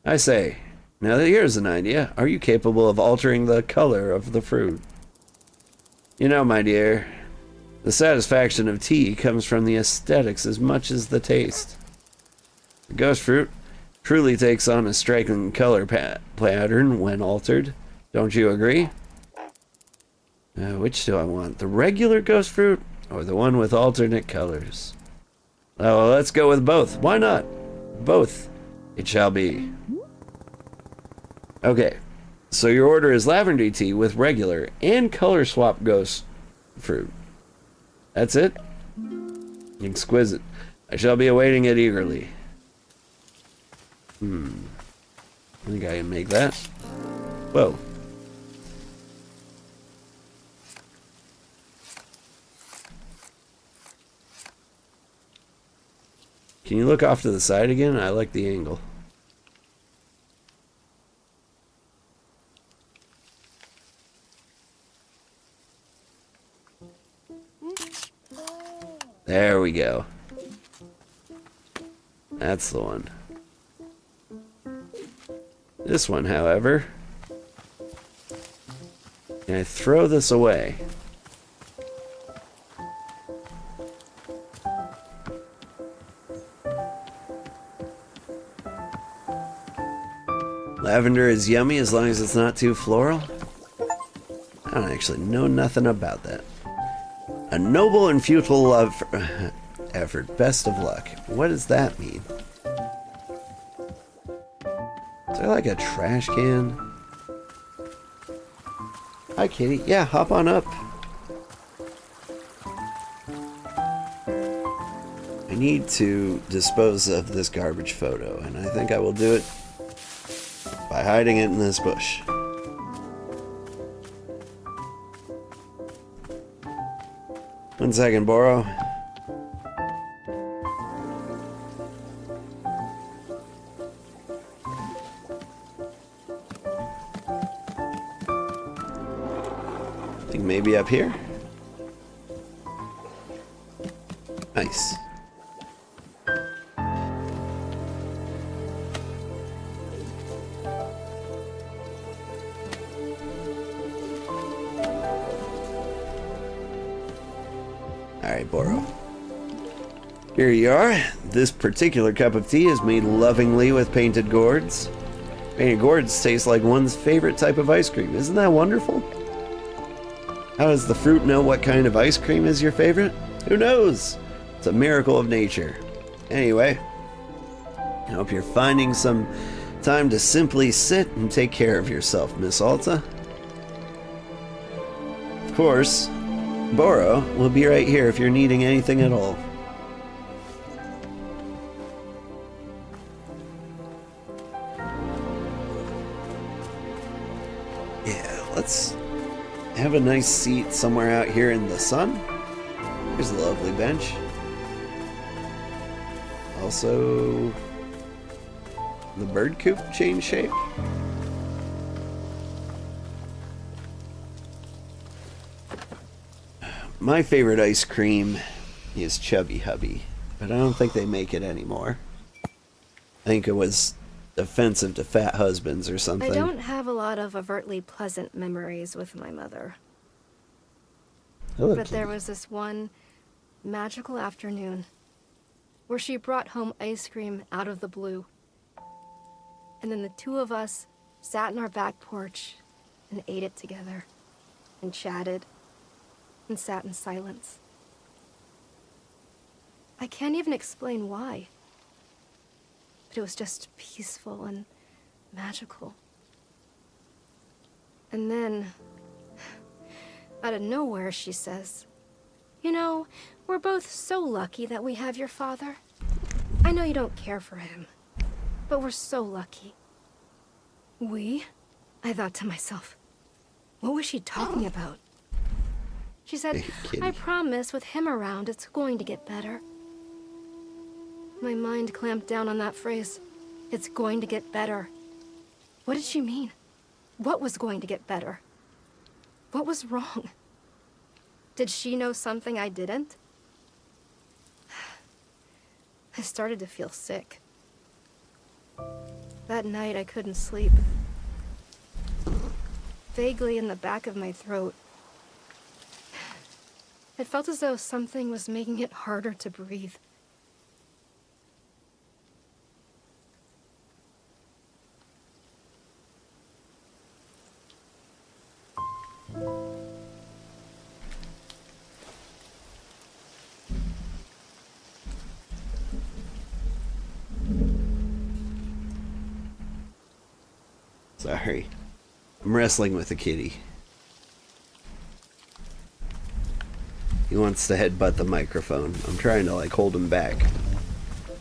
I say, Now here's an idea. Are you capable of altering the color of the fruit? You know, my dear, the satisfaction of tea comes from the aesthetics as much as the taste. The ghost fruit truly takes on a striking color pattern when altered. Don't you agree? Which do I want? The regular ghost fruit or the one with alternate colors? Oh, well, let's go with both. Why not? Both. It shall be. Okay, so your order is lavender tea with regular and color swap ghost fruit. That's it? Exquisite. I shall be awaiting it eagerly. I think I can make that. Whoa. Can you look off to the side again? I like the angle. There we go. That's the one. This one, however, can I throw this away? Lavender is yummy as long as it's not too floral. I don't actually know nothing about that. A noble and futile love effort. Best of luck. What does that mean? Is there like a trash can? Hi, kitty. Yeah, hop on up. I need to dispose of this garbage photo, and I think I will do it by hiding it in this bush. One second, Boro. Think maybe up here? Nice. Alright, Boro. Here you are. This particular cup of tea is made lovingly with painted gourds. Painted gourds taste like one's favorite type of ice cream. Isn't that wonderful? How does the fruit know what kind of ice cream is your favorite? Who knows? It's a miracle of nature. Anyway, I hope you're finding some time to simply sit and take care of yourself, Miss Alta. Of course, Boro will be right here if you're needing anything at all. Yeah, let's have a nice seat somewhere out here in the sun. Here's a lovely bench. Also, the bird coop change shape. My favorite ice cream is Chubby Hubby, but I don't think they make it anymore. I think it was offensive to fat husbands or something. I don't have a lot of overtly pleasant memories with my mother. Hello, But kitty. there was this one magical afternoon where she brought home ice cream out of the blue. And then the two of us sat in our back porch and ate it together and chatted and sat in silence. I can't even explain why. But it was just peaceful and magical. And then, out of nowhere, she says, "You know, we're both so lucky that we have your father. I know you don't care for him, but we're so lucky." We? I thought to myself, what was she talking about? She said, Hey, kitty. "I promise with him around, it's going to get better." My mind clamped down on that phrase. It's going to get better. What did she mean? What was going to get better? What was wrong? Did she know something I didn't? I started to feel sick. That night I couldn't sleep. Vaguely in the back of my throat, it felt as though something was making it harder to breathe. Sorry. I'm wrestling with a kitty. He wants to headbutt the microphone. I'm trying to like hold him back.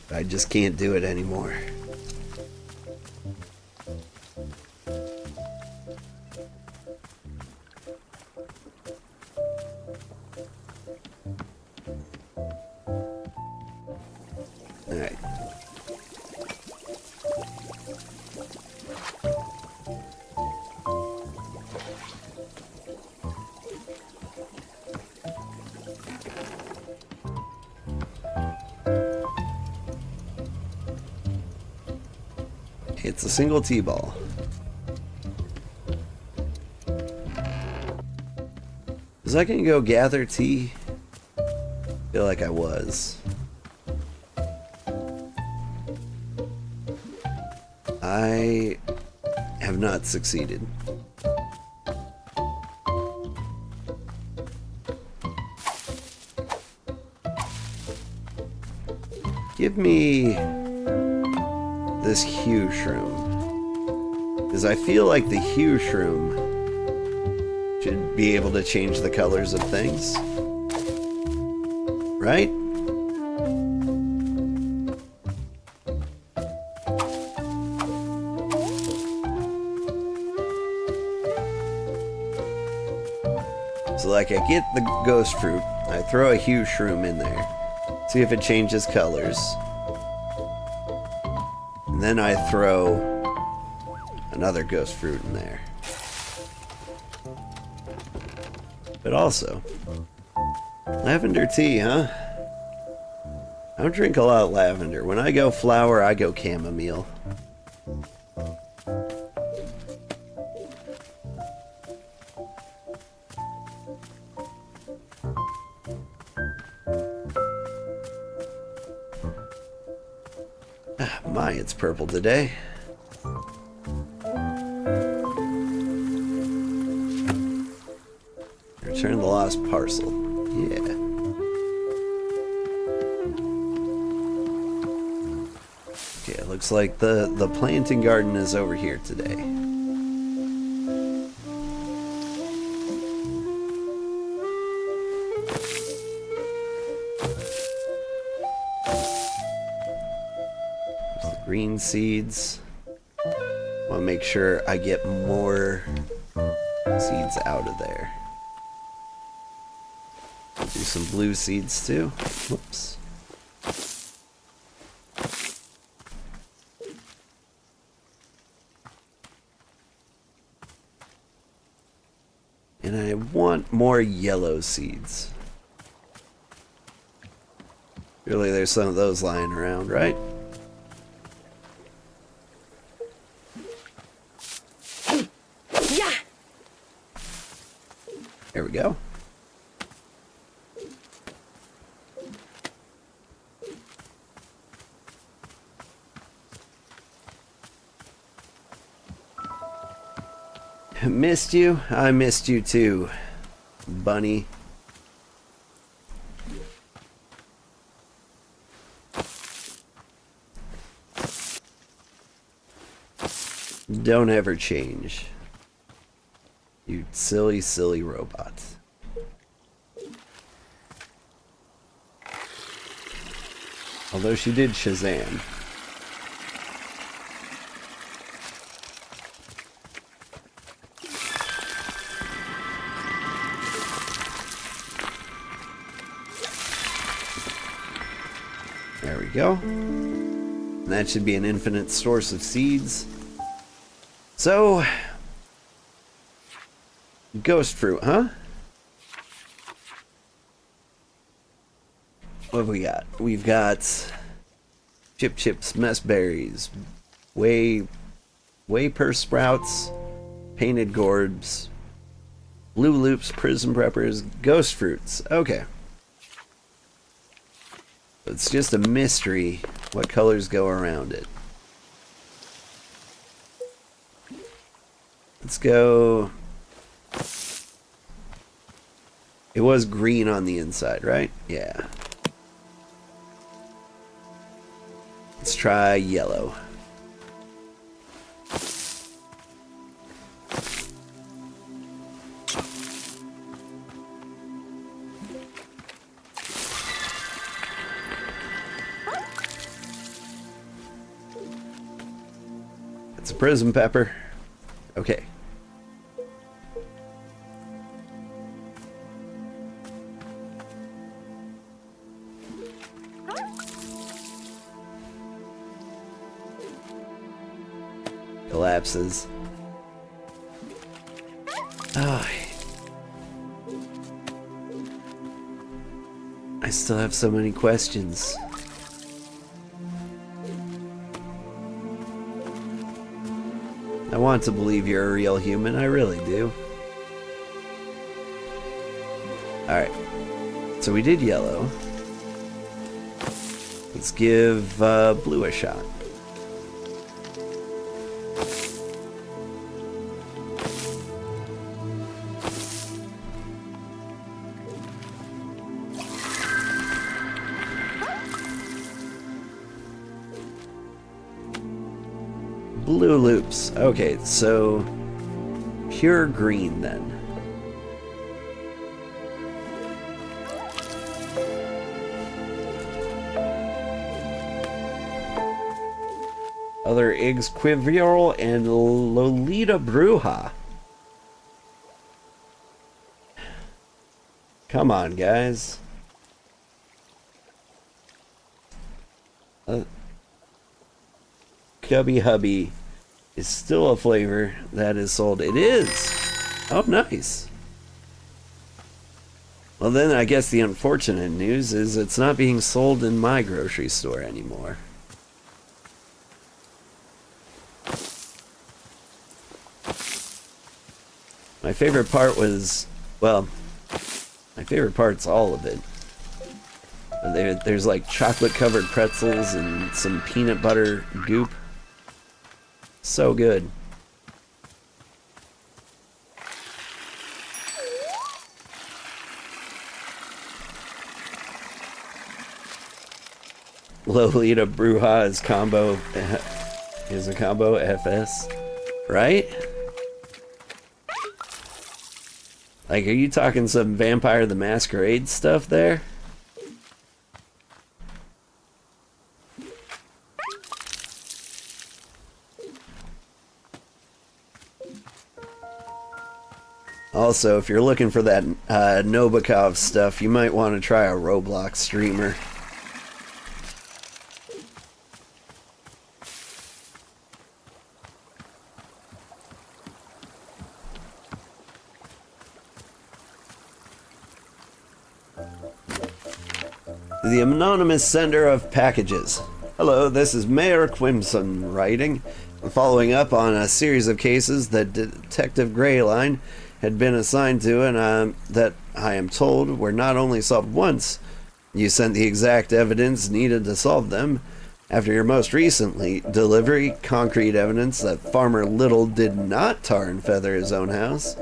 But I just can't do it anymore. Alright. It's a single T-ball. Was I gonna go gather tea? Feel like I was. I have not succeeded. Give me this hue shroom, because I feel like the hue shroom should be able to change the colors of things, right? So like I get the ghost fruit, I throw a hue shroom in there, see if it changes colors. And then I throw another ghost fruit in there. But also, lavender tea, huh? I don't drink a lot of lavender. When I go flower, I go chamomile. My, it's purple today. Return the lost parcel. Yeah. Okay, it looks like the planting garden is over here today. Green seeds. Want to make sure I get more seeds out of there. Do some blue seeds too. Whoops. And I want more yellow seeds. Really, there's some of those lying around, right? There we go. Missed you? I missed you too, bunny. Don't ever change. You silly, silly robot. Although she did Shazam. There we go. And that should be an infinite source of seeds. So, ghost fruit, huh? What have we got? We've got chip chips, mess berries, Wayper sprouts, painted gourds, blue loops, prism preppers, ghost fruits. Okay. It's just a mystery what colors go around it. Let's go. It was green on the inside, right? Yeah. Let's try yellow. It's a prism pepper. Okay. Collapses. Oh, I still have so many questions. I want to believe you're a real human, I really do. Alright, so we did yellow. Let's give blue a shot. Blue loops. Okay, so pure green then. Other eggs, Quivirl and Lolita Bruja. Come on, guys. Cubby Hubby is still a flavor that is sold. It is. Oh, nice. Well, then I guess the unfortunate news is it's not being sold in my grocery store anymore. My favorite part was, well, my favorite part's all of it. There's like chocolate covered pretzels and some peanut butter goop. So good. Lolita Bruja is a combo FS, right? Like, are you talking some Vampire the Masquerade stuff there? Also, if you're looking for that Nobokov stuff, you might want to try a Roblox streamer. The anonymous sender of packages. Hello, this is Mayor Quimson writing, following up on a series of cases that Detective Greyline had been assigned to, and that I am told were not only solved once. You sent the exact evidence needed to solve them. After your most recently delivery, concrete evidence that Farmer Little did not tar and feather his own house.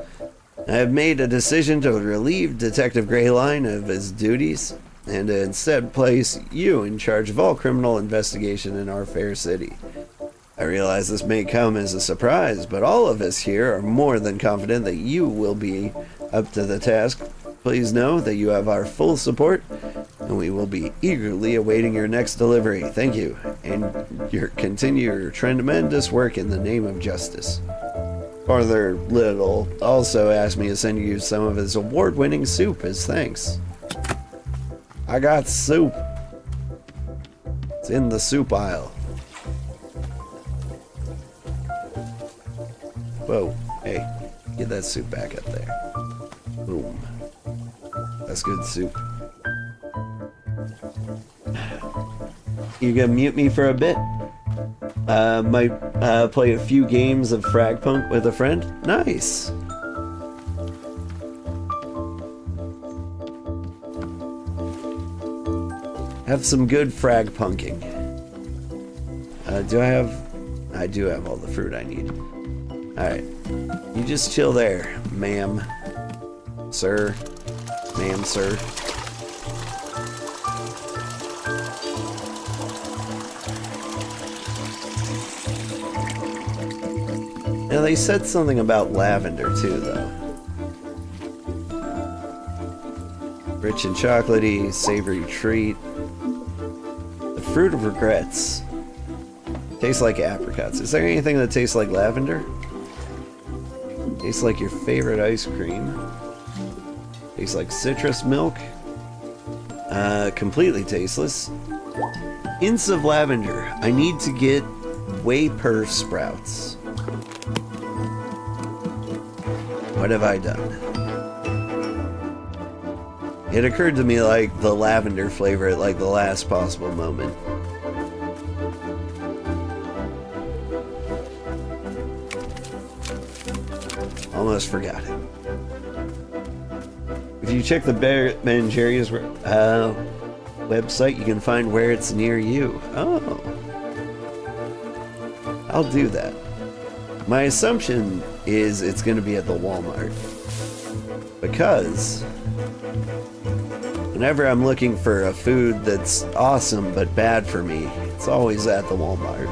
I have made a decision to relieve Detective Greyline of his duties, and to instead place you in charge of all criminal investigation in our fair city. I realize this may come as a surprise, but all of us here are more than confident that you will be up to the task. Please know that you have our full support, and we will be eagerly awaiting your next delivery. Thank you, and continue your tremendous work in the name of justice. Father Little also asked me to send you some of his award-winning soup as thanks. I got soup. It's in the soup aisle. Whoa, hey, get that soup back up there. Boom. That's good soup. You gonna mute me for a bit? Might play a few games of Fragpunk with a friend. Nice. Have some good Fragpunking. I do have all the fruit I need. Alright. You just chill there, ma'am. Sir. Ma'am, sir. Now they said something about lavender too, though. Rich and chocolatey, savory treat. The fruit of regrets. Tastes like apricots. Is there anything that tastes like lavender? Tastes like your favorite ice cream. Tastes like citrus milk. Completely tasteless. Hints of lavender. I need to get Wayper sprouts. What have I done? It occurred to me like the lavender flavor at like the last possible moment. Almost forgot it. If you check the Ben & Jerry's website, you can find where it's near you. Oh. I'll do that. My assumption is it's going to be at the Walmart. Because whenever I'm looking for a food that's awesome but bad for me, it's always at the Walmart.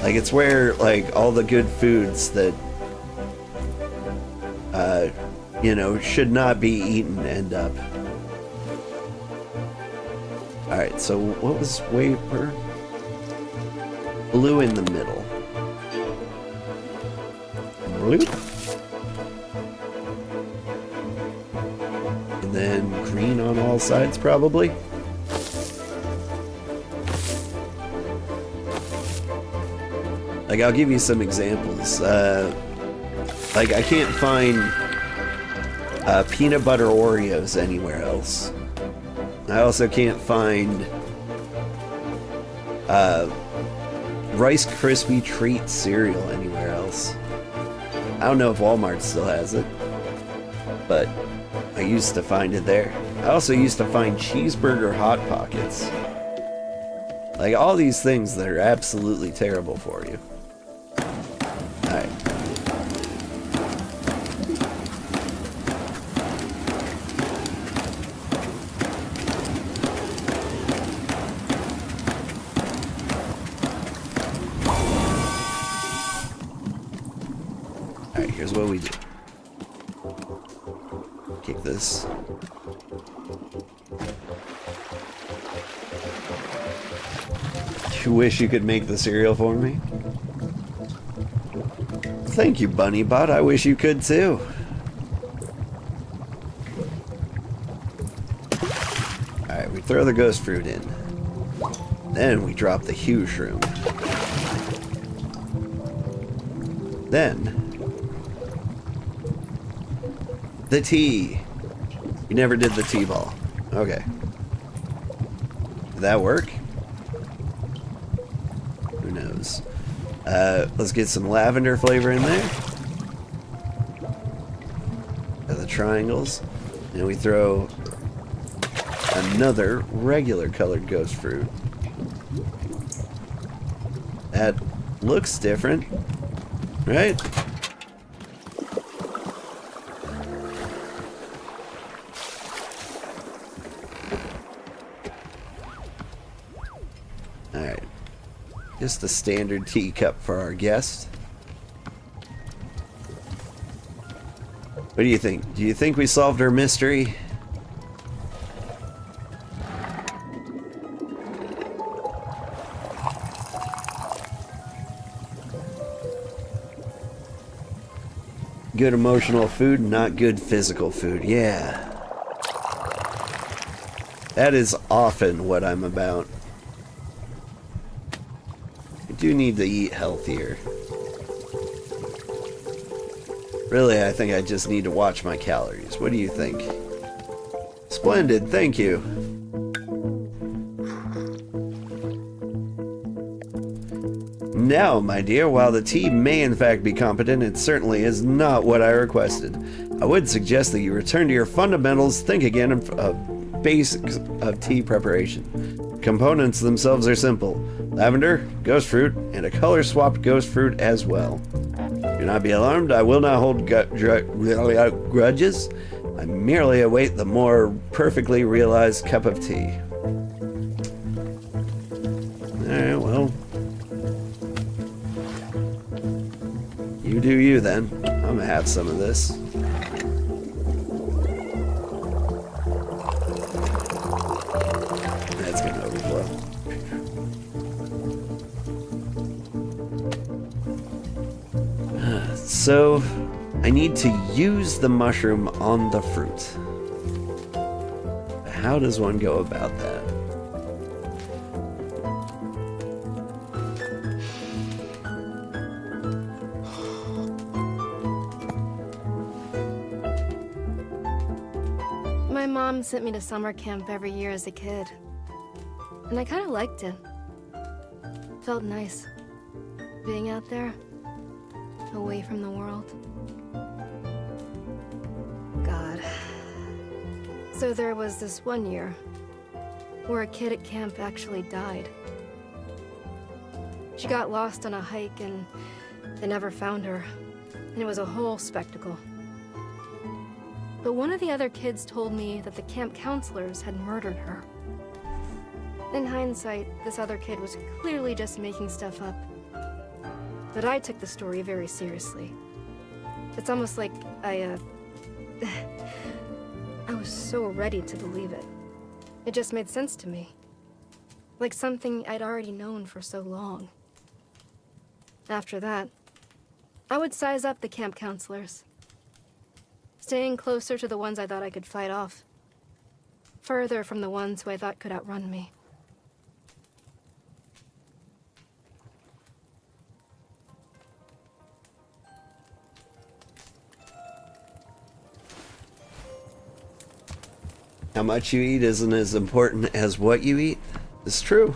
Like, it's where, like, all the good foods that, you know, should not be eaten end up. Alright, so what was Wayper? Blue in the middle. Blue. And then green on all sides, probably. Like, I'll give you some examples. Like, I can't find peanut butter Oreos anywhere else. I also can't find Rice Krispie Treat cereal anywhere else. I don't know if Walmart still has it, but I used to find it there. I also used to find cheeseburger Hot Pockets. Like, all these things that are absolutely terrible for you. Alright. Alright, here's what we do. Kick this. You wish you could make the cereal for me? Thank you, BunnyBot. I wish you could too. Alright, we throw the ghost fruit in. Then we drop the hue shroom. Then the tea. You never did the tea ball. Okay. Did that work? Who knows? Let's get some lavender flavor in there. The triangles. And we throw another regular colored ghost fruit. That looks different, right? Alright. Just a standard teacup for our guest. What do you think? Do you think we solved our mystery? Good emotional food, not good physical food. Yeah. That is often what I'm about. I do need to eat healthier. Really, I think I just need to watch my calories. What do you think? Splendid, thank you. Now, my dear, while the tea may in fact be competent, it certainly is not what I requested. I would suggest that you return to your fundamentals, think again of basics of tea preparation. Components themselves are simple. Lavender, ghost fruit, and a color-swapped ghost fruit as well. Do not be alarmed, I will not hold grudges. I merely await the more perfectly realized cup of tea. Alright, well. You do you then. I'm gonna have some of this. That's gonna overflow. So, I need to use the mushroom on the fruit. How does one go about that? My mom sent me to summer camp every year as a kid. And I kind of liked it. Felt nice. Being out there. Away from the world. God. So there was this one year where a kid at camp actually died. She got lost on a hike and they never found her. And it was a whole spectacle. But one of the other kids told me that the camp counselors had murdered her. In hindsight, this other kid was clearly just making stuff up. But I took the story very seriously. It's almost like I was so ready to believe it. It just made sense to me. Like something I'd already known for so long. After that, I would size up the camp counselors. Staying closer to the ones I thought I could fight off. Further from the ones who I thought could outrun me. How much you eat isn't as important as what you eat. It's true.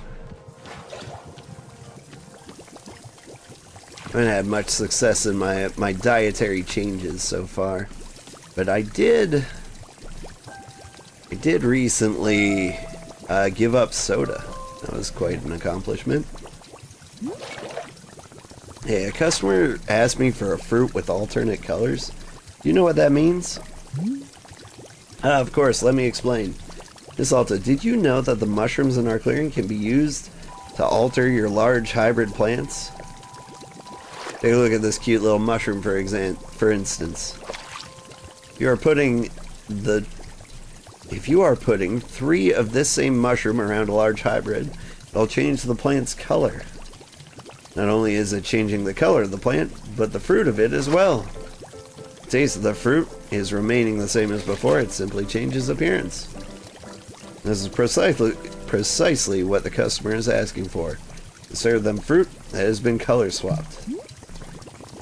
I haven't had much success in my dietary changes so far. But I did recently give up soda. That was quite an accomplishment. Hey, a customer asked me for a fruit with alternate colors. Do you know what that means? Of course, let me explain. Miss Alta, did you know that the mushrooms in our clearing can be used to alter your large hybrid plants? Take a look at this cute little mushroom, for instance. If you are putting 3 of this same mushroom around a large hybrid, it'll change the plant's color. Not only is it changing the color of the plant, but the fruit of it as well. The taste of the fruit is remaining the same as before, it simply changes appearance. This is precisely what the customer is asking for. To serve them fruit that has been color swapped.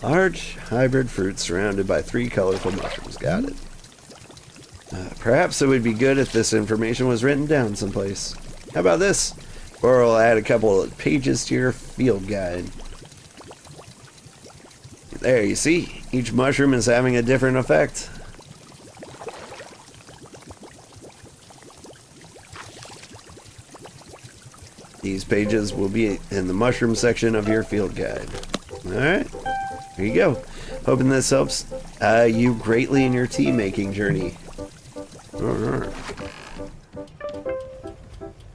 Large hybrid fruit surrounded by 3 colorful mushrooms. Got it. Perhaps it would be good if this information was written down someplace. How about this? Or I'll add a couple of pages to your field guide. There, you see? Each mushroom is having a different effect. These pages will be in the mushroom section of your field guide. Alright, here you go. Hoping this helps you greatly in your tea making journey.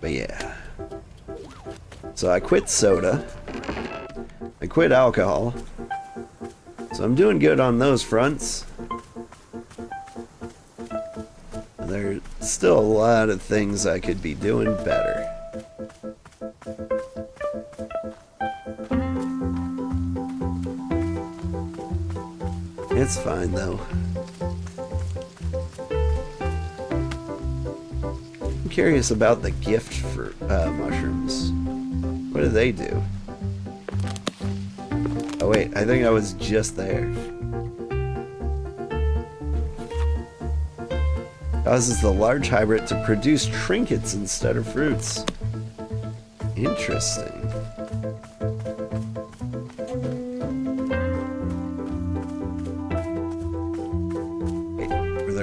But yeah. So I quit soda. I quit alcohol. So I'm doing good on those fronts. There's still a lot of things I could be doing better. It's fine though. I'm curious about the gift for mushrooms. What do they do? Oh wait, I think I was just there. Causes the large hybrid to produce trinkets instead of fruits. Interesting.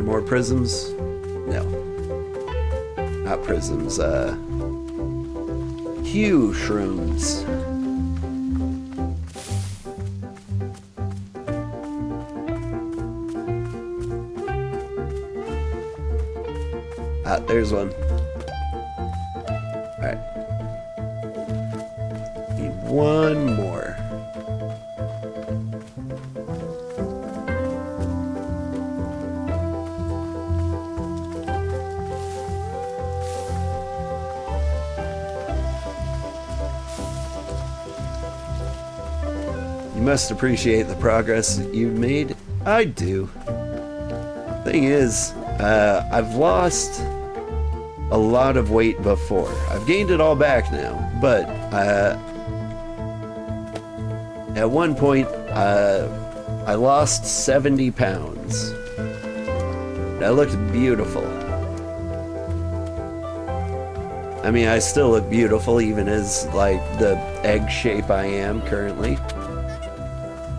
there more prisms? No. Not prisms, hue shrooms. Ah, there's one. Alright. Need one more. You must appreciate the progress you've made. I do. Thing is, I've lost a lot of weight before. I've gained it all back now, but at one point I lost 70 pounds. I looked beautiful. I mean, I still look beautiful even as like the egg shape I am currently,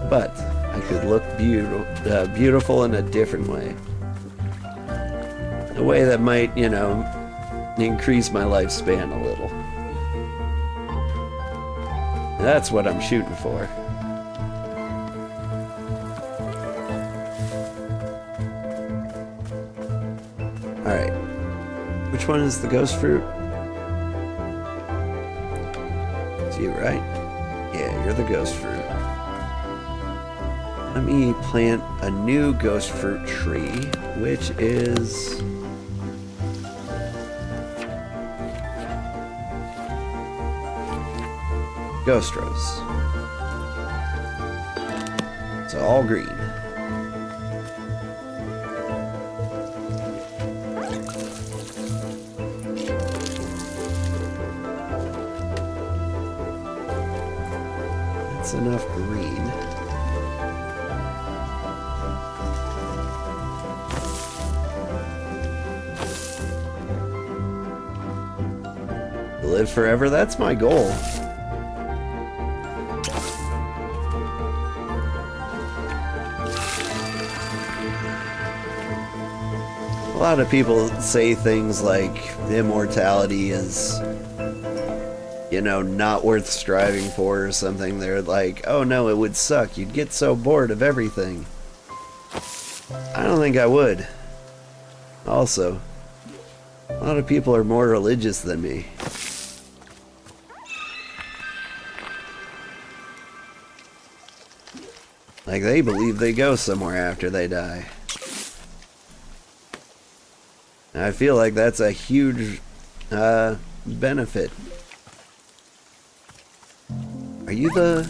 but I could look beautiful in a different way. A way that might, you know, increase my lifespan a little. That's what I'm shooting for. Alright. Which one is the ghost fruit? It's you, right? Yeah, you're the ghost fruit. Let me plant a new ghost fruit tree, which is... Ghost Rose. It's all green. That's enough green. Live forever, that's my goal. A lot of people say things like immortality is, you know, not worth striving for or something. They're like, oh no, it would suck. You'd get so bored of everything. I don't think I would. Also, a lot of people are more religious than me. Like, they believe they go somewhere after they die. I feel like that's a huge benefit. Are you the...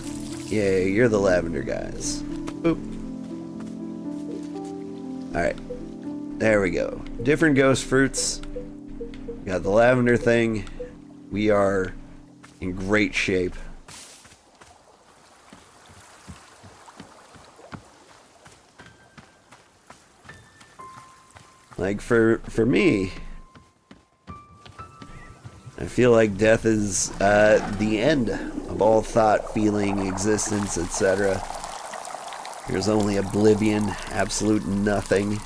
Yeah, you're the lavender guys. Boop. Alright. There we go. Different ghost fruits. Got the lavender thing. We are in great shape. Like, for me, I feel like death is the end of all thought, feeling, existence, etc. There's only oblivion, absolute nothing.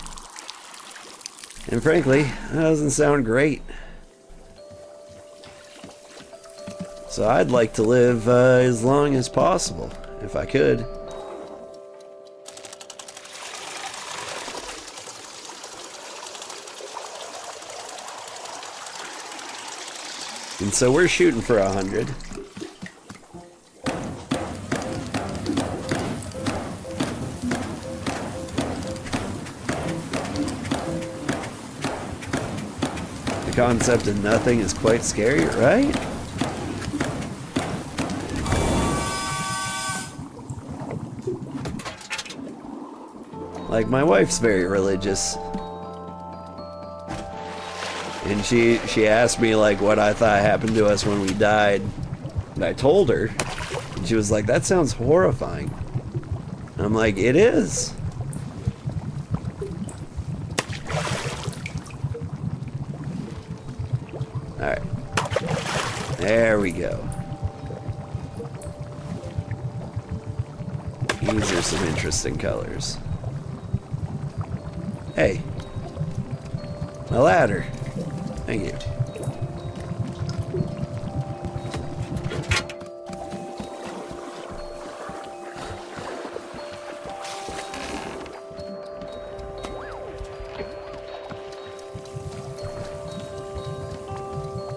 And frankly, that doesn't sound great. So I'd like to live as long as possible, if I could. And so we're shooting for 100. The concept of nothing is quite scary, right? Like, my wife's very religious. And she asked me, like, what I thought happened to us when we died. And I told her. And she was like, that sounds horrifying. And I'm like, it is. Alright. There we go. These are some interesting colors. Hey, My ladder. Thank you.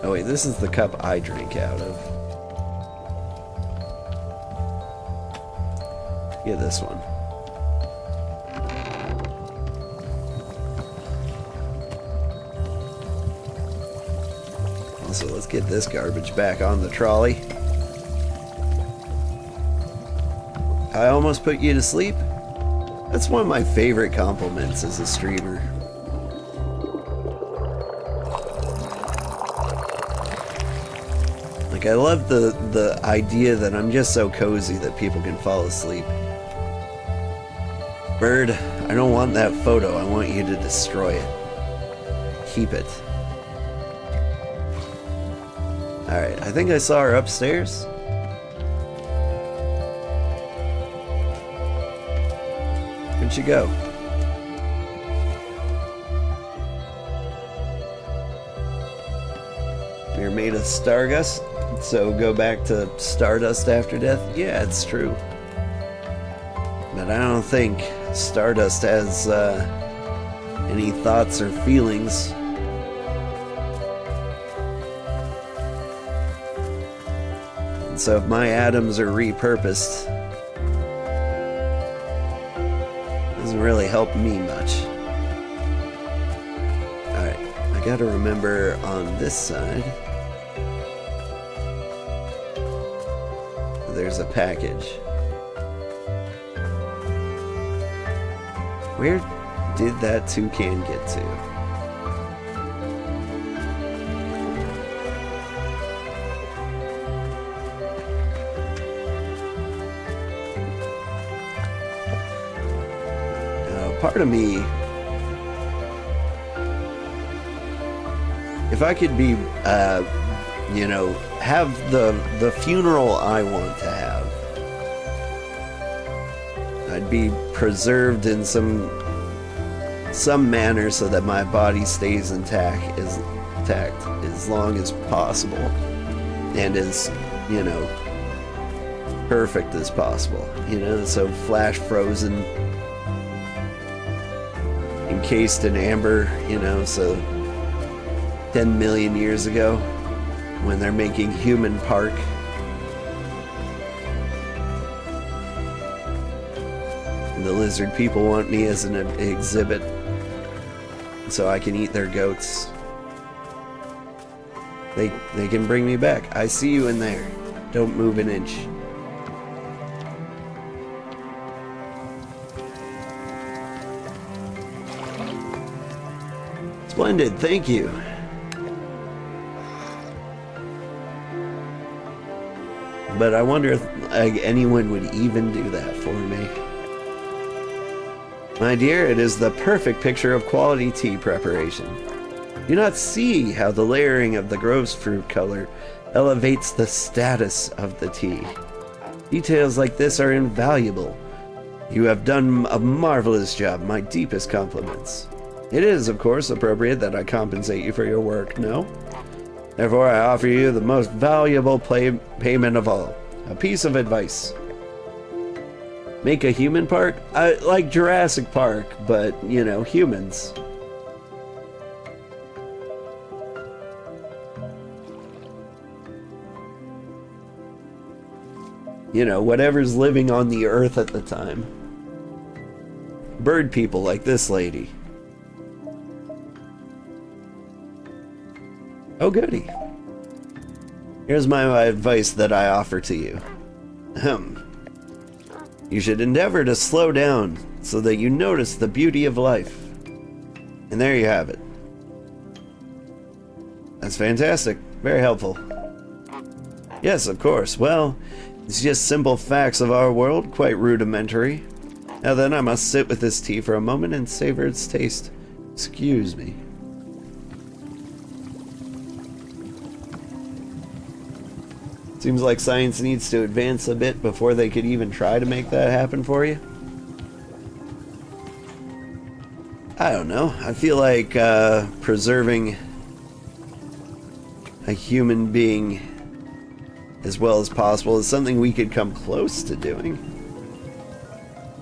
Oh wait, this is the cup I drink out of. Yeah, this one. So let's get this garbage back on the trolley. I almost put you to sleep? That's one of my favorite compliments as a streamer. Like, I love the idea that I'm just so cozy that people can fall asleep. Bird, I don't want that photo. I want you to destroy it. Keep it. Alright, I think I saw her upstairs. Where'd she go? We're made of Stardust, so go back to Stardust after death? Yeah, it's true. But I don't think Stardust has any thoughts or feelings. And so if my atoms are repurposed, it doesn't really help me much. Alright, I gotta remember on this side, there's a package. Where did that toucan get to? Part of me, if I could be, you know, have the funeral I want to have, I'd be preserved in some manner so that my body stays intact as long as possible, and as, you know, perfect as possible, you know, so flash frozen, encased in amber, you know, so 10 million years ago when they're making Human Park, and the lizard people want me as an exhibit so I can eat their goats. They can bring me back. I see you in there. Don't move an inch. Splendid, thank you. But I wonder if anyone would even do that for me. My dear, it is the perfect picture of quality tea preparation. Do not see how the layering of the gross fruit color elevates the status of the tea. Details like this are invaluable. You have done a marvelous job. My deepest compliments. It is, of course, appropriate that I compensate you for your work, no? Therefore, I offer you the most valuable payment of all. A piece of advice. Make a human park? Like Jurassic Park, but, you know, humans. You know, whatever's living on the earth at the time. Bird people like this lady. Oh, goody. Here's my advice that I offer to you. You should endeavor to slow down so that you notice the beauty of life. And there you have it. That's fantastic. Very helpful. Yes, of course. Well, it's just simple facts of our world, quite rudimentary. Now then, I must sit with this tea for a moment and savor its taste. Excuse me. Seems like science needs to advance a bit before they could even try to make that happen for you. I don't know. I feel like preserving a human being as well as possible is something we could come close to doing.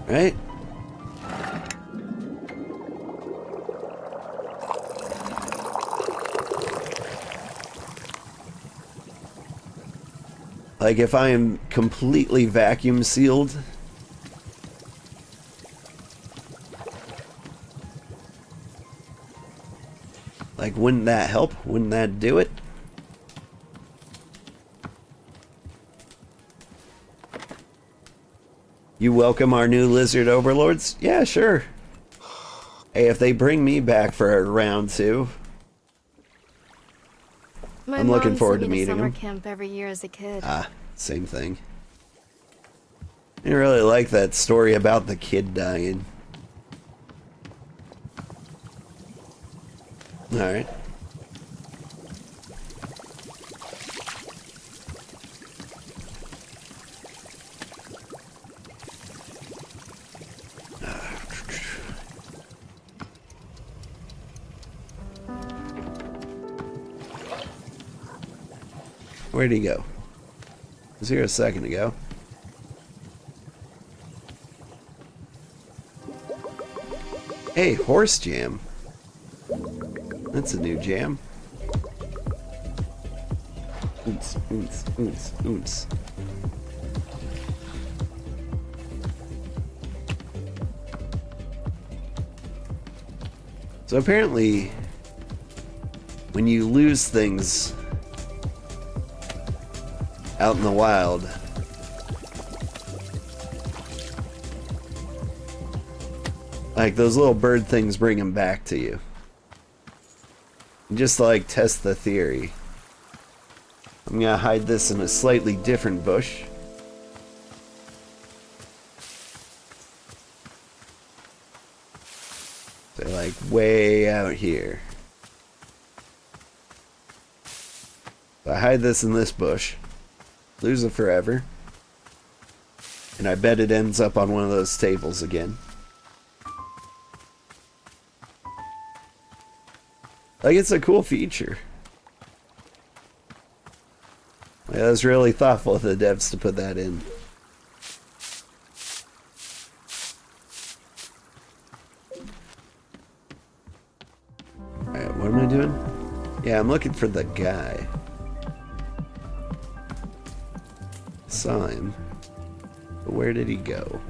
Right? Like if I am completely vacuum sealed, like wouldn't that help? Wouldn't that do it? You welcome our new lizard overlords? Yeah, sure. Hey, if they bring me back for round 2, I'm looking forward to meeting summer them. camp every year as a kid. Ah, same thing. I really like that story about the kid dying. Alright. Where'd he go? He was here a second ago. Hey, horse jam. That's a new jam. Oons, oons, oons, oons. So apparently, when you lose things out in the wild, like those little bird things bring them back to you. Just to like test the theory, I'm gonna hide this in a slightly different bush. They're like way out here. So I hide this in this bush, lose it forever, and I bet it ends up on one of those tables again. Like, it's a cool feature. Like, that was really thoughtful of the devs to put that in. Alright, what am I doing? Yeah, I'm looking for the guy. Saw him. But where did he go?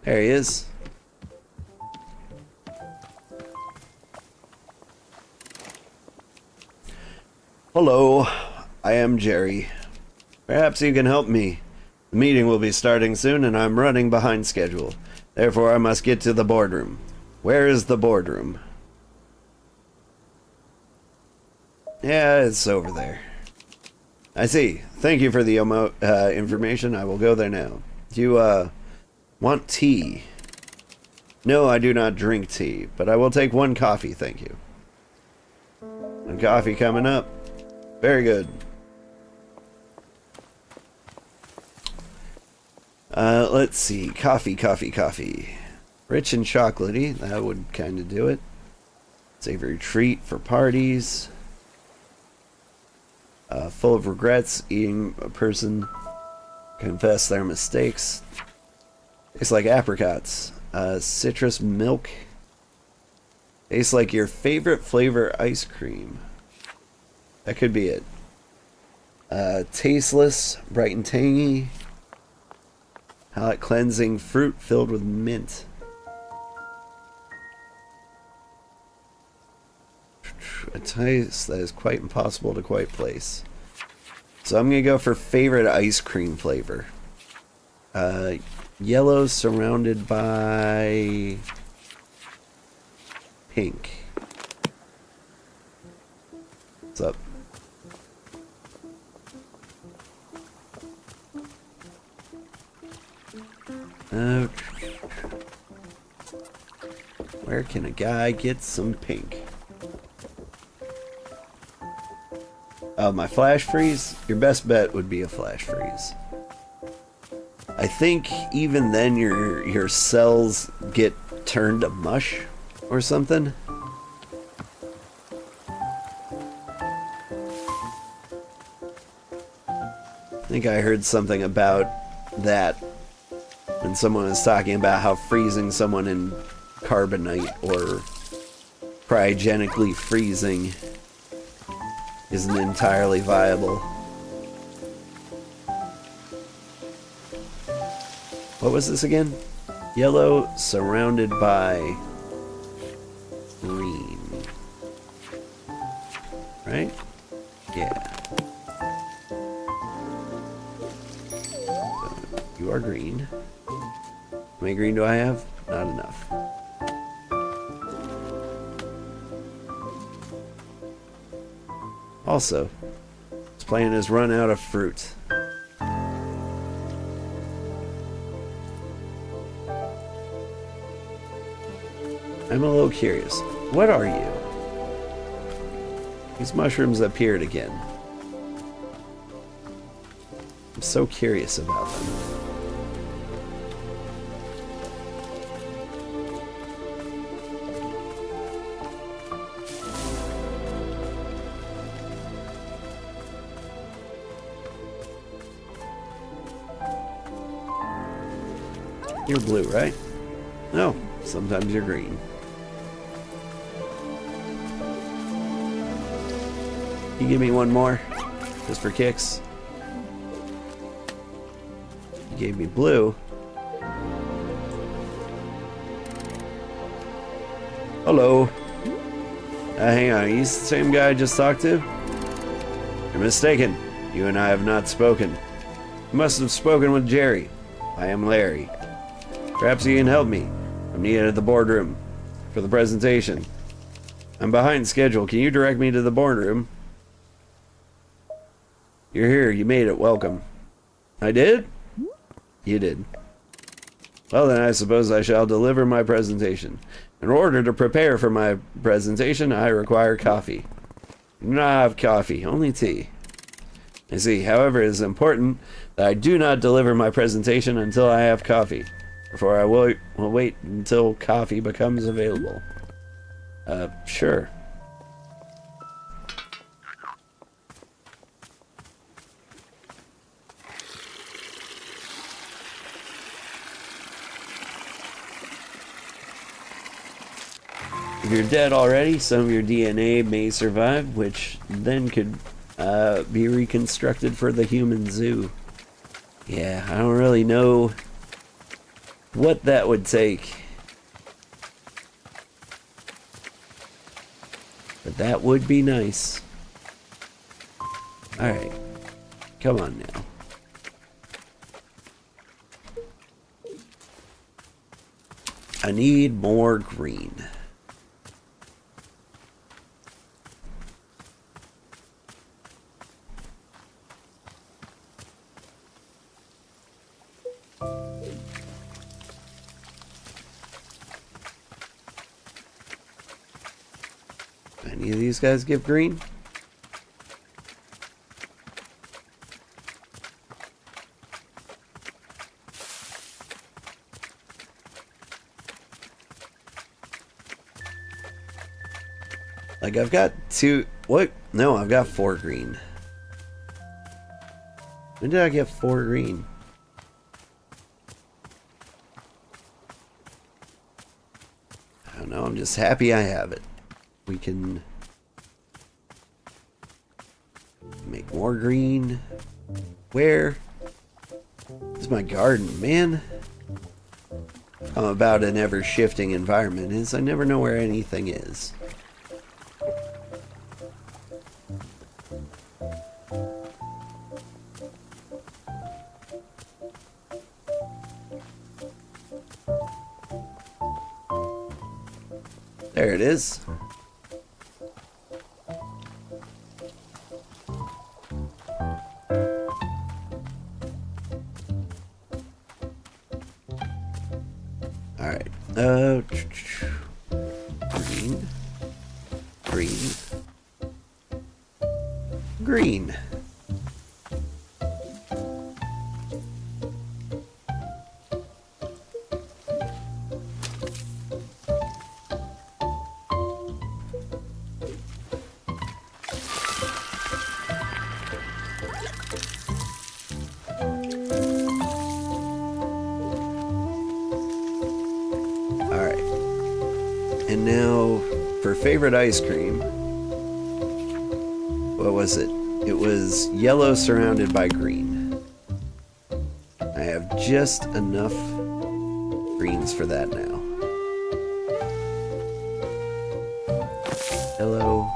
There he is. Hello, I am Jerry. Perhaps you can help me. The meeting will be starting soon and I'm running behind schedule. Therefore, I must get to the boardroom. Where is the boardroom? Yeah, it's over there. I see. Thank you for the information. I will go there now. Do you, want tea? No, I do not drink tea, but I will take one coffee, thank you. One coffee coming up. Very good. Let's see. Coffee. Rich and chocolatey. That would kind of do it. Savory treat for parties. Full of regrets. Eating a person confess their mistakes. Tastes like apricots. Citrus milk. Tastes like your favorite flavor ice cream. That could be it. Tasteless, bright and tangy. Palate cleansing fruit filled with mint. A taste that is quite impossible to quite place. So I'm gonna go for favorite ice cream flavor. Yellow surrounded by pink. What's up? Where can a guy get some pink? My flash freeze? Your best bet would be a flash freeze. I think even then your cells get turned to mush or something. I think I heard something about that when someone was talking about how freezing someone in carbonite or cryogenically freezing isn't entirely viable. What was this again? Yellow surrounded by green. Right? Yeah. So you are green. How many green do I have? Not enough. Also, this plant has run out of fruit. I'm a little curious. What are you? These mushrooms appeared again. I'm so curious about them. You're blue, right? No, sometimes you're green. You give me one more, just for kicks. You gave me blue. Hello. Hang on, are you the same guy I just talked to? You're mistaken. You and I have not spoken. You must have spoken with Jerry. I am Larry. Perhaps you can help me. I'm needed at the boardroom for the presentation. I'm behind schedule. Can you direct me to the boardroom? You're here. You made it. Welcome. I did? You did. Well, then I suppose I shall deliver my presentation. In order to prepare for my presentation, I require coffee. I do not have coffee, only tea. I see. However, it is important that I do not deliver my presentation until I have coffee. Therefore, I will wait until coffee becomes available. Sure. If you're dead already, some of your DNA may survive, which then could be reconstructed for the human zoo. Yeah, I don't really know what that would take. But that would be nice. Alright. Come on now. I need more green. Any of these guys give green? Like, I've got two... What? No, I've got 4 green. When did I get 4 green? I don't know, I'm just happy I have it. We can make more green. Where? This is my garden, man. I'm about an ever-shifting environment is I never know where anything is. There it is. Alright. Green. Green. green. Alright. And now for favorite ice cream. What was it? It was yellow surrounded by green. I have just enough greens for that now. Hello.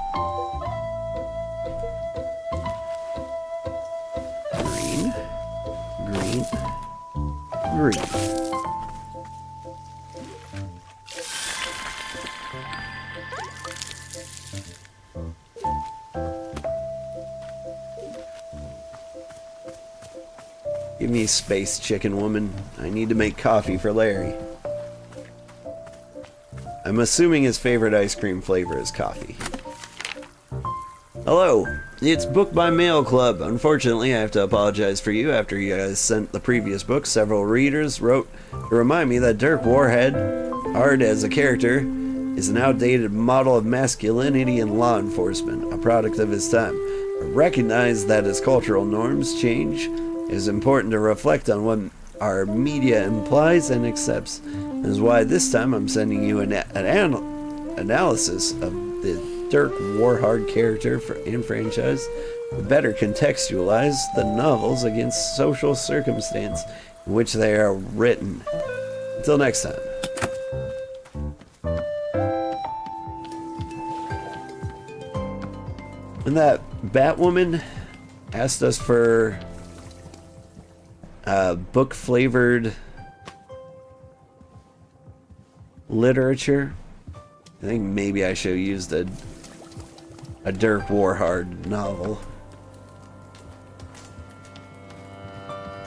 Green. Green. Green. Give me space, chicken woman. I need to make coffee for Larry. I'm assuming his favorite ice cream flavor is coffee. Hello, it's Book by Mail Club. Unfortunately, I have to apologize for you. After you guys sent the previous book, several readers wrote to remind me that Dirk Warhead, hard as a character, is an outdated model of masculinity in law enforcement, a product of his time. I recognize that as cultural norms change, it is important to reflect on what our media implies and accepts. This is why this time I'm sending you an analysis of the Dirk Warhead character and franchise to better contextualize the novels against social circumstance in which they are written. Until next time. And that Batwoman asked us for book-flavored literature. I think maybe I should have used a Dirk Warhead novel.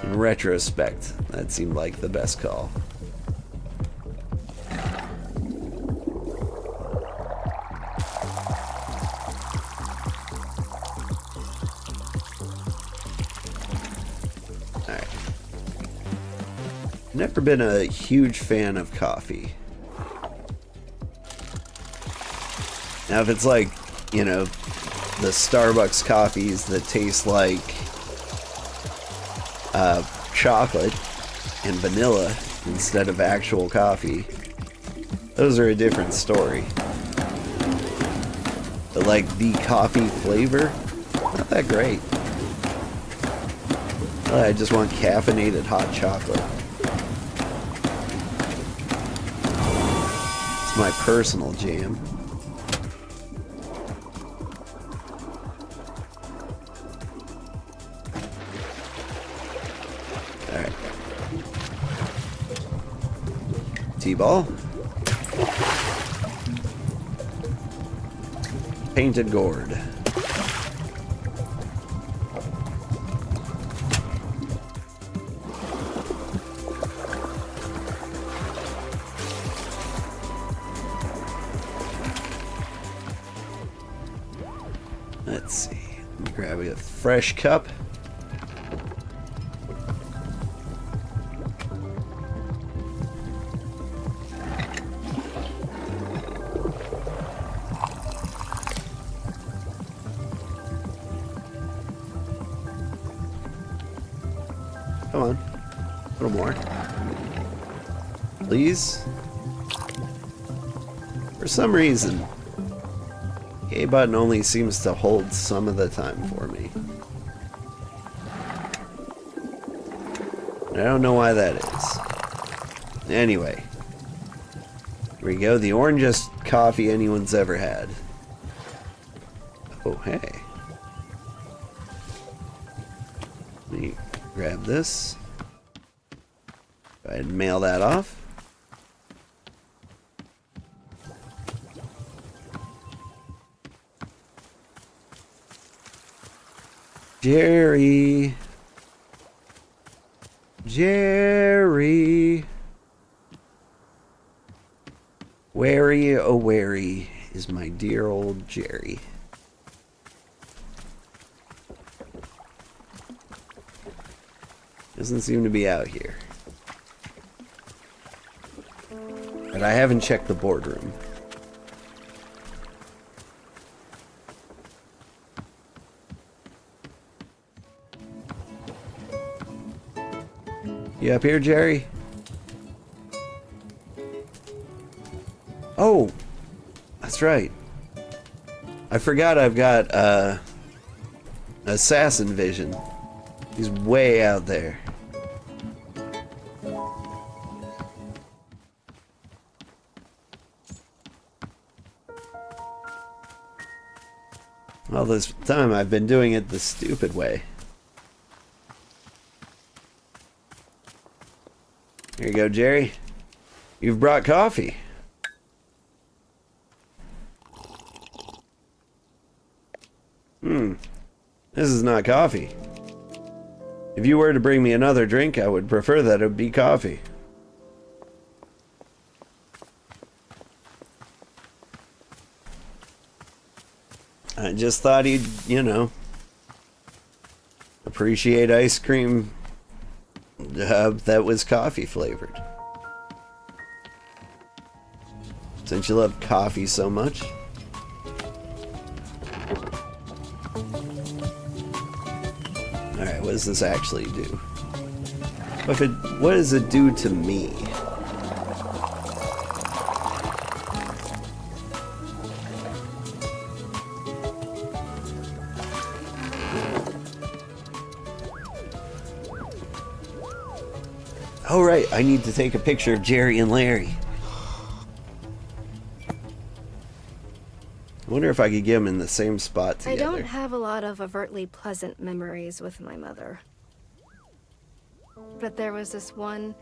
In retrospect, that seemed like the best call. Never been a huge fan of coffee. Now if it's like, you know, the Starbucks coffees that taste like chocolate and vanilla instead of actual coffee, those are a different story. But like the coffee flavor, not that great. I just want caffeinated hot chocolate. My personal jam. Alright. T-ball. Painted gourd. Let's see. Let me grab a fresh cup. Come on. A little more. Please. For some reason, A button only seems to hold some of the time for me. I don't know why that is. Anyway. Here we go. The orangest coffee anyone's ever had. Oh, hey. Let me grab this. Go ahead and mail that off. Jerry. Jerry. Wary, oh wary is my dear old Jerry. Doesn't seem to be out here. But I haven't checked the boardroom. You up here, Jerry? Oh, that's right. I forgot I've got assassin vision. He's way out there. All this time I've been doing it the stupid way. Here you go, Jerry. You've brought coffee. This is not coffee. If you were to bring me another drink, I would prefer that it be coffee. I just thought he'd, you know, appreciate ice cream that was coffee flavored. Since you love coffee so much. Alright, what does this actually do? What does it do to me? Oh right, I need to take a picture of Jerry and Larry. I wonder if I could get them in the same spot together. I don't have a lot of overtly pleasant memories with my mother. But there was this one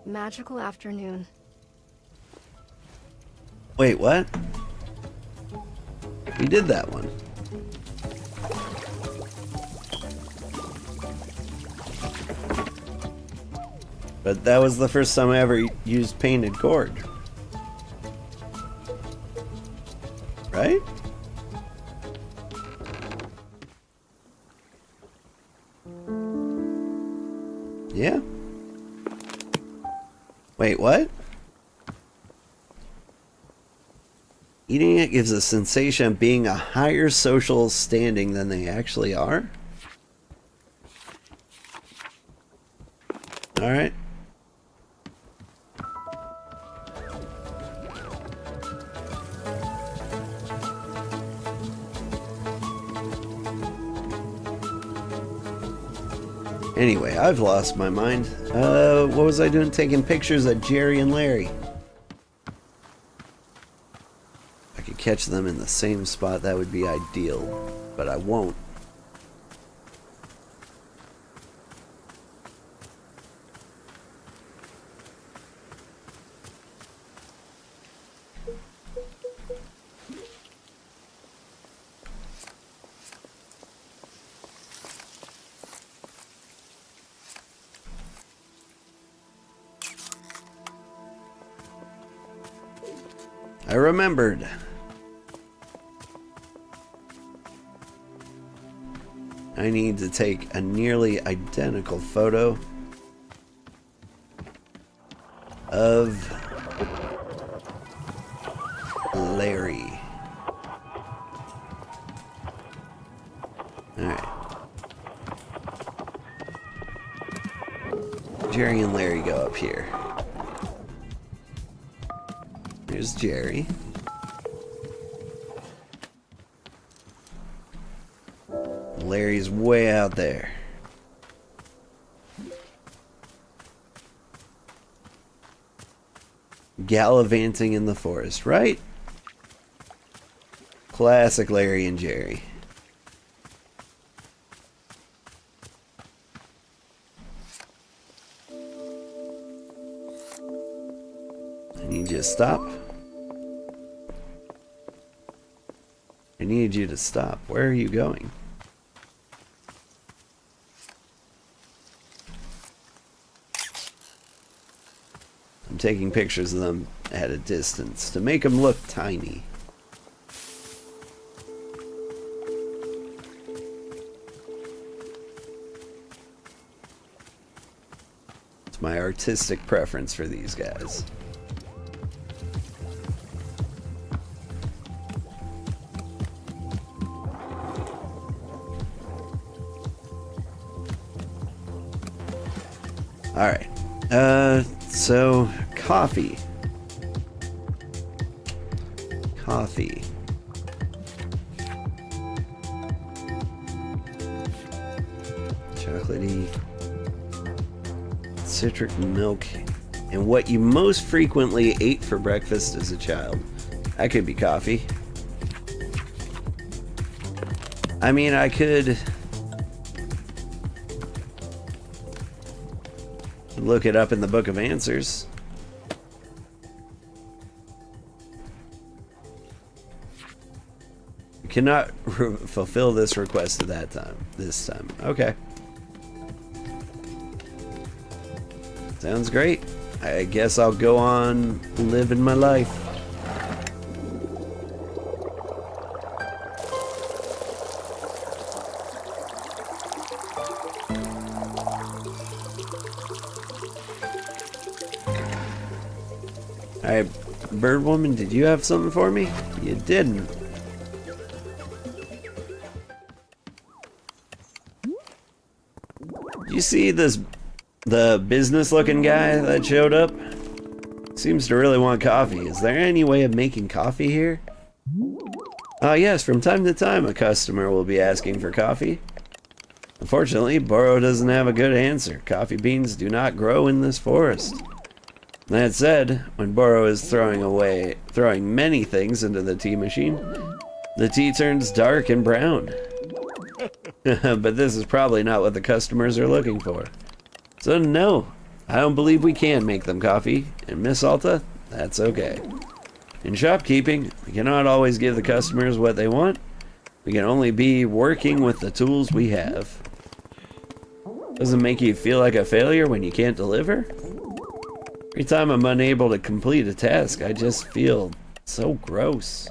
magical afternoon. Wait, what? We did that one. But that was the first time I ever used painted cord. Right? Yeah. Wait, what? Eating it gives a sensation of being a higher social standing than they actually are? Alright. Anyway, I've lost my mind. What was I doing taking pictures of Jerry and Larry? If I could catch them in the same spot, that would be ideal. But I won't. I remembered. I need to take a nearly identical photo of Larry. Alright. Jerry and Larry go up here. Here's Jerry. Larry's way out there. Gallivanting in the forest, right? Classic Larry and Jerry. I need you to stop. I need you to stop. Where are you going? I'm taking pictures of them at a distance to make them look tiny. It's my artistic preference for these guys. Alright. So, coffee. Coffee. Chocolatey. Citric milk. And what you most frequently ate for breakfast as a child. That could be coffee. I mean, I could look it up in the Book of Answers. You cannot fulfill this request at that time. This time. Okay. Sounds great. I guess I'll go on living my life. Alright, Bird Woman, did you have something for me? You didn't. Did you see the business-looking guy that showed up? Seems to really want coffee. Is there any way of making coffee here? Yes, from time to time a customer will be asking for coffee. Unfortunately, Boro doesn't have a good answer. Coffee beans do not grow in this forest. That said, when Boro is throwing many things into the tea machine, the tea turns dark and brown. But this is probably not what the customers are looking for. So no, I don't believe we can make them coffee, and Miss Alta, that's okay. In shopkeeping, we cannot always give the customers what they want. We can only be working with the tools we have. Doesn't make you feel like a failure when you can't deliver? Every time I'm unable to complete a task, I just feel so gross.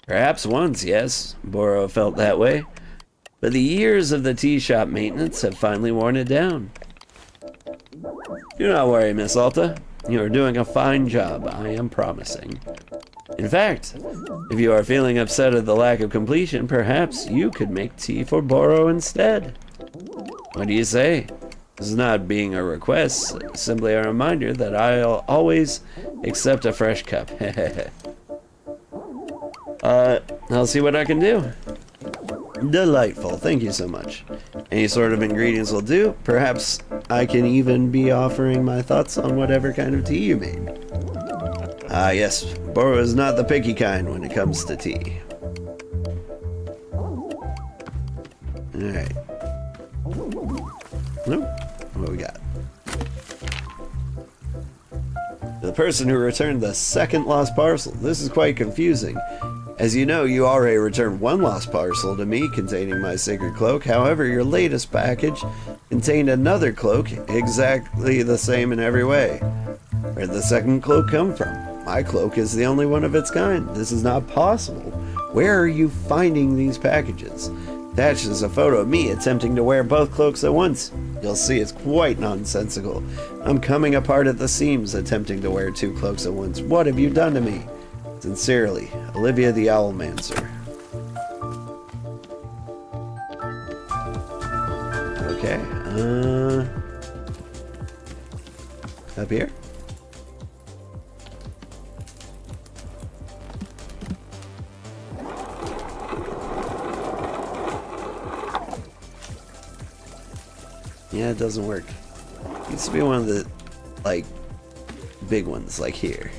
Perhaps once, yes, Boro felt that way. But the years of the tea shop maintenance have finally worn it down. Do not worry, Miss Alta. You are doing a fine job, I am promising. In fact, if you are feeling upset at the lack of completion, perhaps you could make tea for Boro instead. What do you say? This is not being a request, simply a reminder that I'll always accept a fresh cup. I'll see what I can do. Delightful, thank you so much. Any sort of ingredients will do. Perhaps I can even be offering my thoughts on whatever kind of tea you made. Yes, Boro is not the picky kind when it comes to tea. Alright. Nope. What we got? The person who returned the second lost parcel. This is quite confusing. As you know, you already returned one lost parcel to me containing my sacred cloak. However, your latest package contained another cloak exactly the same in every way. Where did the second cloak come from? My cloak is the only one of its kind. This is not possible. Where are you finding these packages? Attached is a photo of me attempting to wear both cloaks at once. You'll see it's quite nonsensical. I'm coming apart at the seams attempting to wear two cloaks at once. What have you done to me? Sincerely, Olivia the Owlmancer. Okay, up here? Yeah, it doesn't work. It needs to be one of the, like, big ones, like here.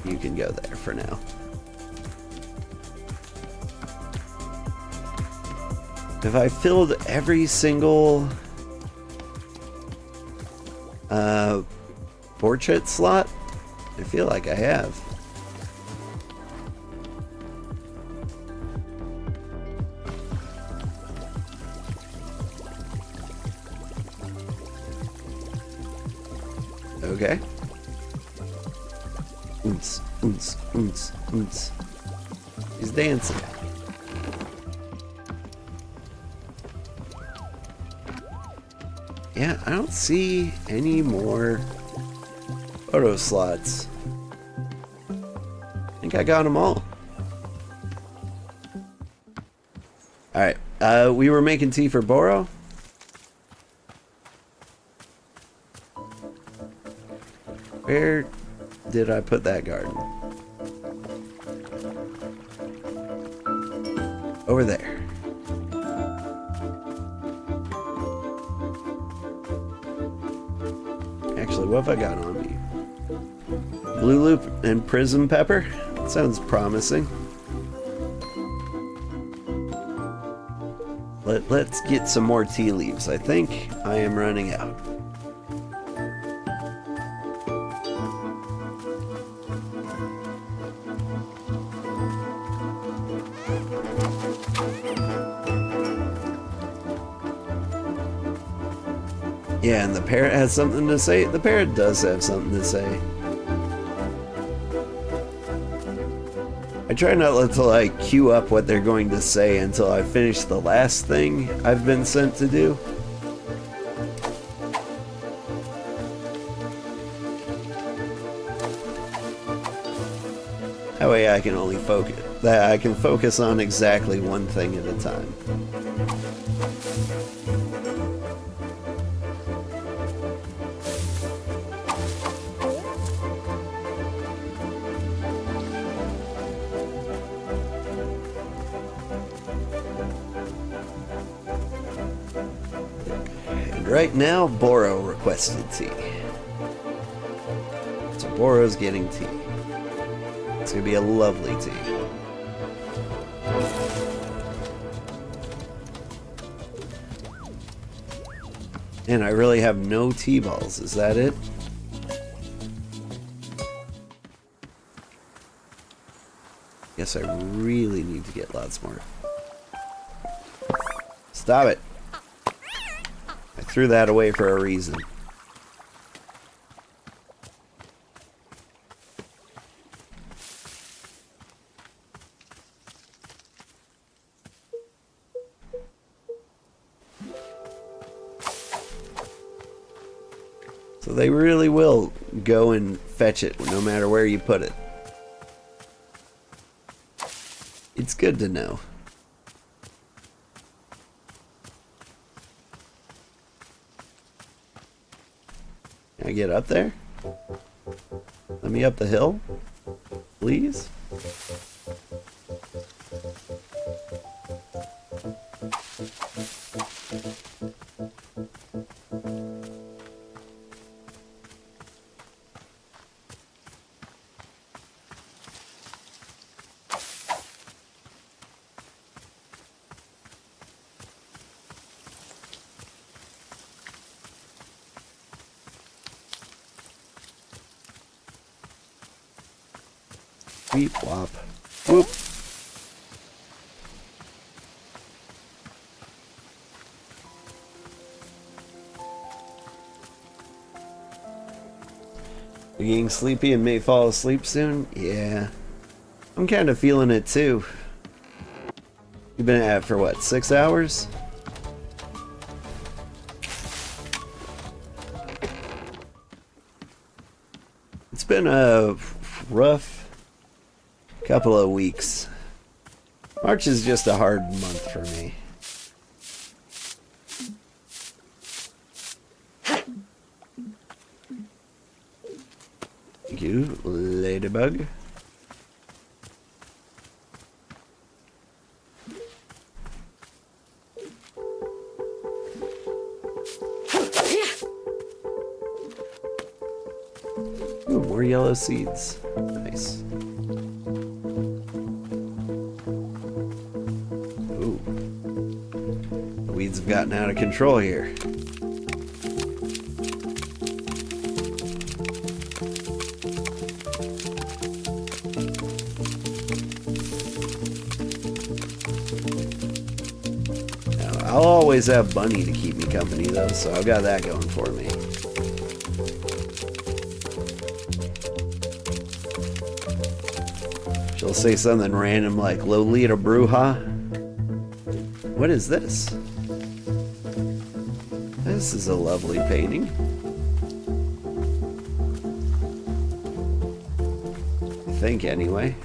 You can go there for now. Have I filled every single portrait slot? I feel like I have. Okay. Oons, oons, oons, oons. He's dancing. Yeah, I don't see any more photo slots. I think I got them all. Alright, we were making tea for Boro. Where did I put that garden? Over there. Actually, what have I got on me? Blue Loop and Prism Pepper? Sounds promising. Let's get some more tea leaves. I think I am running out. Yeah, and the parrot has something to say. The parrot does have something to say. I try not to like queue up what they're going to say until I finish the last thing I've been sent to do. That way I can only focus. I can focus on exactly one thing at a time. Right now, Boro requested tea. So Boro's getting tea. It's gonna be a lovely tea. And I really have no tea balls, is that it? Guess I really need to get lots more. Stop it! I threw that away for a reason. So they really will go and fetch it no matter where you put it. It's good to know. Can I get up there? Let me up the hill, please. Weep wop. Whoop. You getting sleepy and may fall asleep soon? Yeah. I'm kind of feeling it too. You've been at it for what, 6 hours? It's been a rough couple of weeks. March is just a hard month for me. Thank you, Ladybug. Ooh, more yellow seeds. Nice. Ooh. The weeds have gotten out of control here. I'll always have Bunny to keep me company though, so I've got that going for me. She'll say something random like Lolita Bruja. What is this? This is a lovely painting. I think, anyway.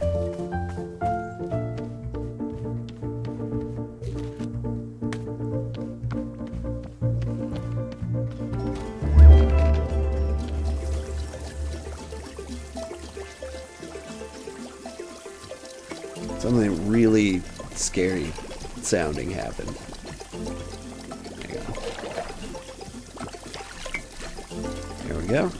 Something really scary sounding happened. There you go. There we go.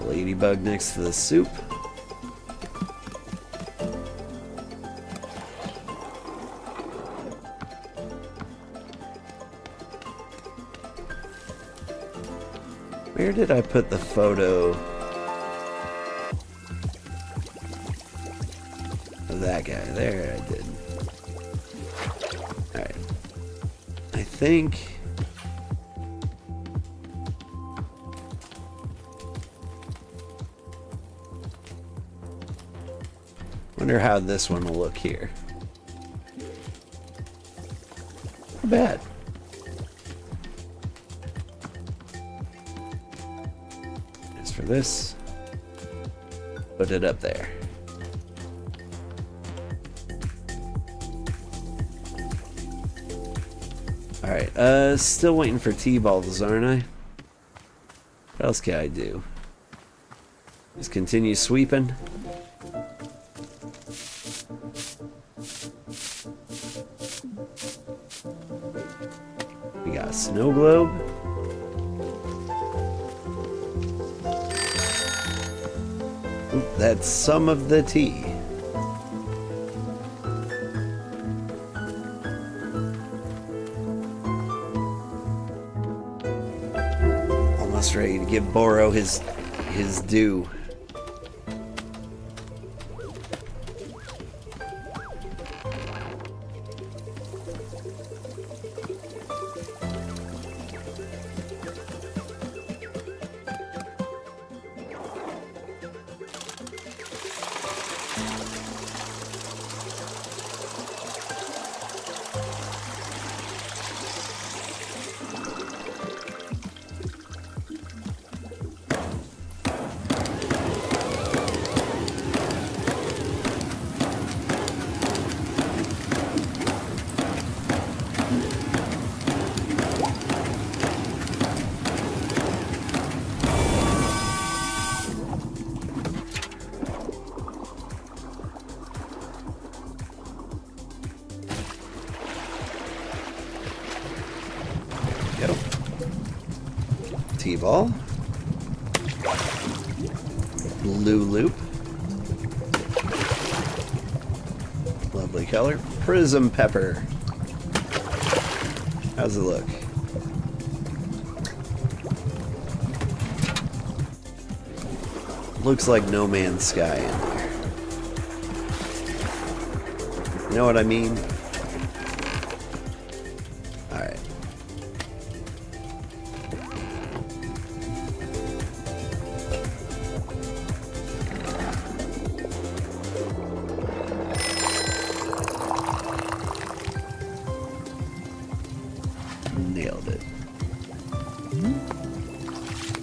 Ladybug next to the soup. Where did I put the photo of that guy? There, I did. Alright. I think... Wonder how this one will look here. Not bad. As for this, put it up there. Alright, still waiting for T-balls, aren't I? What else can I do? Just continue sweeping. We got a snow globe. Oop, that's some of the tea. Almost ready to give Boro his due. Go. T-ball. Blue loop. Lovely color. Prism pepper. How's it look? Looks like No Man's Sky in there. You know what I mean? Alright. Nailed it.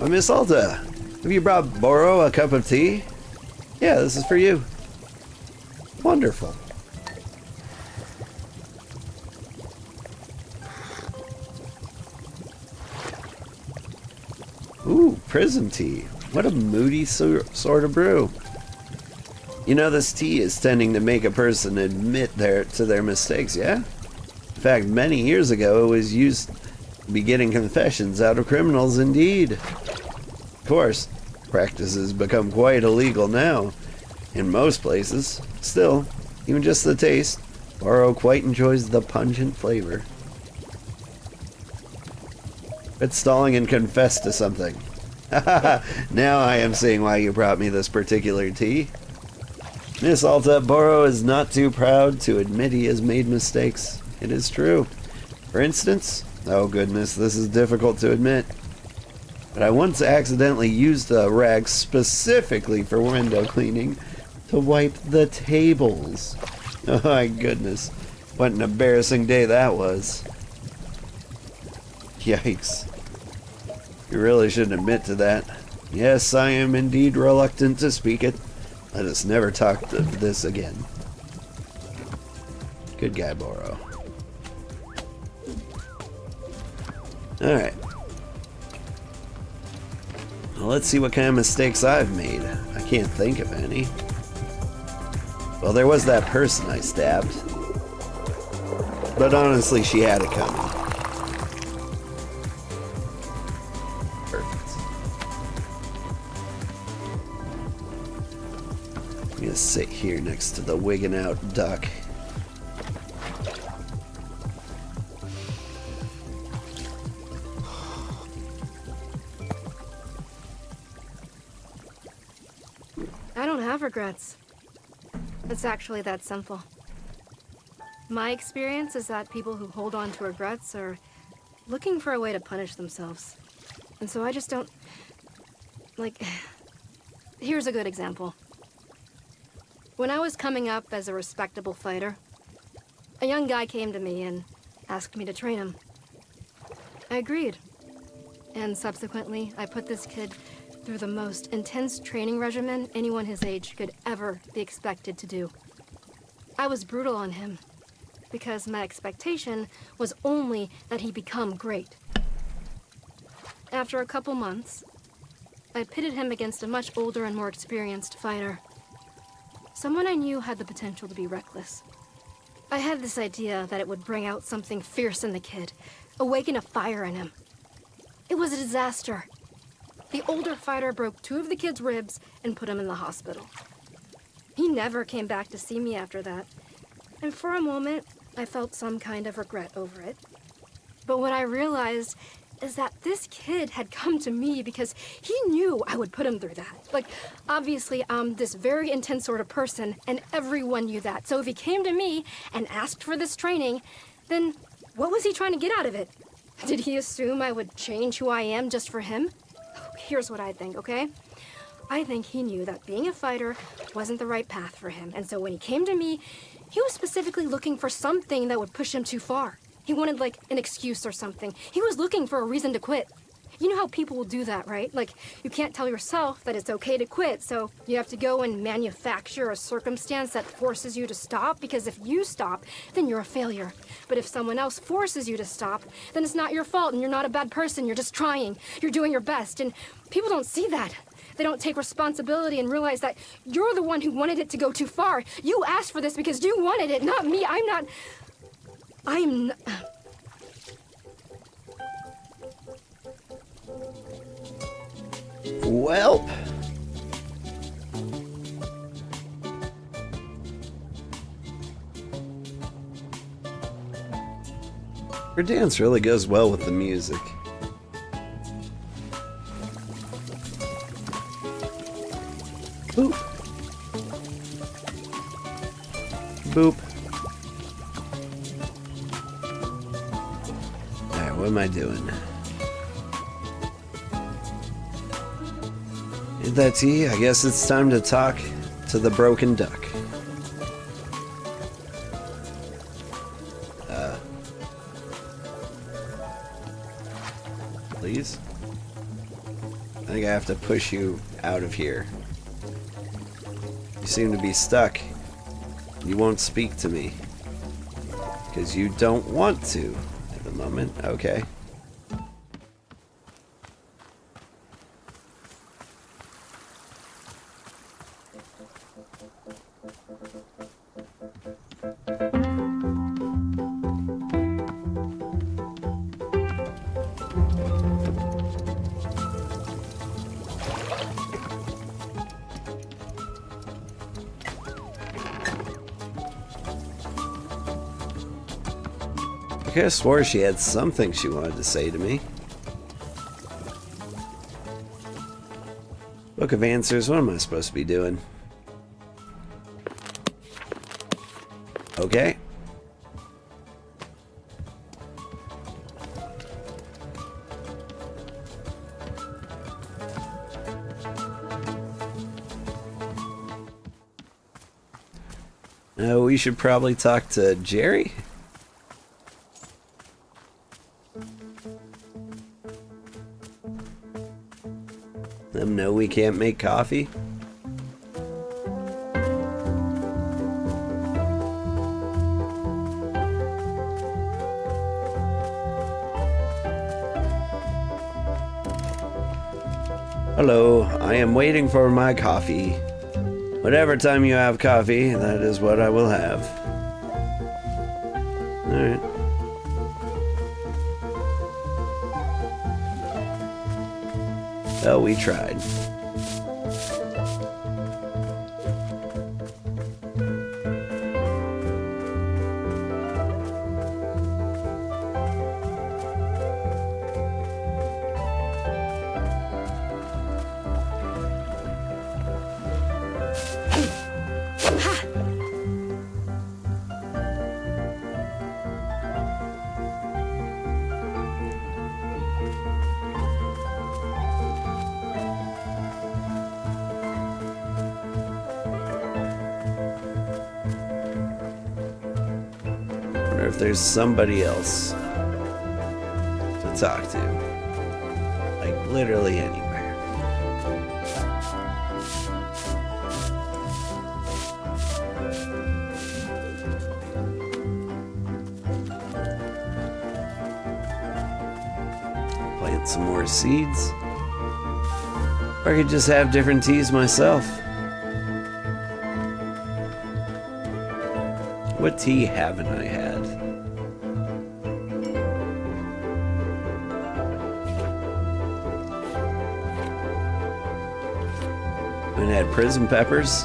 Oh, Miss Alta, have you brought Boro a cup of tea? Yeah, this is for you. Wonderful. Ooh, prism tea. What a moody sort of brew. You know, this tea is tending to make a person admit to their mistakes, yeah? In fact, many years ago, it was used to be getting confessions out of criminals indeed. Of course, practice has become quite illegal now in most places. Still, even just the taste, Boro quite enjoys the pungent flavor. Quit stalling and confess to something. Now I am seeing why you brought me this particular tea. Miss Alta, Boro is not too proud to admit he has made mistakes. It is true. For instance, oh goodness, this is difficult to admit, but I once accidentally used a rag specifically for window cleaning to wipe the tables. Oh my goodness. What an embarrassing day that was. Yikes. You really shouldn't admit to that. Yes, I am indeed reluctant to speak it. Let us never talk of this again. Good guy, Boro. Alright. Well, let's see what kind of mistakes I've made. I can't think of any. Well, there was that person I stabbed. But honestly, she had it coming. Perfect. I'm gonna sit here next to the wigging out duck. I don't have regrets. It's actually that simple. My experience is that people who hold on to regrets are looking for a way to punish themselves. And so I just don't... Like, here's a good example. When I was coming up as a respectable fighter, a young guy came to me and asked me to train him. I agreed. And subsequently, I put this kid through the most intense training regimen anyone his age could ever be expected to do. I was brutal on him, because my expectation was only that he become great. After a couple months, I pitted him against a much older and more experienced fighter. Someone I knew had the potential to be reckless. I had this idea that it would bring out something fierce in the kid, awaken a fire in him. It was a disaster. The older fighter broke 2 of the kid's ribs and put him in the hospital. He never came back to see me after that, and for a moment, I felt some kind of regret over it. But what I realized is that this kid had come to me because he knew I would put him through that. Like, obviously, I'm this very intense sort of person, and everyone knew that. So if he came to me and asked for this training, then what was he trying to get out of it? Did he assume I would change who I am just for him? Here's what I think, okay? I think he knew that being a fighter wasn't the right path for him, and so when he came to me, he was specifically looking for something that would push him too far. He wanted, like, an excuse or something. He was looking for a reason to quit. You know how people will do that, right? Like, you can't tell yourself that it's okay to quit, so you have to go and manufacture a circumstance that forces you to stop, because if you stop, then you're a failure. But if someone else forces you to stop, then it's not your fault and you're not a bad person. You're just trying. You're doing your best, and people don't see that. They don't take responsibility and realize that you're the one who wanted it to go too far. You asked for this because you wanted it, not me. I'm not... Welp. Her dance really goes well with the music. Boop. Boop. Alright, what am I doing? Hit that tea? I guess it's time to talk to the broken duck. Please? I think I have to push you out of here. You seem to be stuck. You won't speak to me. Because you don't want to at the moment. Okay. I could have swore she had something she wanted to say to me. Book of Answers, what am I supposed to be doing? Okay. We should probably talk to Jerry. Let him know we can't make coffee. Hello, I am waiting for my coffee. Whatever time you have coffee, that is what I will have. Alright. Well, we tried. If there's somebody else to talk to, like literally anywhere. Plant some more seeds, or I could just have different teas myself. What tea haven't I had? I had prison peppers.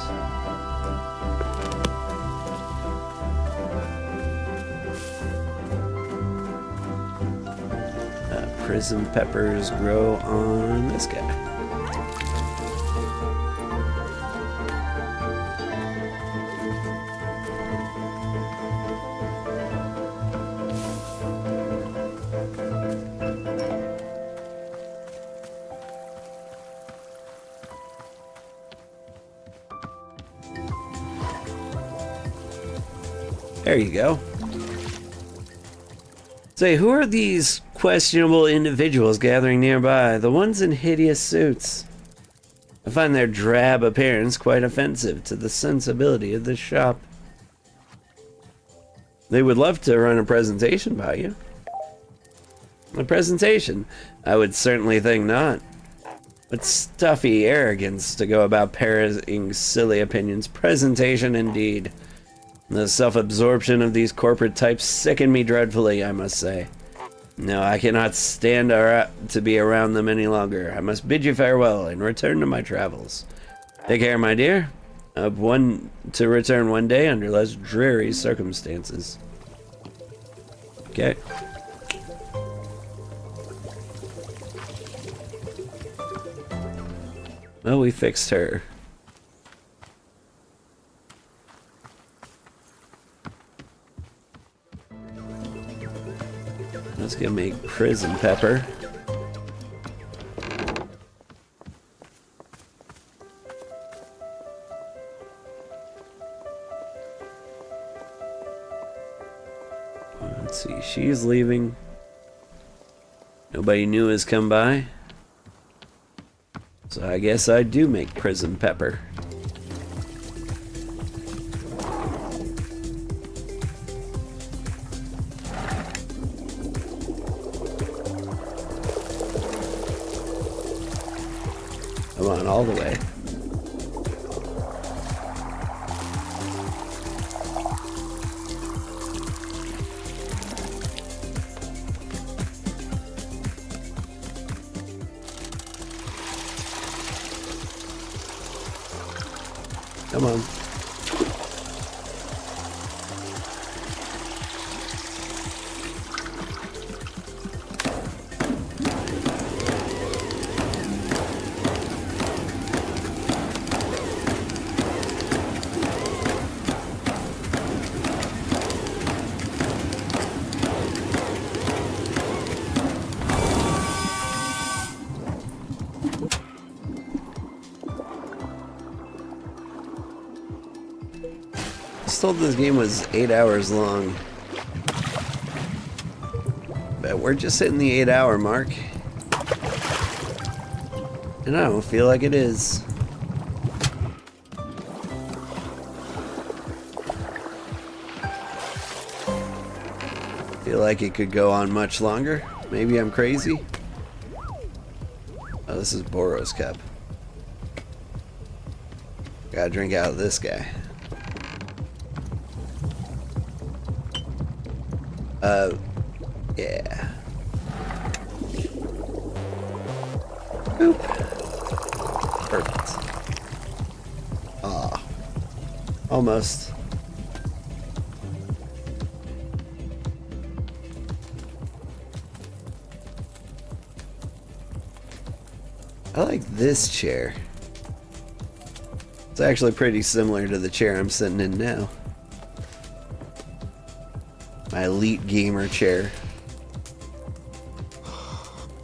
Prison peppers grow on this guy. There you go. Say, who are these questionable individuals gathering nearby? The ones in hideous suits. I find their drab appearance quite offensive to the sensibility of this shop. They would love to run a presentation by you. A presentation? I would certainly think not. What stuffy arrogance to go about parroting silly opinions. Presentation indeed. The self-absorption of these corporate types sicken me dreadfully, I must say. No, I cannot stand to be around them any longer. I must bid you farewell and return to my travels. Take care, my dear. To return one day under less dreary circumstances. Okay. Well, we fixed her. Let's go make prison pepper. Let's see, she's leaving. Nobody new has come by. So I guess I do make prison pepper. Come on, all the way. Come on. was told this game was 8 hours long. But we're just hitting the 8-hour mark. And I don't feel like it is. Feel like it could go on much longer. Maybe I'm crazy. Oh, this is Boros Cup. Gotta drink out of this guy. Yeah. Boop. Perfect. Ah. Almost. I like this chair. It's actually pretty similar to the chair I'm sitting in now. My elite gamer chair.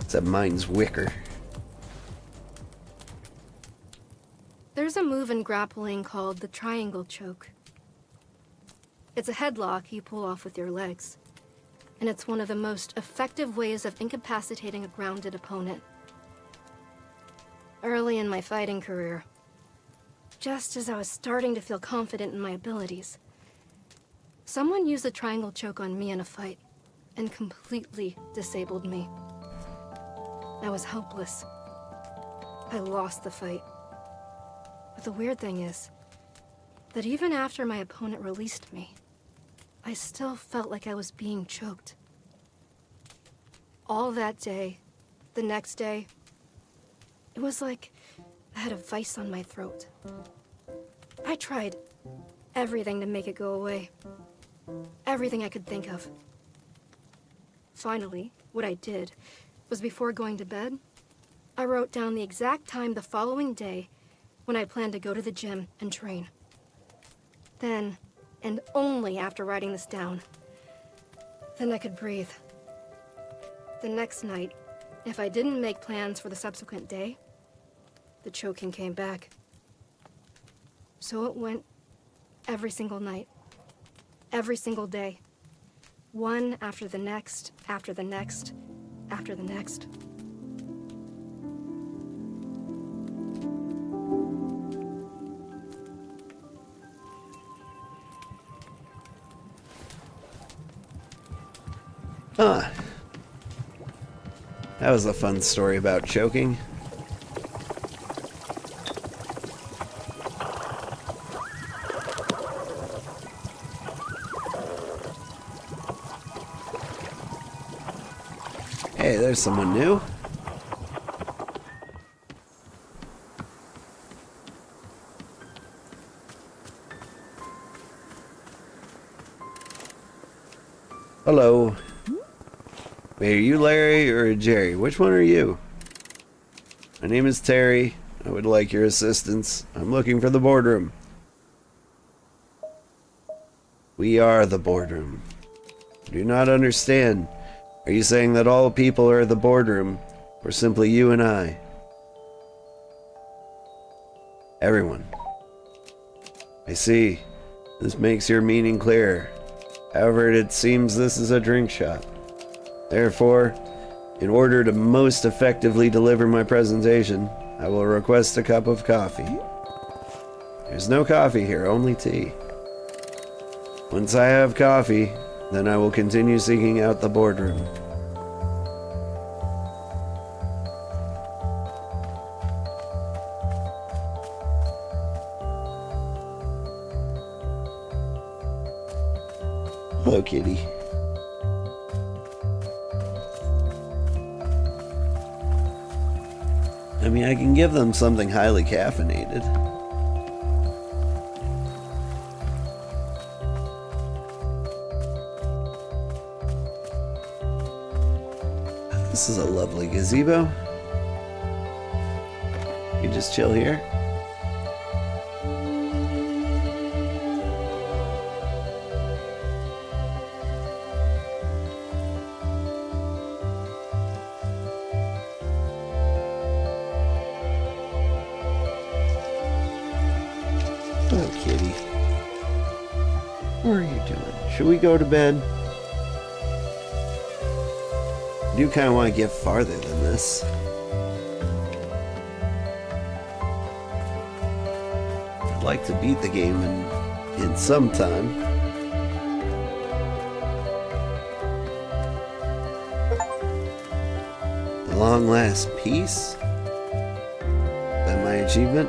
Except mine's wicker. There's a move in grappling called the triangle choke. It's a headlock you pull off with your legs. And it's one of the most effective ways of incapacitating a grounded opponent. Early in my fighting career, just as I was starting to feel confident in my abilities, someone used a triangle choke on me in a fight and completely disabled me. I was helpless. I lost the fight. But the weird thing is that even after my opponent released me, I still felt like I was being choked. All that day, the next day, it was like I had a vice on my throat. I tried everything to make it go away. Everything I could think of. Finally, what I did was before going to bed, I wrote down the exact time the following day when I planned to go to the gym and train. Then, and only after writing this down, then I could breathe. The next night, if I didn't make plans for the subsequent day, the choking came back. So it went every single night, every single day. One after the next, after the next, after the next. Huh. That was a fun story about choking. Hey, there's someone new. Hello. Wait, are you Larry or Jerry? Which one are you? My name is Terry. I would like your assistance. I'm looking for the boardroom. We are the boardroom. I do not understand. Are you saying that all people are the boardroom, or simply you and I? Everyone. I see. This makes your meaning clearer. However, it seems this is a drink shop. Therefore, in order to most effectively deliver my presentation, I will request a cup of coffee. There's no coffee here, only tea. Once I have coffee, then I will continue seeking out the boardroom. Hello, kitty. I mean, I can give them something highly caffeinated. This is a lovely gazebo. You just chill here. Oh, kitty. Should we go to bed? I do kind of want to get farther than this. I'd like to beat the game in some time. The long last peace? Is that my achievement?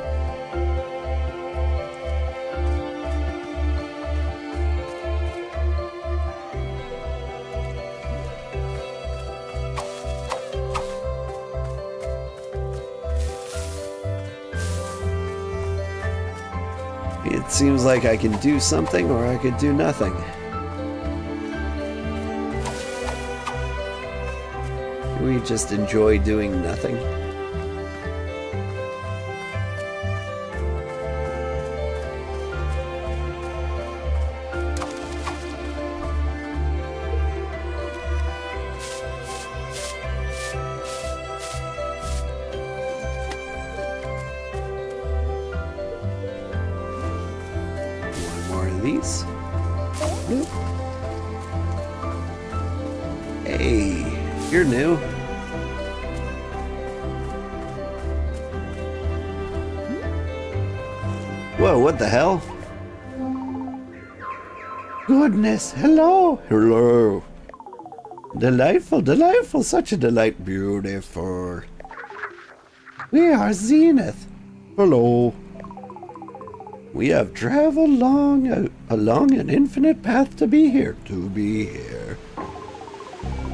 It seems like I can do something or I could do nothing. Can we just enjoy doing nothing? These. Nope. Hey, you're new. Whoa, what the hell? Goodness, hello. Hello. Delightful, delightful, such a delight. Beautiful. We are Zenith. Hello. We have traveled along an infinite path to be here.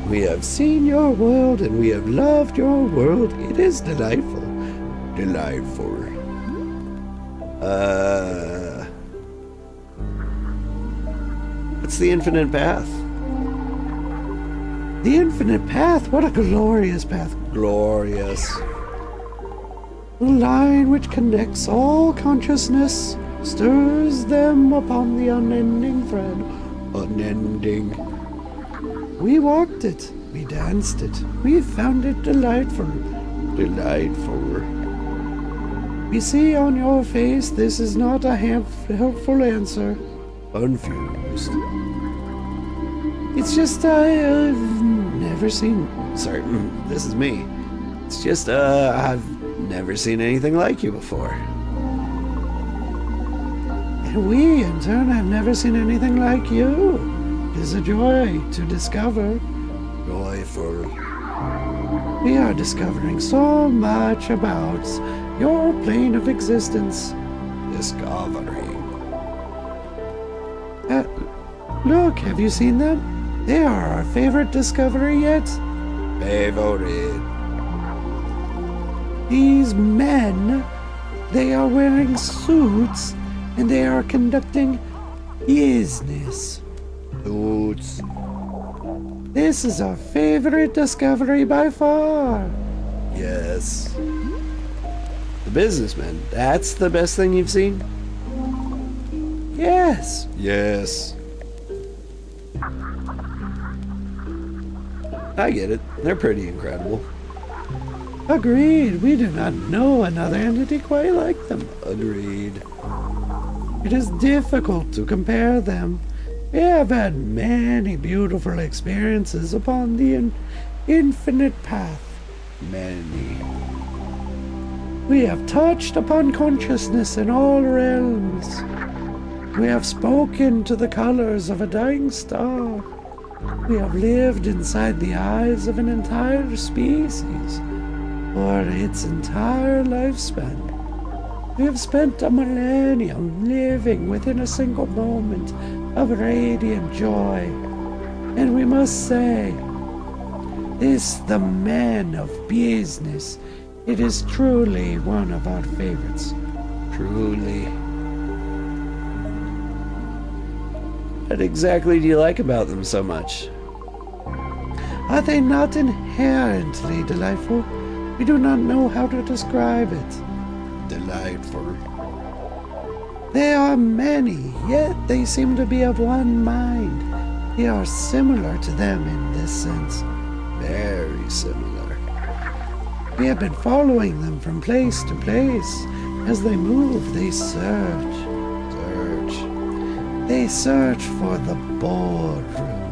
We have seen your world and we have loved your world. It is delightful. Delightful. What's the infinite path? The infinite path? What a glorious path. Glorious. A line which connects all consciousness, stirs them upon the unending thread. Unending. We walked it. We danced it. We found it delightful. Delightful. We see on your face this is not a helpful answer. Confused. It's just I've never seen... Sorry, this is me. It's just, I've never seen anything like you before. And we, in turn, have never seen anything like you. It is a joy to discover. Joyful. We are discovering so much about your plane of existence. Discovering. Look, have you seen them? They are our favorite discovery yet. Favorite. These men, they are wearing suits and they are conducting business. Suits. This is our favorite discovery by far. Yes. The businessmen, that's the best thing you've seen? Yes. Yes. I get it. They're pretty incredible. Agreed. We do not know another entity quite like them. Agreed. It is difficult to compare them. We have had many beautiful experiences upon the infinite path. Many. We have touched upon consciousness in all realms. We have spoken to the colors of a dying star. We have lived inside the eyes of an entire species for its entire lifespan. We have spent a millennium living within a single moment of radiant joy. And we must say, this, the man of business, it is truly one of our favorites. Truly. What exactly do you like about them so much? Are they not inherently delightful? We do not know how to describe it. Delightful. There are many, yet they seem to be of one mind. We are similar to them in this sense. Very similar. We have been following them from place to place. As they move, they search. They search for the boardroom.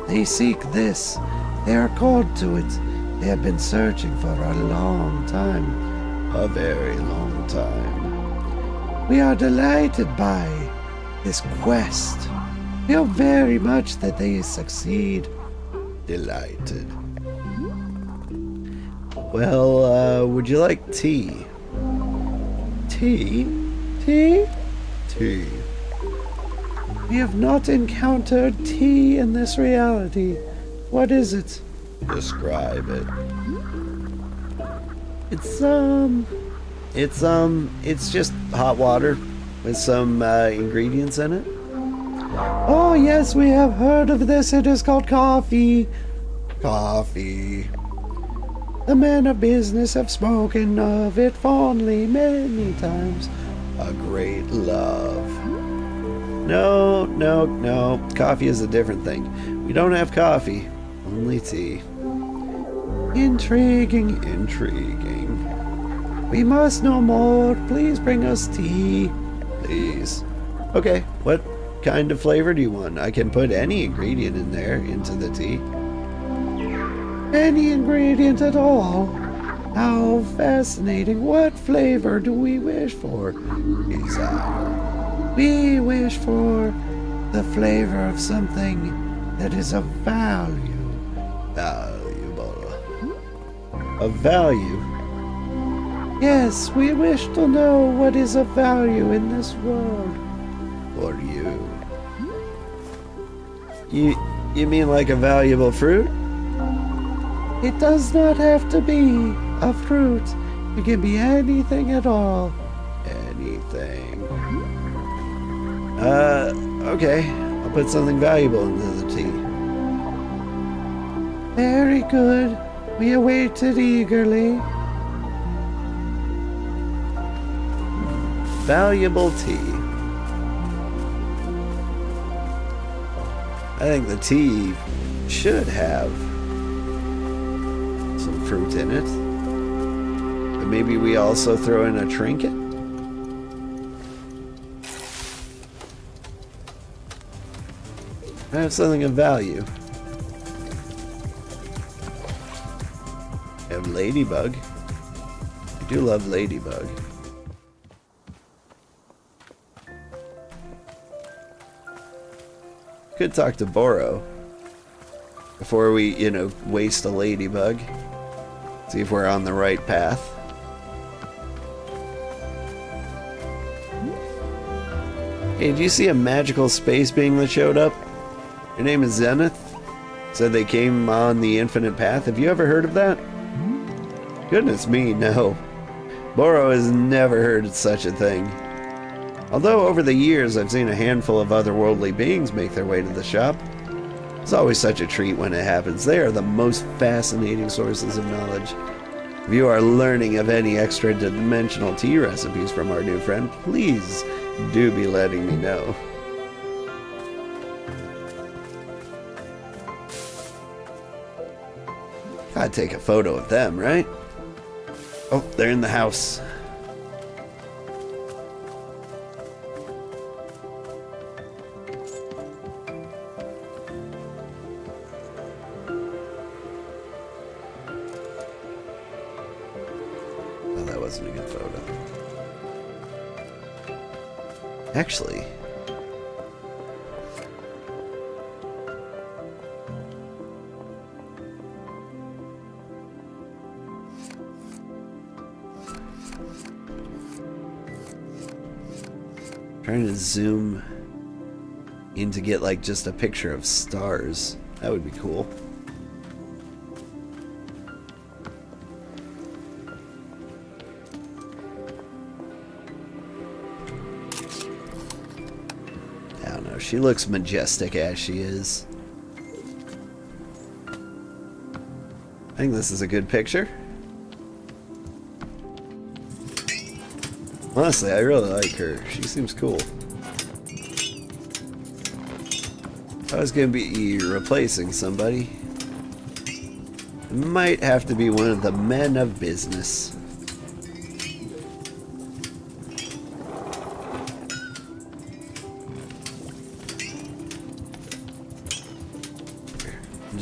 They seek this. They are called to it. They have been searching for a long time. A very long time. We are delighted by this quest. Feel very much that they succeed. Delighted. Well, would you like tea? Tea? Tea? Tea. We have not encountered tea in this reality. What is it? Describe it. It's just hot water with some ingredients in it. Oh, yes, we have heard of this. It is called coffee. Coffee. The men of business have spoken of it fondly many times. A great love. No. Coffee is a different thing. We don't have coffee. Only tea. Intriguing. We must know more. Please bring us tea. Please. Okay, what kind of flavor do you want? I can put any ingredient in there into the tea. Any ingredient at all? How fascinating. What flavor do we wish for? Desire. We wish for the flavor of something that is of value. Valuable. Of value? Yes, we wish to know what is of value in this world. For you. You mean like a valuable fruit? It does not have to be a fruit. It can be anything at all. Anything. Okay. I'll put something valuable into the tea. Very good. We await it eagerly. Valuable tea. I think the tea should have some fruit in it. But maybe we also throw in a trinket? I have something of value. I have ladybug. I do love ladybug. Could talk to Boro before we, waste a ladybug. See if we're on the right path. Hey, did you see a magical space being that showed up? Your name is Zenith? Said they came on the infinite path. Have you ever heard of that? Goodness me, no. Boro has never heard of such a thing. Although over the years I've seen a handful of otherworldly beings make their way to the shop. It's always such a treat when it happens. They are the most fascinating sources of knowledge. If you are learning of any extra-dimensional tea recipes from our new friend, please do be letting me know. Gotta take a photo of them, right? Oh, they're in the house. Oh, that wasn't a good photo. Actually, trying to zoom in to get like just a picture of stars. That would be cool. I don't know. She looks majestic as she is. I think this is a good picture. Honestly, I really like her. She seems cool. I was gonna be replacing somebody. It might have to be one of the men of business.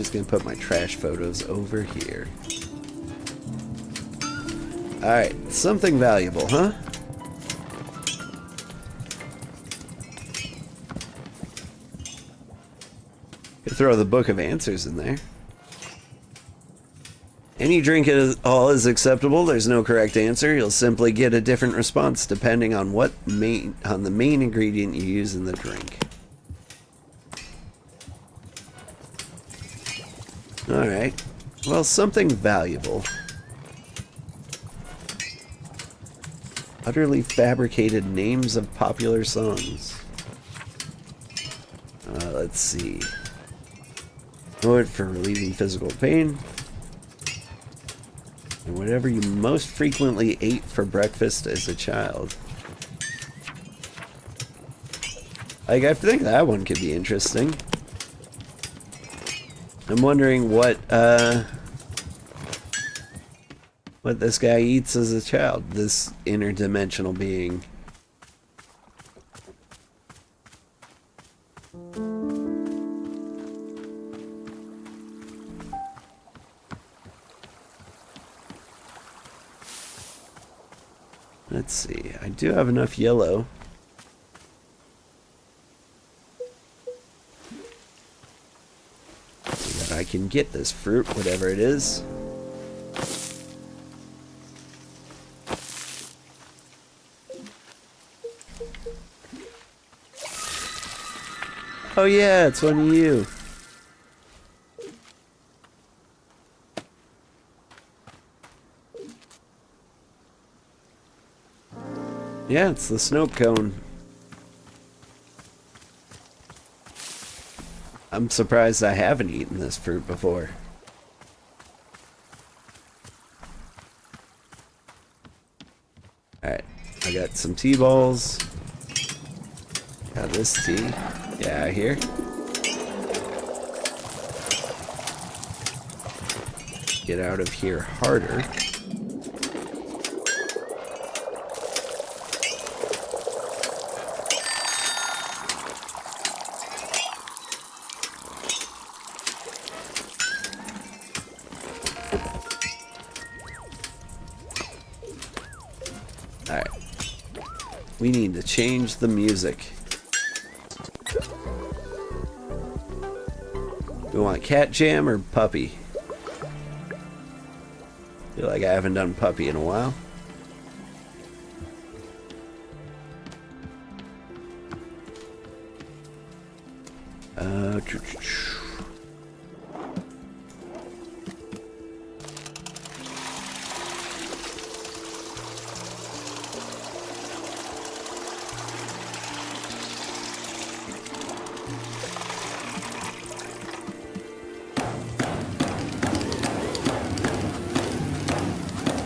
just gonna put my trash photos over here. Alright, something valuable, huh? Could throw the Book of Answers in there. Any drink at all is acceptable. There's no correct answer. You'll simply get a different response depending on the main ingredient you use in the drink. Alright. Well, something valuable. Utterly fabricated names of popular songs. Let's see. Know it for relieving physical pain. And whatever you most frequently ate for breakfast as a child. Like, I think that one could be interesting. I'm wondering what this guy eats as a child, this interdimensional being. Let's see, I do have enough yellow. So that I can get this fruit, whatever it is. Oh yeah, it's one of you. Yeah, it's the snow cone. I'm surprised I haven't eaten this fruit before. Alright, I got some tea balls. Got this tea. Yeah, here. Get out of here harder. Alright. We need to change the music. Do we want cat jam or puppy? Feel like I haven't done puppy in a while.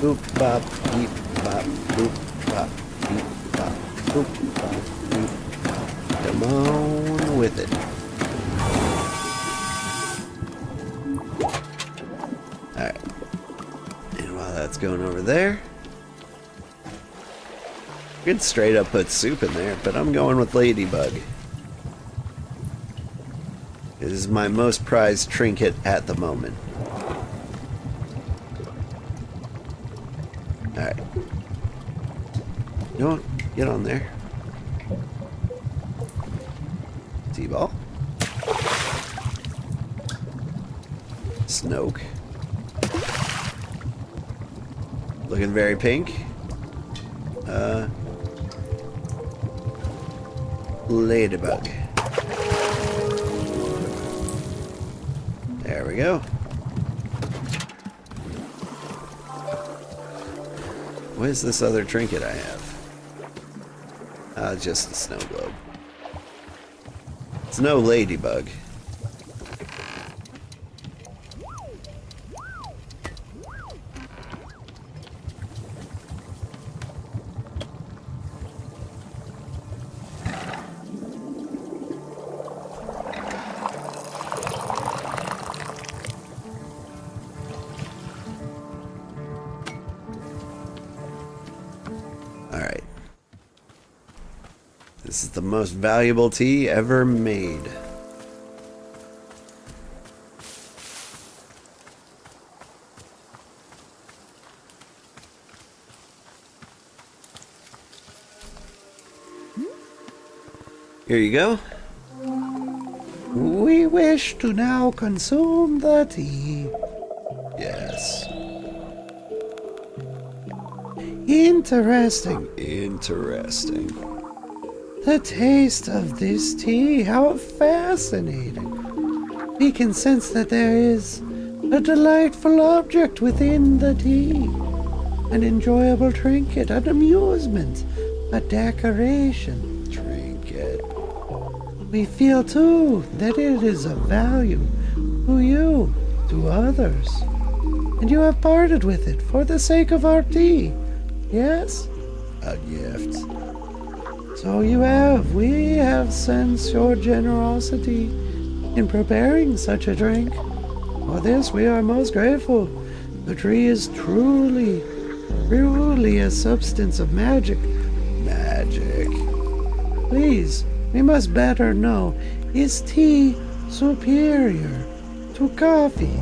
Boop bop beep bop boop bop beep bop boop bop beep. Come on with it. Alright. And while that's going over there, I could straight up put soup in there, but I'm going with Ladybug. It is my most prized trinket at the moment. Alright. No, get on there. T-ball. Snoke. Looking very pink. Ladybug. There we go. What is this other trinket I have? Just a snow globe. It's no ladybug. Alright. This is the most valuable tea ever made. Here you go. We wish to now consume the tea. Yes. Interesting. Interesting. The taste of this tea, how fascinating. We can sense that there is a delightful object within the tea. An enjoyable trinket, an amusement, a decoration. Trinket. We feel too that it is of value to you, to others. And you have parted with it for the sake of our tea. Yes? A gift. So you have. We have sensed your generosity in preparing such a drink. For this we are most grateful. The tree is truly a substance of magic. Magic. Please, we must better know, is tea superior to coffee?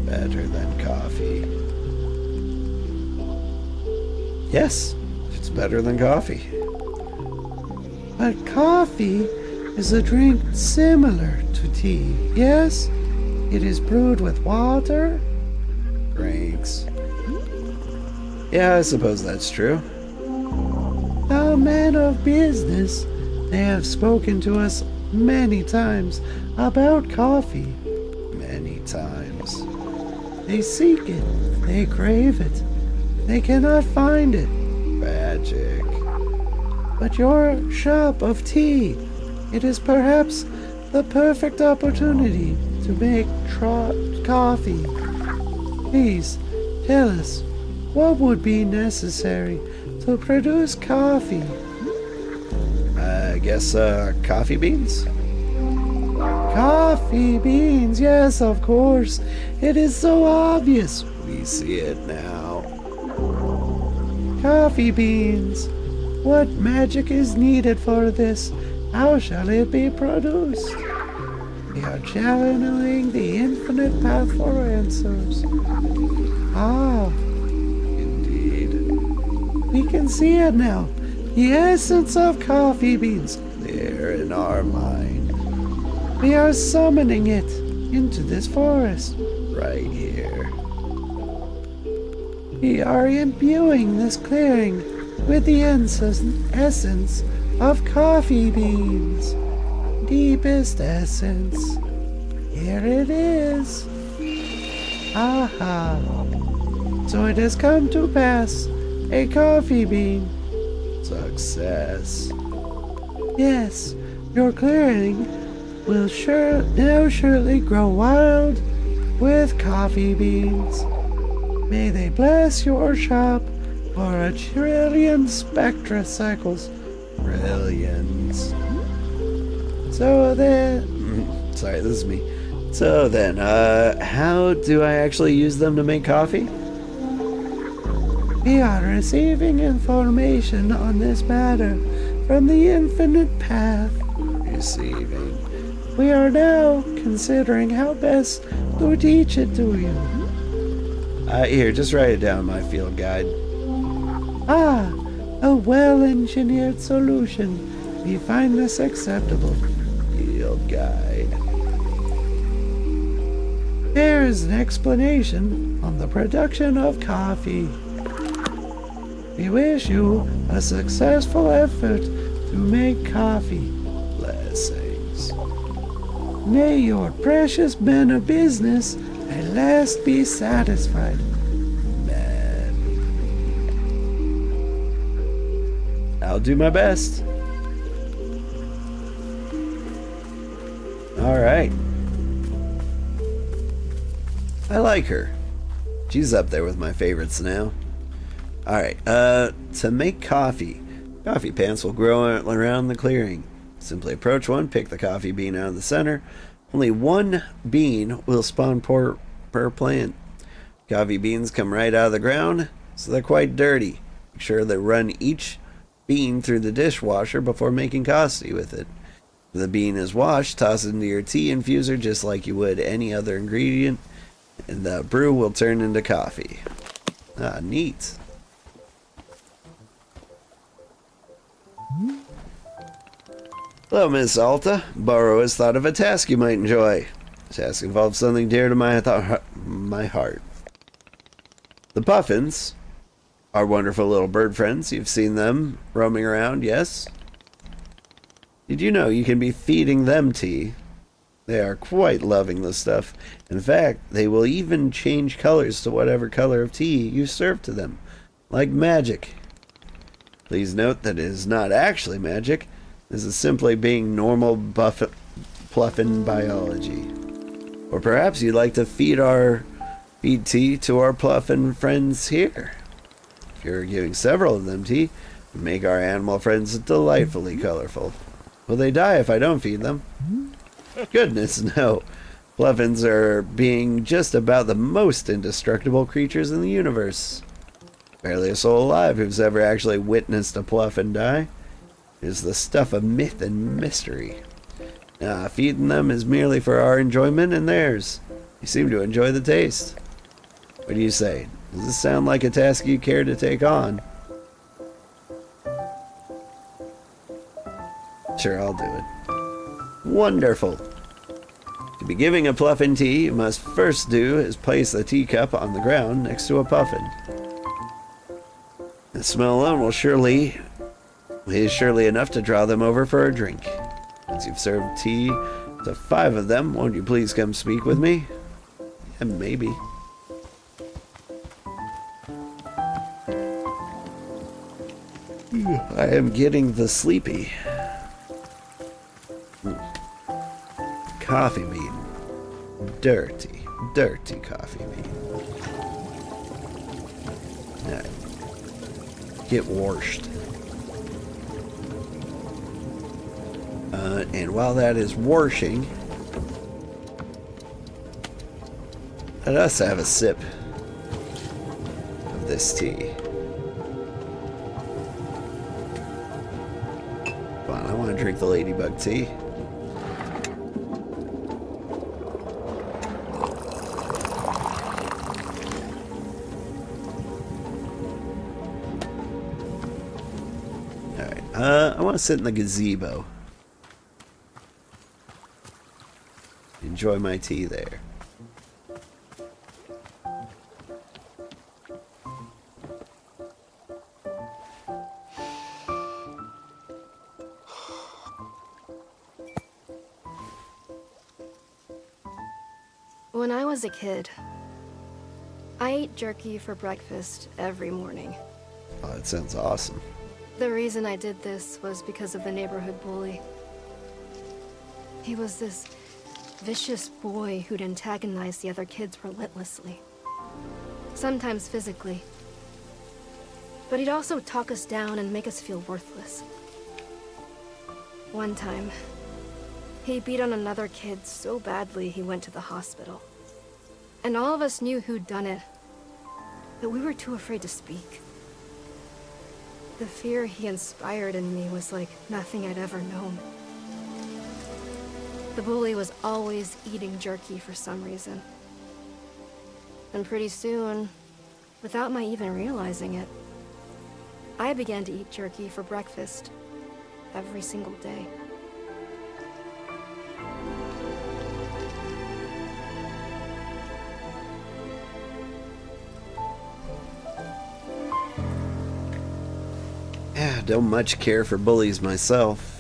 Better than coffee. Yes, it's better than coffee. But coffee is a drink similar to tea, yes? It is brewed with water. Drinks. Yeah, I suppose that's true. The men of business, they have spoken to us many times about coffee. Many times. They seek it, they crave it, they cannot find it. Magic. But your shop of tea, it is perhaps the perfect opportunity to make coffee. Please, tell us, what would be necessary to produce coffee? I guess, coffee beans? Coffee beans, yes, of course. It is so obvious. We see it now. Coffee beans. What magic is needed for this? How shall it be produced? We are channeling the infinite path for answers. Ah, Indeed. we can see it now. The essence of coffee beans. They're in our mind. We are summoning it into this forest. Right here. We are imbuing this clearing with the essence of coffee beans. Deepest essence. Here it is. Aha. So it has come to pass. A coffee bean. Success. Yes, your clearing will now surely grow wild with coffee beans. May they bless your shop for 1,000,000,000 spectra cycles. Brilliance. So then, Sorry, this is me. So then, how do I actually use them to make coffee? we are receiving information on this matter from the infinite path. Receiving. We are now considering how best to teach it to you. Here, just write it down in my field guide. Ah, a well-engineered solution. We find this acceptable. Field guide. There is an explanation on the production of coffee. We wish you a successful effort to make coffee. Blessings. May your precious men of business at last be satisfied. Man. I'll do my best. Alright. I like her. She's up there with my favorites now. Alright, to make coffee. Coffee plants will grow around the clearing. Simply approach one, pick the coffee bean out of the center. Only one bean will spawn per plant. Coffee beans come right out of the ground, so they're quite dirty. Make sure to run each bean through the dishwasher before making coffee with it. When the bean is washed, toss it into your tea infuser just like you would any other ingredient, and the brew will turn into coffee. Ah, neat. Hello, Miss Alta. Burrow has thought of a task you might enjoy. The task involves something dear to my heart. The puffins, our wonderful little bird friends. You've seen them roaming around, yes? Did you know you can be feeding them tea? They are quite loving the stuff. In fact, they will even change colors to whatever color of tea you serve to them, like magic. Please note that it is not actually magic. This is simply being normal pluffin biology. Or perhaps you'd like to feed tea to our pluffin friends here. If you're giving several of them tea, make our animal friends delightfully colorful. Will they die if I don't feed them? Goodness, no. Pluffins are being just about the most indestructible creatures in the universe. Barely a soul alive who's ever actually witnessed a pluffin die. It is the stuff of myth and mystery. Feeding them is merely for our enjoyment and theirs. You seem to enjoy the taste. What do you say? Does this sound like a task you care to take on? Sure, I'll do it. Wonderful. To be giving a puffin tea, you must first do is place the teacup on the ground next to a puffin. The smell alone is surely enough to draw them over for a drink. Once you've served tea to 5 of them, won't you please come speak with me? And maybe. I am getting the sleepy. Coffee bean. Dirty, dirty coffee bean. Now, get washed. And while that is washing, let us have a sip of this tea. Come on, I want to drink the ladybug tea. I want to sit in the gazebo. Enjoy my tea there. When I was a kid, I ate jerky for breakfast every morning. Oh, that sounds awesome. The reason I did this was because of the neighborhood bully. He was this vicious boy who'd antagonize the other kids relentlessly. Sometimes physically. But he'd also talk us down and make us feel worthless. One time, he beat on another kid so badly he went to the hospital. And all of us knew who'd done it, but we were too afraid to speak. The fear he inspired in me was like nothing I'd ever known. The bully was always eating jerky for some reason. And pretty soon, without my even realizing it, I began to eat jerky for breakfast every single day. Yeah, don't much care for bullies myself.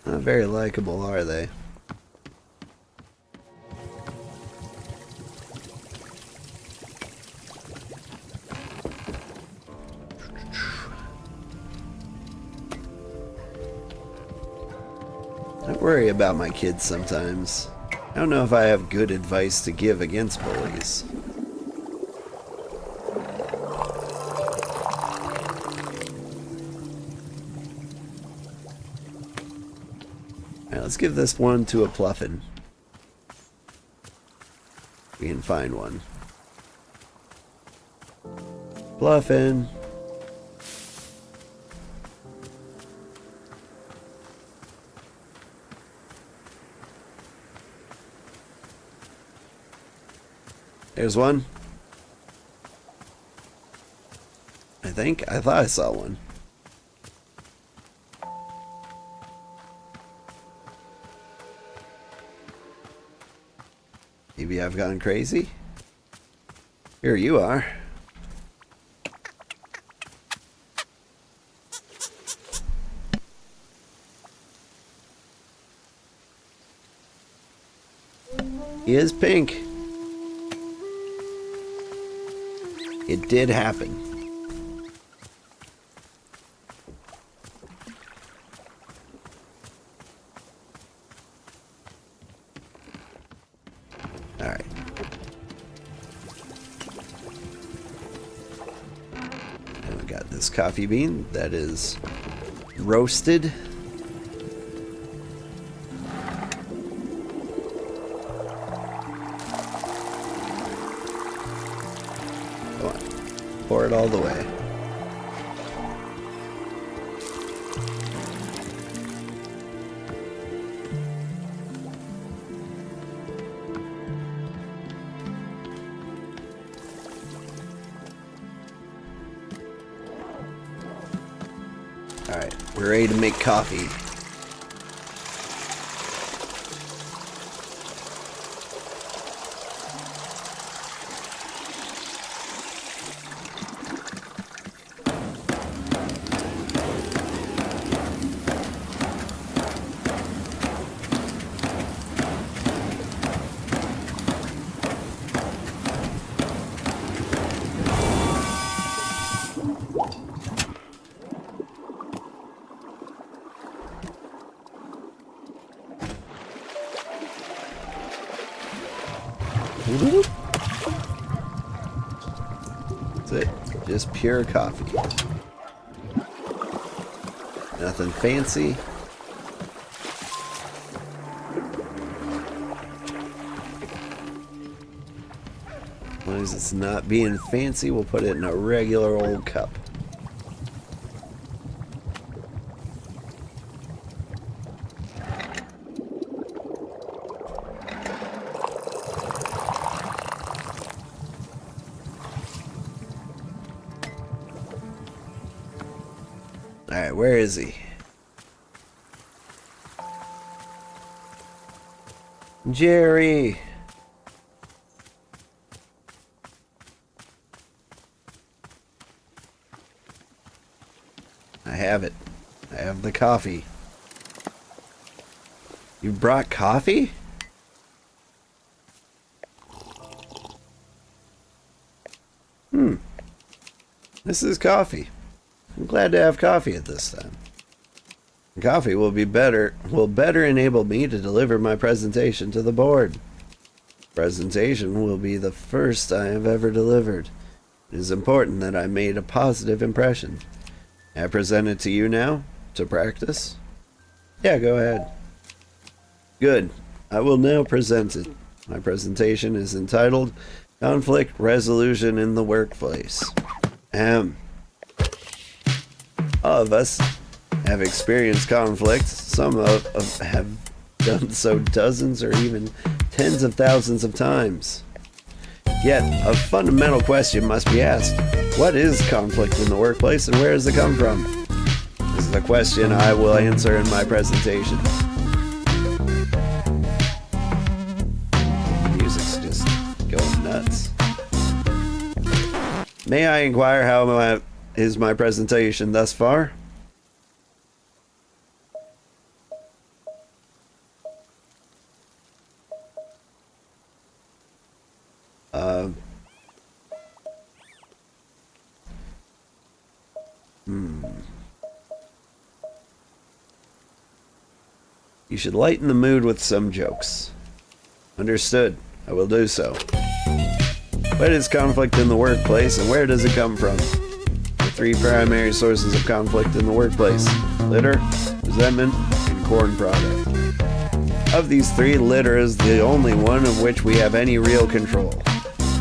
Not very likable, are they? I worry about my kids sometimes. I don't know if I have good advice to give against bullies. Alright, let's give this one to a pluffin. We can find one. Pluffin. There's one. I think. I thought I saw one. Maybe I've gone crazy? Here you are. He is pink. It did happen. All right. And we got this coffee bean that is roasted. Come on. Pour it all the way. Alright, we're ready to make coffee. That's it. Just pure coffee. Nothing fancy. As long as it's not being fancy, we'll put it in a regular old cup. Alright, where is he? Jerry! I have it. I have the coffee. You brought coffee? This is coffee. I'm glad to have coffee at this time. Coffee will better enable me to deliver my presentation to the board. Presentation will be the first I have ever delivered. It is important that I made a positive impression. May I present it to you now, to practice? Yeah, go ahead. Good. I will now present it. My presentation is entitled Conflict Resolution in the Workplace. All of us have experienced conflict. Some have done so dozens or even tens of thousands of times. Yet, a fundamental question must be asked. What is conflict in the workplace and where does it come from? This is the question I will answer in my presentation. The music's just going nuts. May I inquire how is my presentation thus far? You should lighten the mood with some jokes. Understood. I will do so. What is conflict in the workplace and where does it come from? The three primary sources of conflict in the workplace: litter, resentment, and corn product. Of these three, litter is the only one of which we have any real control.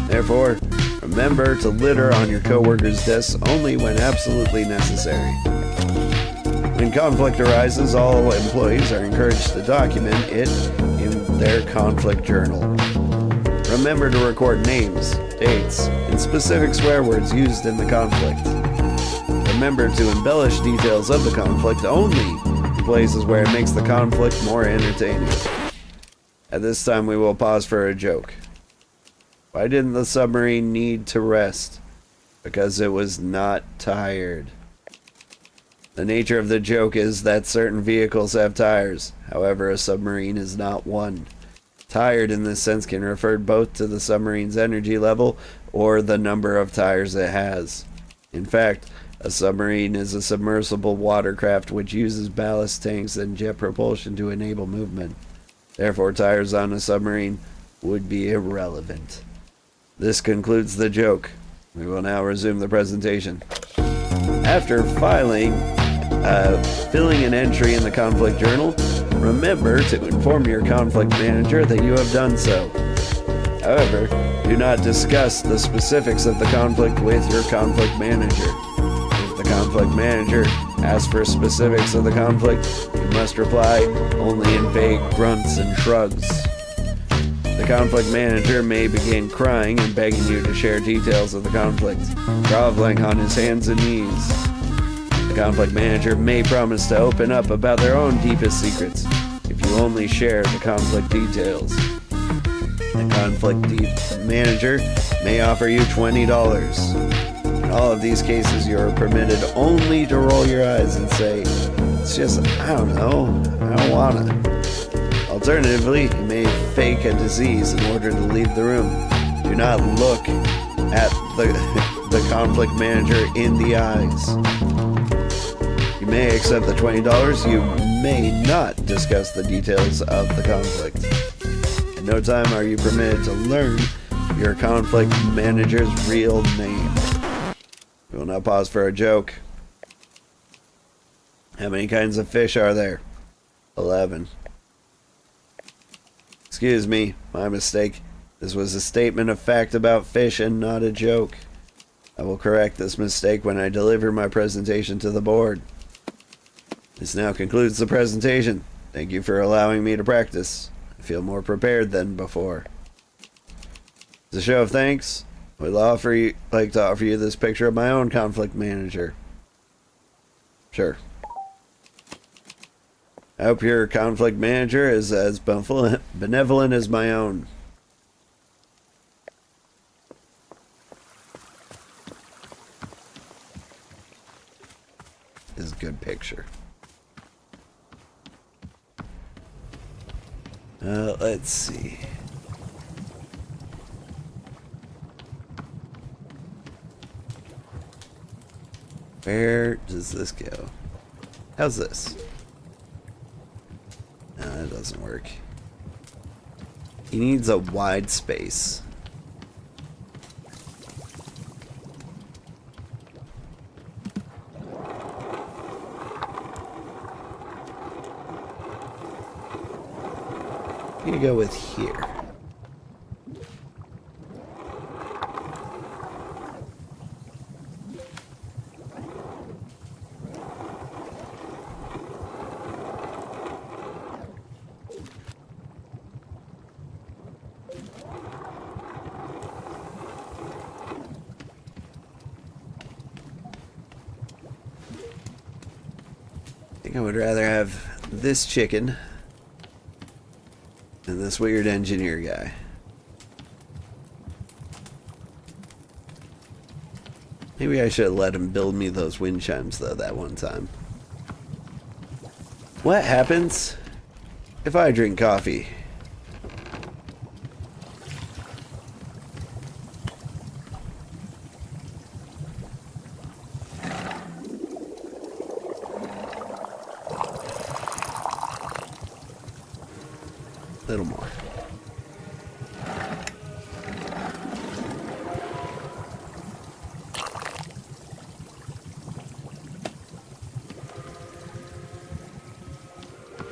Therefore, remember to litter on your coworkers' desks only when absolutely necessary. When conflict arises, all employees are encouraged to document it in their conflict journal. Remember to record names, dates, and specific swear words used in the conflict. remember to embellish details of the conflict only in places where it makes the conflict more entertaining. At this time, we will pause for a joke. Why didn't the submarine need to rest? Because it was not tired. The nature of the joke is that certain vehicles have tires. However, a submarine is not one. Tired in this sense can refer both to the submarine's energy level or the number of tires it has. In fact, a submarine is a submersible watercraft which uses ballast tanks and jet propulsion to enable movement. Therefore, tires on a submarine would be irrelevant. This concludes the joke. We will now resume the presentation. After filling an entry in the conflict journal, remember to inform your conflict manager that you have done so. However, do not discuss the specifics of the conflict with your conflict manager. If the conflict manager asks for specifics of the conflict, you must reply only in vague grunts and shrugs. The conflict manager may begin crying and begging you to share details of the conflict, groveling on his hands and knees. The conflict manager may promise to open up about their own deepest secrets if you only share the conflict details. The conflict manager may offer you $20. In all of these cases, you are permitted only to roll your eyes and say, "It's just, I don't know, I don't wanna." Alternatively, you may fake a disease in order to leave the room. Do not look at the conflict manager in the eyes. You may accept the $20. You may not discuss the details of the conflict. At no time are you permitted to learn your conflict manager's real name. We will now pause for a joke. How many kinds of fish are there? 11. Excuse me, my mistake. This was a statement of fact about fish and not a joke. I will correct this mistake when I deliver my presentation to the board. This now concludes the presentation. Thank you for allowing me to practice. I feel more prepared than before. As a show of thanks, I would like to offer you this picture of my own conflict manager. Sure. I hope your conflict manager is as benevolent as my own. This is a good picture. Let's see. Where does this go? How's this? No, that doesn't work. He needs a wide space. I'm gonna go with here. I think I would rather have this chicken than this weird engineer guy. Maybe I should have let him build me those wind chimes though that one time. What happens if I drink coffee? Little more.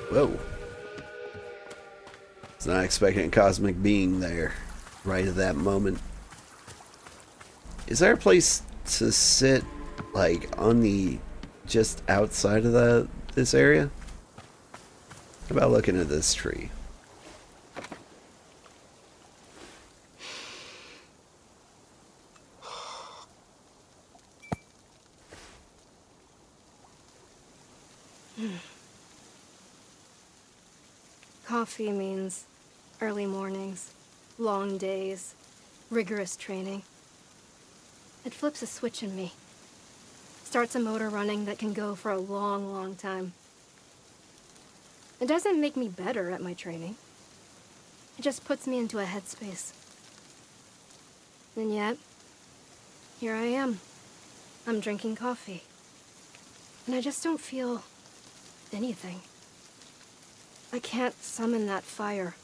Whoa. Was not expecting a cosmic being there right at that moment. Is there a place to sit like on the just outside of this area? How about looking at this tree? Coffee means early mornings, long days, rigorous training. It flips a switch in me. Starts a motor running that can go for a long, long time. It doesn't make me better at my training. It just puts me into a headspace. And yet, here I am. I'm drinking coffee. And I just don't feel anything. I can't summon that fire.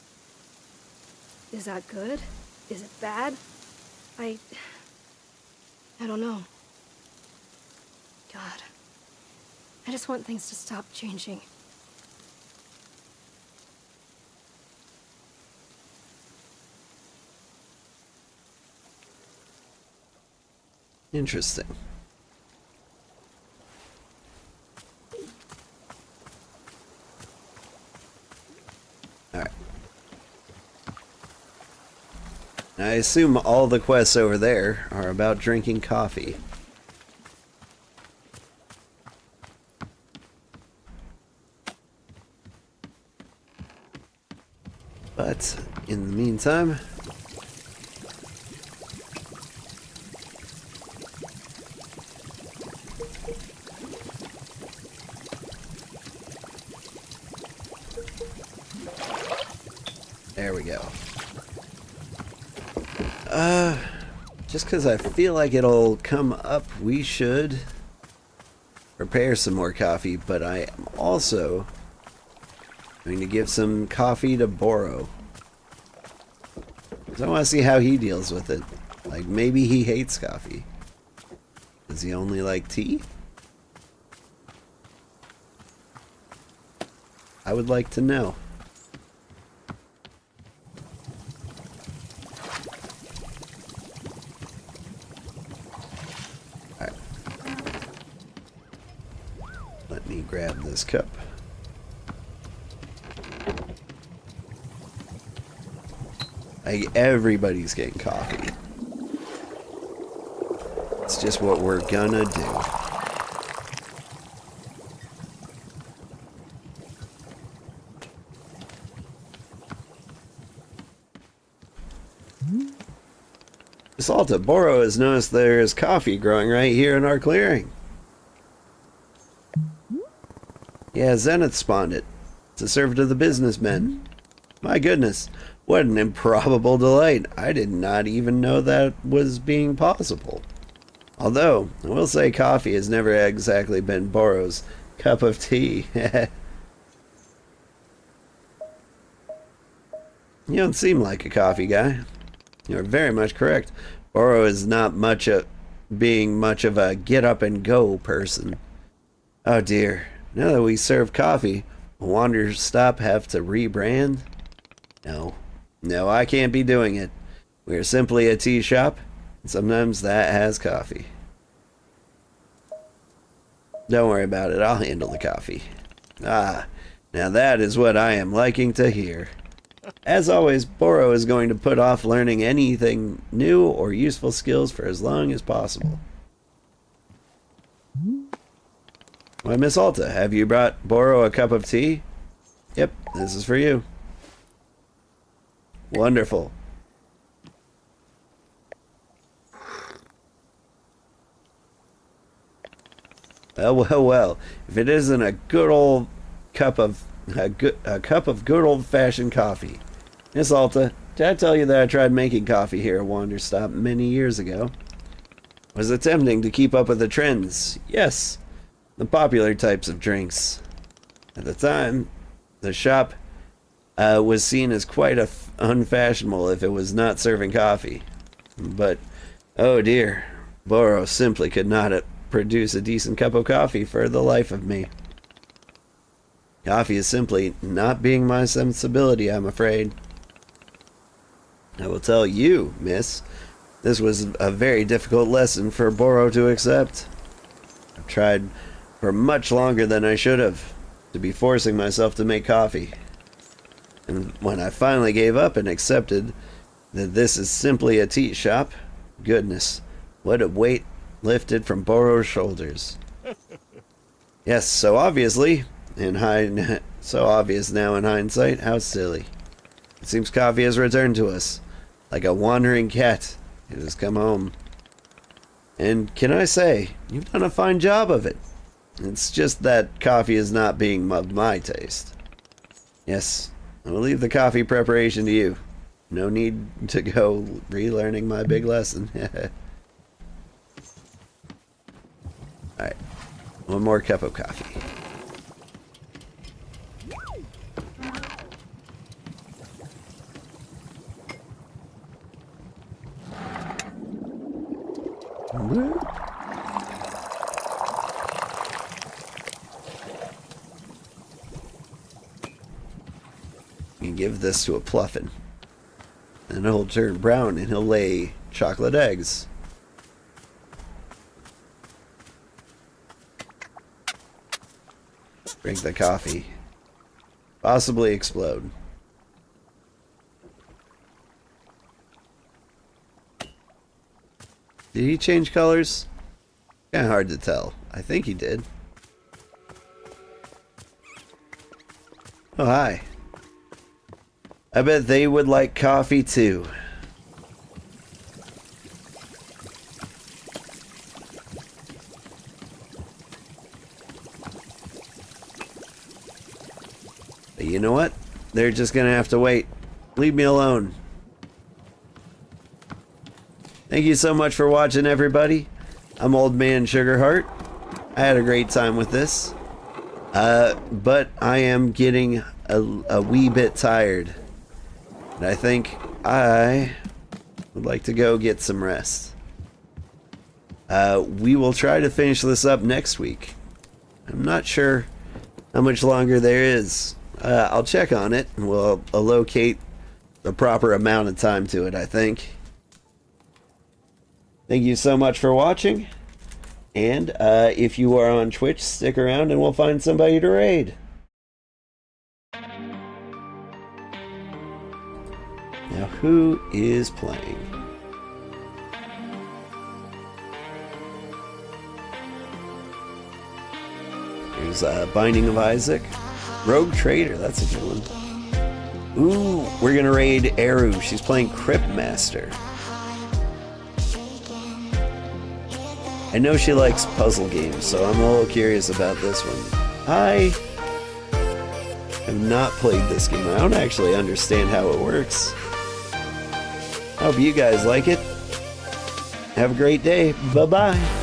Is that good? Is it bad? I don't know. God. I just want things to stop changing. Interesting. Alright. I assume all the quests over there are about drinking coffee. But, in the meantime... There we go. Just because I feel like it'll come up, we should prepare some more coffee, but I am also going to give some coffee to Boro. Because I want to see how he deals with it. Like, maybe he hates coffee. Does he only like tea? I would like to know. Alright. Let me grab this cup. Like, everybody's getting coffee. It's just what we're gonna do. Salta, Boro has noticed there is coffee growing right here in our clearing. Yeah, Zenith spawned it to serve to the businessmen. My goodness, what an improbable delight. I did not even know that was being possible. Although, I will say coffee has never exactly been Boro's cup of tea. You don't seem like a coffee guy. You're very much correct. Boro is not much of a get up and go person. Oh dear. Now that we serve coffee, will Wanderstop have to rebrand? No. No, I can't be doing it. We are simply a tea shop, and sometimes that has coffee. Don't worry about it, I'll handle the coffee. Ah, now that is what I am liking to hear. As always, Boro is going to put off learning anything new or useful skills for as long as possible. Why, Miss Alta, have you brought Boro a cup of tea? Yep, this is for you. Wonderful. Well. If it isn't a good old cup of good old-fashioned coffee. Miss Alta, did I tell you that I tried making coffee here at Wanderstop many years ago? Was attempting to keep up with the trends. Yes, the popular types of drinks. At the time, the shop was seen as quite unfashionable if it was not serving coffee. But, oh dear, Boro simply could not produce a decent cup of coffee for the life of me. Coffee is simply not being my sensibility, I'm afraid. I will tell you, miss, this was a very difficult lesson for Boro to accept. I've tried for much longer than I should have to be forcing myself to make coffee. And when I finally gave up and accepted that this is simply a tea shop, goodness, what a weight lifted from Boro's shoulders. Yes, so obviously, So obvious now in hindsight. How silly. It seems coffee has returned to us, like a wandering cat. It has come home. And can I say, you've done a fine job of it. It's just that coffee is not being of my taste. Yes, I will leave the coffee preparation to you. No need to go relearning my big lesson. Alright, one more cup of coffee. You give this to a Pluffin, and he'll turn brown and he'll lay chocolate eggs. Drink the coffee. Possibly explode. Did he change colors? Kinda hard to tell. I think he did. Oh, hi. I bet they would like coffee too. But you know what? They're just gonna have to wait. Leave me alone. Thank you so much for watching, everybody. I'm Old Man Sugarheart. I had a great time with this. But I am getting a wee bit tired. And I think I would like to go get some rest. We will try to finish this up next week. I'm not sure how much longer there is. I'll check on it and we'll allocate the proper amount of time to it, I think. Thank you so much for watching. And if you are on Twitch, stick around and we'll find somebody to raid. Now, who is playing? There's Binding of Isaac. Rogue Trader, that's a good one. Ooh, we're gonna raid Eru. She's playing Crypt Master. I know she likes puzzle games, so I'm a little curious about this one. I have not played this game. I don't actually understand how it works. I hope you guys like it. Have a great day. Bye-bye.